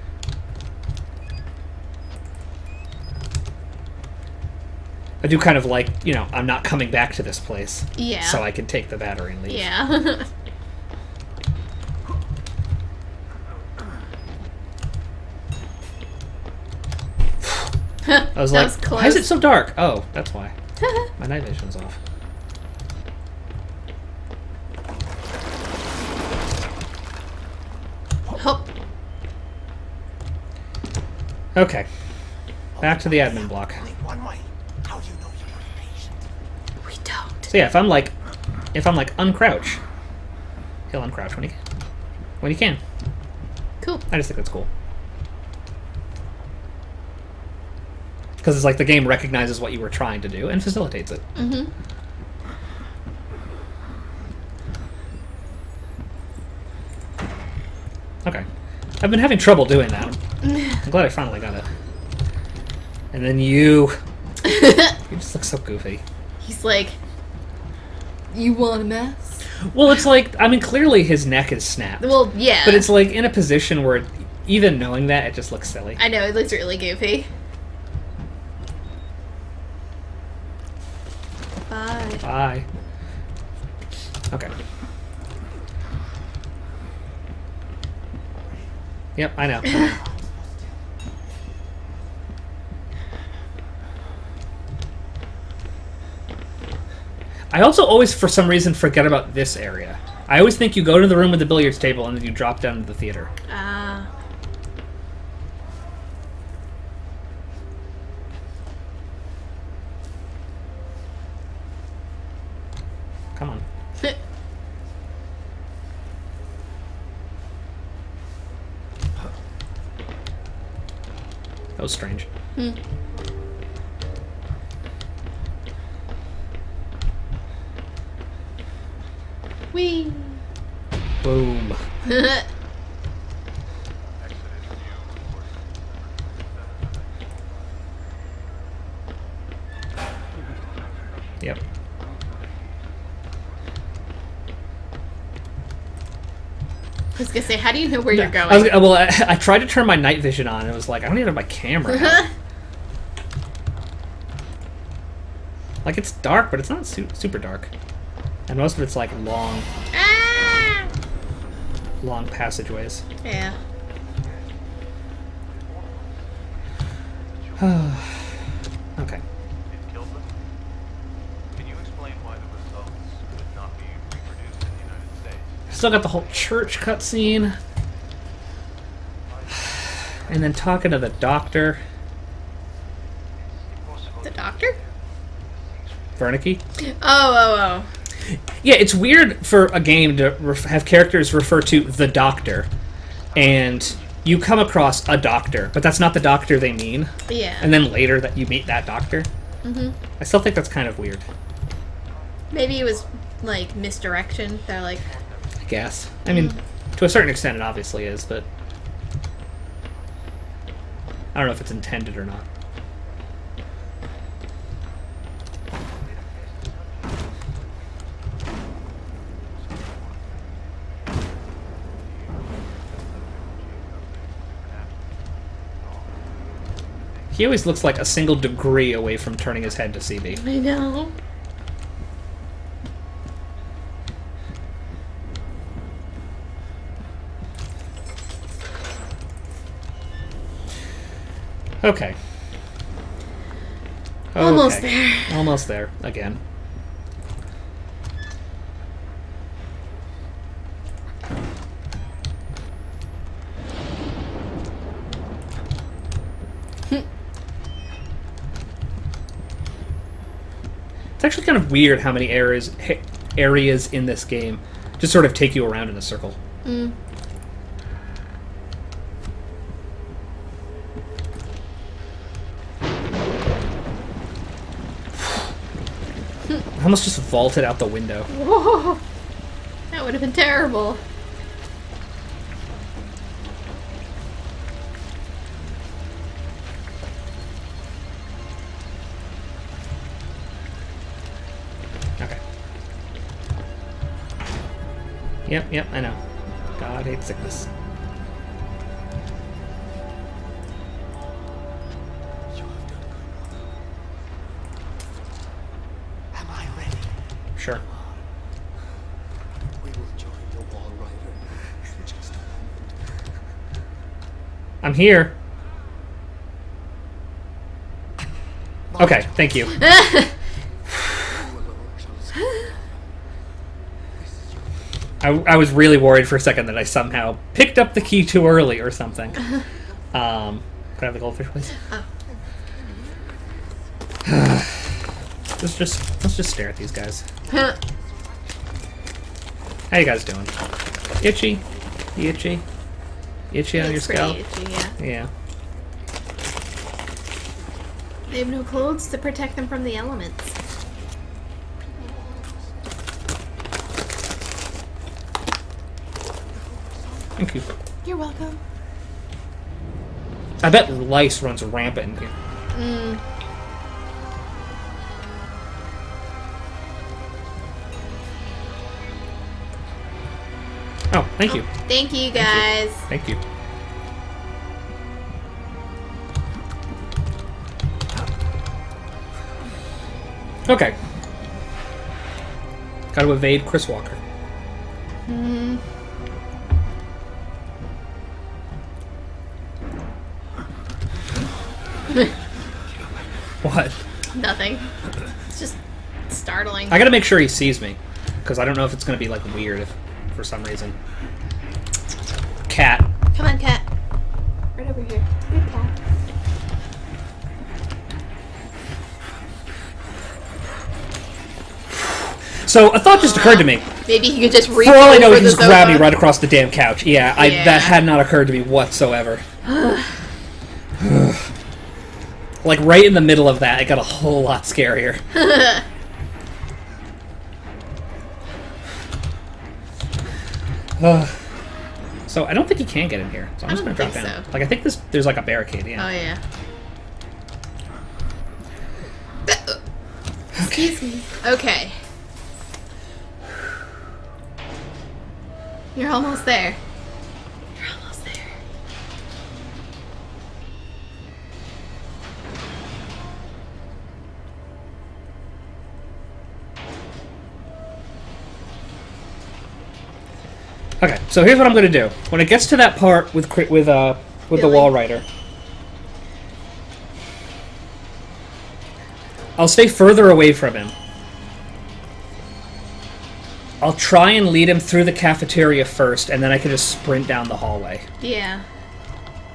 I do kind of like, you know, I'm not coming back to this place. Yeah. So I can take the battery and leave. Yeah. I was That like, was close. why is it so dark? Oh, that's why. My night vision's off. Oh, Okay. Back to the admin block. Only one way. How do you know you're not patient? we don't. So yeah, if I'm like uncrouch, he'll uncrouch when he can. When he can. Cool. I just think that's cool. Because it's like the game recognizes what you were trying to do and facilitates it. Mm-hmm. Okay. I've been having trouble doing that. I'm glad I finally got it. And then you just look so goofy. He's like, you want a mess? Well, it's like, I mean, clearly his neck is snapped. Well, yeah. But it's like in a position where, even knowing that, it just looks silly. I know, it looks really goofy. Bye. Bye. Okay. Yep, I know. I also always, for some reason, forget about this area. I always think you go to the room with the billiards table and then you drop down to the theater. Ah. Come on. That was strange. Whee. Boom. Yep. I was gonna say, how do you know where you're going? I tried to turn my night vision on and it was like, I don't even have my camera out. Like, it's dark, but it's not super dark. And most of it's like long passageways. Yeah. Okay. It killed them? Can you explain why the results would not be reproduced in the United States? Still got the whole church cutscene. And then talking to the doctor. The doctor? Wernicke. Oh. Yeah, it's weird for a game to have characters refer to the doctor. And you come across a doctor, but that's not the doctor they mean. Yeah. And then later that you meet that doctor. Mm-hmm. I still think that's kind of weird. Maybe it was, like, misdirection. They're like, I guess. I mean, to a certain extent it obviously is, but I don't know if it's intended or not. He always looks like a single degree away from turning his head to CB. I know. Okay. Almost Okay. there. Almost there, again. It's actually kind of weird how many areas in this game just sort of take you around in a circle. Mm. I almost just vaulted out the window. Whoa. That would have been terrible. Yep, I know. God hates sickness. Am I ready? Sure. We will join the Walrider in just a moment. I'm here. Okay, thank you. You alone shall escape. This is your I was really worried for a second that I somehow picked up the key too early or something. Can I have the goldfish, please? let's just stare at these guys. How you guys doing? Itchy? Itchy? Itchy on your It's scalp? pretty itchy, yeah. Yeah. They have no clothes to protect them from the elements. Thank you. You're welcome. I bet lice runs rampant in here. Oh, thank you. Thank you, guys. Thank you. Okay. Gotta evade Chris Walker. What? Nothing. It's just startling. I gotta make sure he sees me. Because I don't know if it's gonna be, like, weird if, for some reason. Cat. Come on, cat. Right over here. Good cat. So, a thought just occurred to me. Maybe he could just reach For all I know, over he the just grabbed me sofa. right across the damn couch. Yeah, Yeah. that had not occurred to me whatsoever. Like, right in the middle of that, it got a whole lot scarier. So, I don't think he can get in here. So I'm I just gonna don't drop think down. so. Like, I think there's like a barricade, yeah. Oh, yeah. Excuse me. Okay. You're almost there. You're almost there. Okay, so here's what I'm gonna do. When it gets to that part with the Billy. Walrider, I'll stay further away from him. I'll try and lead him through the cafeteria first, and then I can just sprint down the hallway. Yeah.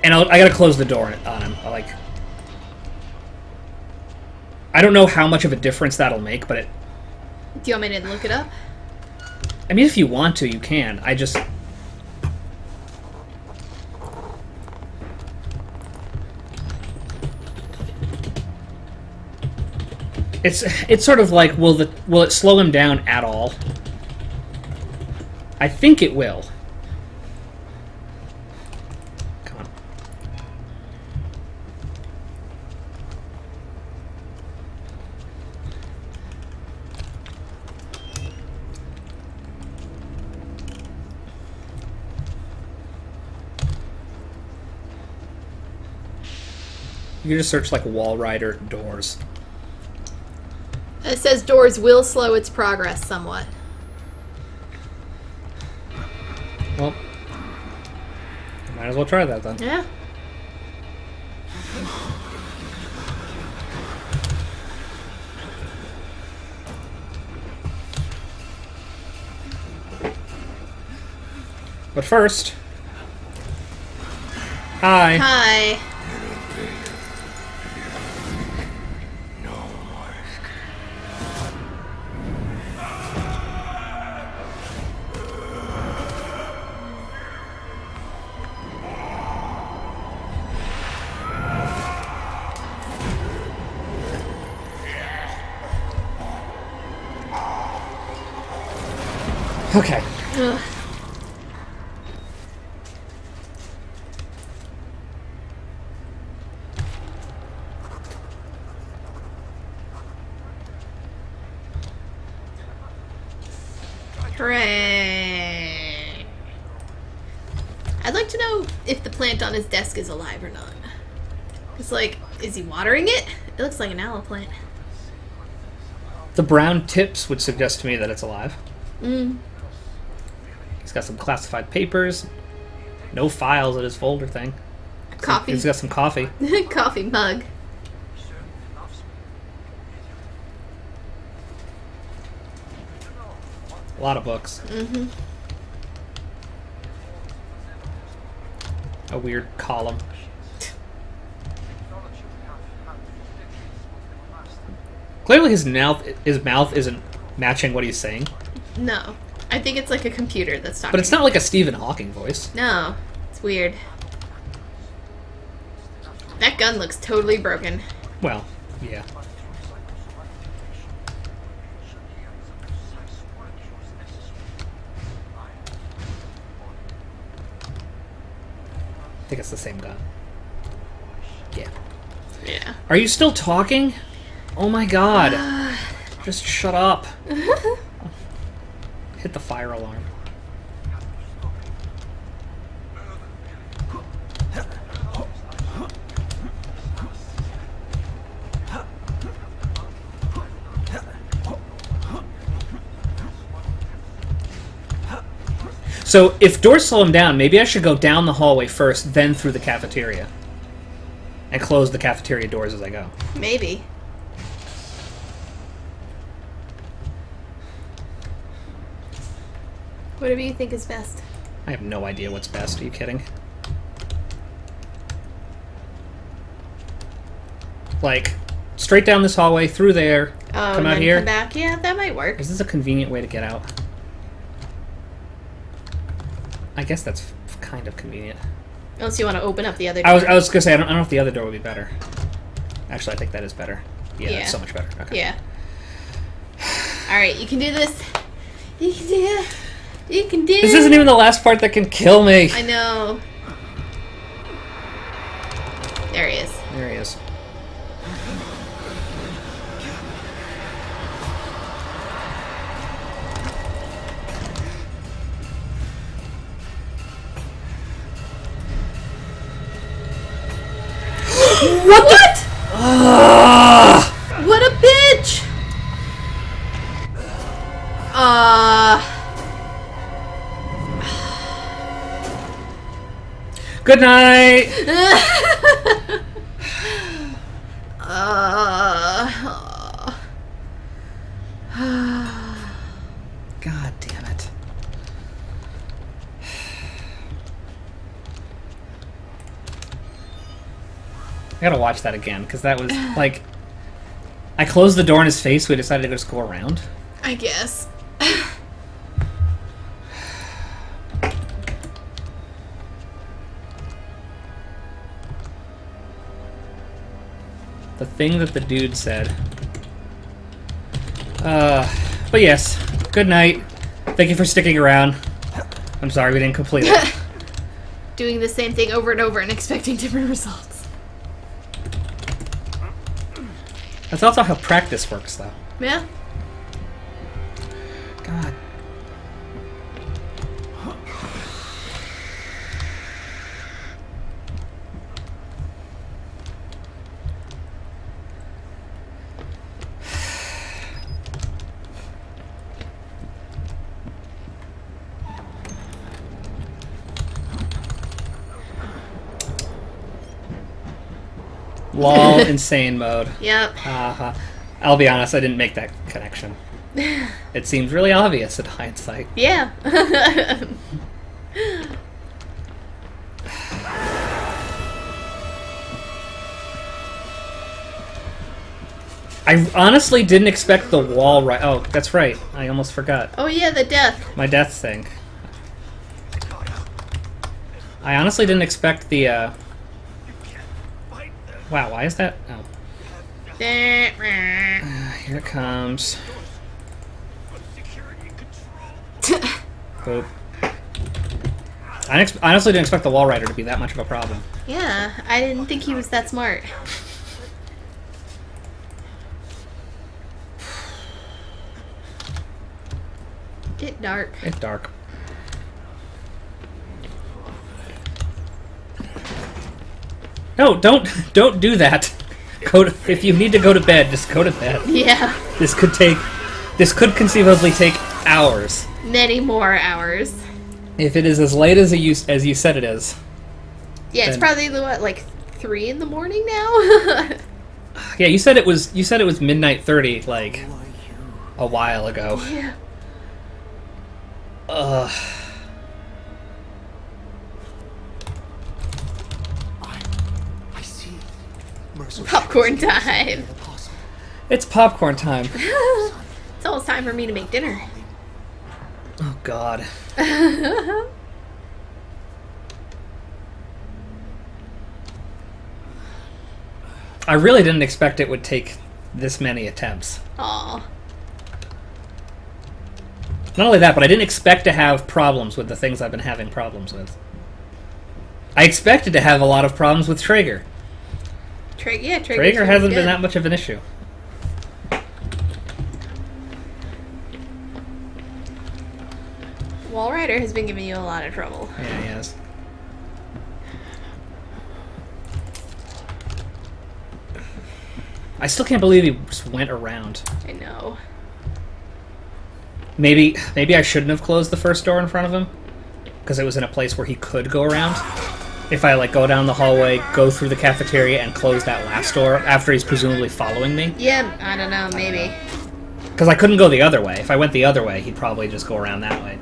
And I gotta close the door on him. I don't know how much of a difference that'll make, but Do you want me to look it up? I mean, if you want to, you can. I just... It's sort of like, will it slow him down at all? I think it will. Come on. You can just search like Walrider doors. It says doors will slow its progress somewhat. Well, might as well try that then. Yeah. But first... Hi. Hi. Okay. Ugh. Hooray. I'd like to know if the plant on his desk is alive or not. It's like, is he watering it? It looks like an aloe plant. The brown tips would suggest to me that it's alive. Mm. He's got some classified papers. No files in his folder thing. Coffee. He's got some coffee. Coffee mug. A lot of books. Mm-hmm. A weird column. Clearly his mouth isn't matching what he's saying. No. I think it's like a computer that's talking. But it's not like a Stephen Hawking voice. No. It's weird. That gun looks totally broken. Well, yeah. I think it's the same gun. Yeah. Yeah. Are you still talking? Oh my god. Just shut up. Hit the fire alarm. So, if doors slow him down, maybe I should go down the hallway first, then through the cafeteria. And close the cafeteria doors as I go. Maybe. Whatever you think is best. I have no idea what's best. Are you kidding? Like, straight down this hallway, through there, Oh, come and out then here. come back. Yeah, that might work. Is this a convenient way to get out? I guess that's kind of convenient. Unless you want to open up the other door. I was gonna say I don't know if the other door would be better. Actually, I think that is better. Yeah, Yeah. that's so much better. Okay. Yeah. Alright, you can do this. You can do it. You can do it. This isn't even the last part that can kill me. I know. There he is. There he is. What? What a bitch! Good night. God damn it. I gotta watch that again, because that was, like... I closed the door in his face, we decided to just go around. I guess. The thing that the dude said. But yes, good night. Thank you for sticking around. I'm sorry we didn't complete it. Doing the same thing over and over and expecting different results. That's also how practice works, though. Yeah? God. Lol, insane mode. Yep. I'll be honest, I didn't make that connection. It seemed really obvious in hindsight. Yeah. I honestly didn't expect the wall right. Oh, that's right. I almost forgot. Oh yeah, the death. My death thing. I honestly didn't expect the, Wow, why is that? Oh. Here it comes. Boop. I honestly didn't expect the Walrider to be that much of a problem. Yeah, I didn't think he was that smart. It's dark. It's dark. No, don't do that. If you need to go to bed, just go to bed. Yeah. This could conceivably take hours. Many more hours. If it is as late as you said it is. Yeah, it's then- probably like 3 in the morning now. Yeah, you said it was midnight 30 like Who are you? a while ago. Yeah. Ugh. I see. Mercer Popcorn shows us time. the apostle. It's popcorn time. It's almost time for me to make dinner. Oh God. I really didn't expect it would take this many attempts. Aw. Not only that, but I didn't expect to have problems with the things I've been having problems with. I expected to have a lot of problems with Traeger. Traeger hasn't been that much of an issue. Walrider has been giving you a lot of trouble. Yeah, he has. I still can't believe he just went around. I know. Maybe I shouldn't have closed the first door in front of him, because it was in a place where he could go around. If I go down the hallway, go through the cafeteria, and close that last door after he's presumably following me, Yeah, I don't know, maybe. because I couldn't go the other way. If I went the other way, he'd probably just go around that way.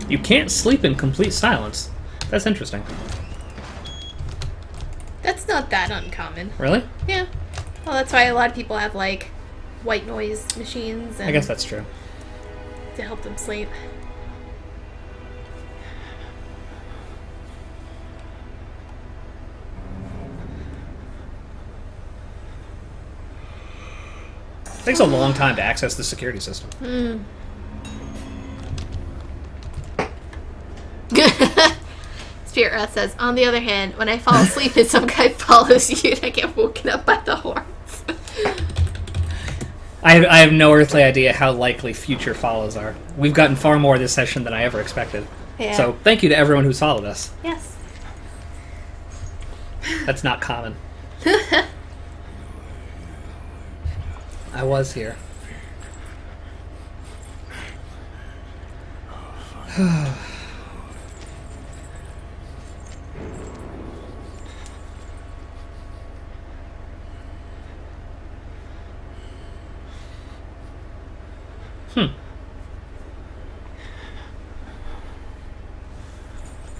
You can't sleep in complete silence. That's interesting. That's not that uncommon. Really? Yeah. Well, that's why a lot of people have, white noise machines and I guess that's true. to help them sleep. It takes a long time to access the security system. Spirit Wrath says, on the other hand, when I fall asleep and some guy follows you and I get woken up by the horns. I have no earthly idea how likely future follows are. We've gotten far more this session than I ever expected. Yeah. So thank you to everyone who's followed us. Yes. That's not common. I was here.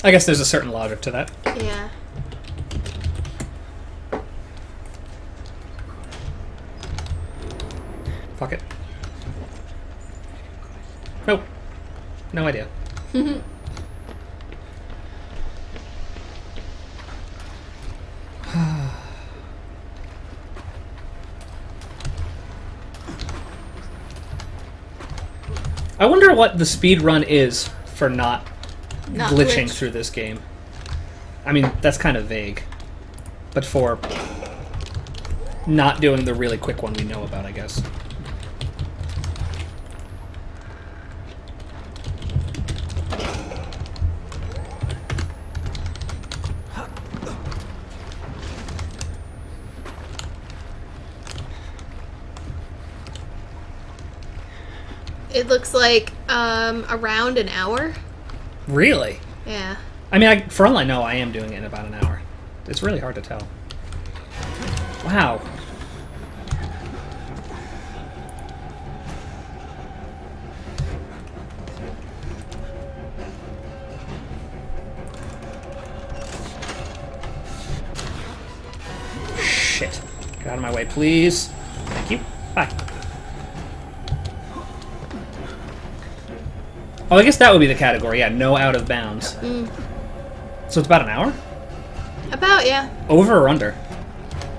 I guess there's a certain logic to that. Yeah. Fuck it. Nope. No idea. I wonder what the speed run is for not glitching through this game. I mean, that's kind of vague. But for not doing the really quick one we know about, I guess. It looks like around an hour. Really? Yeah. I mean, for all I know, I am doing it in about an hour. It's really hard to tell. Wow. Shit. Get out of my way, please. Thank you. Bye. Oh, I guess that would be the category. Yeah, no out of bounds. So it's about an hour? About, yeah. Over or under?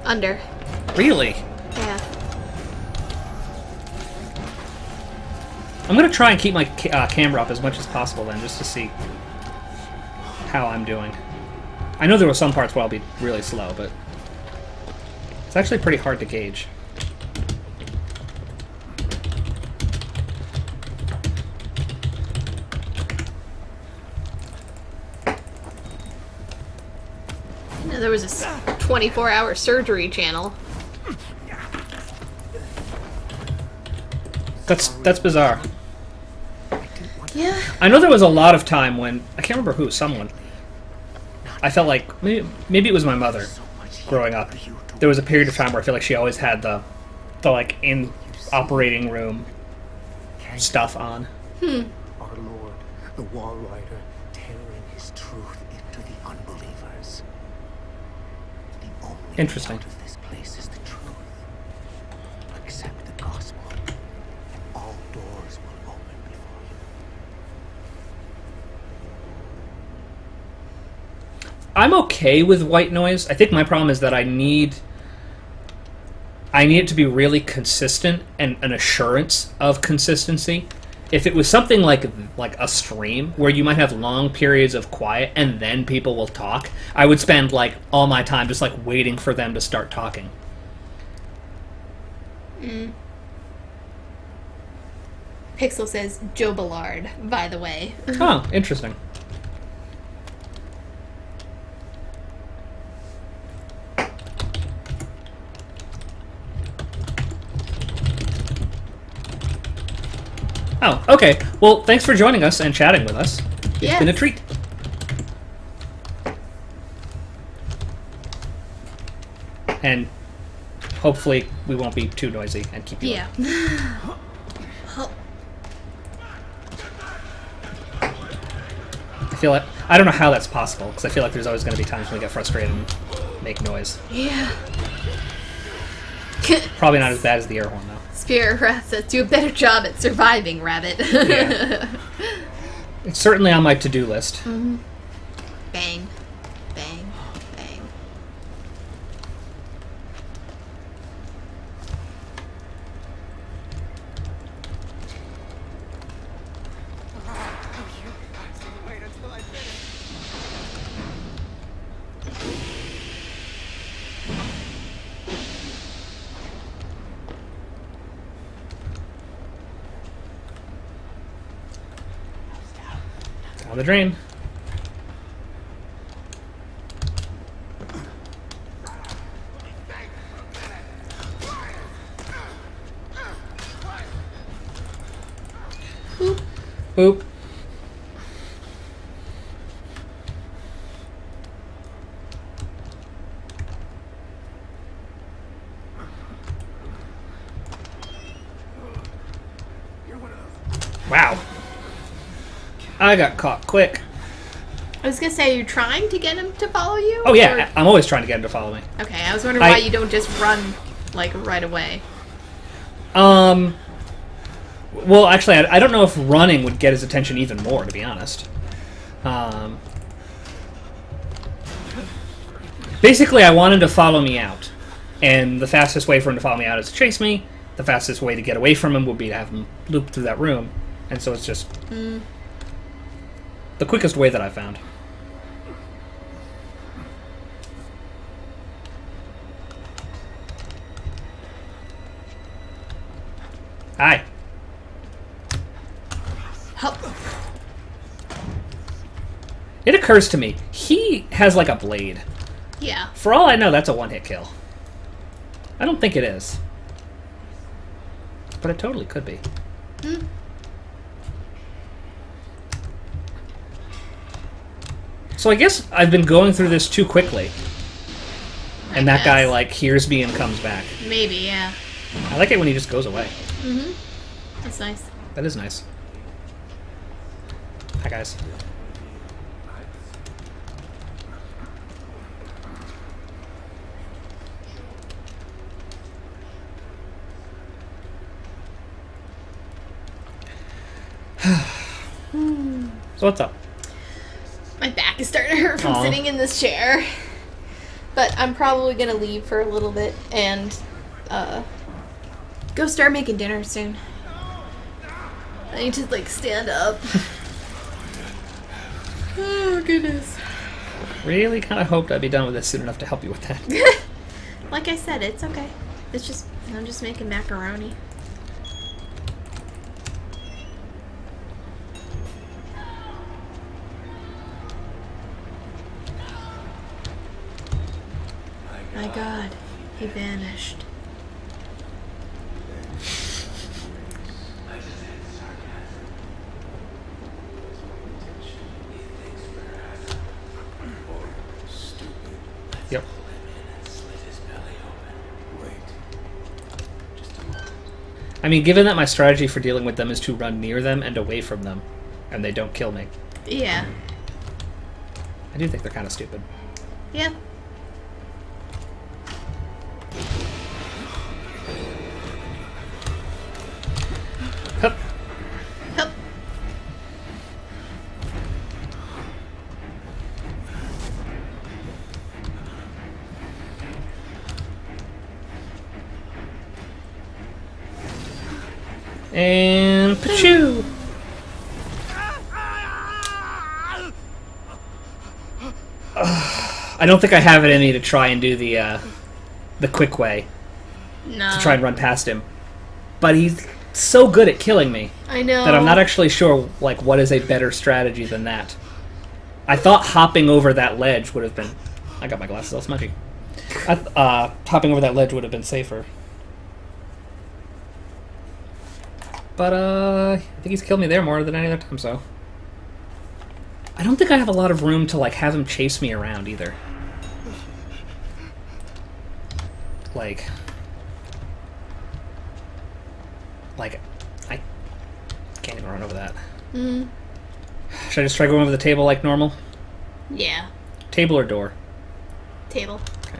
Under. Really? Yeah. I'm gonna try and keep my camera up as much as possible then, just to see how I'm doing. I know there were some parts where I'll be really slow, but it's actually pretty hard to gauge. You know, there was this 24-hour surgery channel. That's bizarre. Yeah. I know there was a lot of time when I can't remember who, someone. I felt like maybe it was my mother growing up. There was a period of time where I feel like she always had the like in operating room stuff on. Our Lord, the Walrider, tearing his truth into the unbelievers. The only Interesting. way out of this place is the truth. Accept the gospel, and all doors will open before you. I'm okay with white noise. I think my problem is that I need it to be really consistent and an assurance of consistency. If it was something like a stream where you might have long periods of quiet and then people will talk, I would spend like all my time just like waiting for them to start talking. Pixel says Joe Ballard, by the way. Oh, interesting. Oh, okay. Well, thanks for joining us and chatting with us. It's been a treat. And hopefully we won't be too noisy and keep you up. I feel like I don't know how that's possible because I feel like there's always going to be times when we get frustrated and make noise. Yeah. Probably not as bad as the air horn though. Spirit Rat says, do a better job at surviving, Rabbit. Yeah. It's certainly on my to-do list. Mm-hmm. Bang. Bang. Bang. Wait until I finish. Down the drain. Boop. Boop. Wow. I got caught quick. I was gonna say, are you trying to get him to follow you? Oh yeah, I'm always trying to get him to follow me. Okay, I was wondering why you don't just run, like, right away. Well, actually, I don't know if running would get his attention even more, to be honest. Basically, I want him to follow me out. And the fastest way for him to follow me out is to chase me. The fastest way to get away from him would be to have him loop through that room. And so it's just the quickest way that I've found. Hi. Help. It occurs to me, he has like a blade. Yeah. For all I know, that's a one-hit kill. I don't think it is. But it totally could be. So I guess I've been going through this too quickly. And that guy, like, hears me and comes back. Maybe, yeah. I like it when he just goes away. Mm-hmm. That's nice. That is nice. Hi, guys. So what's up? My back is starting to hurt from Aw. sitting in this chair. But I'm probably gonna leave for a little bit and go start making dinner soon. I need to like stand up. Oh goodness. Really kind of hoped I'd be done with this soon enough to help you with that. Like I said, it's okay. It's just I'm just making macaroni. My God, he vanished. Yep. I mean, given that my strategy for dealing with them is to run near them and away from them, and they don't kill me, Yeah. I do think they're kind of stupid. Yeah. Hup. Hup. And pachoo! I don't think I have it in me to try and do the quick way No. to try and run past him, but he's so good at killing me I know. that I'm not actually sure like what is a better strategy than that. I thought hopping over that ledge would have been. I got my glasses all smudgy. Hopping over that ledge would have been safer. But, I think he's killed me there more than any other time, so. I don't think I have a lot of room to, like, have him chase me around, either. Like, I can't even run over that. Mm. Should I just try going over the table like normal? Yeah. Table or door? Table. Okay.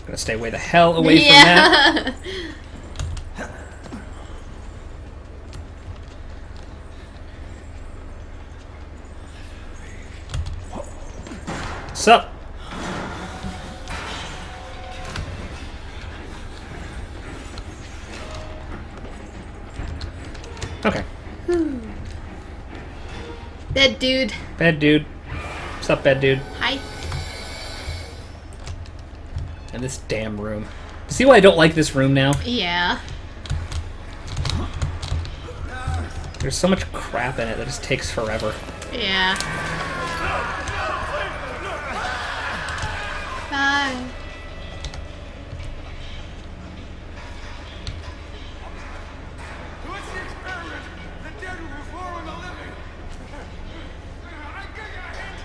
Gonna stay way the hell away from that. Sup? Okay. Dead dude. Bad dude. Sup, bad dude? Hi. And this damn room. See why I don't like this room now? Yeah. There's so much crap in it that just takes forever. Yeah. Bye. What's the experiment? The dead will reform the living. I get your hint.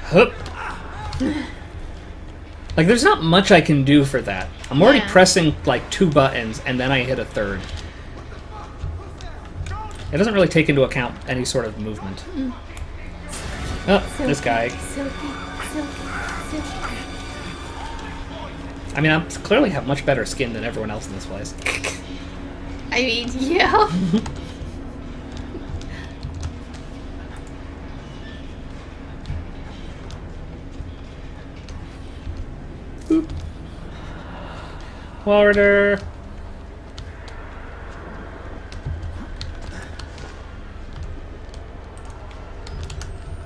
Hup. Like, there's not much I can do for that. I'm already Yeah. pressing, like, 2 buttons, and then I hit a third. It doesn't really take into account any sort of movement. Oh, this guy. Silky, silky, silky. I mean, I clearly have much better skin than everyone else in this place. I mean, yeah. Walrider.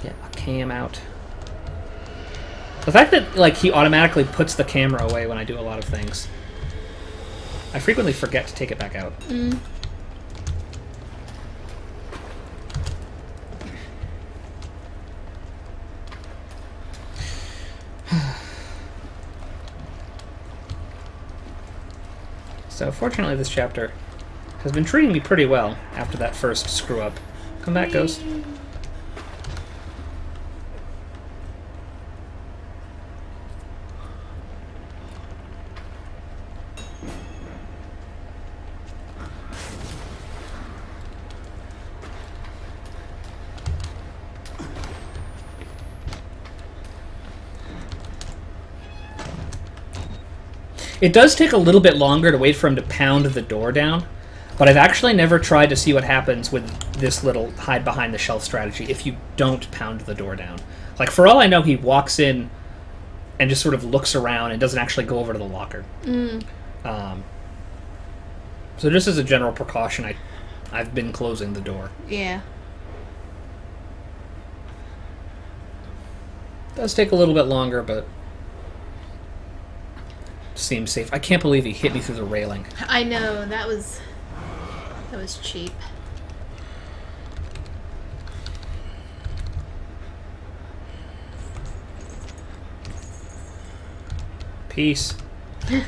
Get a cam out. The fact that, like, he automatically puts the camera away when I do a lot of things. I frequently forget to take it back out. Mm. So, fortunately, this chapter has been treating me pretty well after that first screw-up. Come back, Ghost. It does take a little bit longer to wait for him to pound the door down, But I've actually never tried to see what happens with this little hide behind the shelf strategy if you don't pound the door down. Like, for all I know, he walks in and just sort of looks around and doesn't actually go over to the locker. So just as a general precaution, I've been closing the door. Yeah. Does take a little bit longer, but seems safe. I can't believe he hit me through the railing. I know, that was cheap. Peace. You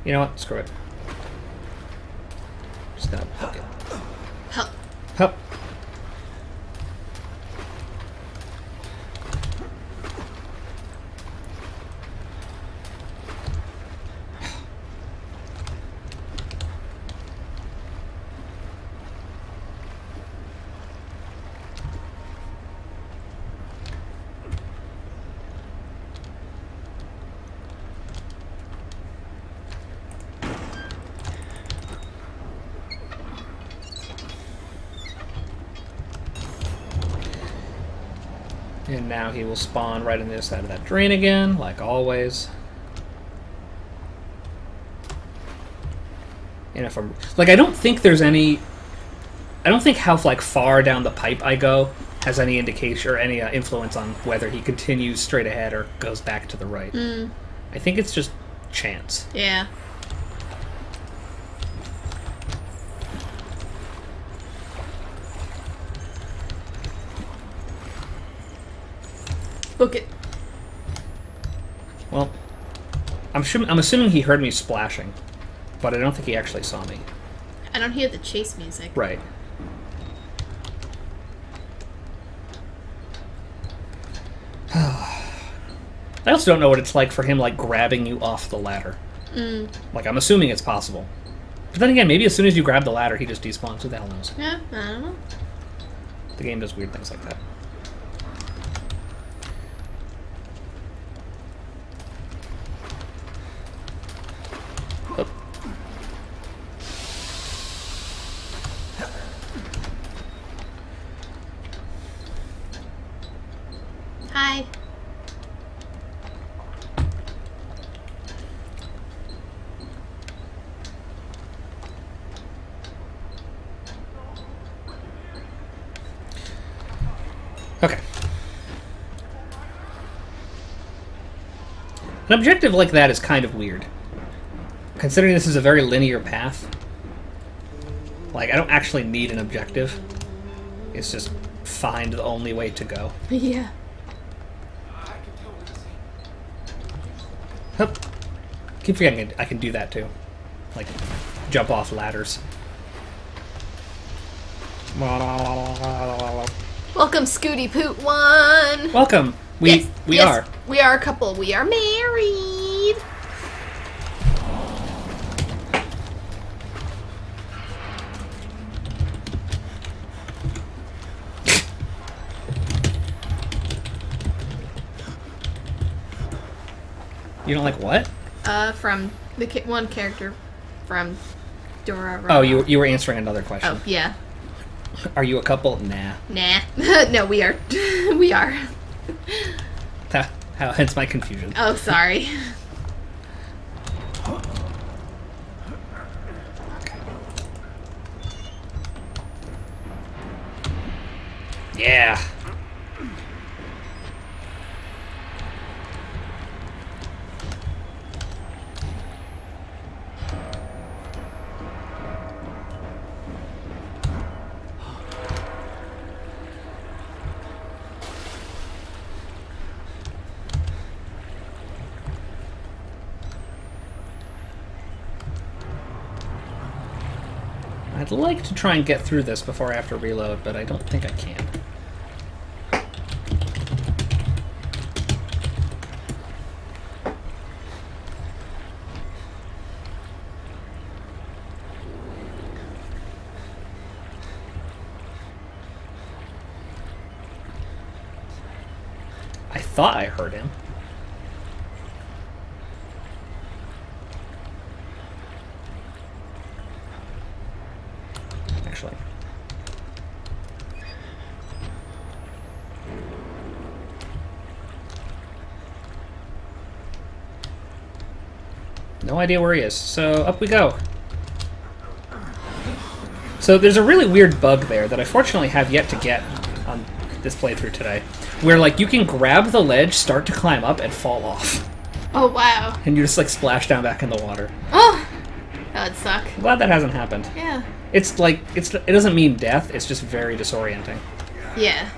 know what? Screw it. Just gonna book it. Help. Hup. And now he will spawn right on the other side of that drain again, like always. And if I'm like, I don't think how like far down the pipe I go has any indication or any influence on whether he continues straight ahead or goes back to the right. I think it's just chance. Yeah. Book it. Well, I'm assuming he heard me splashing, but I don't think he actually saw me. I don't hear the chase music. Right. I also don't know what it's like for him, like, grabbing you off the ladder. Like, I'm assuming it's possible. But then again, maybe as soon as you grab the ladder, he just despawns. Who the hell knows? Yeah, I don't know. The game does weird things like that. Oh. Hi. Okay. An objective like that is kind of weird. Considering this is a very linear path. Like, I don't actually need an objective. It's just find the only way to go. Yeah. Hup. Keep forgetting I can do that too. Like, jump off ladders. Welcome, Scooty Poot One. Welcome. We are. We are a couple. We are married. You don't like what? From the one character from Dora. Oh, you were answering another question. Oh, yeah. Are you a couple? Nah. Nah. No, we are. We are. Hence my confusion. Oh, sorry. Yeah. I'd like to try and get through this before I have to reload, but I don't think I can. I thought I heard him. No idea where he is. So up we go. So there's a really weird bug there that I fortunately have yet to get on this playthrough today, where like you can grab the ledge, start to climb up, and fall off, Oh, wow. and you just like splash down back in the water. Oh! That would suck. I'm glad that hasn't happened. Yeah. It's like it doesn't mean death. It's just very disorienting. Yeah.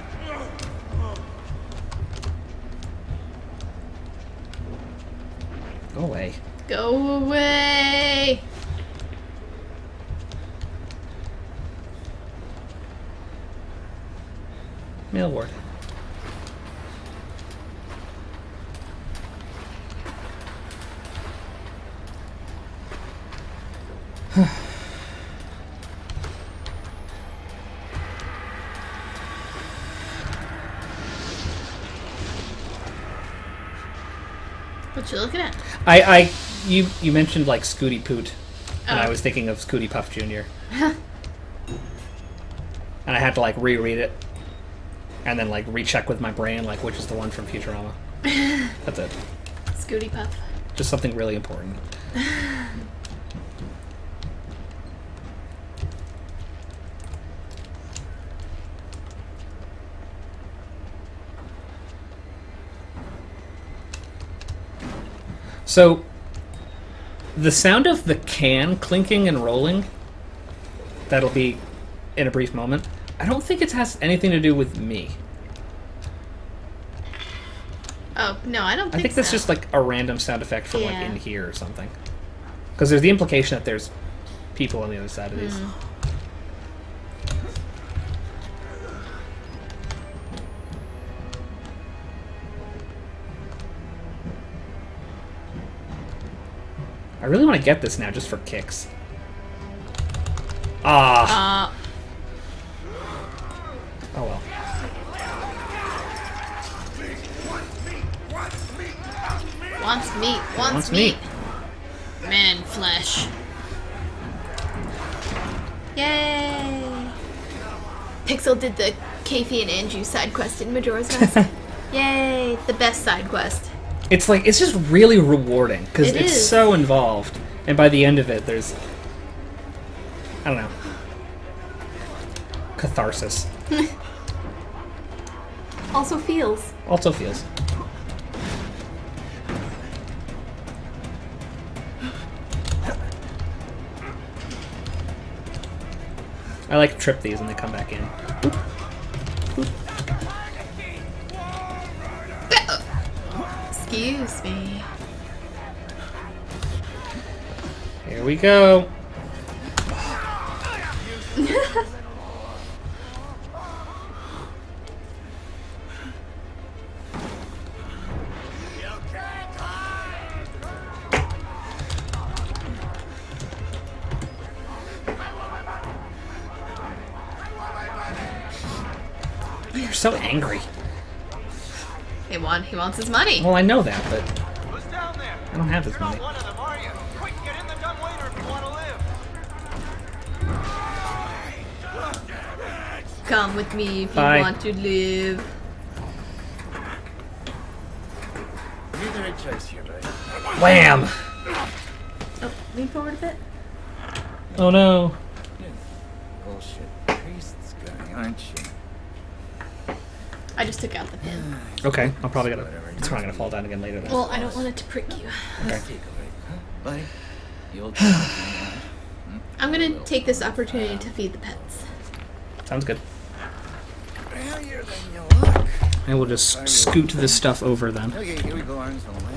Go away. Go away! Mail ward. What you looking at? You mentioned like Scooty Poot, and I Oh. was thinking of Scooty Puff Jr. And I had to like reread it, and then like recheck with my brain like which is the one from Futurama. That's it. Scooty Puff. Just something really important. So, the sound of the can clinking and rolling, that'll be in a brief moment, I don't think it has anything to do with me. Oh, no, I don't think so. I think that's just like a random sound effect from like Yeah. in here or something. Because there's the implication that there's people on the other side of these. I really want to get this now just for kicks. Ah. Oh well. Wants meat. Wants Wants meat. meat. Man flesh. Yay! Pixel did the Kathy and Andrew side quest in Majora's Mask. Yay! The best side quest. It's like, it's just really rewarding because It it's is. so involved. And by the end of it, there's, I don't know, catharsis. Also feels. Also feels. I like to trip these and they come back in. Excuse me. Here we go. You're so angry. He wants his money. Well, I know that, but Who's down there? I don't have this You're not money. one of them, are you? Quick, get in the dumbwaiter if you want to live. Come with me if Bye. you want to live. Neither a choice here, buddy. Wham! Oh, lean forward a bit. Oh no. Bullshit priest's guy, aren't you? I just took out the pin. Okay, I'm probably gonna. It's probably gonna fall down again later. Then. Well, I don't want it to prick you. Okay. Take a break, huh, buddy? The old I'm gonna take this opportunity to feed the pets. Sounds good. Happier than you look. I will just scoot this stuff over then. Okay, here we go, arms on the way.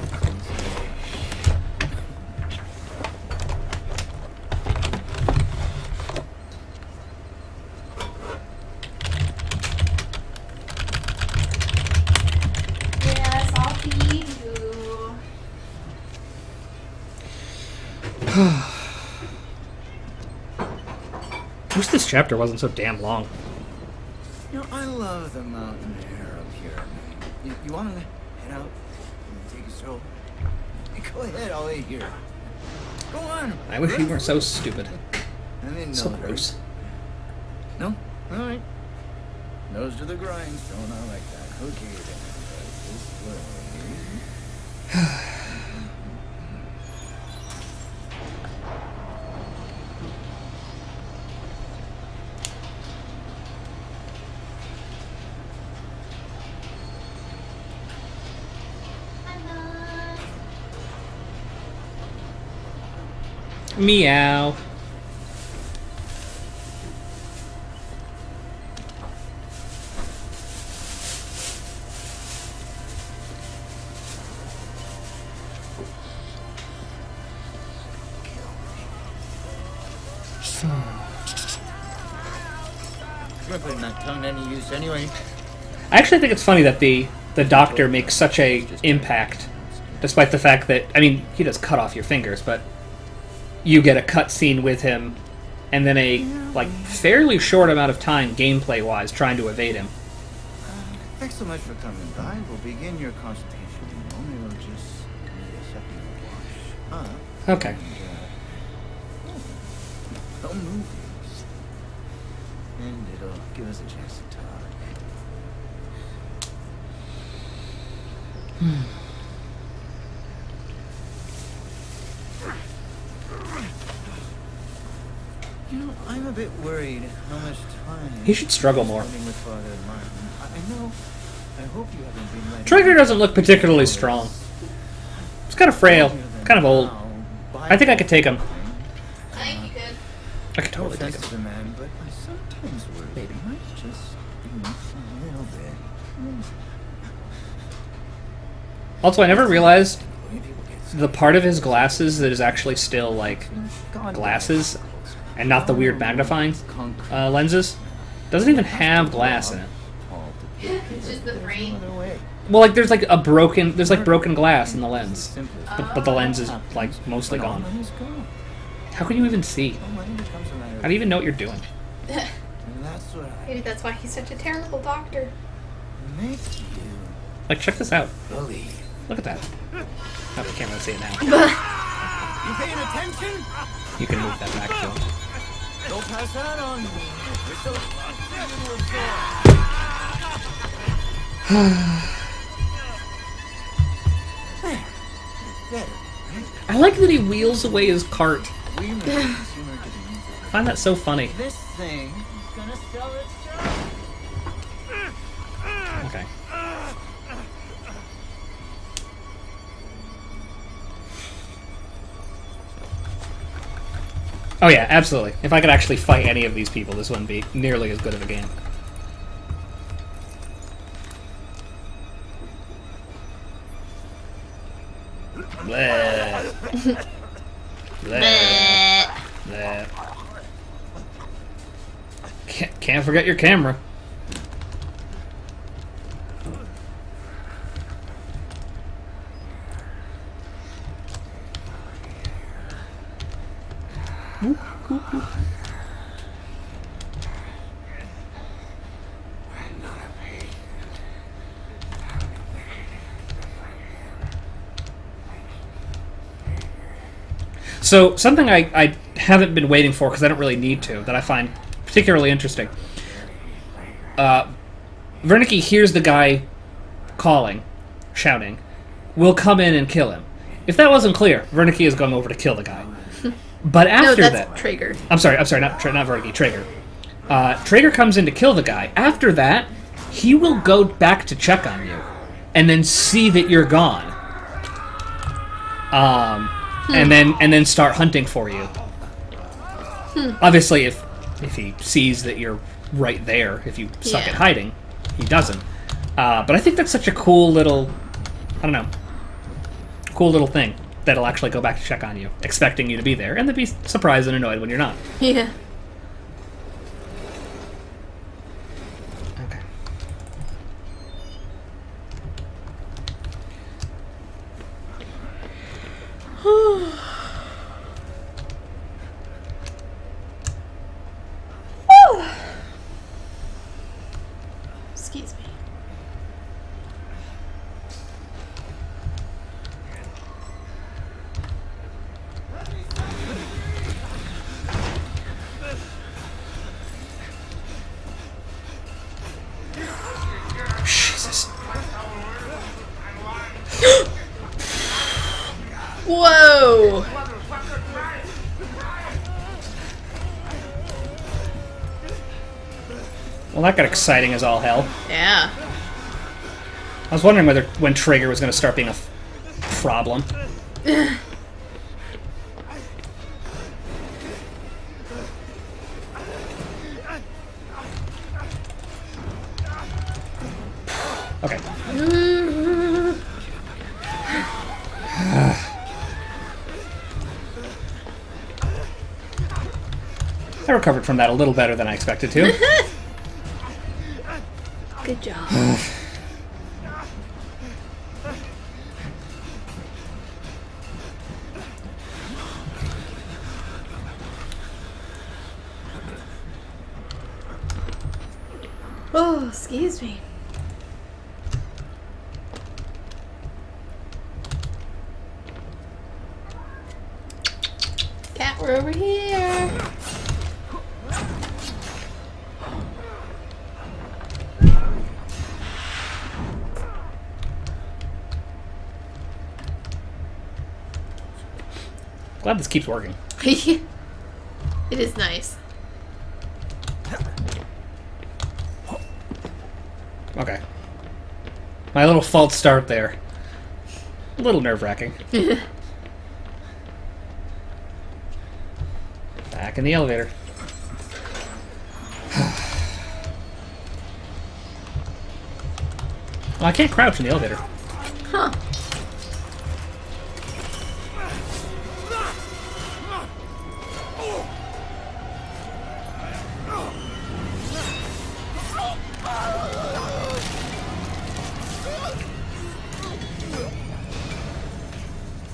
Yes, I'll feed you. Wish this chapter wasn't so damn long. You know, I love the mountain air up here. You want to head out and take a stroll? Go ahead, I'll wait here. Go on. I wish you weren't so stupid. I'm in So no hurry. gross. No? All right. Nose to the grindstone. I like that. Okay, then. This way. Meow. We're putting that tongue to any use anyway. I actually think it's funny that the doctor makes such a impact, despite the fact that, I mean, he does cut off your fingers, but you get a cut scene with him, and then a like fairly short amount of time gameplay-wise trying to evade him. Thanks so much for coming by. We'll begin your consultation in a moment. We'll just need a second to wash up. Okay. No movies. And it'll give us a chance to talk. You know, I'm a bit worried how much time He should struggle more. spending with Father Martin. I know. I hope you haven't been letting Trigger doesn't look particularly strong. He's kind of frail, kind of old. I think I could take him. I think you could. I could No totally take offense to him. the man, but I sometimes worry Maybe. he might just be missing a little bit. Also, I never realized Maybe we'll get the part of his glasses that is actually still, like, gone glasses, and not the weird magnifying concrete. lenses, doesn't even have glass in it. All to pick It's just the frame. another way. Well, like, there's like broken glass in the lens, Simple. but the lens is, like, mostly When all gone. money's gone. How can you even see? All money becomes a matter How of do you even know what you're doing? and that's what I Maybe that's why he's such a terrible doctor. make you Like, check this out. believe. Look at that. Oh, you can't really see it now. You paying attention? You can move that back, too. Don't pass that on me. You're so There. Better. I like that he wheels away his cart. We made the consumer to the user. I find that so funny. This thing is gonna sell itself. Okay. Oh yeah, absolutely. If I could actually fight any of these people, this wouldn't be nearly as good of a game. Bleh. Bleh. Bleh. Can't forget your camera. So, something I haven't been waiting for, because I don't really need to, that I find particularly interesting. Wernicke hears the guy calling, shouting, "We'll come in and kill him." If that wasn't clear, Wernicke is going over to kill the guy. But No, after that's that... Traeger. I'm sorry, not Wernicke, Traeger. Traeger comes in to kill the guy. After that, he will go back to check on you, and then see that you're gone. And then start hunting for you. Obviously, if he sees that you're right there, if you suck Yeah. at hiding, he doesn't. But I think that's such a cool little, I don't know, cool little thing that'll actually go back to check on you, expecting you to be there, and then be surprised and annoyed when you're not. Yeah. Okay. Excuse me. Jesus. Whoa! Well, that got exciting as all hell. Yeah. I was wondering when Traeger was going to start being a problem. Okay. I recovered from that a little better than I expected to. Good job. Oh, excuse me. Cat, we're over here. Glad this keeps working. It is nice. Okay. My little false start there. A little nerve-wracking. Back in the elevator. Well, I can't crouch in the elevator. Huh.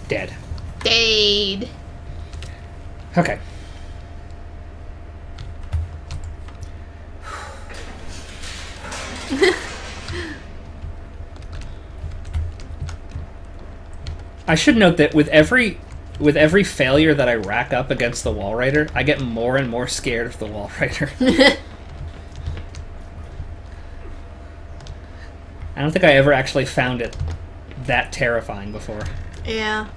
Dead. Dade. Okay. I should note that with every failure that I rack up against the Walrider, I get more and more scared of the Walrider. I don't think I ever actually found it that terrifying before. Yeah.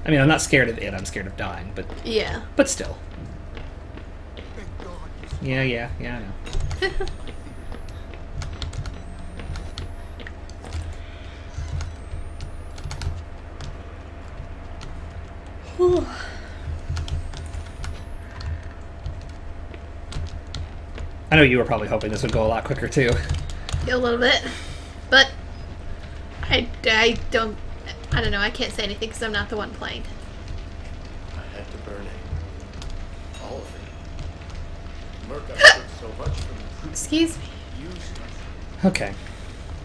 I mean, I'm not scared of it, I'm scared of dying, Yeah. but still. Yeah, I know. I know you were probably hoping this would go a lot quicker too. A little bit. But I don't know. I can't say anything because I'm not the one playing. I had to burn it. All of it. Merc, I took so much from the Excuse me. used Okay.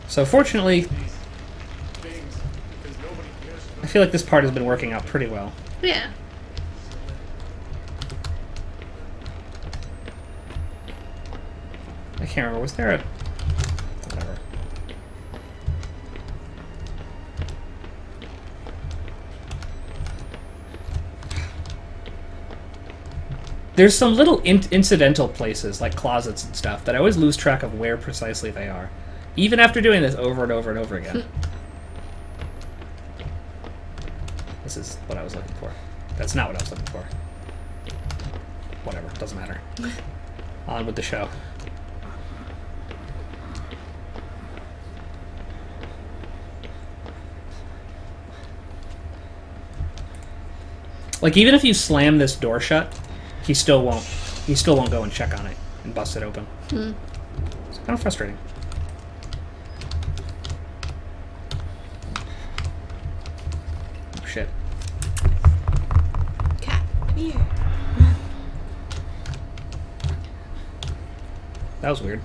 So fortunately, these things because nobody cares I feel like this part has been working out pretty well. Yeah. I can't remember, was there a... whatever. There's some little incidental places, like closets and stuff, that I always lose track of where precisely they are. Even after doing this over and over and over again. This is what I was looking for. That's not what I was looking for. Whatever, doesn't matter. On with the show. Like, even if you slam this door shut, he still won't go and check on it and bust it open. It's kind of frustrating. Oh, shit. Cat, come here. That was weird.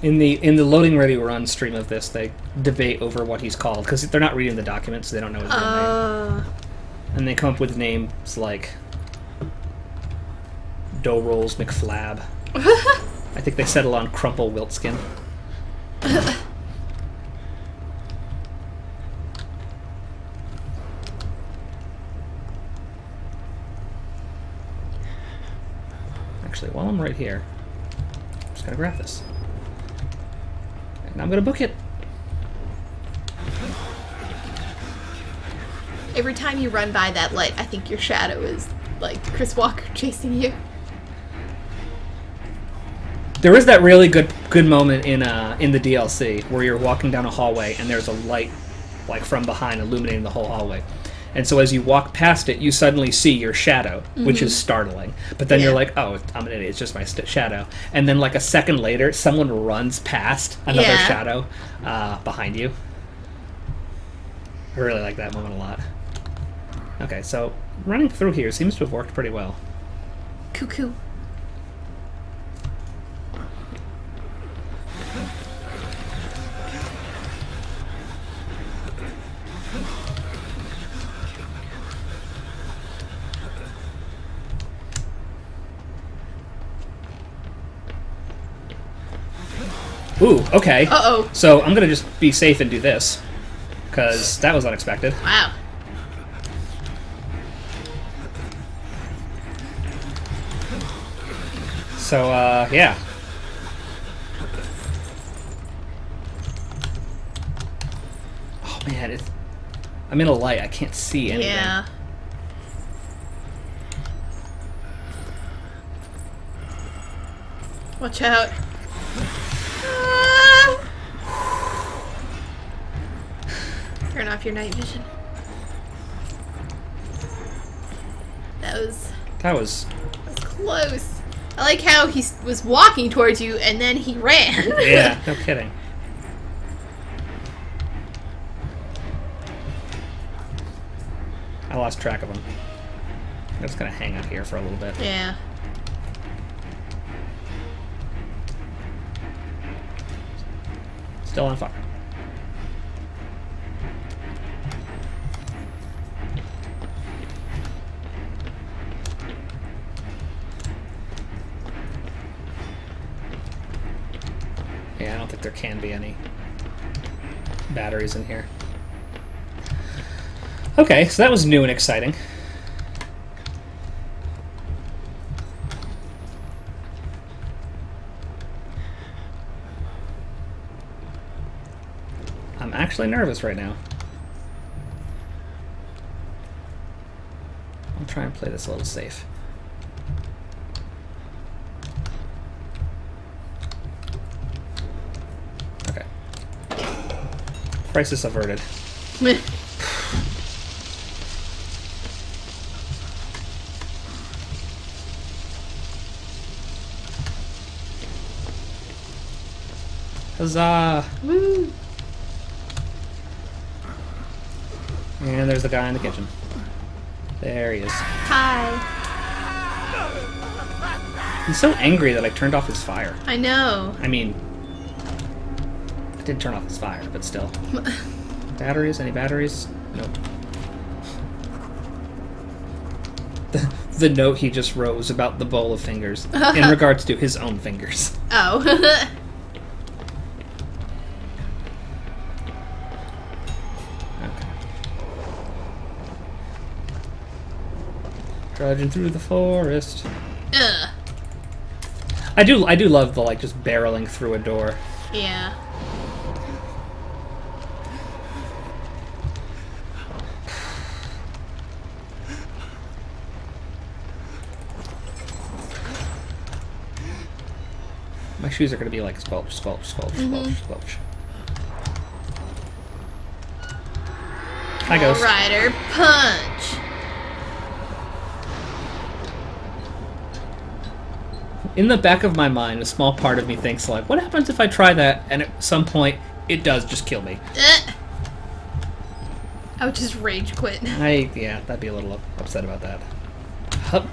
In the loading ready run stream of this, they debate over what he's called because they're not reading the documents, so they don't know his real name, and they come up with names like Dough Rolls McFlab. I think they settle on Crumple Wiltskin. Actually, while I'm right here, I'm just gonna grab this. And I'm gonna book it. Every time you run by that light, I think your shadow is like Chris Walker chasing you. There is that really good moment in the DLC where you're walking down a hallway and there's a light like from behind illuminating the whole hallway. And so as you walk past it, you suddenly see your shadow, which is startling. But then you're like, oh, I'm an idiot, it's just my shadow. And then like a second later, someone runs past another shadow behind you. I really like that moment a lot. Okay, so running through here seems to have worked pretty well. Cuckoo. Ooh, okay. Uh-oh. So I'm gonna just be safe and do this, because that was unexpected. Wow. So, yeah. Oh, man, I'm in a light. I can't see anything. Yeah. Watch out. Ah! Turn off your night vision. That was close. I like how he was walking towards you and then he ran. Yeah, no kidding. I lost track of him. I'm just gonna hang out here for a little bit. Yeah. Still on fire. Yeah, I don't think there can be any batteries in here. Okay, so that was new and exciting. I'm actually nervous right now. I'll try and play this a little safe. Okay. Crisis averted. Huzzah! Woo! And there's the guy in the kitchen. There he is. Hi. He's so angry that I turned off his fire. I know. I mean, I did turn off his fire, but still. Batteries? Any batteries? Nope. The note he just wrote was about the bowl of fingers in regards to his own fingers. Oh. Trudging through the forest. Ugh. I do love the, like, just barreling through a door. Yeah. My shoes are gonna be like squelch, squelch, squelch, squelch, squelch. Hi, Ghost. Walrider punch. In the back of my mind, a small part of me thinks, like, what happens if I try that and at some point it does just kill me? I would just rage quit. Yeah, that'd be a little upset about that. Hup.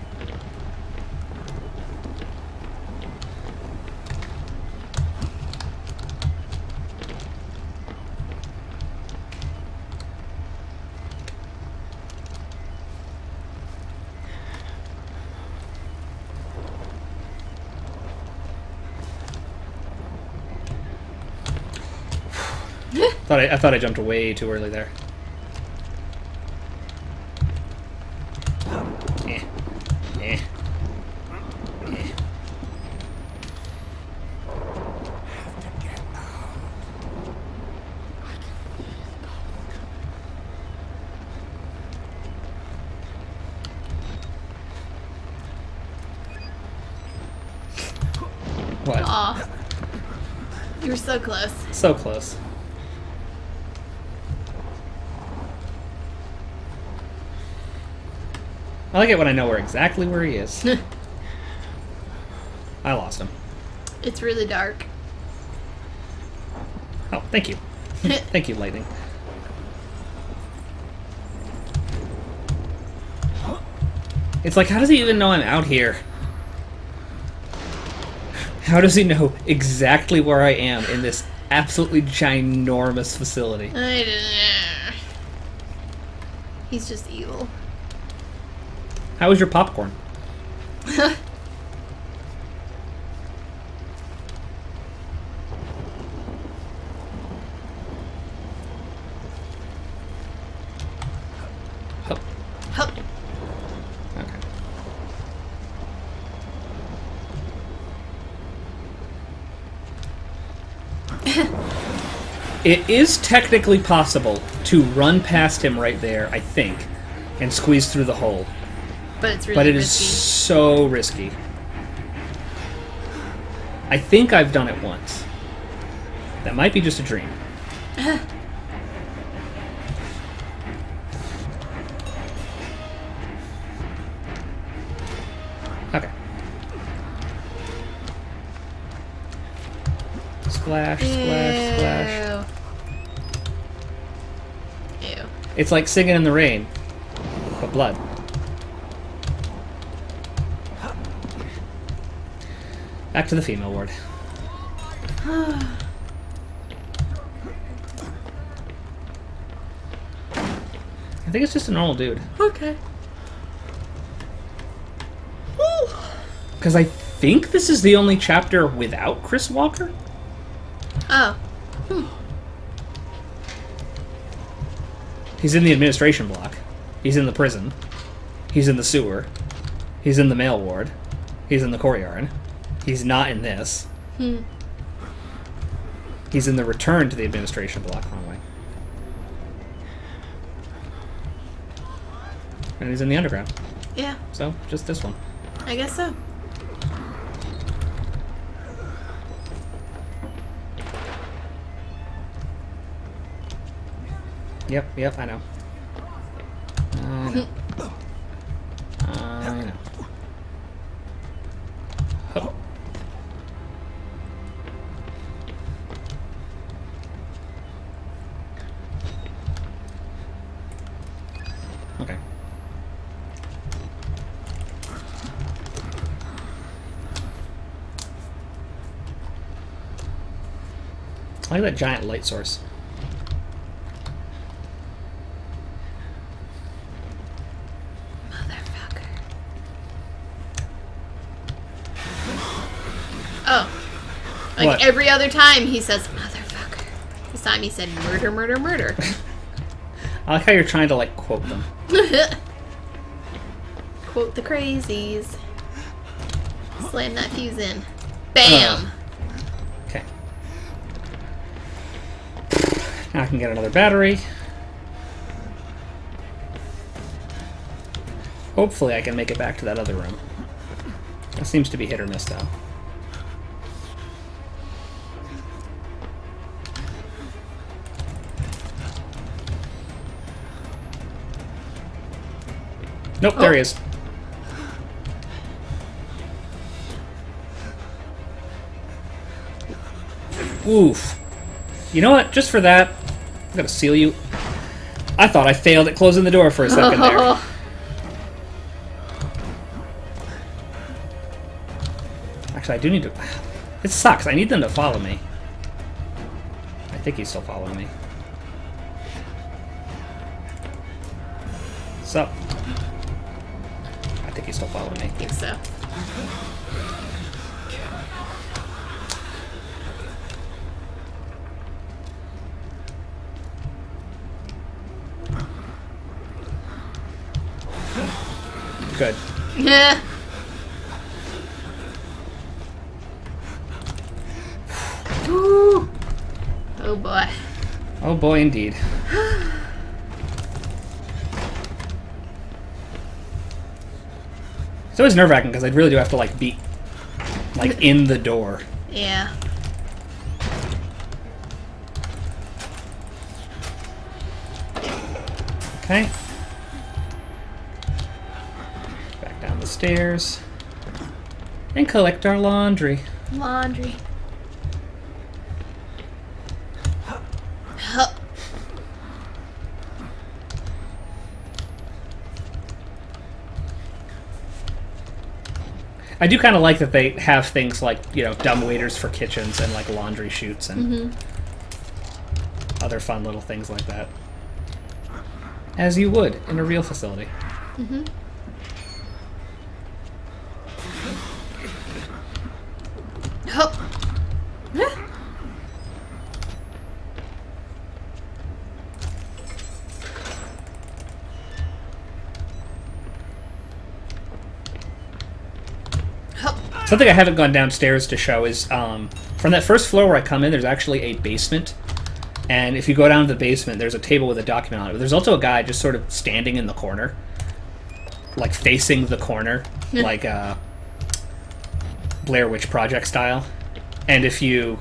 I thought I jumped way too early there. Eh. Eh. Eh. What? Aw. You were so close. So close. I like it when I know exactly where he is. I lost him. It's really dark. Oh, thank you. Thank you, lightning. It's like, how does he even know I'm out here? How does he know exactly where I am in this absolutely ginormous facility? I don't know. He's just evil. How was your popcorn? Oh, Hup. okay. It is technically possible to run past him right there, I think, and squeeze through the hole. But it's really But it is risky. so risky. I think I've done it once. That might be just a dream. Okay. Splash, splash, splash. Ew. Ew. It's like singing in the rain, but blood. Back to the female ward. I think it's just a normal dude. Okay. Because I think this is the only chapter without Chris Walker. Oh. He's in the administration block. He's in the prison. He's in the sewer. He's in the mail ward. He's in the courtyard. He's not in this. He's in the return to the administration block. Wrong way. And he's in the underground. Yeah, So, just this one. I guess so. Yep, I know. I know. I know. Oh. Okay. I like that giant light source. Motherfucker. Oh. Like What? every other time he says, motherfucker. This time he said, murder, murder, murder. I like how you're trying to, like, quote them. Quote the crazies. Slam that fuse in. Bam! Okay. Now I can get another battery. Hopefully I can make it back to that other room. That seems to be hit or miss, though. Nope, there he is. Oof. You know what? Just for that, I'm gonna seal you. I thought I failed at closing the door for a second there. Actually, I do need to... It sucks. I need them to follow me. I think he's still following me. So... I think he's still following me. I think so. Good. Yeah. Ooh. Oh boy. Oh boy, indeed. It's always nerve-wracking because I really do have to, like, be, like, in the door Yeah. Okay. Back down the stairs. And collect our laundry. Laundry. Huh. I do kind of like that they have things like, you know, dumb waiters for kitchens and like laundry chutes and other fun little things like that. As you would in a real facility. Huh. Something I haven't gone downstairs to show is from that first floor where I come in, there's actually a basement. And if you go down to the basement, there's a table with a document on it. But there's also a guy just sort of standing in the corner. Like facing the corner. Like Blair Witch Project style. And if you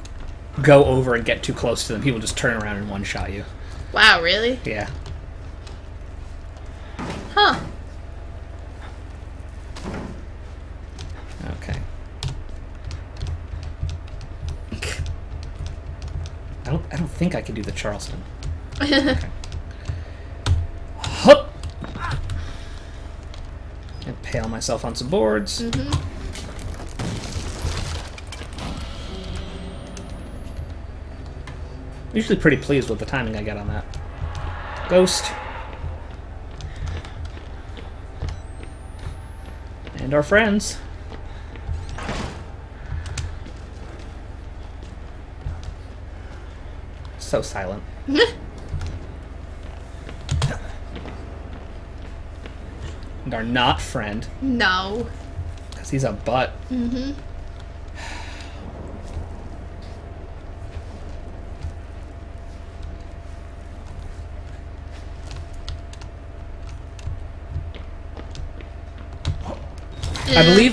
go over and get too close to them, he will just turn around and one-shot you. Wow, really? Yeah. Huh. Okay. I don't think I can do the Charleston. Okay. Hup! Impale myself on some boards. Usually pretty pleased with the timing I get on that. Ghost. And our friends. So silent. And our not friend. No. Because he's a butt.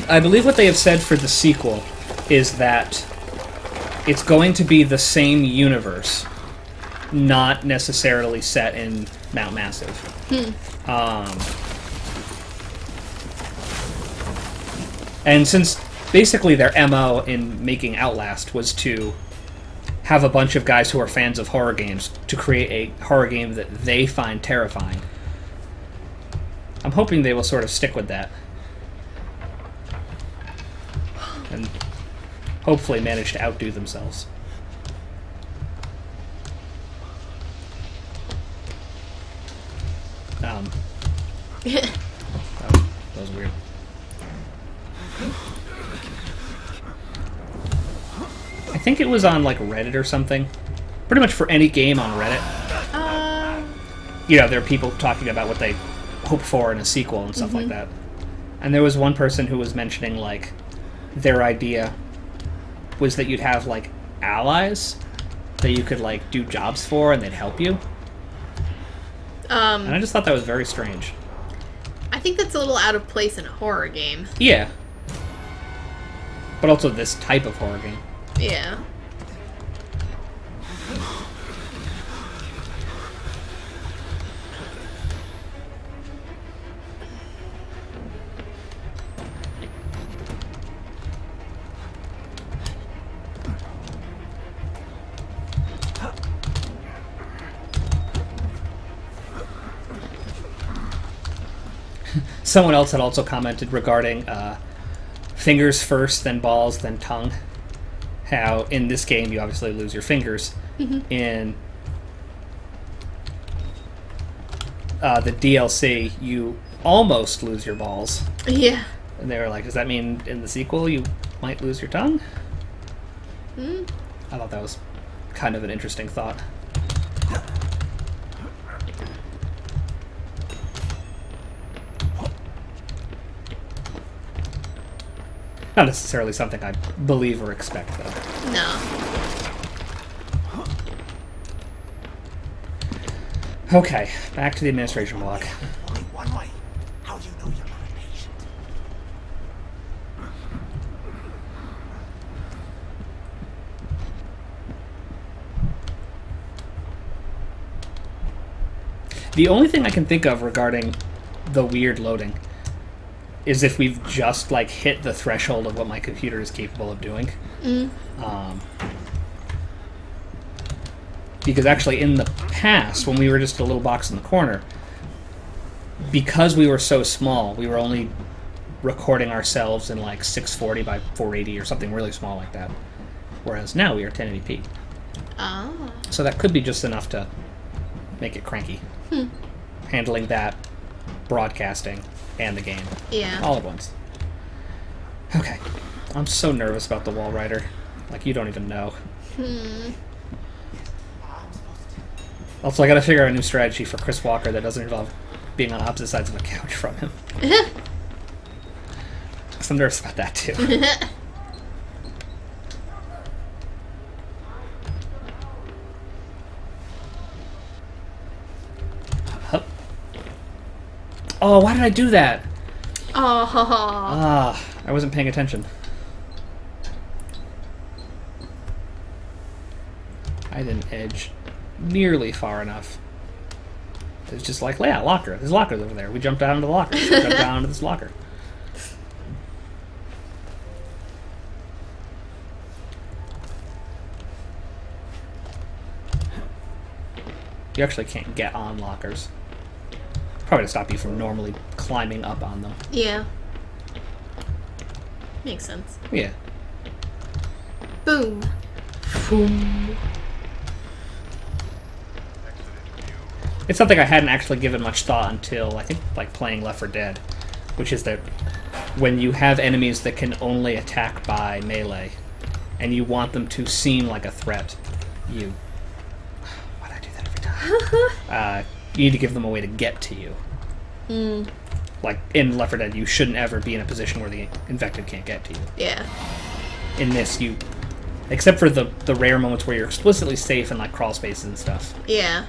I believe what they have said for the sequel is that it's going to be the same universe, not necessarily set in Mount Massive. And since basically their MO in making Outlast was to have a bunch of guys who are fans of horror games to create a horror game that they find terrifying, I'm hoping they will sort of stick with that. And hopefully manage to outdo themselves. That was weird. I think it was on like Reddit or something. Pretty much for any game on Reddit. You know, there are people talking about what they hope for in a sequel and stuff like that. And there was one person who was mentioning like their idea was that you'd have like allies that you could like do jobs for and they'd help you. And I just thought that was very strange. I think that's a little out of place in a horror game. Yeah. But also this type of horror game. Yeah. Someone else had also commented regarding fingers first, then balls, then tongue. How in this game you obviously lose your fingers. In the DLC, you almost lose your balls. Yeah. And they were like, does that mean in the sequel you might lose your tongue? I thought that was kind of an interesting thought. Not necessarily something I believe or expect, though. No. Okay, back to the administration block. Only one way. How do you know you're not a patient? The only thing I can think of regarding the weird loading is if we've just, like, hit the threshold of what my computer is capable of doing. Because actually in the past, when we were just a little box in the corner, because we were so small, we were only recording ourselves in like 640 by 480 or something really small like that. Whereas now we are 1080p. Oh. So that could be just enough to make it cranky. Handling that, broadcasting, and the game. Yeah. All at once. Okay. I'm so nervous about the Walrider. Like, you don't even know. Also, I gotta figure out a new strategy for Chris Walker that doesn't involve being on opposite sides of a couch from him. I'm nervous about that, too. Oh, why did I do that? Oh. I wasn't paying attention. I didn't edge nearly far enough. It was just like, yeah, locker. There's lockers over there. We jumped down into the locker. We jumped down into this locker. You actually can't get on lockers. Probably to stop you from normally climbing up on them. Yeah. Makes sense. Yeah. Boom. Boom. It's something I hadn't actually given much thought until, I think, like playing Left 4 Dead, which is that when you have enemies that can only attack by melee, and you want them to seem like a threat, you... Why'd I do that every time? You need to give them a way to get to you. Like, in Left 4 Dead, you shouldn't ever be in a position where the infected can't get to you. Yeah. In this, you... Except for the rare moments where you're explicitly safe in, like, crawl spaces and stuff. Yeah.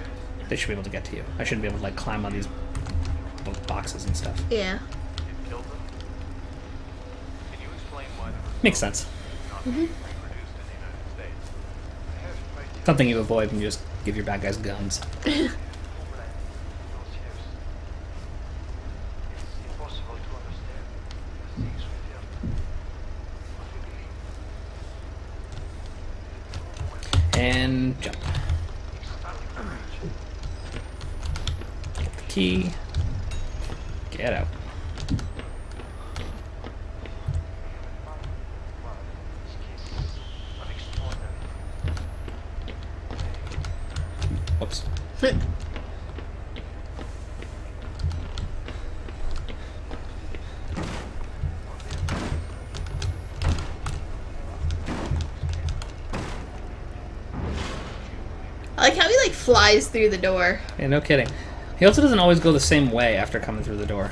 They should be able to get to you. I shouldn't be able to, like, climb on these boxes and stuff. Yeah. It killed them? Can you explain why the Makes sense. not being reproduced in the United States? I have no idea. Something you avoid when you just give your bad guys guns. Those years. It's impossible to understand the things we feel. What we believe. And jump. Get the key. Get out. Whoops. I like how he like flies through the door. Yeah, no kidding. He also doesn't always go the same way after coming through the door.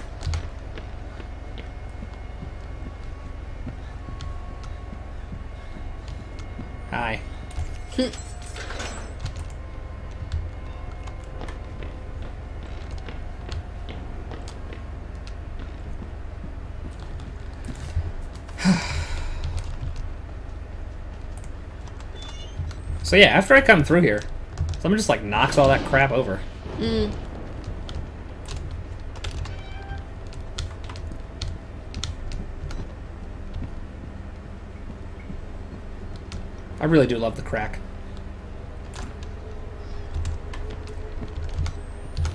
Hi. So yeah, after I come through here, someone just like knocks all that crap over. I really do love the crack.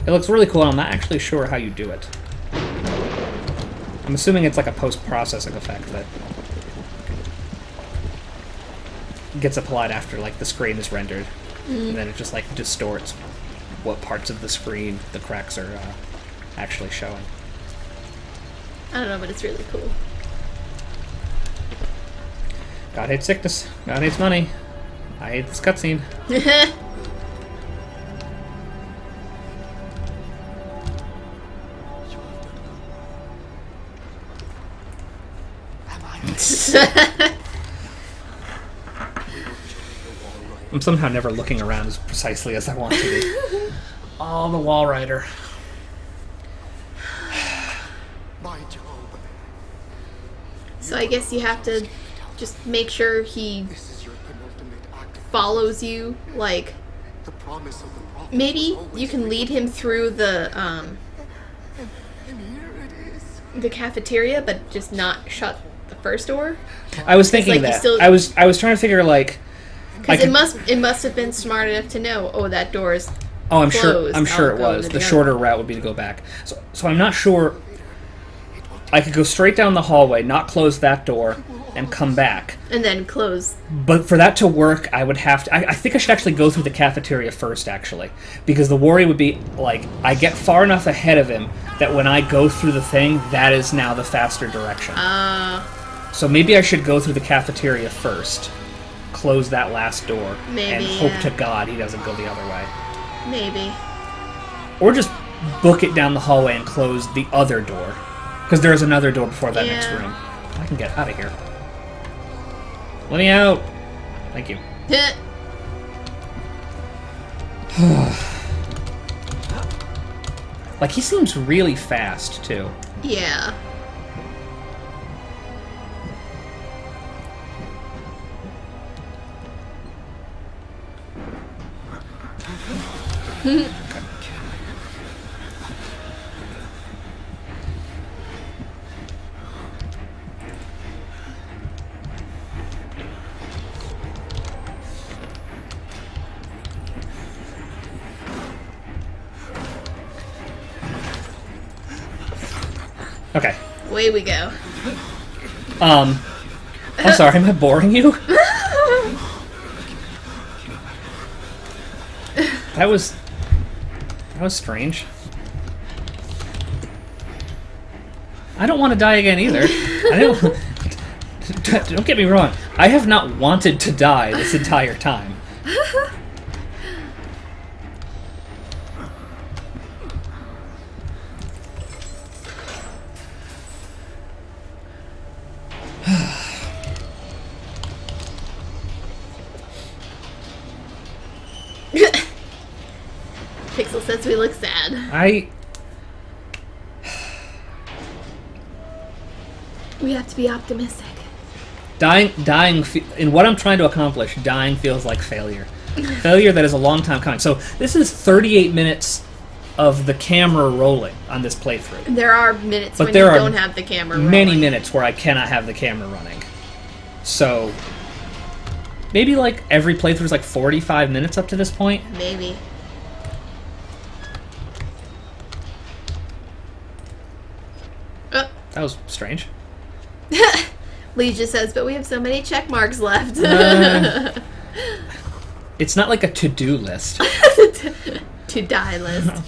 It looks really cool, and I'm not actually sure how you do it. I'm assuming it's like a post-processing effect that gets applied after like the screen is rendered, and then it just like distorts what parts of the screen the cracks are actually showing. I don't know, but it's really cool. God hates sickness. God hates money. I hate this cutscene. I'm somehow never looking around as precisely as I want to be. Oh, the Walrider. My job. So I guess you have to just make sure he This is your penultimate act. follows you, like, promise of the prophet Maybe was always you can real. lead him through the And here it is. the cafeteria, but just not shut the first door. I was thinking like you that. still- I was trying to figure like. I Because could- it must have been smart enough to know. Oh, that door is. Oh, I'm sure. closed. I'm sure I'll it go was. to The the shorter other. route would be to go back. So I'm not sure. I could go straight down the hallway, not close that door, and come back. And then close. But for that to work, I would have to. I think I should actually go through the cafeteria first, actually, because the worry would be like I get far enough ahead of him that when I go through the thing, that is now the faster direction. So maybe I should go through the cafeteria first, close that last door, Maybe, and hope yeah. to God he doesn't go the other way. Maybe. Or just book it down the hallway and close the other door. Because there is another door before that next Yeah. room. I can get out of here. Let me out! Thank you. Like, he seems really fast, too. Yeah. Okay. Away we go. I'm sorry, am I boring you? That was strange. I don't want to die again either. Don't get me wrong. I have not wanted to die this entire time. Pixel says we look sad. We have to be optimistic. Dying, in what I'm trying to accomplish, dying feels like failure. Failure that is a long time coming. So this is 38 minutes of the camera rolling on this playthrough. There are minutes But when there you are don't have the camera rolling. Many minutes where I cannot have the camera running. So maybe like every playthrough is like 45 minutes up to this point. Maybe. Oh. That was strange. Lee just says, but we have so many check marks left. It's not like a to-do list. To die list.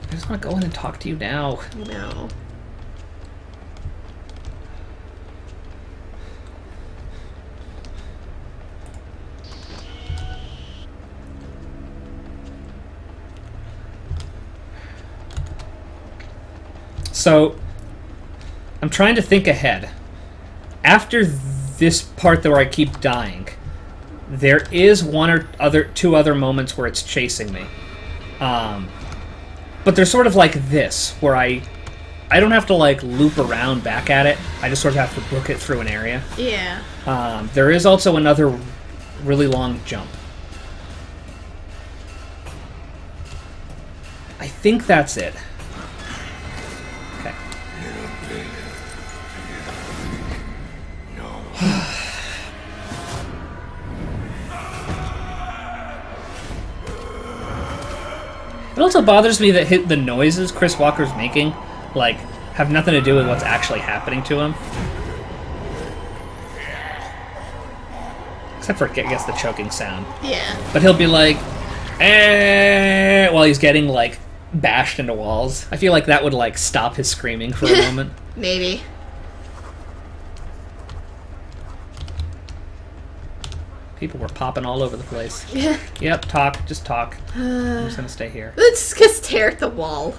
I just want to go in and talk to you now. No. So, I'm trying to think ahead. After this part where I keep dying, there is two other moments where it's chasing me. But they're sort of like this, where I don't have to like loop around back at it. I just sort of have to book it through an area. Yeah. There is also another really long jump. I think that's it. Okay. It also bothers me that the noises Chris Walker's making, like, have nothing to do with what's actually happening to him. Except for, I guess, the choking sound. Yeah. But he'll be like, eh, while he's getting, like, bashed into walls. I feel like that would, like, stop his screaming for a moment. Maybe. People were popping all over the place. Yeah. Yep, talk, just talk. I'm just gonna stay here. Let's just stare at the wall.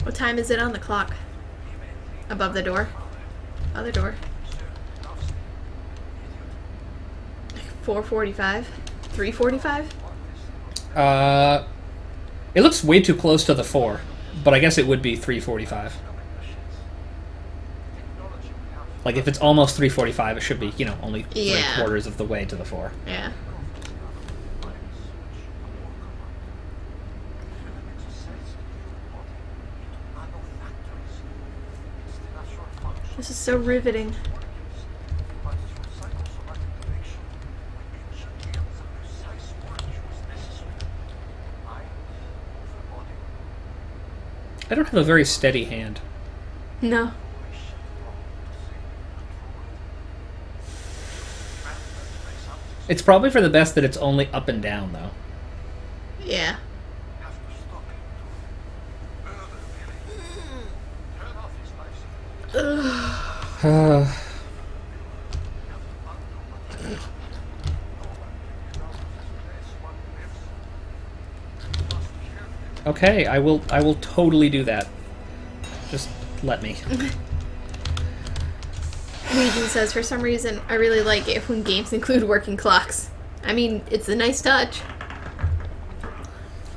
What time is it on the clock? Above the door? Other door. 4:45? 3:45? It looks way too close to the 4, but I guess it would be 3:45. Like, if it's almost 3:45, it should be, you know, only Yeah. 3/4 of the way to the 4. Yeah. This is so riveting. I don't have a very steady hand. No. It's probably for the best that it's only up and down, though. Yeah. Okay, I will totally do that. Just let me. Legion says, for some reason, I really like it when games include working clocks. I mean, it's a nice touch.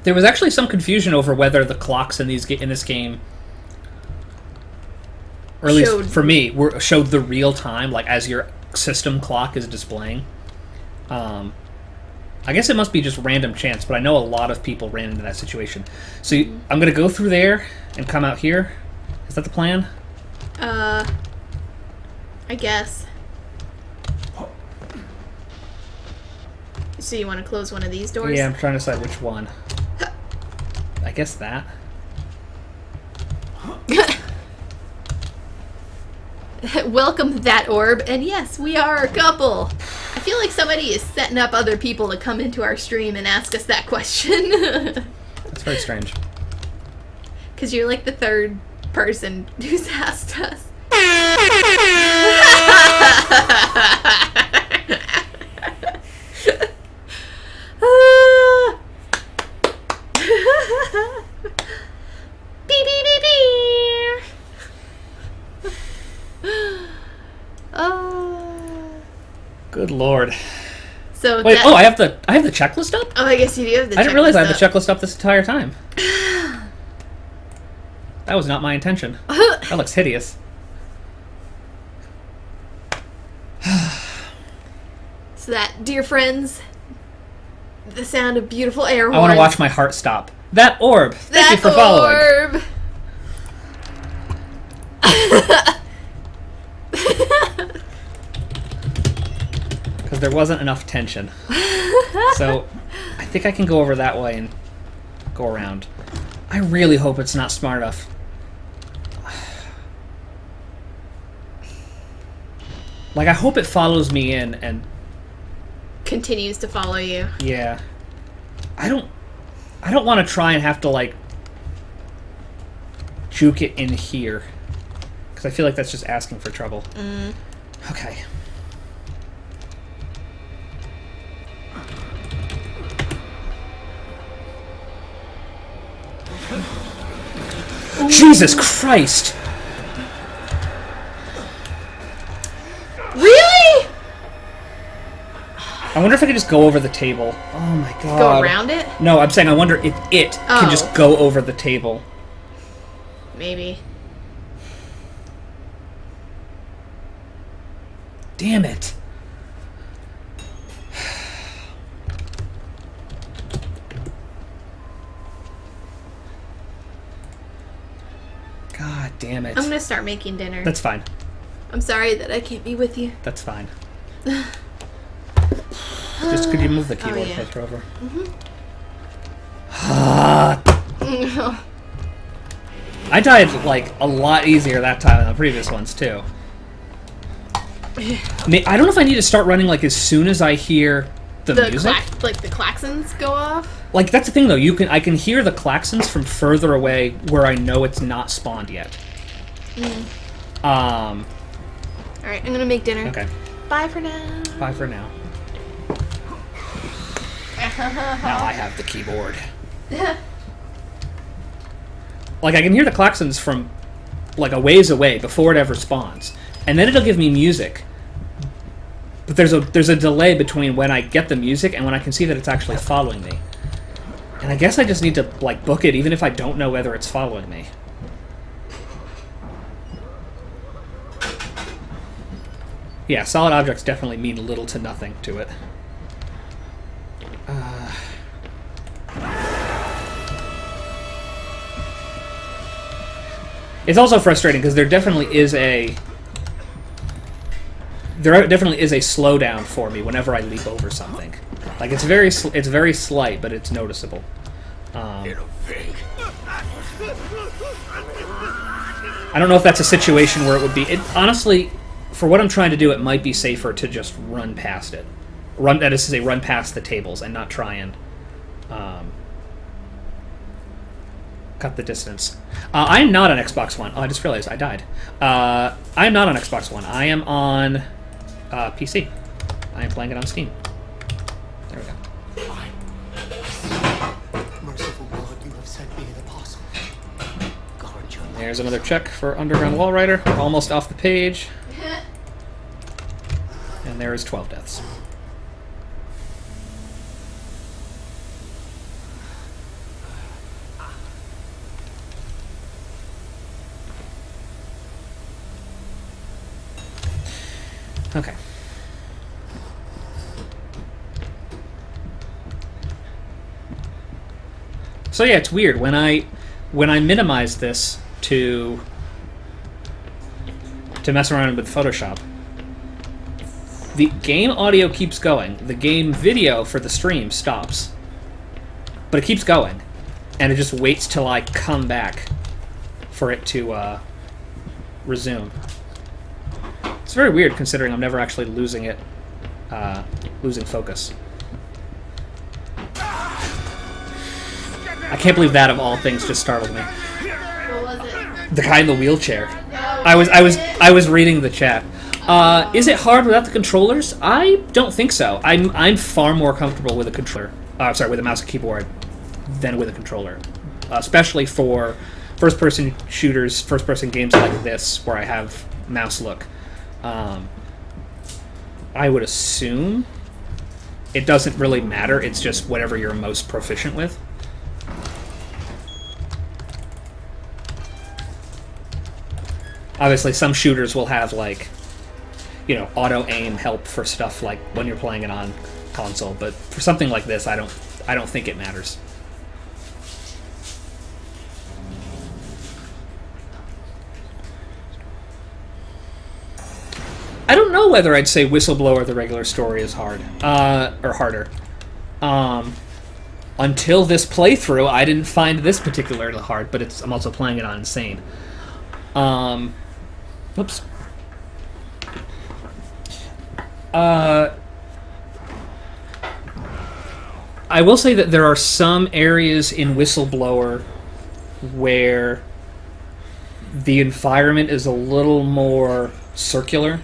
There was actually some confusion over whether the clocks in this game, or at least for me, showed the real time, like as your system clock is displaying. I guess it must be just random chance, but I know a lot of people ran into that situation. So I'm going to go through there and come out here. Is that the plan? I guess. So you want to close one of these doors? Yeah, I'm trying to decide which one. I guess that. Welcome that orb, and yes, we are a couple. I feel like somebody is setting up other people to come into our stream and ask us that question. That's very strange. Because you're like the third person who's asked us. Beep, beep, beep, beep. Good lord. So Wait, I have the checklist up? Oh, I guess you do have the checklist I didn't realize I had up. the checklist up this entire time. That was not my intention. That looks hideous. So that, dear friends, the sound of beautiful air horns. I want to watch my heart stop. That orb. Thank you for following. Orb. Because there wasn't enough tension. So, I think I can go over that way and go around. I really hope it's not smart enough. Like, I hope it follows me in and... Continues to follow you. Yeah. I don't want to try and have to, like, juke it in here. Because I feel like that's just asking for trouble. Okay. Jesus Christ! Really? I wonder if I could just go over the table. Oh my god. Go around it? No, I'm saying I wonder if it can just go over the table. Maybe. Damn it. God damn it. I'm gonna start making dinner. That's fine. I'm sorry that I can't be with you. That's fine. Just could you move the keyboard yeah. closer over? I died like a lot easier that time than the previous ones too. I don't know if I need to start running like as soon as I hear the music. Like the klaxons go off? Like that's the thing though, I can hear the klaxons from further away where I know it's not spawned yet. Alright, I'm gonna make dinner. Okay. Bye for now. Bye for now. Now I have the keyboard. like, I can hear the klaxons from, like, a ways away before it ever spawns. And then it'll give me music. But there's a delay between when I get the music and when I can see that it's actually following me. And I guess I just need to, like, book it even if I don't know whether it's following me. Yeah, solid objects definitely mean little to nothing to it. It's also frustrating because there definitely is a slowdown for me whenever I leap over something. Like it's very slight, but it's noticeable. I don't know if that's a situation where it would be. Honestly, for what I'm trying to do, it might be safer to just run past it. That is to say, run past the tables and not try and cut the distance. I am not on Xbox One. Oh, I just realized I died. I am not on Xbox One. I am on PC. I am playing it on Steam. There we go. Merciful God, you have sent me an apostle. Guard your life. There's another check for Underground Walrider. We're almost off the page. And there is 12 deaths. Okay. So yeah, it's weird when I minimize this to mess around with Photoshop. The game audio keeps going. The game video for the stream stops. But it keeps going. And it just waits till I come back for it to resume. It's very weird considering I'm never actually losing focus. I can't believe that of all things just startled me. What was it? The guy in the wheelchair. I was reading the chat. Is it hard without the controllers? I don't think so. I'm far more comfortable with a controller. With a mouse and keyboard than with a controller, especially for first-person shooters, first-person games like this where I have mouse look. I would assume it doesn't really matter. It's just whatever you're most proficient with. Obviously, some shooters will have, like, you know, auto-aim help for stuff like when you're playing it on console, but for something like this, I don't think it matters. I don't know whether I'd say Whistleblower the regular story is hard, or harder. Until this playthrough, I didn't find this particularly hard, but I'm also playing it on Insane. Whoops. I will say that there are some areas in Whistleblower where the environment is a little more circular.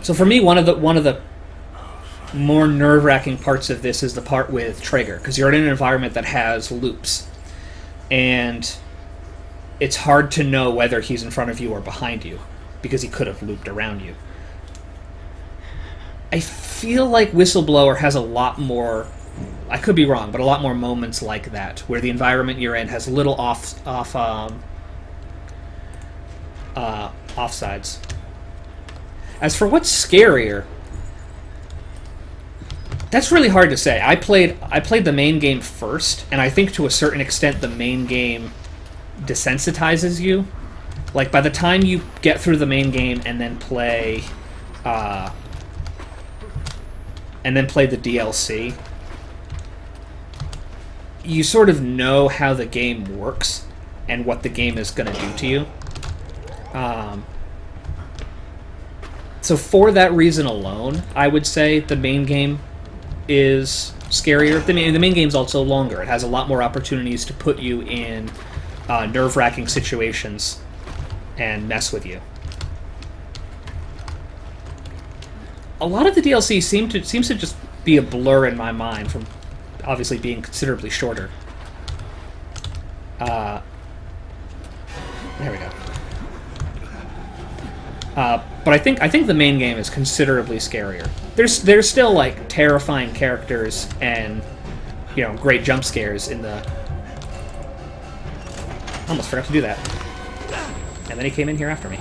So for me, one of the more nerve-wracking parts of this is the part with Traeger, because you're in an environment that has loops, and it's hard to know whether he's in front of you or behind you, because he could have looped around you. I feel like Whistleblower has a lot more, I could be wrong, but a lot more moments like that, where the environment you're in has little offsides. As for what's scarier, that's really hard to say. I played the main game first, and I think to a certain extent the main game desensitizes you. Like, by the time you get through the main game and then play the DLC, you sort of know how the game works and what the game is going to do to you. So for that reason alone, I would say the main game is scarier. The main game's also longer. It has a lot more opportunities to put you in nerve-wracking situations and mess with you. A lot of the DLC seems to just be a blur in my mind from obviously being considerably shorter. There we go. But I think the main game is considerably scarier. There's still like terrifying characters and great jump scares in the. Almost forgot to do that. And then he came in here after me.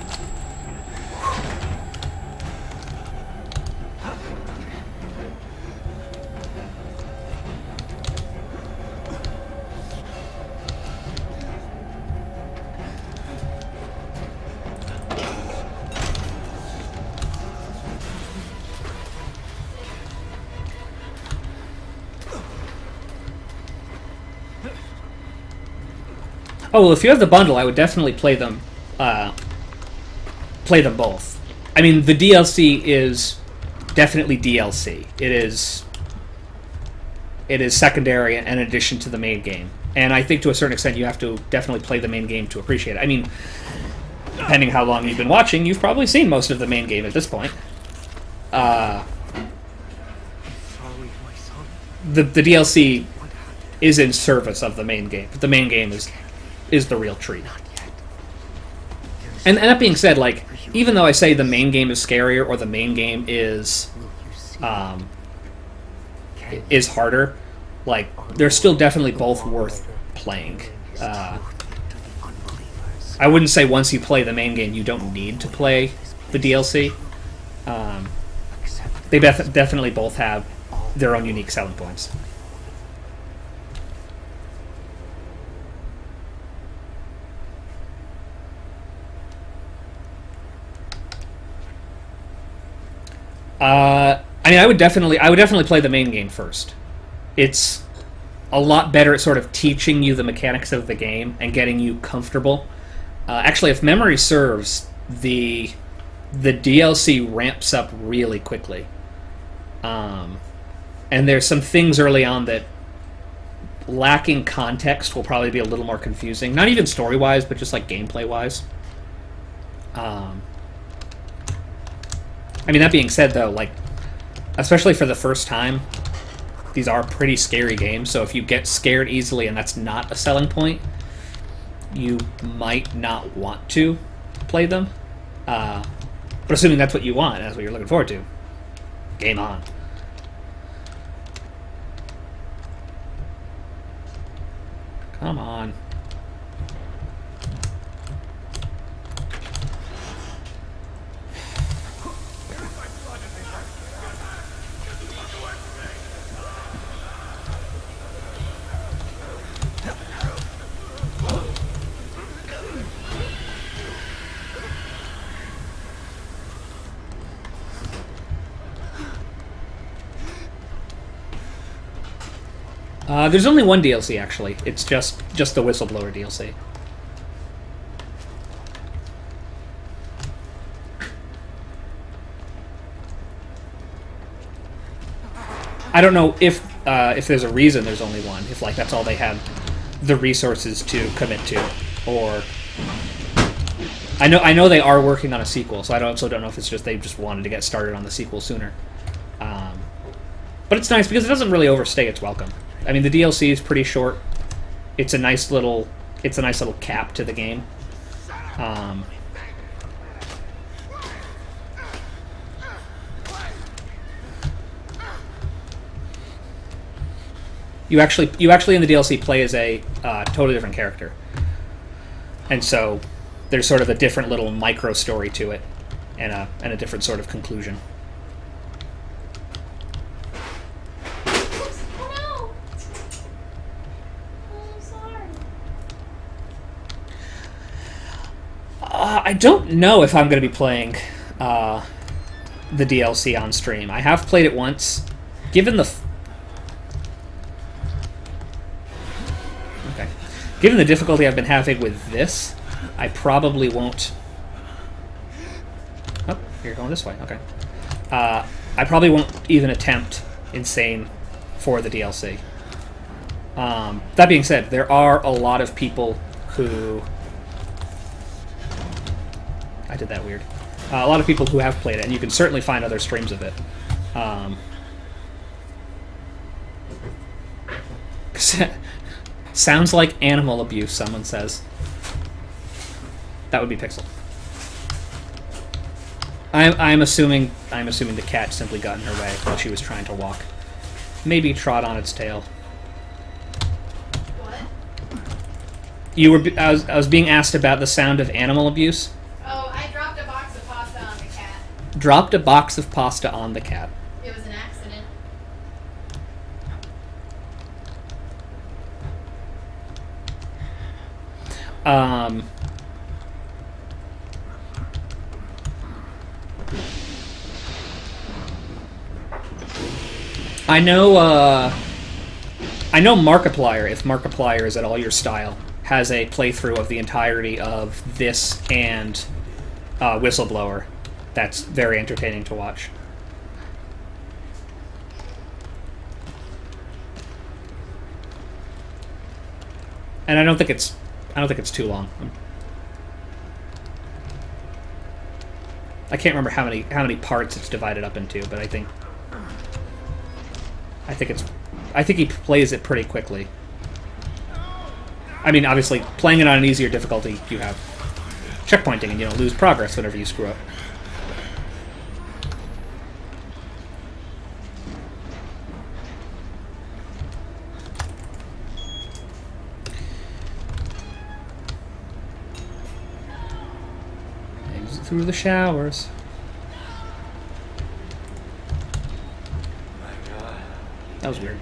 Oh, well, if you have the bundle, I would definitely play them both. I mean, the DLC is definitely DLC. It is secondary and in addition to the main game. And I think to a certain extent you have to definitely play the main game to appreciate it. I mean, depending how long you've been watching, you've probably seen most of the main game at this point. The DLC is in service of the main game, but the main game is the real treat. And that being said, like, even though I say the main game is scarier or the main game is harder, like, they're still definitely both worth playing. I wouldn't say once you play the main game you don't need to play the DLC. They definitely both have their own unique selling points. I mean, I would definitely play the main game first. It's a lot better at sort of teaching you the mechanics of the game and getting you comfortable. Actually, if memory serves, the DLC ramps up really quickly. And there's some things early on that, lacking context, will probably be a little more confusing. Not even story-wise, but just like gameplay-wise. I mean, that being said, though, like, especially for the first time, these are pretty scary games, so if you get scared easily and that's not a selling point, you might not want to play them. But assuming that's what you want, that's what you're looking forward to, game on. Come on. There's only one DLC, actually. It's just the Whistleblower DLC. I don't know if there's a reason there's only one. If, like, that's all they had the resources to commit to, or I know they are working on a sequel, so I also don't know if it's just they just wanted to get started on the sequel sooner. But it's nice because it doesn't really overstay its welcome. I mean, the DLC is pretty short. It's a nice little cap to the game. You actually in the DLC play as a totally different character, and so there's sort of a different little micro story to it, and a different sort of conclusion. I don't know if I'm going to be playing the DLC on stream. I have played it once. Given the difficulty I've been having with this, I probably won't. Oh, you're going this way. Okay. I probably won't even attempt Insane for the DLC. That being said, there are a lot of people who. I did that weird. A lot of people who have played it, and you can certainly find other streams of it. Sounds like animal abuse, someone says. That would be Pixel. I'm assuming the cat simply got in her way while she was trying to walk. Maybe trod on its tail. What? I was being asked about the sound of animal abuse. Oh, I dropped a box of pasta on the cat. Dropped a box of pasta on the cat. It was an accident. I know Markiplier, if Markiplier is at all your style, has a playthrough of the entirety of this and Whistleblower. That's very entertaining to watch. And I don't think it's too long. I can't remember how many parts it's divided up into, but I think he plays it pretty quickly. I mean, obviously, playing it on an easier difficulty, you have checkpointing, and you don't lose progress whenever you screw up. Exit through the showers. That was weird.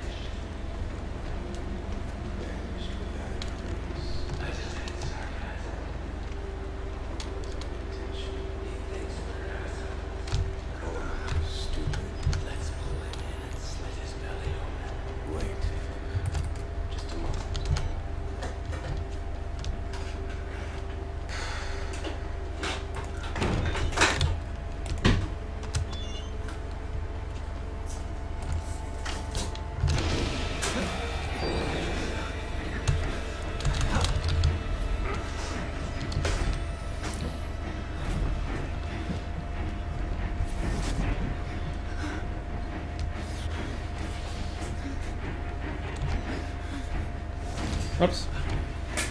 Oops.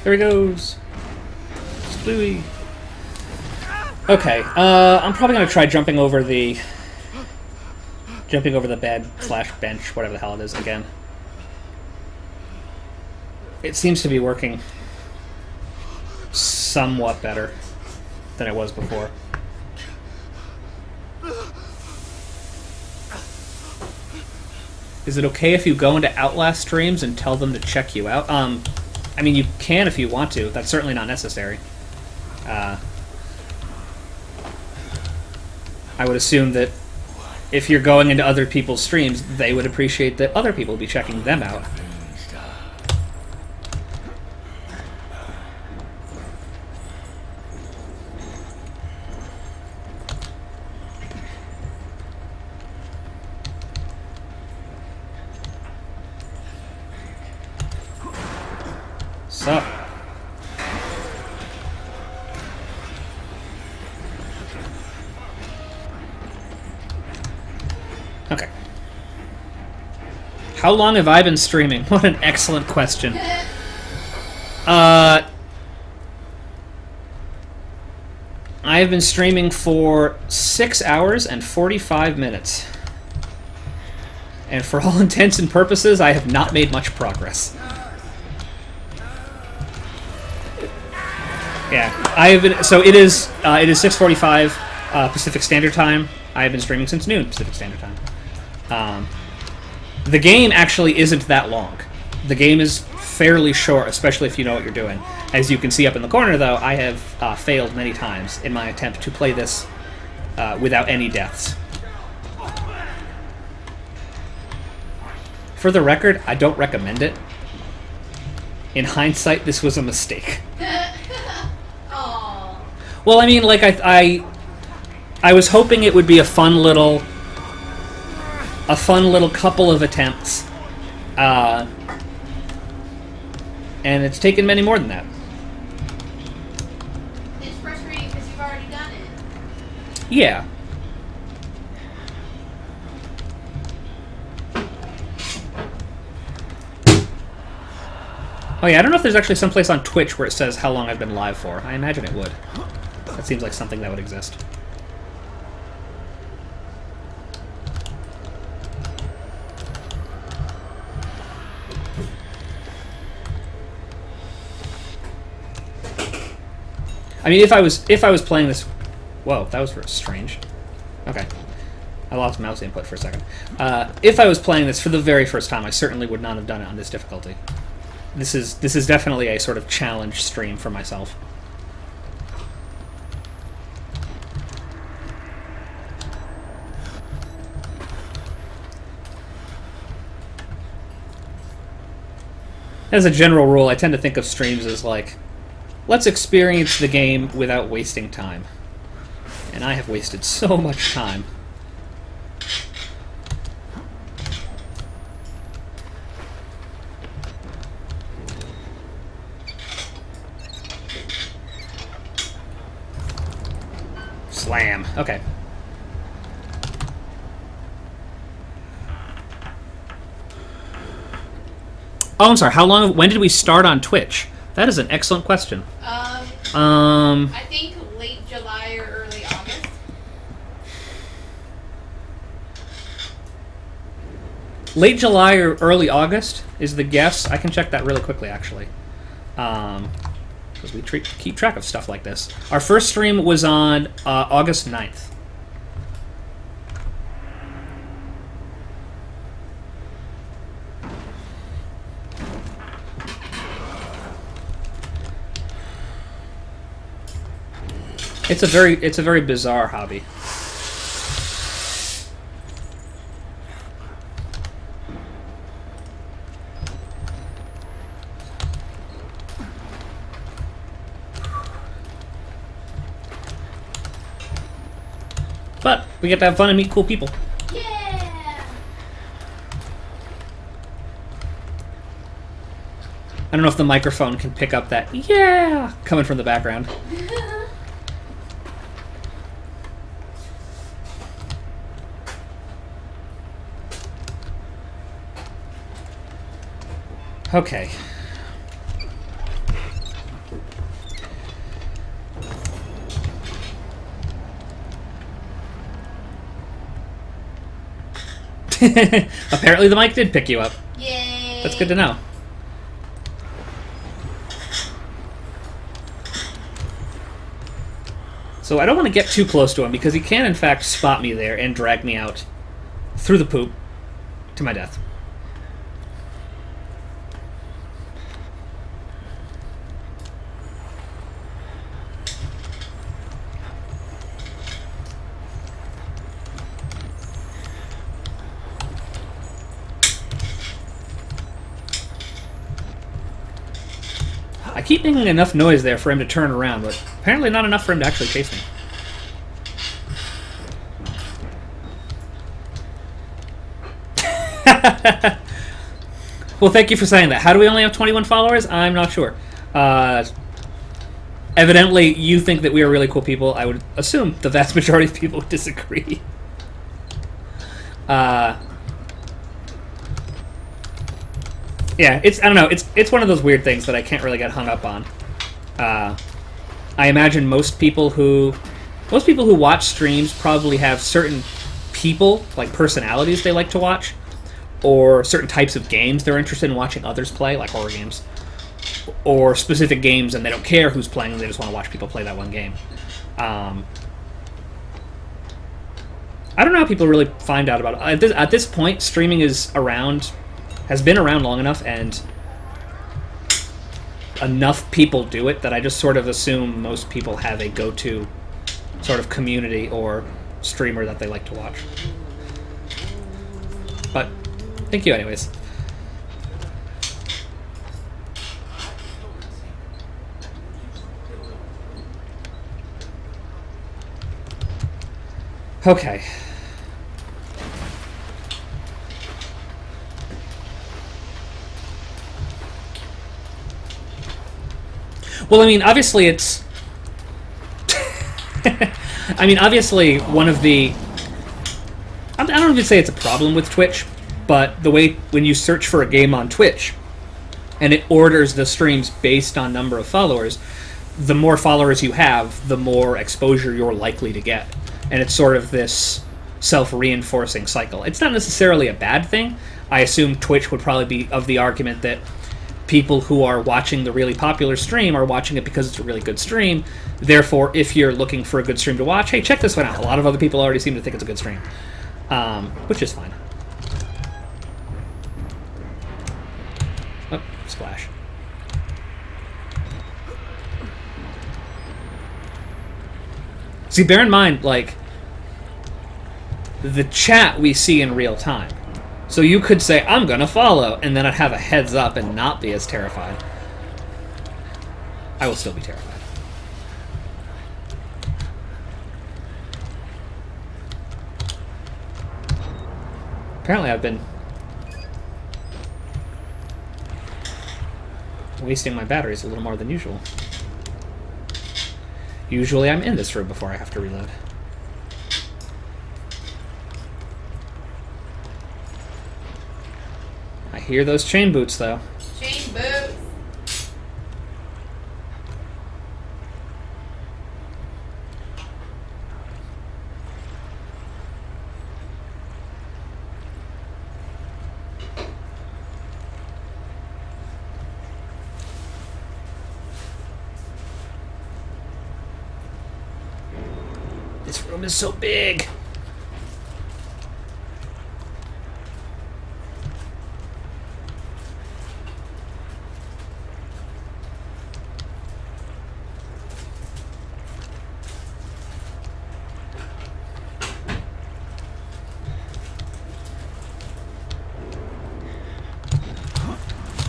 There he goes. Splooey. Okay, I'm probably gonna try jumping over the bed / bench, whatever the hell it is, again. It seems to be working somewhat better than it was before. Is it okay if you go into Outlast streams and tell them to check you out? I mean, you can if you want to. That's certainly not necessary. I would assume that if you're going into other people's streams, they would appreciate that other people be checking them out. Sup? Okay. How long have I been streaming? What an excellent question. I have been streaming for 6 hours and 45 minutes. And for all intents and purposes, I have not made much progress. Yeah, I have been. So it is 6:45 Pacific Standard Time. I have been streaming since noon Pacific Standard Time. The game actually isn't that long. The game is fairly short, especially if you know what you're doing. As you can see up in the corner, though, I have failed many times in my attempt to play this without any deaths. For the record, I don't recommend it. In hindsight, this was a mistake. Well, I mean, like, I was hoping it would be a fun little couple of attempts, and it's taken many more than that. It's frustrating because you've already done it. Yeah. Oh yeah, I don't know if there's actually some place on Twitch where it says how long I've been live for. I imagine it would. That seems like something that would exist. I mean, if I was playing this... Whoa, that was strange. Okay. I lost mouse input for a second. If I was playing this for the very first time, I certainly would not have done it on this difficulty. This is definitely a sort of challenge stream for myself. As a general rule, I tend to think of streams as like, let's experience the game without wasting time. And I have wasted so much time. Slam. Okay. Oh, I'm sorry. When did we start on Twitch? That is an excellent question. I think late July or early August. Late July or early August is the guess. I can check that really quickly, actually. Because we keep track of stuff like this. Our first stream was on August 9th. It's a very bizarre hobby. But we get to have fun and meet cool people. Yeah. I don't know if the microphone can pick up that "yeah" coming from the background. Okay. Apparently the mic did pick you up. Yay. That's good to know. So I don't want to get too close to him because he can in fact spot me there and drag me out through the poop to my death. I keep making enough noise there for him to turn around, but apparently not enough for him to actually chase me. Well, thank you for saying that. How do we only have 21 followers? I'm not sure. Evidently, you think that we are really cool people. I would assume the vast majority of people would disagree. Yeah, I don't know. It's one of those weird things that I can't really get hung up on. I imagine most people who watch streams probably have certain people, like personalities they like to watch, or certain types of games they're interested in watching others play, like horror games, or specific games, and they don't care who's playing, they just want to watch people play that one game. I don't know how people really find out about it. At this point, streaming has been around long enough, and enough people do it that I just sort of assume most people have a go-to sort of community or streamer that they like to watch. But thank you anyways. Okay. Well, I mean, obviously it's... I mean, obviously one of the... I don't even say it's a problem with Twitch, but the way when you search for a game on Twitch, and it orders the streams based on number of followers. The more followers you have, the more exposure you're likely to get. And it's sort of this self-reinforcing cycle. It's not necessarily a bad thing. I assume Twitch would probably be of the argument that people who are watching the really popular stream are watching it because it's a really good stream. Therefore, if you're looking for a good stream to watch, hey, check this one out. A lot of other people already seem to think it's a good stream, which is fine. Oh, splash. See, bear in mind, like, the chat we see in real time. So you could say, I'm gonna follow, and then I'd have a heads up and not be as terrified. I will still be terrified. Apparently I've been wasting my batteries a little more than usual. Usually I'm in this room before I have to reload. I hear those chain boots, though. Chain boots. This room is so big.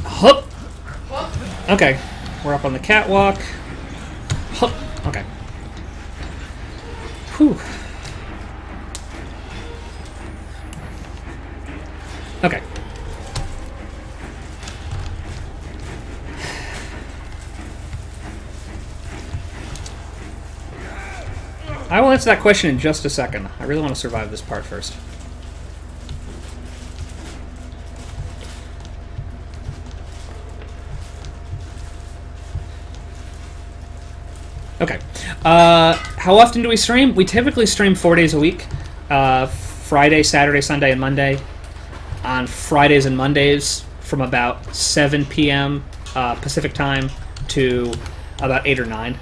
Hup. Okay, we're up on the catwalk. Hup. Okay. Whew. Okay. I will answer that question in just a second. I really want to survive this part first. Okay. How often do we stream? We typically stream 4 days a week. Friday, Saturday, Sunday, and Monday. On Fridays and Mondays from about 7 p.m. Pacific time to about 8 or 9.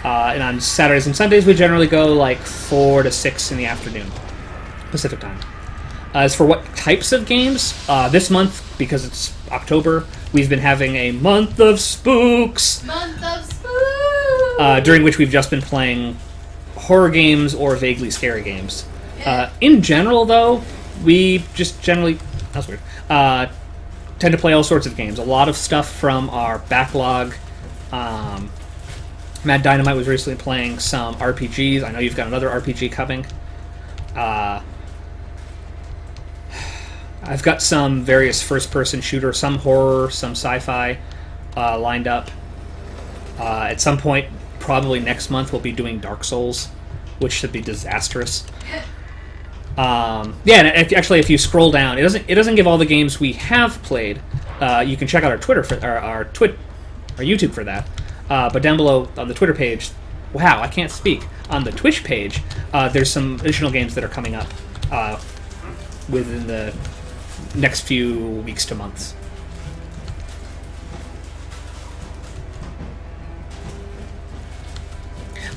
And on Saturdays and Sundays, we generally go like 4 to 6 in the afternoon Pacific time. As for what types of games, this month, because it's October, we've been having a month of spooks. Month of spooks. During which we've just been playing horror games or vaguely scary games. In general, though, we just generally... That's weird. Tend to play all sorts of games. A lot of stuff from our backlog. Mad Dynamite was recently playing some RPGs. I know you've got another RPG coming. I've got some various first-person shooter, some horror, some sci-fi lined up. At some point, probably next month, we'll be doing Dark Souls, which should be disastrous. And if you scroll down, it doesn't give all the games we have played. You can check out our Twitter for our YouTube for that. But down below on the Twitter page, wow, I can't speak. On the Twitch page, there's some additional games that are coming up within the next few weeks to months.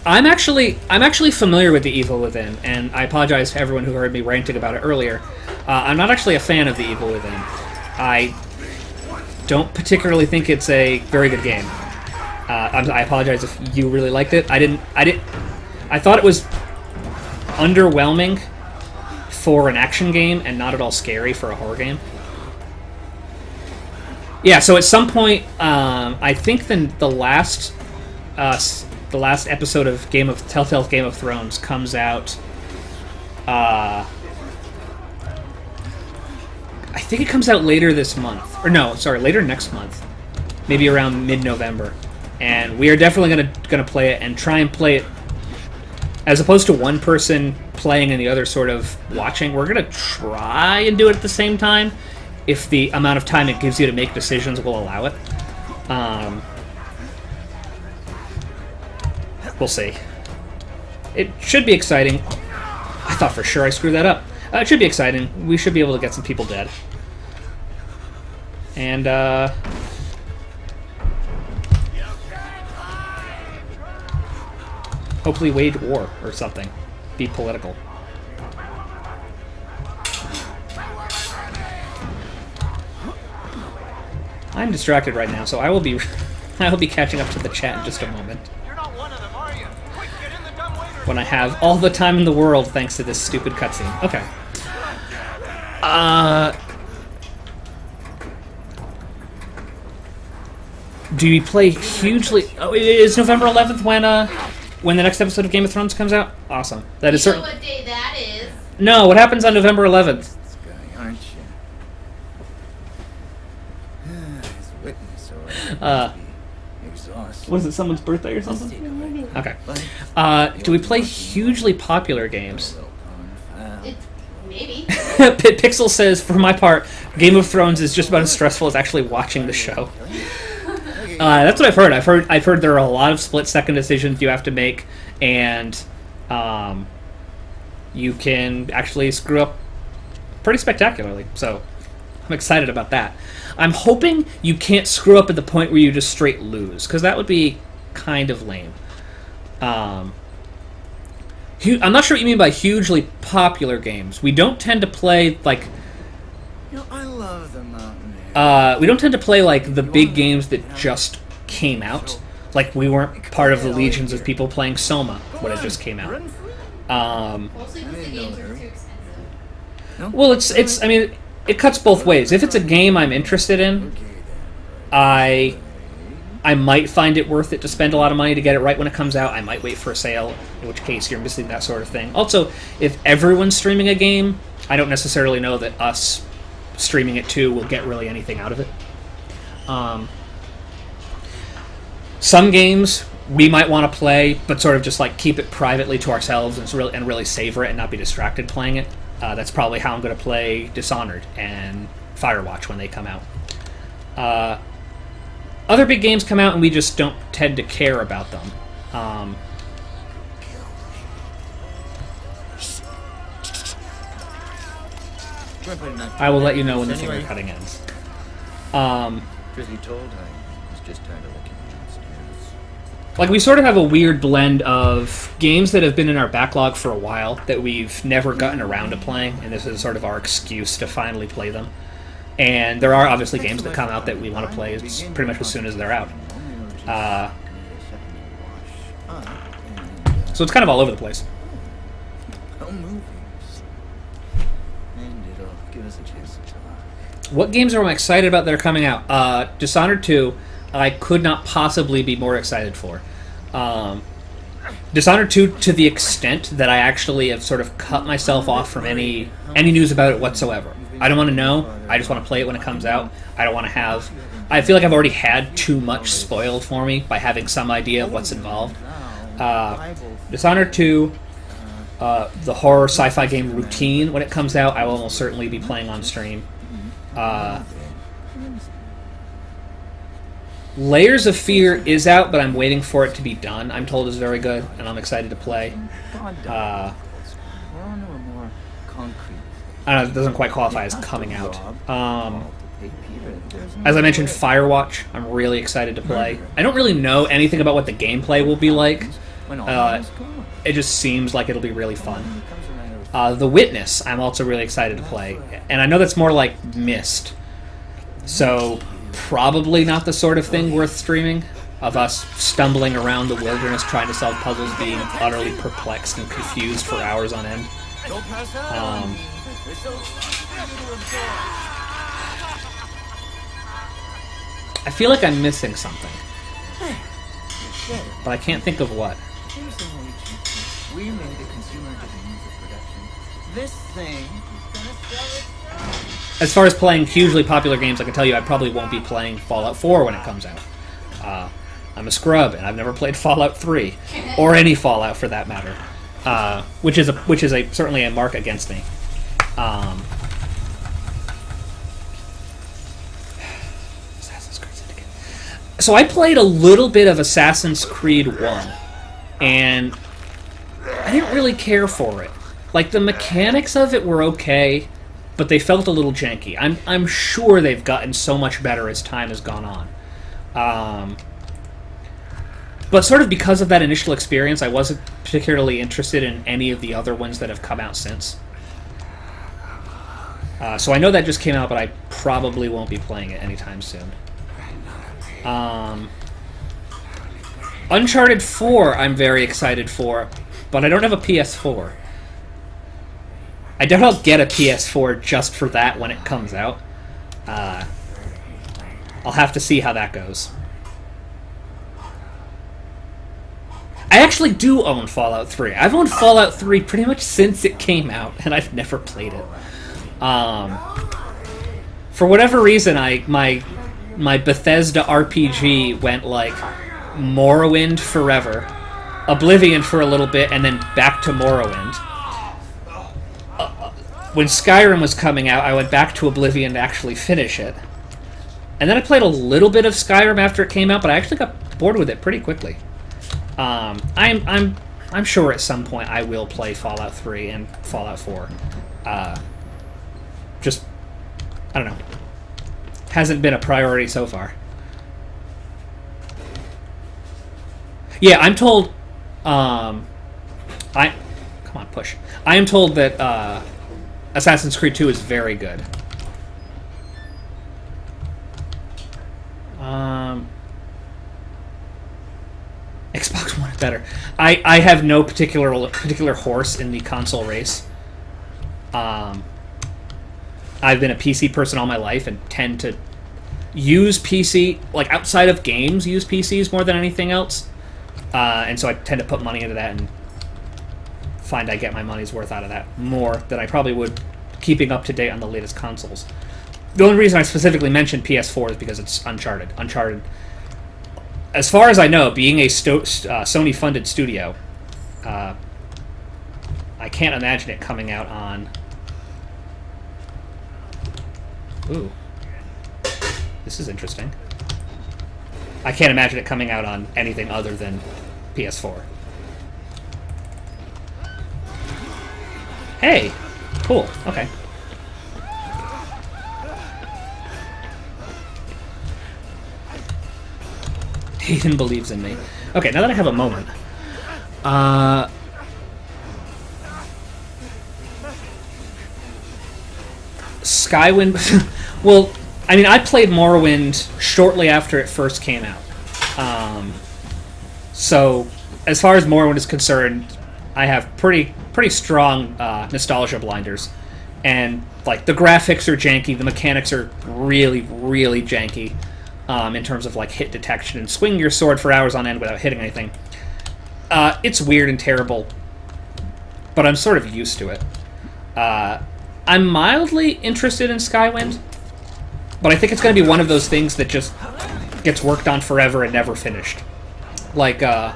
I'm actually familiar with The Evil Within, and I apologize to everyone who heard me ranting about it earlier. I'm not actually a fan of The Evil Within. I don't particularly think it's a very good game. I apologize if you really liked it. I thought it was underwhelming for an action game and not at all scary for a horror game. Yeah, so at some point, I think the last episode of Telltale's Game of Thrones comes out. I think it comes out later this month, or no, sorry, later next month, maybe around mid-November. And we are definitely gonna play it and try and play it as opposed to one person playing and the other sort of watching. We're gonna try and do it at the same time. if the amount of time it gives you to make decisions will allow it. We'll see. It should be exciting. I thought for sure I screwed that up. It should be exciting. We should be able to get some people dead. And, hopefully wage war or something. Be political. I'm distracted right now, so I will be catching up to the chat in just a moment. You're not one of them, are you? Quick, get in the dumbwaiter. When I have all the time in the world thanks to this stupid cutscene. Okay. Do we play hugely... Oh, it is November 11th when the next episode of Game of Thrones comes out? Awesome. That is You know certain... what day that is? No, what happens on November 11th? This guy, aren't you? His witness, or exhausted. Was it someone's birthday or something? Okay. Okay. Do we play hugely popular games? Maybe. Pixel says, for my part, Game of Thrones is just about as stressful as actually watching the show. That's what I've heard. I've heard there are a lot of split-second decisions you have to make, and you can actually screw up pretty spectacularly. So I'm excited about that. I'm hoping you can't screw up at the point where you just straight lose, because that would be kind of lame. I'm not sure what you mean by hugely popular games. We don't tend to play like. You know, I love the mountain. We don't tend to play like the big games that just came out. Like we weren't part of the legions of people playing Soma when it just came out. Mostly because the games are too expensive. Well, it's. I mean, it cuts both ways. If it's a game I'm interested in, I might find it worth it to spend a lot of money to get it right when it comes out. I might wait for a sale, in which case you're missing that sort of thing. Also, if everyone's streaming a game, I don't necessarily know that us streaming it too will get really anything out of it. Some games we might want to play, but sort of just like keep it privately to ourselves and really savor it and not be distracted playing it. That's probably how I'm going to play Dishonored and Firewatch when they come out. Other big games come out and we just don't tend to care about them. I will let you know when the finger cutting ends. Truth be told, I was just tired of looking downstairs. Like, we sort of have a weird blend of games that have been in our backlog for a while that we've never gotten around to playing, and this is sort of our excuse to finally play them. And there are obviously games that come out that we want to play pretty much as soon as they're out. So it's kind of all over the place. Movies. And it'll give us a chance to talk. What games am I excited about that are coming out? Dishonored 2, I could not possibly be more excited for. Dishonored 2 to the extent that I actually have sort of cut myself off from any news about it whatsoever. I don't want to know. I just want to play it when it comes out. I don't want to have... I feel like I've already had too much spoiled for me by having some idea of what's involved. Dishonored 2, the horror sci-fi game Routine, when it comes out, I will almost certainly be playing on stream. Layers of Fear is out, but I'm waiting for it to be done. I'm told it's very good, and I'm excited to play. I don't know, it doesn't quite qualify as coming out. As I mentioned, Firewatch, I'm really excited to play. I don't really know anything about what the gameplay will be like. It just seems like it'll be really fun. The Witness, I'm also really excited to play. And I know that's more like Myst. So, probably not the sort of thing worth streaming, of us stumbling around the wilderness trying to solve puzzles, being utterly perplexed and confused for hours on end. I feel like I'm missing something, but I can't think of what. We made a consumer to the means of production. This thing is gonna sell itself. As far as playing hugely popular games, I can tell you I probably won't be playing Fallout 4 when it comes out. I'm a scrub, and I've never played Fallout 3, or any Fallout for that matter, which is certainly a mark against me. So I played a little bit of Assassin's Creed 1, and I didn't really care for it. Like, the mechanics of it were okay, but they felt a little janky. I'm sure they've gotten so much better as time has gone on. But sort of because of that initial experience, I wasn't particularly interested in any of the other ones that have come out since. So I know that just came out, but I probably won't be playing it anytime soon. Uncharted 4 I'm very excited for, but I don't have a PS4. I doubt I'll get a PS4 just for that when it comes out. I'll have to see how that goes. I actually do own Fallout 3. I've owned Fallout 3 pretty much since it came out, and I've never played it. For whatever reason, my Bethesda RPG went like Morrowind forever, Oblivion for a little bit, and then back to Morrowind. When Skyrim was coming out, I went back to Oblivion to actually finish it. And then I played a little bit of Skyrim after it came out, but I actually got bored with it pretty quickly. I'm sure at some point I will play Fallout 3 and Fallout 4. Just, I don't know. Hasn't been a priority so far. Yeah, I'm told, come on, push. I am told that, Assassin's Creed 2 is very good. Xbox One is better. I have no particular horse in the console race. I've been a PC person all my life and tend to use PC, like outside of games, use PCs more than anything else. And so I tend to put money into that and find I get my money's worth out of that more than I probably would keeping up to date on the latest consoles. The only reason I specifically mentioned PS4 is because it's Uncharted. Uncharted, as far as I know, being a Sony-funded studio, I can't imagine it coming out on... Ooh. This is interesting. I can't imagine it coming out on anything other than PS4. Hey! Cool. Okay. Hayden believes in me. Okay, now that I have a moment. Skywind... Well, I mean, I played Morrowind shortly after it first came out. So, as far as Morrowind is concerned, I have pretty strong nostalgia blinders. And, like, the graphics are janky, the mechanics are really, really janky. In terms of like hit detection and swing your sword for hours on end without hitting anything. It's weird and terrible, but I'm sort of used to it. I'm mildly interested in Skywind, but I think it's going to be one of those things that just gets worked on forever and never finished. Like, what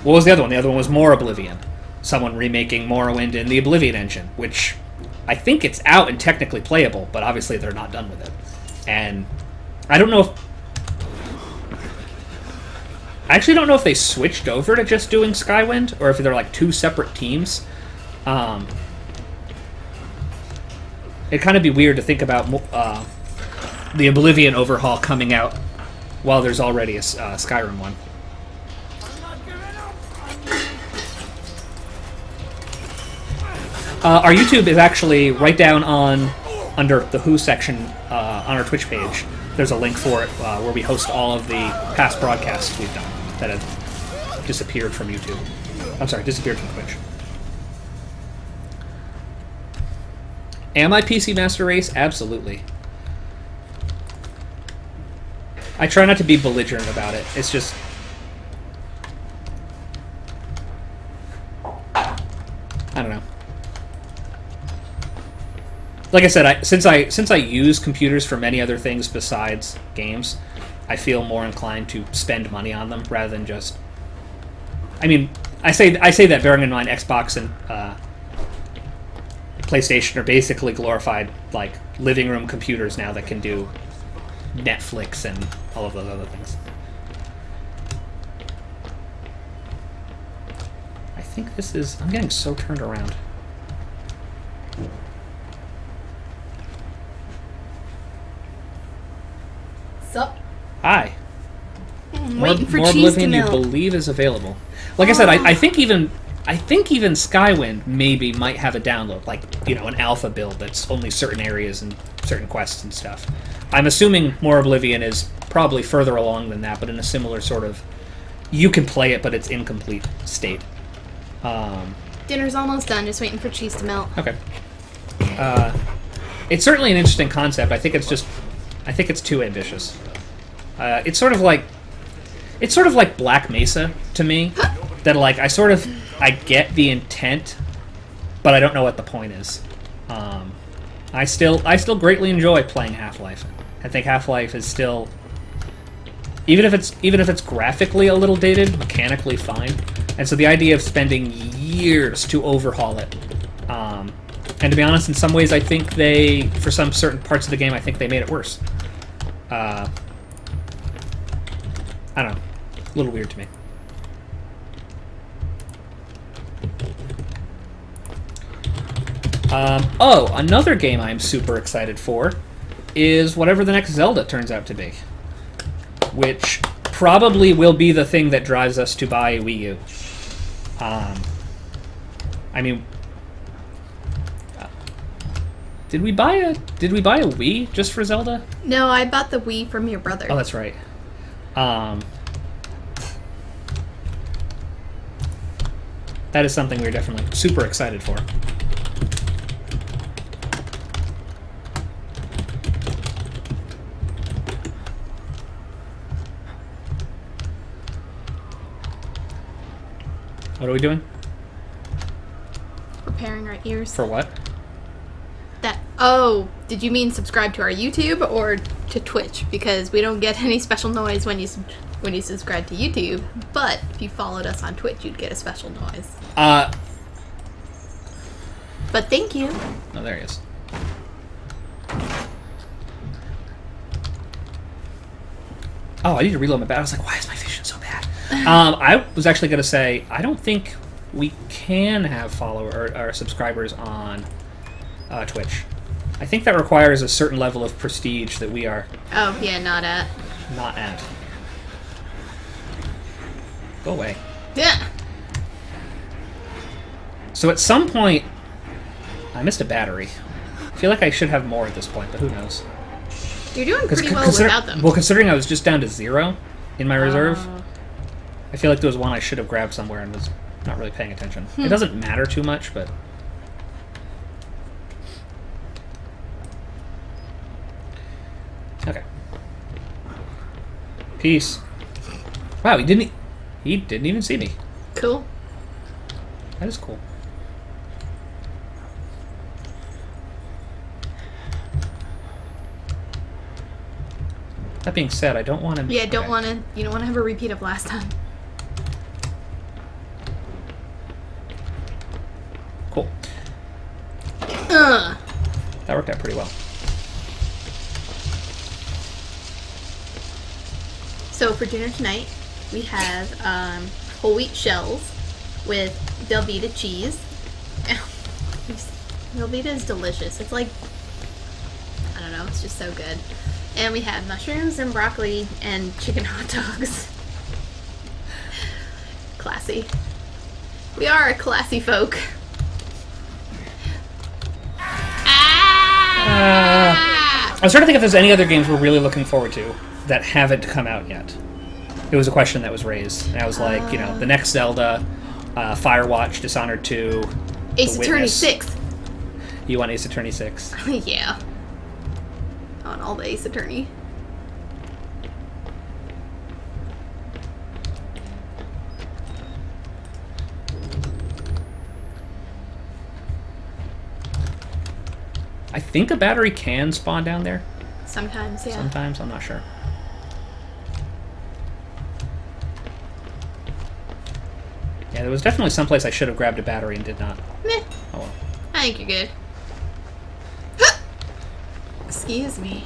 was the other one? The other one was more Oblivion. Someone remaking Morrowind in the Oblivion engine, which I think it's out and technically playable, but obviously they're not done with it. And I don't know if... I actually don't know if they switched over to just doing Skywind, or if they're like two separate teams. It'd kind of be weird to think about the Oblivion overhaul coming out while there's already a Skyrim one. Our YouTube is actually right down under the Who section on our Twitch page. There's a link for it where we host all of the past broadcasts we've done that have disappeared from YouTube. I'm sorry, disappeared from Twitch. Am I PC Master Race? Absolutely. I try not to be belligerent about it. It's just... I don't know. Like I said, since I use computers for many other things besides games, I feel more inclined to spend money on them rather than just... I mean, I say that bearing in mind Xbox and PlayStation are basically glorified like living room computers now that can do Netflix and all of those other things. think this is... I'm getting so turned around. Sup? Hi. I'm waiting for more cheese to Oblivion you melt. believe is available. Like I said, I think even Skywind maybe might have a download, like, you know, an alpha build that's only certain areas and certain quests and stuff. I'm assuming More Oblivion is probably further along than that, but in a similar sort of, you can play it, but it's incomplete state. Dinner's almost done, just waiting for cheese to melt. Okay. It's certainly an interesting concept. I think it's too ambitious. It's sort of like Black Mesa to me. That, like, I get the intent, but I don't know what the point is. I still greatly enjoy playing Half-Life. I think Half-Life is still, even if it's graphically a little dated, mechanically fine. And so the idea of spending years to overhaul it, and to be honest, in some ways, I think for some certain parts of the game, I think they made it worse. I don't know, a little weird to me. Another game I'm super excited for is whatever the next Zelda turns out to be. Which probably will be the thing that drives us to buy a Wii U. I mean... Did we buy a Wii just for Zelda? No, I bought the Wii from your brother. Oh, that's right. That is something we're definitely super excited for. What are we doing? Preparing our ears. For what? Oh, did you mean subscribe to our YouTube or to Twitch? Because we don't get any special noise when you subscribe to YouTube, but if you followed us on Twitch, you'd get a special noise. But thank you. Oh, there he is. Oh, I need to reload my battery. I was like, why is my vision so bad? I was actually going to say, I don't think we can have or subscribers on Twitch. I think that requires a certain level of prestige that we are Oh, yeah, not at. not at. Go away. Yeah. So at some point, I missed a battery. I feel like I should have more at this point, but who knows? You're doing pretty well without them. Well, considering I was just down to 0 in my reserve, I feel like there was one I should have grabbed somewhere and was not really paying attention. It doesn't matter too much, but... Okay. Peace. Wow, he didn't even see me. Cool. That is cool. That being said, I don't want to... Yeah, you don't want to have a repeat of last time. Cool. Ugh. That worked out pretty well. So for dinner tonight, we have whole wheat shells with Velveeta cheese. Velveeta is delicious. It's like, I don't know, it's just so good. And we have mushrooms and broccoli and chicken hot dogs. Classy. We are a classy folk. I was trying to think if there's any other games we're really looking forward to that haven't come out yet. It was a question that was raised. And I was like, the next Zelda, Firewatch, Dishonored 2, Ace The Attorney Witness. 6. You want Ace Attorney 6? Yeah. On all the Ace Attorney. I think a battery can spawn down there. Sometimes, yeah. Sometimes, I'm not sure. Yeah, there was definitely someplace I should have grabbed a battery and did not. Meh. Oh well. I think you're good. Excuse me.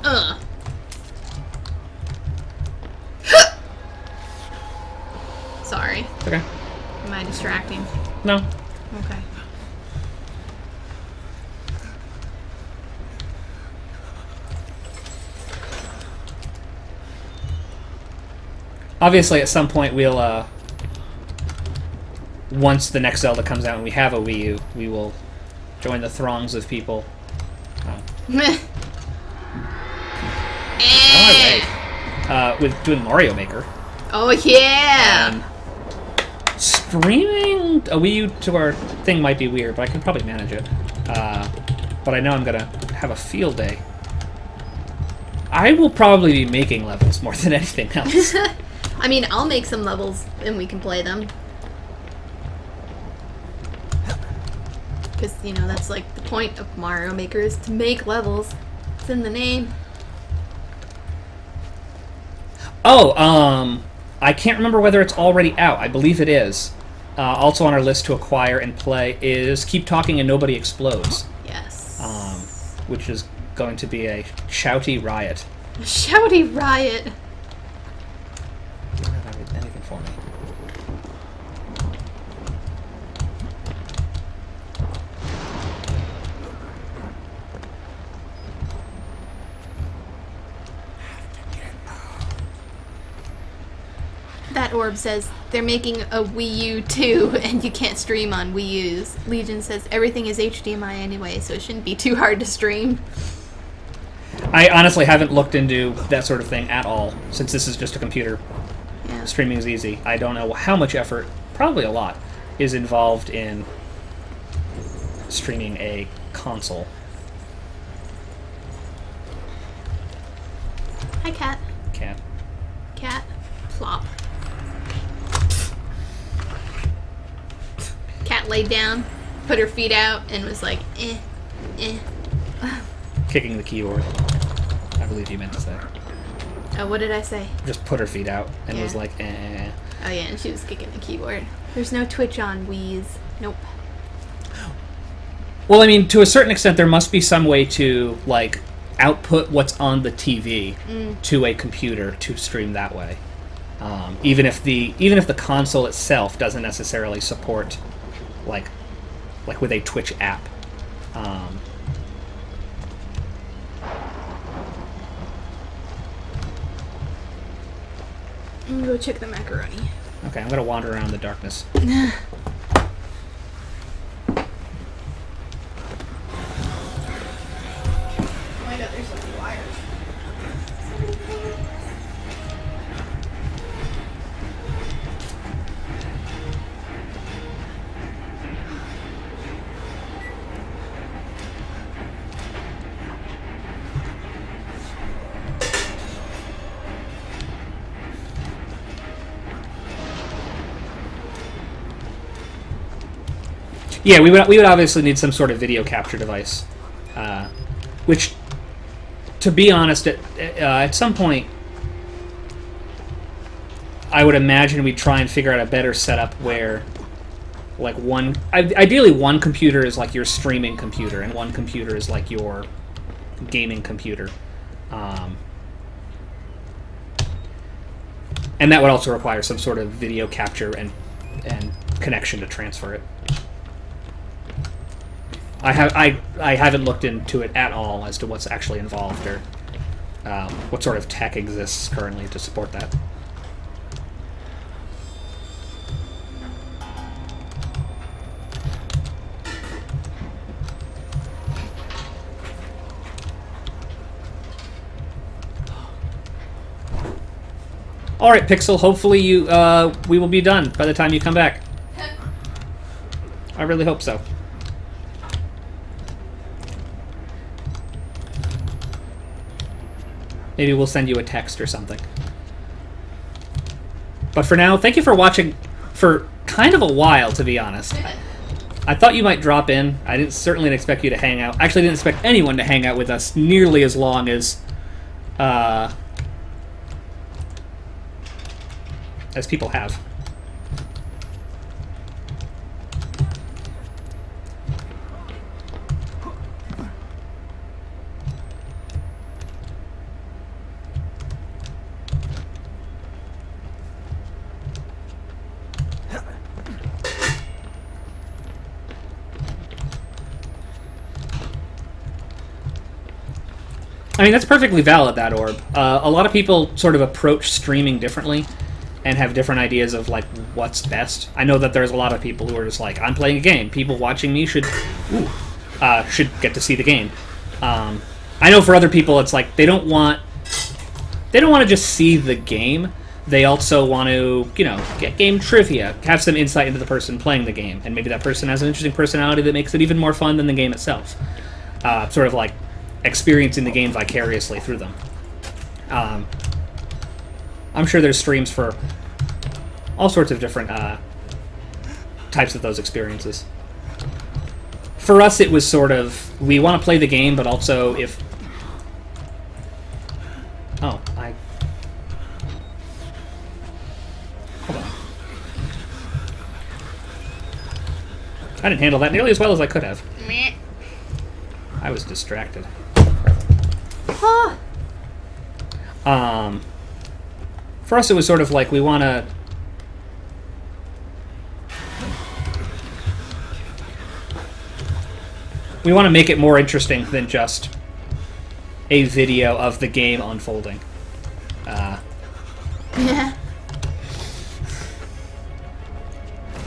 Ugh. Sorry. Sorry. Okay. Am I distracting? No. Okay. Obviously, at some point, we'll, once the next Zelda comes out and we have a Wii U, we will join the throngs of people. Meh. With doing Mario Maker. Oh, yeah! Streaming a Wii U to our thing might be weird, but I can probably manage it. But I know I'm gonna have a field day. I will probably be making levels more than anything else. I mean, I'll make some levels and we can play them. Because, you know, that's like the point of Mario Maker is to make levels. It's in the name. Oh, I can't remember whether it's already out. I believe it is. Also on our list to acquire and play is Keep Talking and Nobody Explodes. Yes. Which is going to be a shouty riot. A shouty riot. You don't have anything for me. That orb says they're making a Wii U too, and you can't stream on Wii U's. Legion says everything is HDMI anyway, so it shouldn't be too hard to stream. I honestly haven't looked into that sort of thing at all, since this is just a computer. Yeah. Streaming is easy. I don't know how much effort, probably a lot, is involved in streaming a console. Hi, cat. Can't. Cat. Plop. Cat laid down, put her feet out, and was like, eh, eh. Kicking the keyboard. I believe you meant to say. Oh, what did I say? Just put her feet out and was Yeah. like, eh. Oh yeah, and she was kicking the keyboard. There's no Twitch on Wii's. Nope. Well, I mean, to a certain extent, there must be some way to, like, output what's on the TV to a computer to stream that way. Even if the console itself doesn't necessarily support, like with a Twitch app. I'm gonna go check the macaroni. Okay, I'm gonna wander around in the darkness. Oh my god, there's so many wires. Yeah, we would obviously need some sort of video capture device, which, to be honest, at some point, I would imagine we'd try and figure out a better setup where, like, ideally one computer is like your streaming computer, and one computer is like your gaming computer, and that would also require some sort of video capture and connection to transfer it. I haven't looked into it at all as to what's actually involved or what sort of tech exists currently to support that. All right, Pixel. Hopefully we will be done by the time you come back. I really hope so. Maybe we'll send you a text or something. But for now, thank you for watching for kind of a while, to be honest. I thought you might drop in. I certainly didn't expect you to hang out. Actually, didn't expect anyone to hang out with us nearly as long as people have. I mean, that's perfectly valid, that orb. A lot of people sort of approach streaming differently and have different ideas of, like, what's best. I know that there's a lot of people who are just like, I'm playing a game. People watching me should get to see the game. I know for other people, it's like they don't want to just see the game. They also want to, get game trivia, have some insight into the person playing the game, and maybe that person has an interesting personality that makes it even more fun than the game itself. Sort of like experiencing the game vicariously through them. I'm sure there's streams for all sorts of different types of those experiences. For us, it was sort of, we want to play the game, but also if... Oh, Hold on. I didn't handle that nearly as well as I could have. Meh. I was distracted. Huh. For us, it was sort of like we want to... We want to make it more interesting than just a video of the game unfolding. Yeah.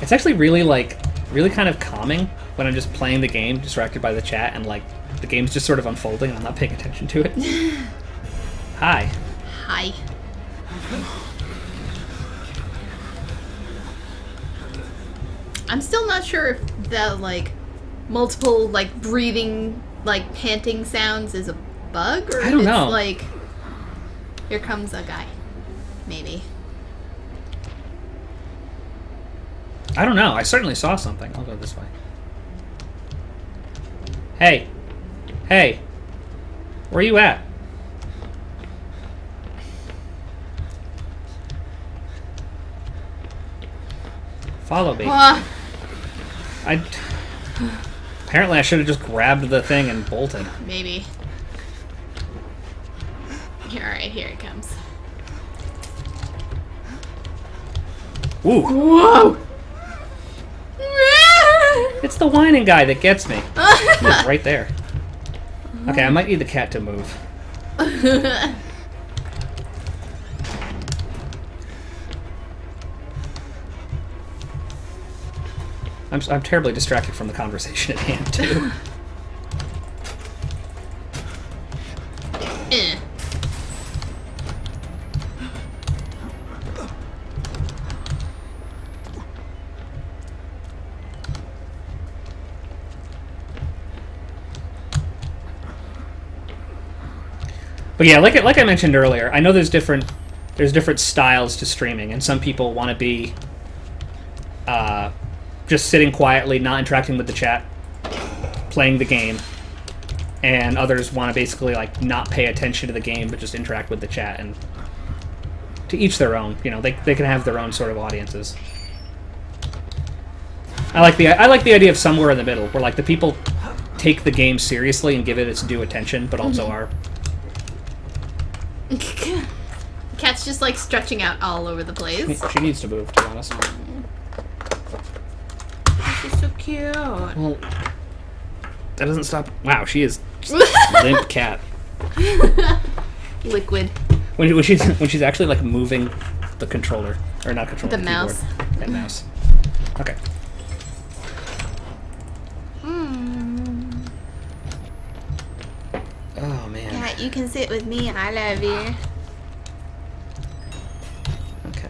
It's actually really kind of calming when I'm just playing the game, distracted by the chat, and like the game's just sort of unfolding and I'm not paying attention to it. Hi. Hi. I'm still not sure if the, like, multiple, like, breathing, like, panting sounds is a bug, or I don't if know. It's like, here comes a guy. Maybe. I don't know. I certainly saw something. I'll go this way. Hey. Hey. Where are you at? Follow me. Apparently I should have just grabbed the thing and bolted. Maybe. Alright, here it comes. Ooh. Whoa! It's the whining guy that gets me. He's right there. Okay, I might need the cat to move. I'm terribly distracted from the conversation at hand, too. Eh. But yeah, like I mentioned earlier, I know there's different styles to streaming, and some people want to be just sitting quietly, not interacting with the chat, playing the game, and others want to basically like not pay attention to the game but just interact with the chat. And to each their own, they can have their own sort of audiences. I like the idea of somewhere in the middle, where like the people take the game seriously and give it its due attention, but also are. Cat's just like stretching out all over the place. She needs to move, to be honest. She's so cute. Well, that doesn't stop. Wow, she is just limp cat. Liquid. When she's actually like moving the controller, or not controller, The mouse. keyboard. And mouse. Okay. Oh man. Cat, you can sit with me. I love you. Okay.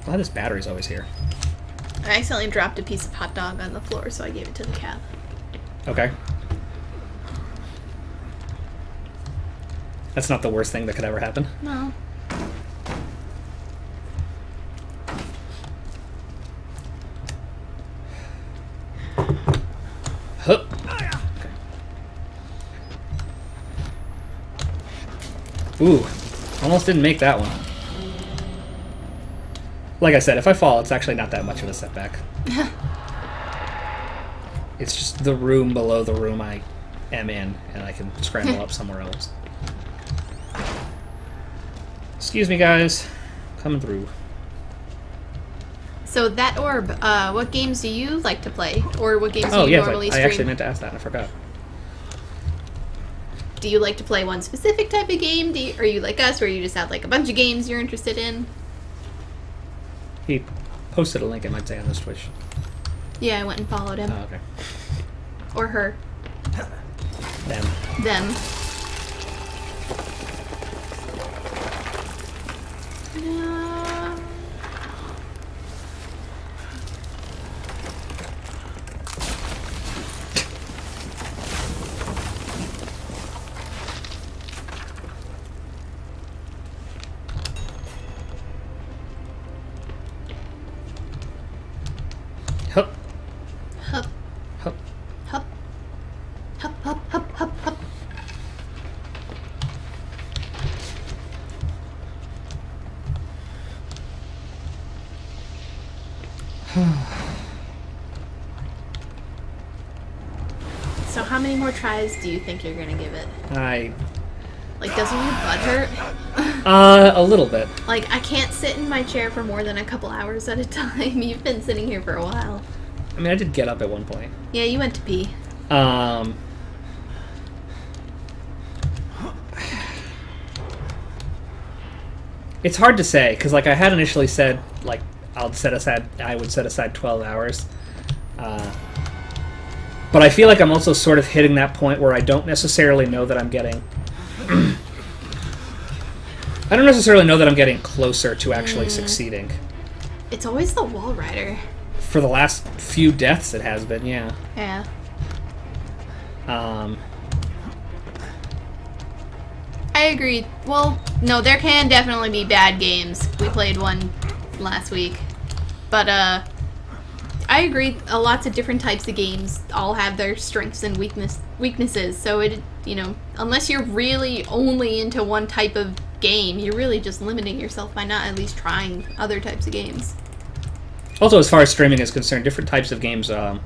Glad this battery's always here. I accidentally dropped a piece of hot dog on the floor, so I gave it to the cat. Okay. That's not the worst thing that could ever happen. No. Hup. Okay. Ooh, almost didn't make that one. Like I said, if I fall, it's actually not that much of a setback. It's just the room below the room I am in, and I can scramble up somewhere else. Excuse me, guys. Coming through. So that orb, what games do you like to play? Or what games do Oh, you yeah, normally I stream? actually meant to ask that, and I forgot. do you like to play one specific type of game? Are you like us, where you just have like a bunch of games you're interested in? He posted a link, it might say, on his Twitch. Yeah, I went and followed him. Oh, okay. Or her. Them. No. Hup. Hup. Hup. Hup. Hup, hup, hup, hup, hup. So how many more tries do you think you're gonna give it? Like, doesn't your butt hurt? A little bit. Like, I can't sit in my chair for more than a couple hours at a time. You've been sitting here for a while. I mean, I did get up at one point. Yeah, you went to pee. It's hard to say, because, like, I had initially said, like, I would set aside 12 hours. But I feel like I'm also sort of hitting that point where I don't necessarily know that I'm getting... I don't necessarily know that I'm getting closer to actually succeeding. It's always the Walrider. For the last few deaths it has been, yeah. Yeah. I agree. Well, no, there can definitely be bad games. We played one last week. But, I agree. Lots of different types of games all have their strengths and weaknesses. So it, you know, unless you're really only into one type of game, you're really just limiting yourself by not at least trying other types of games. Also, as far as streaming is concerned, different types of games can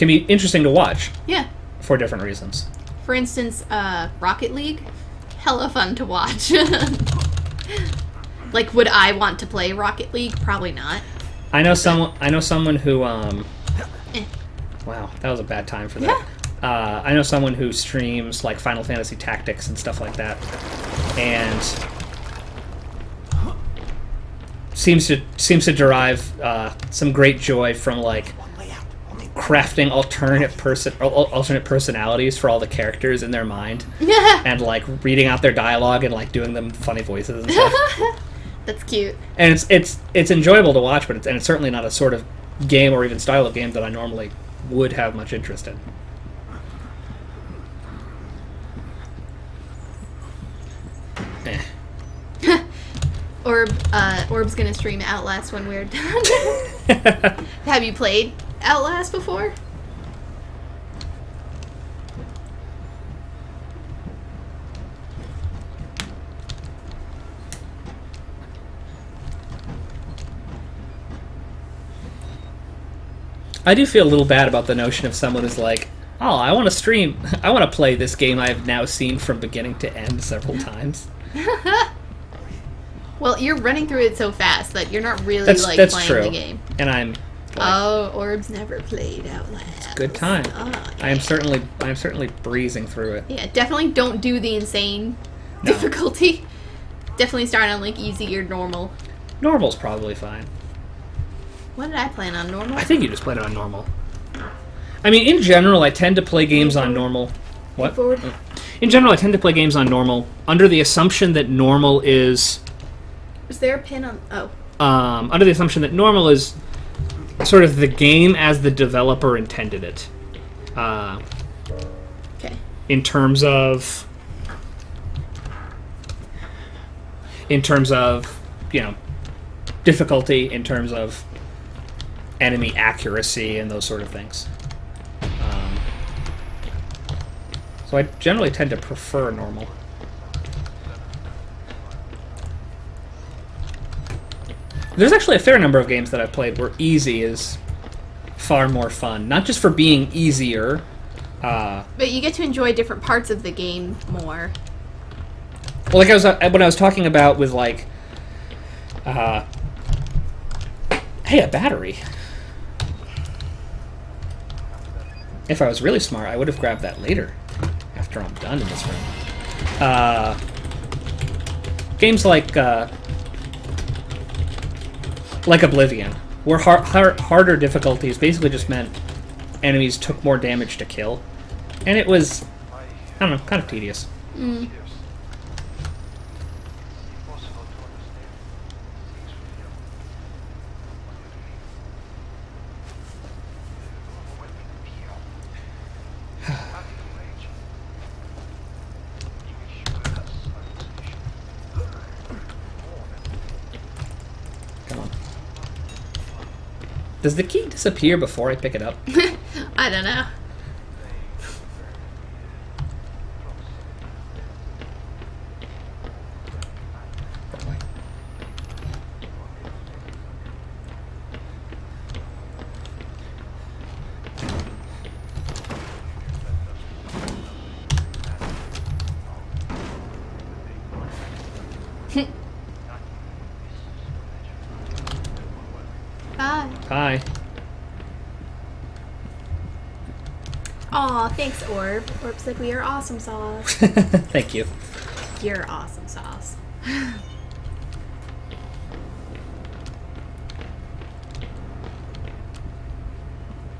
be interesting to watch. Yeah. For different reasons. For instance, Rocket League, hella fun to watch. Like, would I want to play Rocket League? Probably not. I know someone who wow, that was a bad time for that. Yeah. I know someone who streams like Final Fantasy Tactics and stuff like that, and seems to derive some great joy from like crafting alternate personalities for all the characters in their mind, and like reading out their dialogue and like doing them funny voices and stuff. That's cute. And it's enjoyable to watch, but it's certainly not a sort of game or even style of game that I normally would have much interest in. Orb's gonna stream Outlast when we're done. Have you played Outlast before? I do feel a little bad about the notion of someone who's like, oh, I want to play this game I have now seen from beginning to end several times. Well, you're running through it so fast that you're not really that's playing true. the game. And I'm like, Orb's never played Outlast. Good time. Oh, yeah. I am certainly breezing through it. Yeah, definitely don't do the insane difficulty. Definitely start on like easy or normal. Normal's probably fine. What did I plan on, normal? I think you just played it on normal. I mean, in general, I tend to play games on normal. What? Forward. In general, I tend to play games on normal under the assumption that normal is... Was there a pin on... Oh. Under the assumption that normal is sort of the game as the developer intended it. Okay. In terms of, you know, difficulty, in terms of enemy accuracy and those sort of things. So I generally tend to prefer normal. There's actually a fair number of games that I've played where easy is far more fun. Not just for being easier. But you get to enjoy different parts of the game more. Well, like when I was talking about with like, hey, a battery. If I was really smart, I would have grabbed that later. after I'm done in this room. Games like Oblivion, where harder difficulties basically just meant enemies took more damage to kill, and it was, I don't know, kind of tedious. Mm. Come on. Does the key disappear before I pick it up? I don't know. Bye. Hi. Aw, thanks, Orb. Orb said we are awesome sauce. Thank you. You're awesome sauce.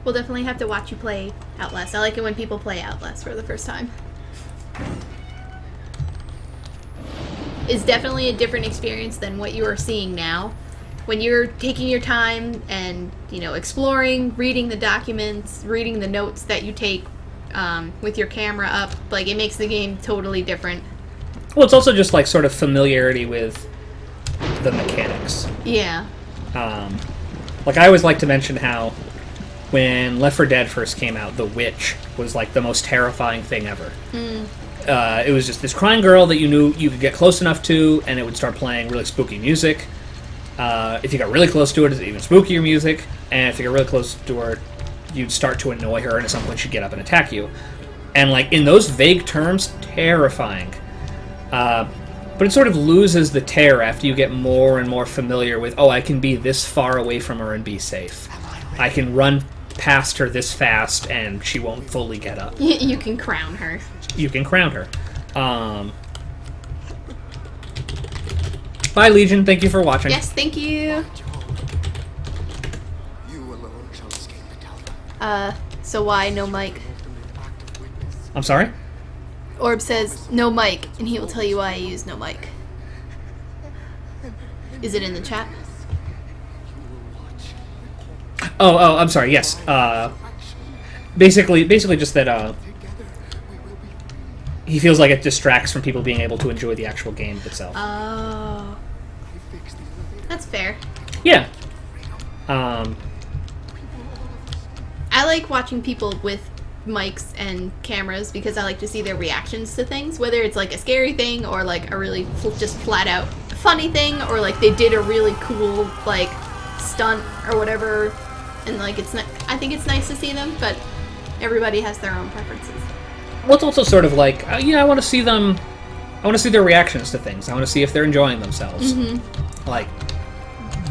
We'll definitely have to watch you play Outlast. I like it when people play Outlast for the first time. It's definitely a different experience than what you are seeing now. When you're taking your time and, you know, exploring, reading the documents, reading the notes that you take with your camera up, like, it makes the game totally different. Well, it's also just like sort of familiarity with the mechanics. Yeah. Like, I always like to mention how when Left 4 Dead first came out, the witch was like the most terrifying thing ever. It was just this crying girl that you knew you could get close enough to, and it would start playing really spooky music. If you got really close to it, it's even spookier music. And if you got really close to her, you'd start to annoy her, and at some point she'd get up and attack you. And, like, in those vague terms, terrifying. But it sort of loses the terror after you get more and more familiar with, oh, I can be this far away from her and be safe. I can run past her this fast, and she won't fully get up. You can crown her. You can crown her. Bye, Legion. Thank you for watching. Yes, thank you. You alone shall escape the Talbot. So why no mic? I'm sorry? Orb says no mic, and he will tell you why I use no mic. Is it in the chat? Oh, I'm sorry. Yes. Basically just that he feels like it distracts from people being able to enjoy the actual game itself. Oh. That's fair. Yeah. I like watching people with mics and cameras because I like to see their reactions to things, whether it's like a scary thing or like a really just flat out funny thing, or like they did a really cool like stunt or whatever, and like it's not, I think it's nice to see them, but everybody has their own preferences. Well, it's also sort of like, I want to see them. I want to see their reactions to things. I want to see if they're enjoying themselves. Mm-hmm. Like,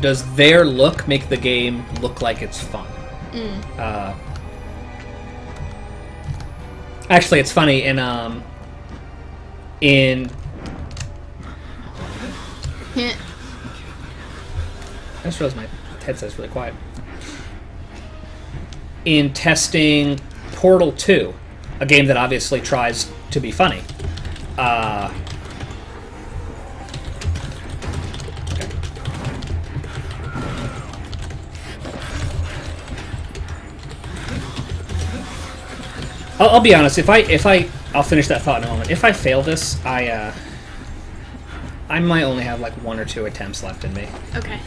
does their look make the game look like it's fun? Actually, it's funny in Yeah. I just realized my headset's really quiet. In testing Portal 2, a game that obviously tries to be funny. I'll be honest. I'll finish that thought in a moment. If I fail this, I might only have like 1 or 2 attempts left in me. Okay.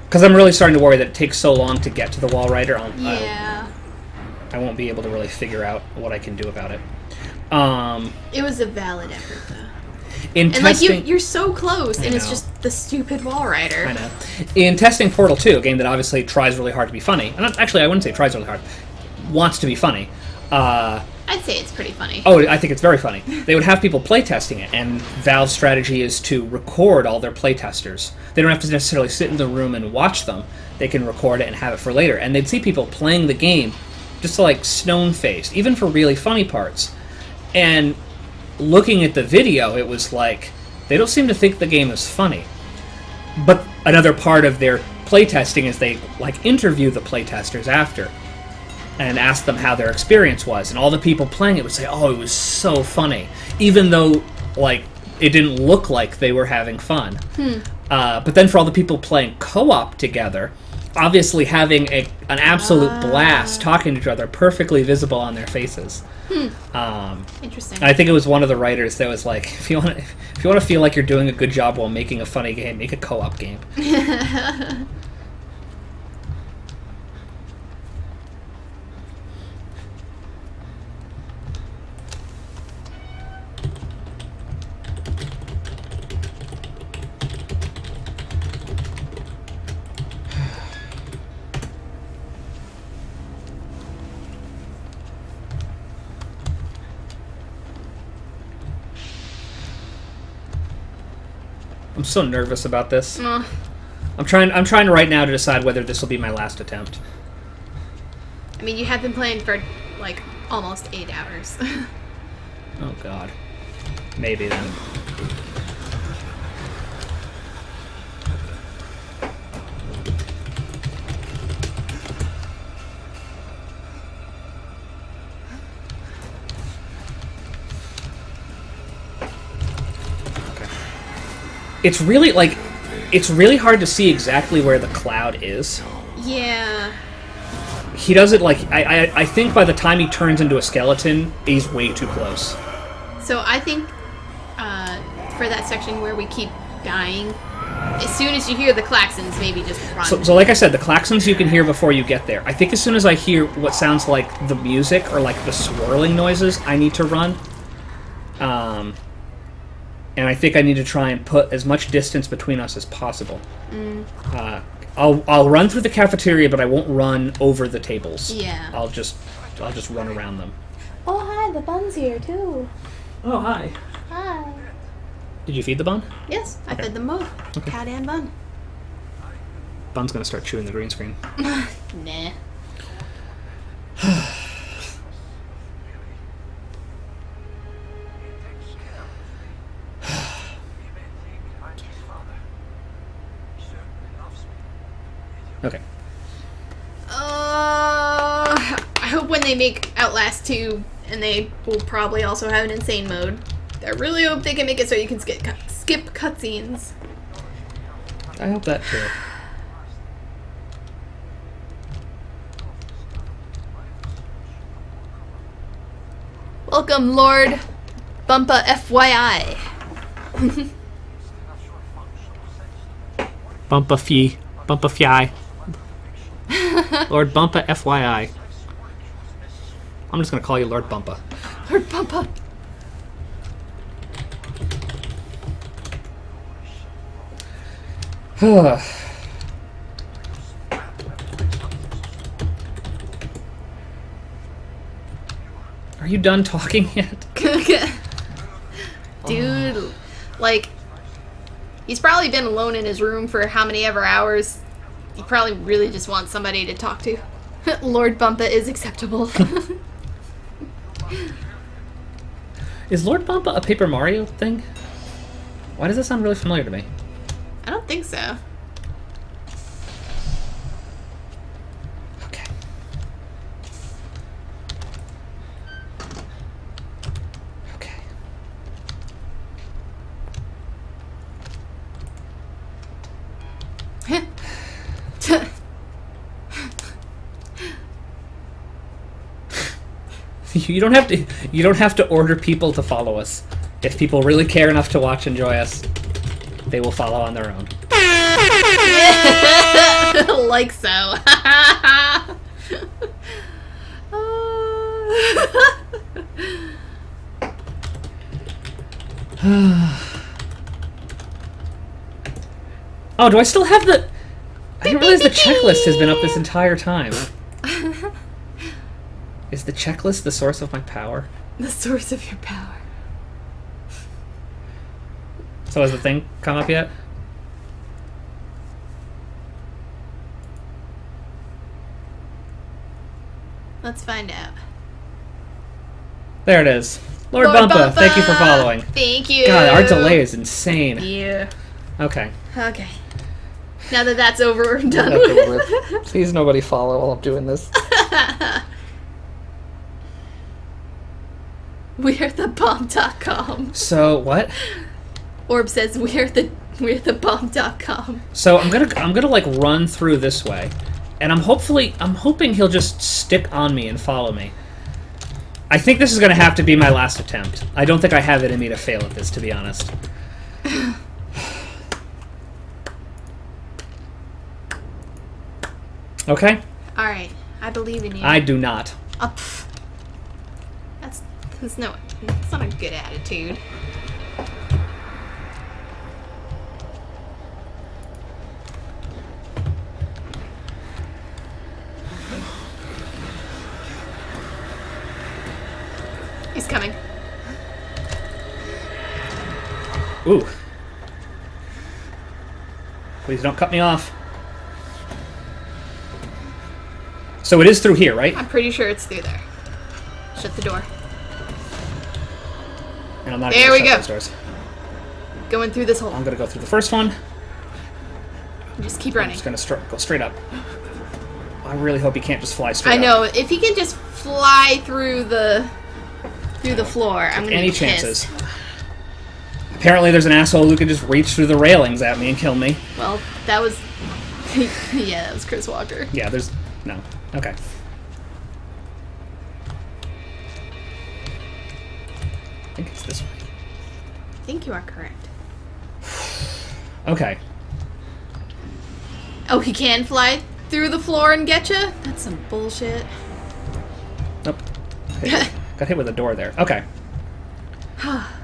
Because I'm really starting to worry that it takes so long to get to the Walrider. Yeah. I won't be able to really figure out what I can do about it. It was a valid effort, though. In And testing, like you're so close, and it's know. just the stupid Walrider. I know. In testing Portal 2, a game that obviously tries really hard to be funny, and actually I wouldn't say tries really hard, wants to be funny. I'd say it's pretty funny. Oh, I think it's very funny. They would have people playtesting it, and Valve's strategy is to record all their playtesters. They don't have to necessarily sit in the room and watch them. They can record it and have it for later. And they'd see people playing the game just like stone-faced, even for really funny parts. And looking at the video, it was like, they don't seem to think the game is funny. But another part of their playtesting is they like interview the playtesters after and ask them how their experience was. And all the people playing it would say, oh, it was so funny. Even though, like, it didn't look like they were having fun. But then for all the people playing co-op together, obviously having an absolute blast talking to each other, perfectly visible on their faces. Interesting. I think it was one of the writers that was like, if you want to feel like you're doing a good job while making a funny game, make a co-op game. I'm so nervous about this. I'm trying right now to decide whether this will be my last attempt. I mean, you have been playing for, like, almost 8 hours. Oh, God. Maybe then. It's really, like, it's really hard to see exactly where the cloud is. Yeah. He does it, like, I think by the time he turns into a skeleton, he's way too close. So I think for that section where we keep dying, as soon as you hear the klaxons, maybe just run. So like I said, the klaxons you can hear before you get there. I think as soon as I hear what sounds like the music or like the swirling noises, I need to run. And I think I need to try and put as much distance between us as possible. I'll run through the cafeteria, but I won't run over the tables. Yeah. I'll just run around them. Oh, hi, the bun's here, too. Oh, hi. Hi. Did you feed the bun? Yes, I Okay. fed them both. Okay. Cat and bun. Bun's gonna start chewing the green screen. Nah. Okay. I hope when they make Outlast 2, and they will probably also have an insane mode, I really hope they can make it so you can skip cutscenes. I hope that too. Welcome, Lord Bumpa FYI. Bumpa Fyi. Lord Bumpa FYI. I'm just gonna call you Lord Bumpa. Lord Bumpa. Are you done talking yet? Dude, like, he's probably been alone in his room for how many ever hours. He probably really just wants somebody to talk to. Lord Bumpa is acceptable. Is Lord Bumpa a Paper Mario thing? Why does that sound really familiar to me? I don't think so. Okay. Okay. You don't have to order people to follow us. If people really care enough to watch and enjoy us, they will follow on their own. Like so. Oh, do I still have the... I didn't realize the checklist has been up this entire time. Is the checklist the source of my power? The source of your power. So has the thing come up yet? Let's find out. There it is. Lord Bumpa, thank you for following. Thank you. God, our delay is insane. Yeah. Okay. Okay. Now that that's over, we're done That's with. over with. Please nobody follow while I'm doing this. We'rebomb.com. So what? Orb says werebomb.com. So I'm gonna like run through this way, and I'm hoping he'll just stick on me and follow me. I think this is gonna have to be my last attempt. I don't think I have it in me to fail at this, to be honest. Okay? Alright, I believe in you. I do not. Oh, pff. That's not a good attitude. He's coming. Ooh. Please don't cut me off. So it is through here, right? I'm pretty sure it's through there. Shut the door. And I'm not There gonna we shut go. those doors. Going through this hole. I'm gonna go through the first one. Just keep I'm running. just gonna go straight up. I really hope he can't just fly straight I up. know. If he can just fly through the floor, I'm gonna Any be chances. pissed. Apparently there's an asshole who can just reach through the railings at me and kill me. Well, that was yeah, that was Chris Walker. Yeah, there's... no. Okay. I think it's this way. I think you are correct. Okay. Oh, he can fly through the floor and get you? That's some bullshit. Nope. Got hit with a door there. Okay.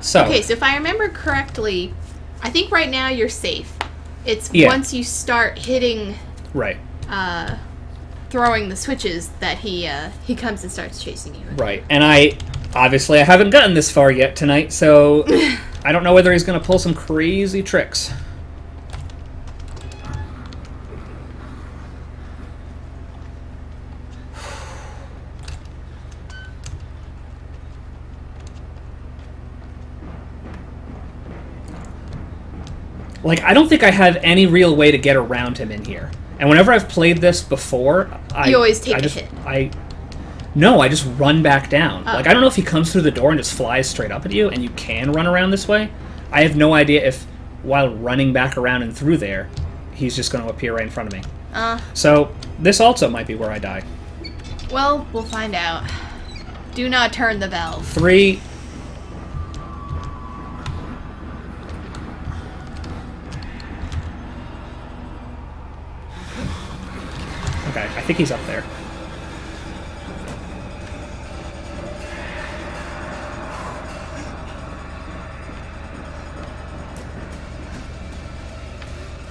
So. Okay, so if I remember correctly, I think right now you're safe. It's Yeah. once you start hitting, Right. throwing the switches that he comes and starts chasing you. Right. And I haven't gotten this far yet tonight, so I don't know whether he's going to pull some crazy tricks. Like, I don't think I have any real way to get around him in here. And whenever I've played this before, You always take I a just, hit. No, I just run back down. Oh. Like, I don't know if he comes through the door and just flies straight up at you, and you can run around this way. I have no idea if, while running back around and through there, he's just going to appear right in front of me. So, this also might be where I die. Well, we'll find out. Do not turn the valve. 3... Okay, I think he's up there.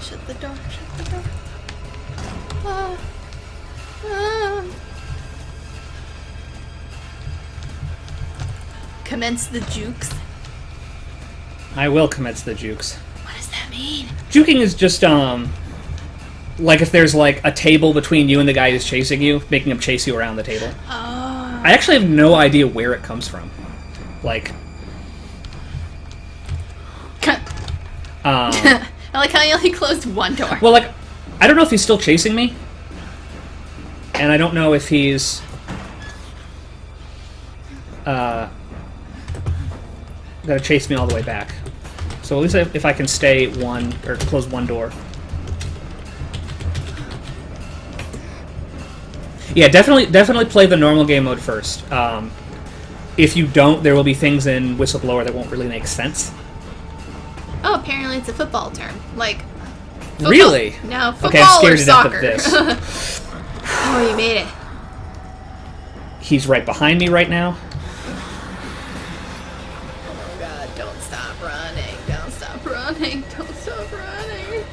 Shut the door. Shut the door. Ah. Ah. Commence the jukes. I will commence the jukes. What does that mean? Juking is just, like if there's, like, a table between you and the guy who's chasing you, making him chase you around the table. Oh. I actually have no idea where it comes from. Like... I like how you only closed one door. Well, like, I don't know if he's still chasing me. And I don't know if he's... gonna chase me all the way back. So at least if I can stay one, or close one door. Yeah, definitely play the normal game mode first. If you don't, there will be things in Whistleblower that won't really make sense. Oh, apparently it's a football term. Like, football. Really? No, football Okay, I'm scared or to death soccer. of this. Oh, you made it. He's right behind me right now. Oh god, don't stop running. Don't stop running. Don't stop running.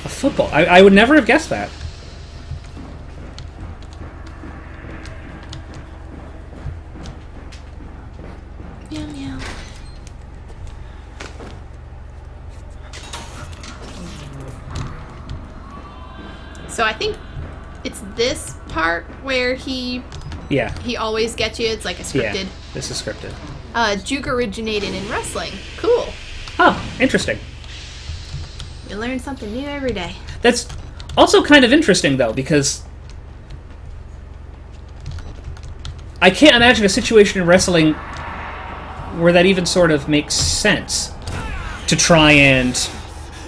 A football. I would never have guessed that. Meow meow. So I think it's this part where he always gets you. It's like a scripted. Yeah, this is scripted. Juke originated in wrestling. Cool. Oh, interesting. You learn something new every day. That's also kind of interesting, though, because I can't imagine a situation in wrestling where that even sort of makes sense to try and,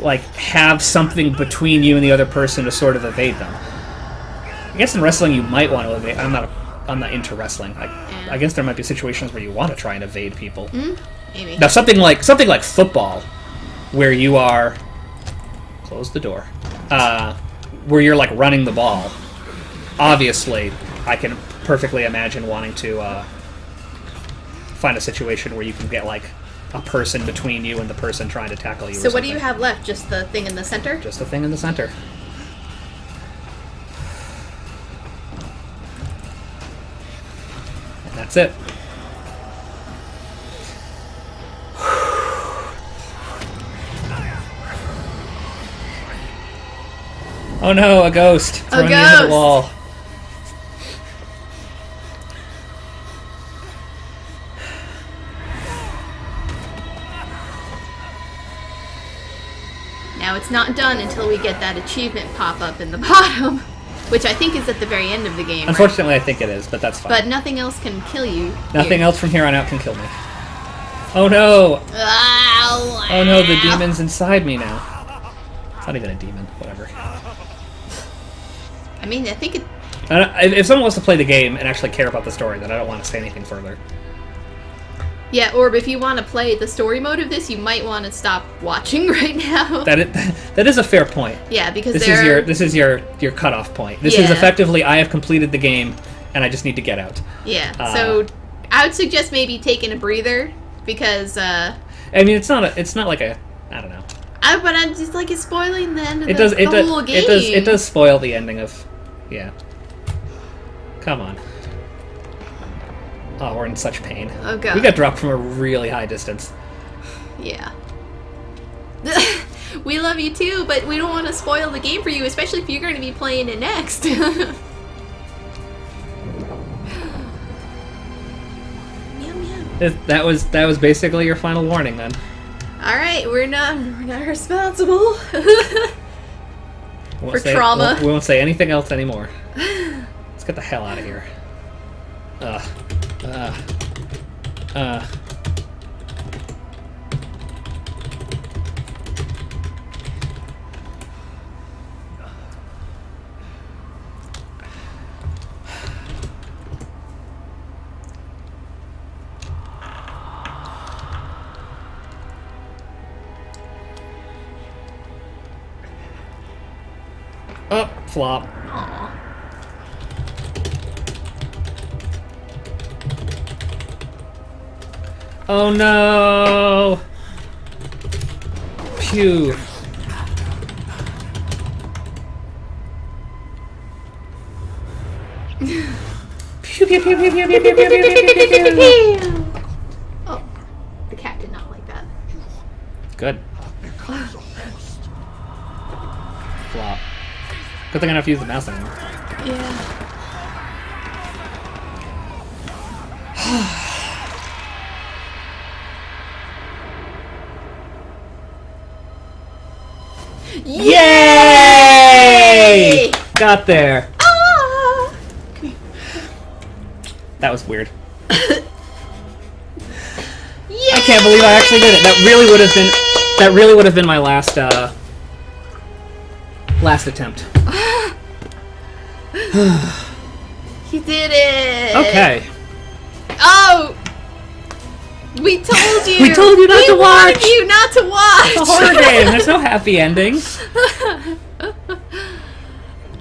like, have something between you and the other person to sort of evade them. I guess in wrestling you might want to evade. I'm not into wrestling. I guess there might be situations where you want to try and evade people. Maybe. Now something like football, where you are close the door, where you're like running the ball. Obviously, I can perfectly imagine wanting to find a situation where you can get like a person between you and the person trying to tackle you. So or what do you something. have left? Just the thing in the center? Just the thing in the center. And that's it. Oh no, a ghost! Throwing you into ghost! the wall. Now it's not done until we get that achievement pop up in the bottom, which I think is at the very end of the game. Unfortunately, I think it is, but that's fine. But nothing else can kill you. Nothing else from here on out can kill me. Oh no! Ow, Oh no, the ow. demon's inside me now. It's not even a demon, whatever. I mean, I think it. If someone wants to play the game and actually care about the story, then I don't want to say anything further. Yeah, Orb, if you want to play the story mode of this, you might want to stop watching right now. That is a fair point. Yeah, because This is your cutoff point. This is Yeah. effectively I have completed the game and I just need to get out. Yeah, so I would suggest maybe taking a breather because. I mean, it's not like a I don't know. But I'm just like it's spoiling the end of It whole game. does spoil the ending of yeah. Come on. Oh, we're in such pain. Oh god. We got dropped from a really high distance. Yeah. We love you too, but we don't want to spoil the game for you, especially if you're going to be playing it next. Yum yum. That was basically your final warning then. All right, we're not responsible We won't for say- trauma. We won't say anything else anymore. Let's get the hell out of here. Oh, flop. Aw. Oh no! Phew. Pew, pew, pew, pew, pew, pew, pew, pew, pew, pew, pew, pew. Oh, the cat did not like that. Good. Flop. Good thing I don't have to use the mouse anymore. Yeah. Yay! Got there. Ah! That was weird. Yay! I can't believe I actually did it. That really would have been my last attempt. You did it! Okay. Oh! We told you! We told you not to watch! We warned you not to watch! It's a horror game. There's no happy ending.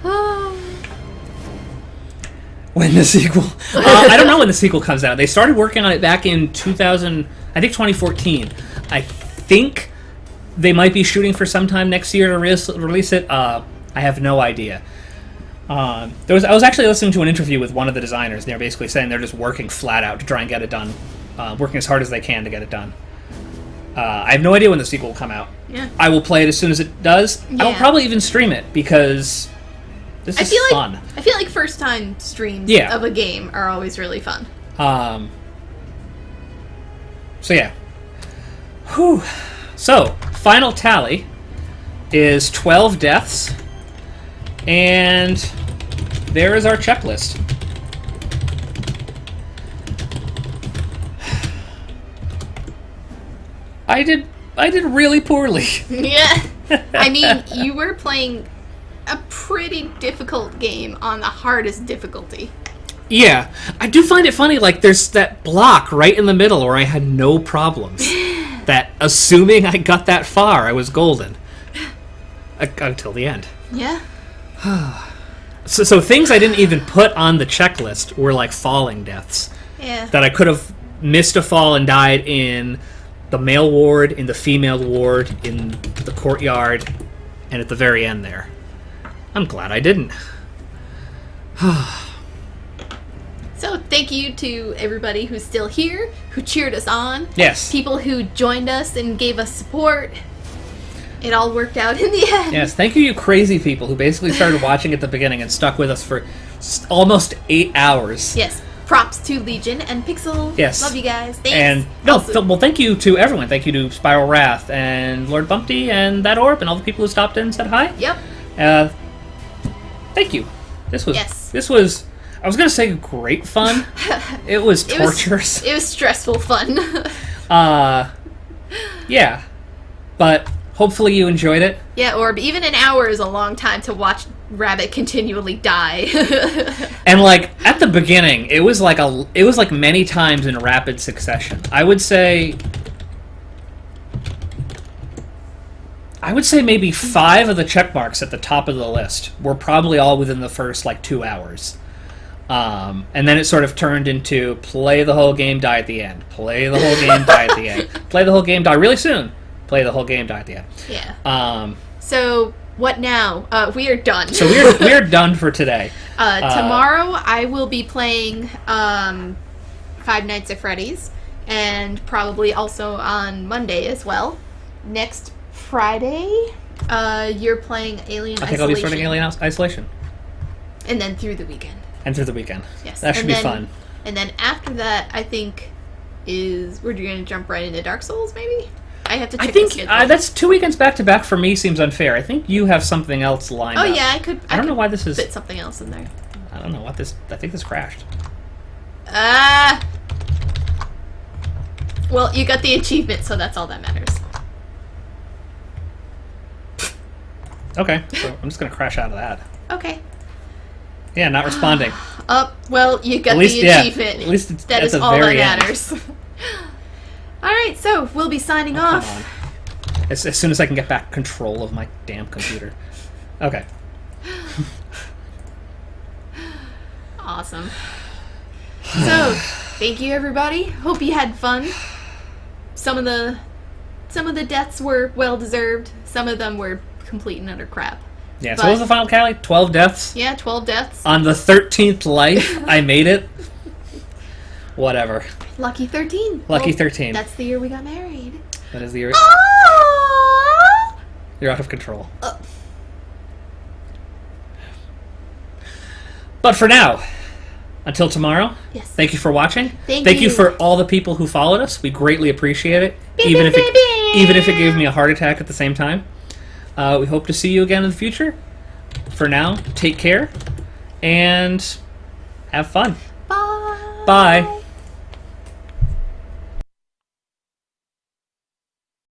Oh. When the sequel? I don't know when the sequel comes out. They started working on it back in 2014. I think they might be shooting for sometime next year to release it. I have no idea. I was actually listening to an interview with one of the designers, and they're basically saying they're just working flat out to try and get it done. Working as hard as they can to get it done. I have no idea when the sequel will come out. Yeah. I will play it as soon as it does. I will Yeah. probably even stream it because This I is feel like fun. I feel like first time streams Yeah. of a game are always really fun. So yeah. Whew. So, final tally is 12 deaths, and there is our checklist. I did really poorly. Yeah. I mean, you were playing a pretty difficult game on the hardest difficulty. Yeah, I do find it funny, like, there's that block right in the middle where I had no problems. That, assuming I got that far, I was golden. Until the end. Yeah. So things I didn't even put on the checklist were, like, falling deaths. Yeah. That I could have missed a fall and died in the male ward, in the female ward, in the courtyard, and at the very end there. I'm glad I didn't. So thank you to everybody who's still here, who cheered us on. Yes. People who joined us and gave us support. It all worked out in the end. Yes, thank you crazy people who basically started watching at the beginning and stuck with us for almost 8 hours. Yes. Props to Legion and Pixel. Yes. Love you guys. Thanks. And well, thank you to everyone. Thank you to Spiral Wrath and Lord Bumpty and that Orb and all the people who stopped in and said hi. Yep. Thank you. This was Yes. I was gonna say great fun. It was torturous. It was stressful fun. Yeah, but hopefully you enjoyed it. Yeah, Orb, even an hour is a long time to watch Rabbit continually die. And like at the beginning, it was like many times in rapid succession. I would say maybe 5 of the check marks at the top of the list were probably all within the first like 2 hours. And then it sort of turned into play the whole game, die at the end. Play the whole game, die at the end. Play the whole game, die really soon. Play the whole game, die at the end. Yeah. So what now? We are done. So we're done for today. Tomorrow I will be playing Five Nights at Freddy's, and probably also on Monday as well. Next Friday, you're playing Alien Isolation. I think I'll be starting Alien Isolation. And then through the weekend. And through the weekend. Yes. That should be fun. And then after that, I think we're going to jump right into Dark Souls, maybe? I have to check the schedule. That's 2 weekends back to back for me seems unfair. I think you have something else lined up. Oh yeah, I don't know why this is. Fit something else in there. I don't know what this. I think this crashed. Well, you got the achievement, so that's all that matters. Okay, so I'm just gonna crash out of that. Okay. Yeah, not responding. Well, you got At least, the achievement. At least it's that at is the all that very end. matters. Alright, so we'll be signing off. Come on. As soon as I can get back control of my damn computer. Okay. Awesome. So, thank you everybody. Hope you had fun. Some of the deaths were well deserved. Some of them were complete and utter crap. Yeah, so what was the final tally? 12 deaths? Yeah, 12 deaths. On the 13th life, I made it. Whatever. Lucky 13. Lucky 13. That's the year we got married. That is the year. Aww! You're out of control. But for now, until tomorrow, Yes. thank you for watching. Thank you you. for all the people who followed us. We greatly appreciate it. Beep, even beep, if it beep, beep. even if it gave me a heart attack at the same time. We hope to see you again in the future. For now, take care and have fun. Bye. Bye.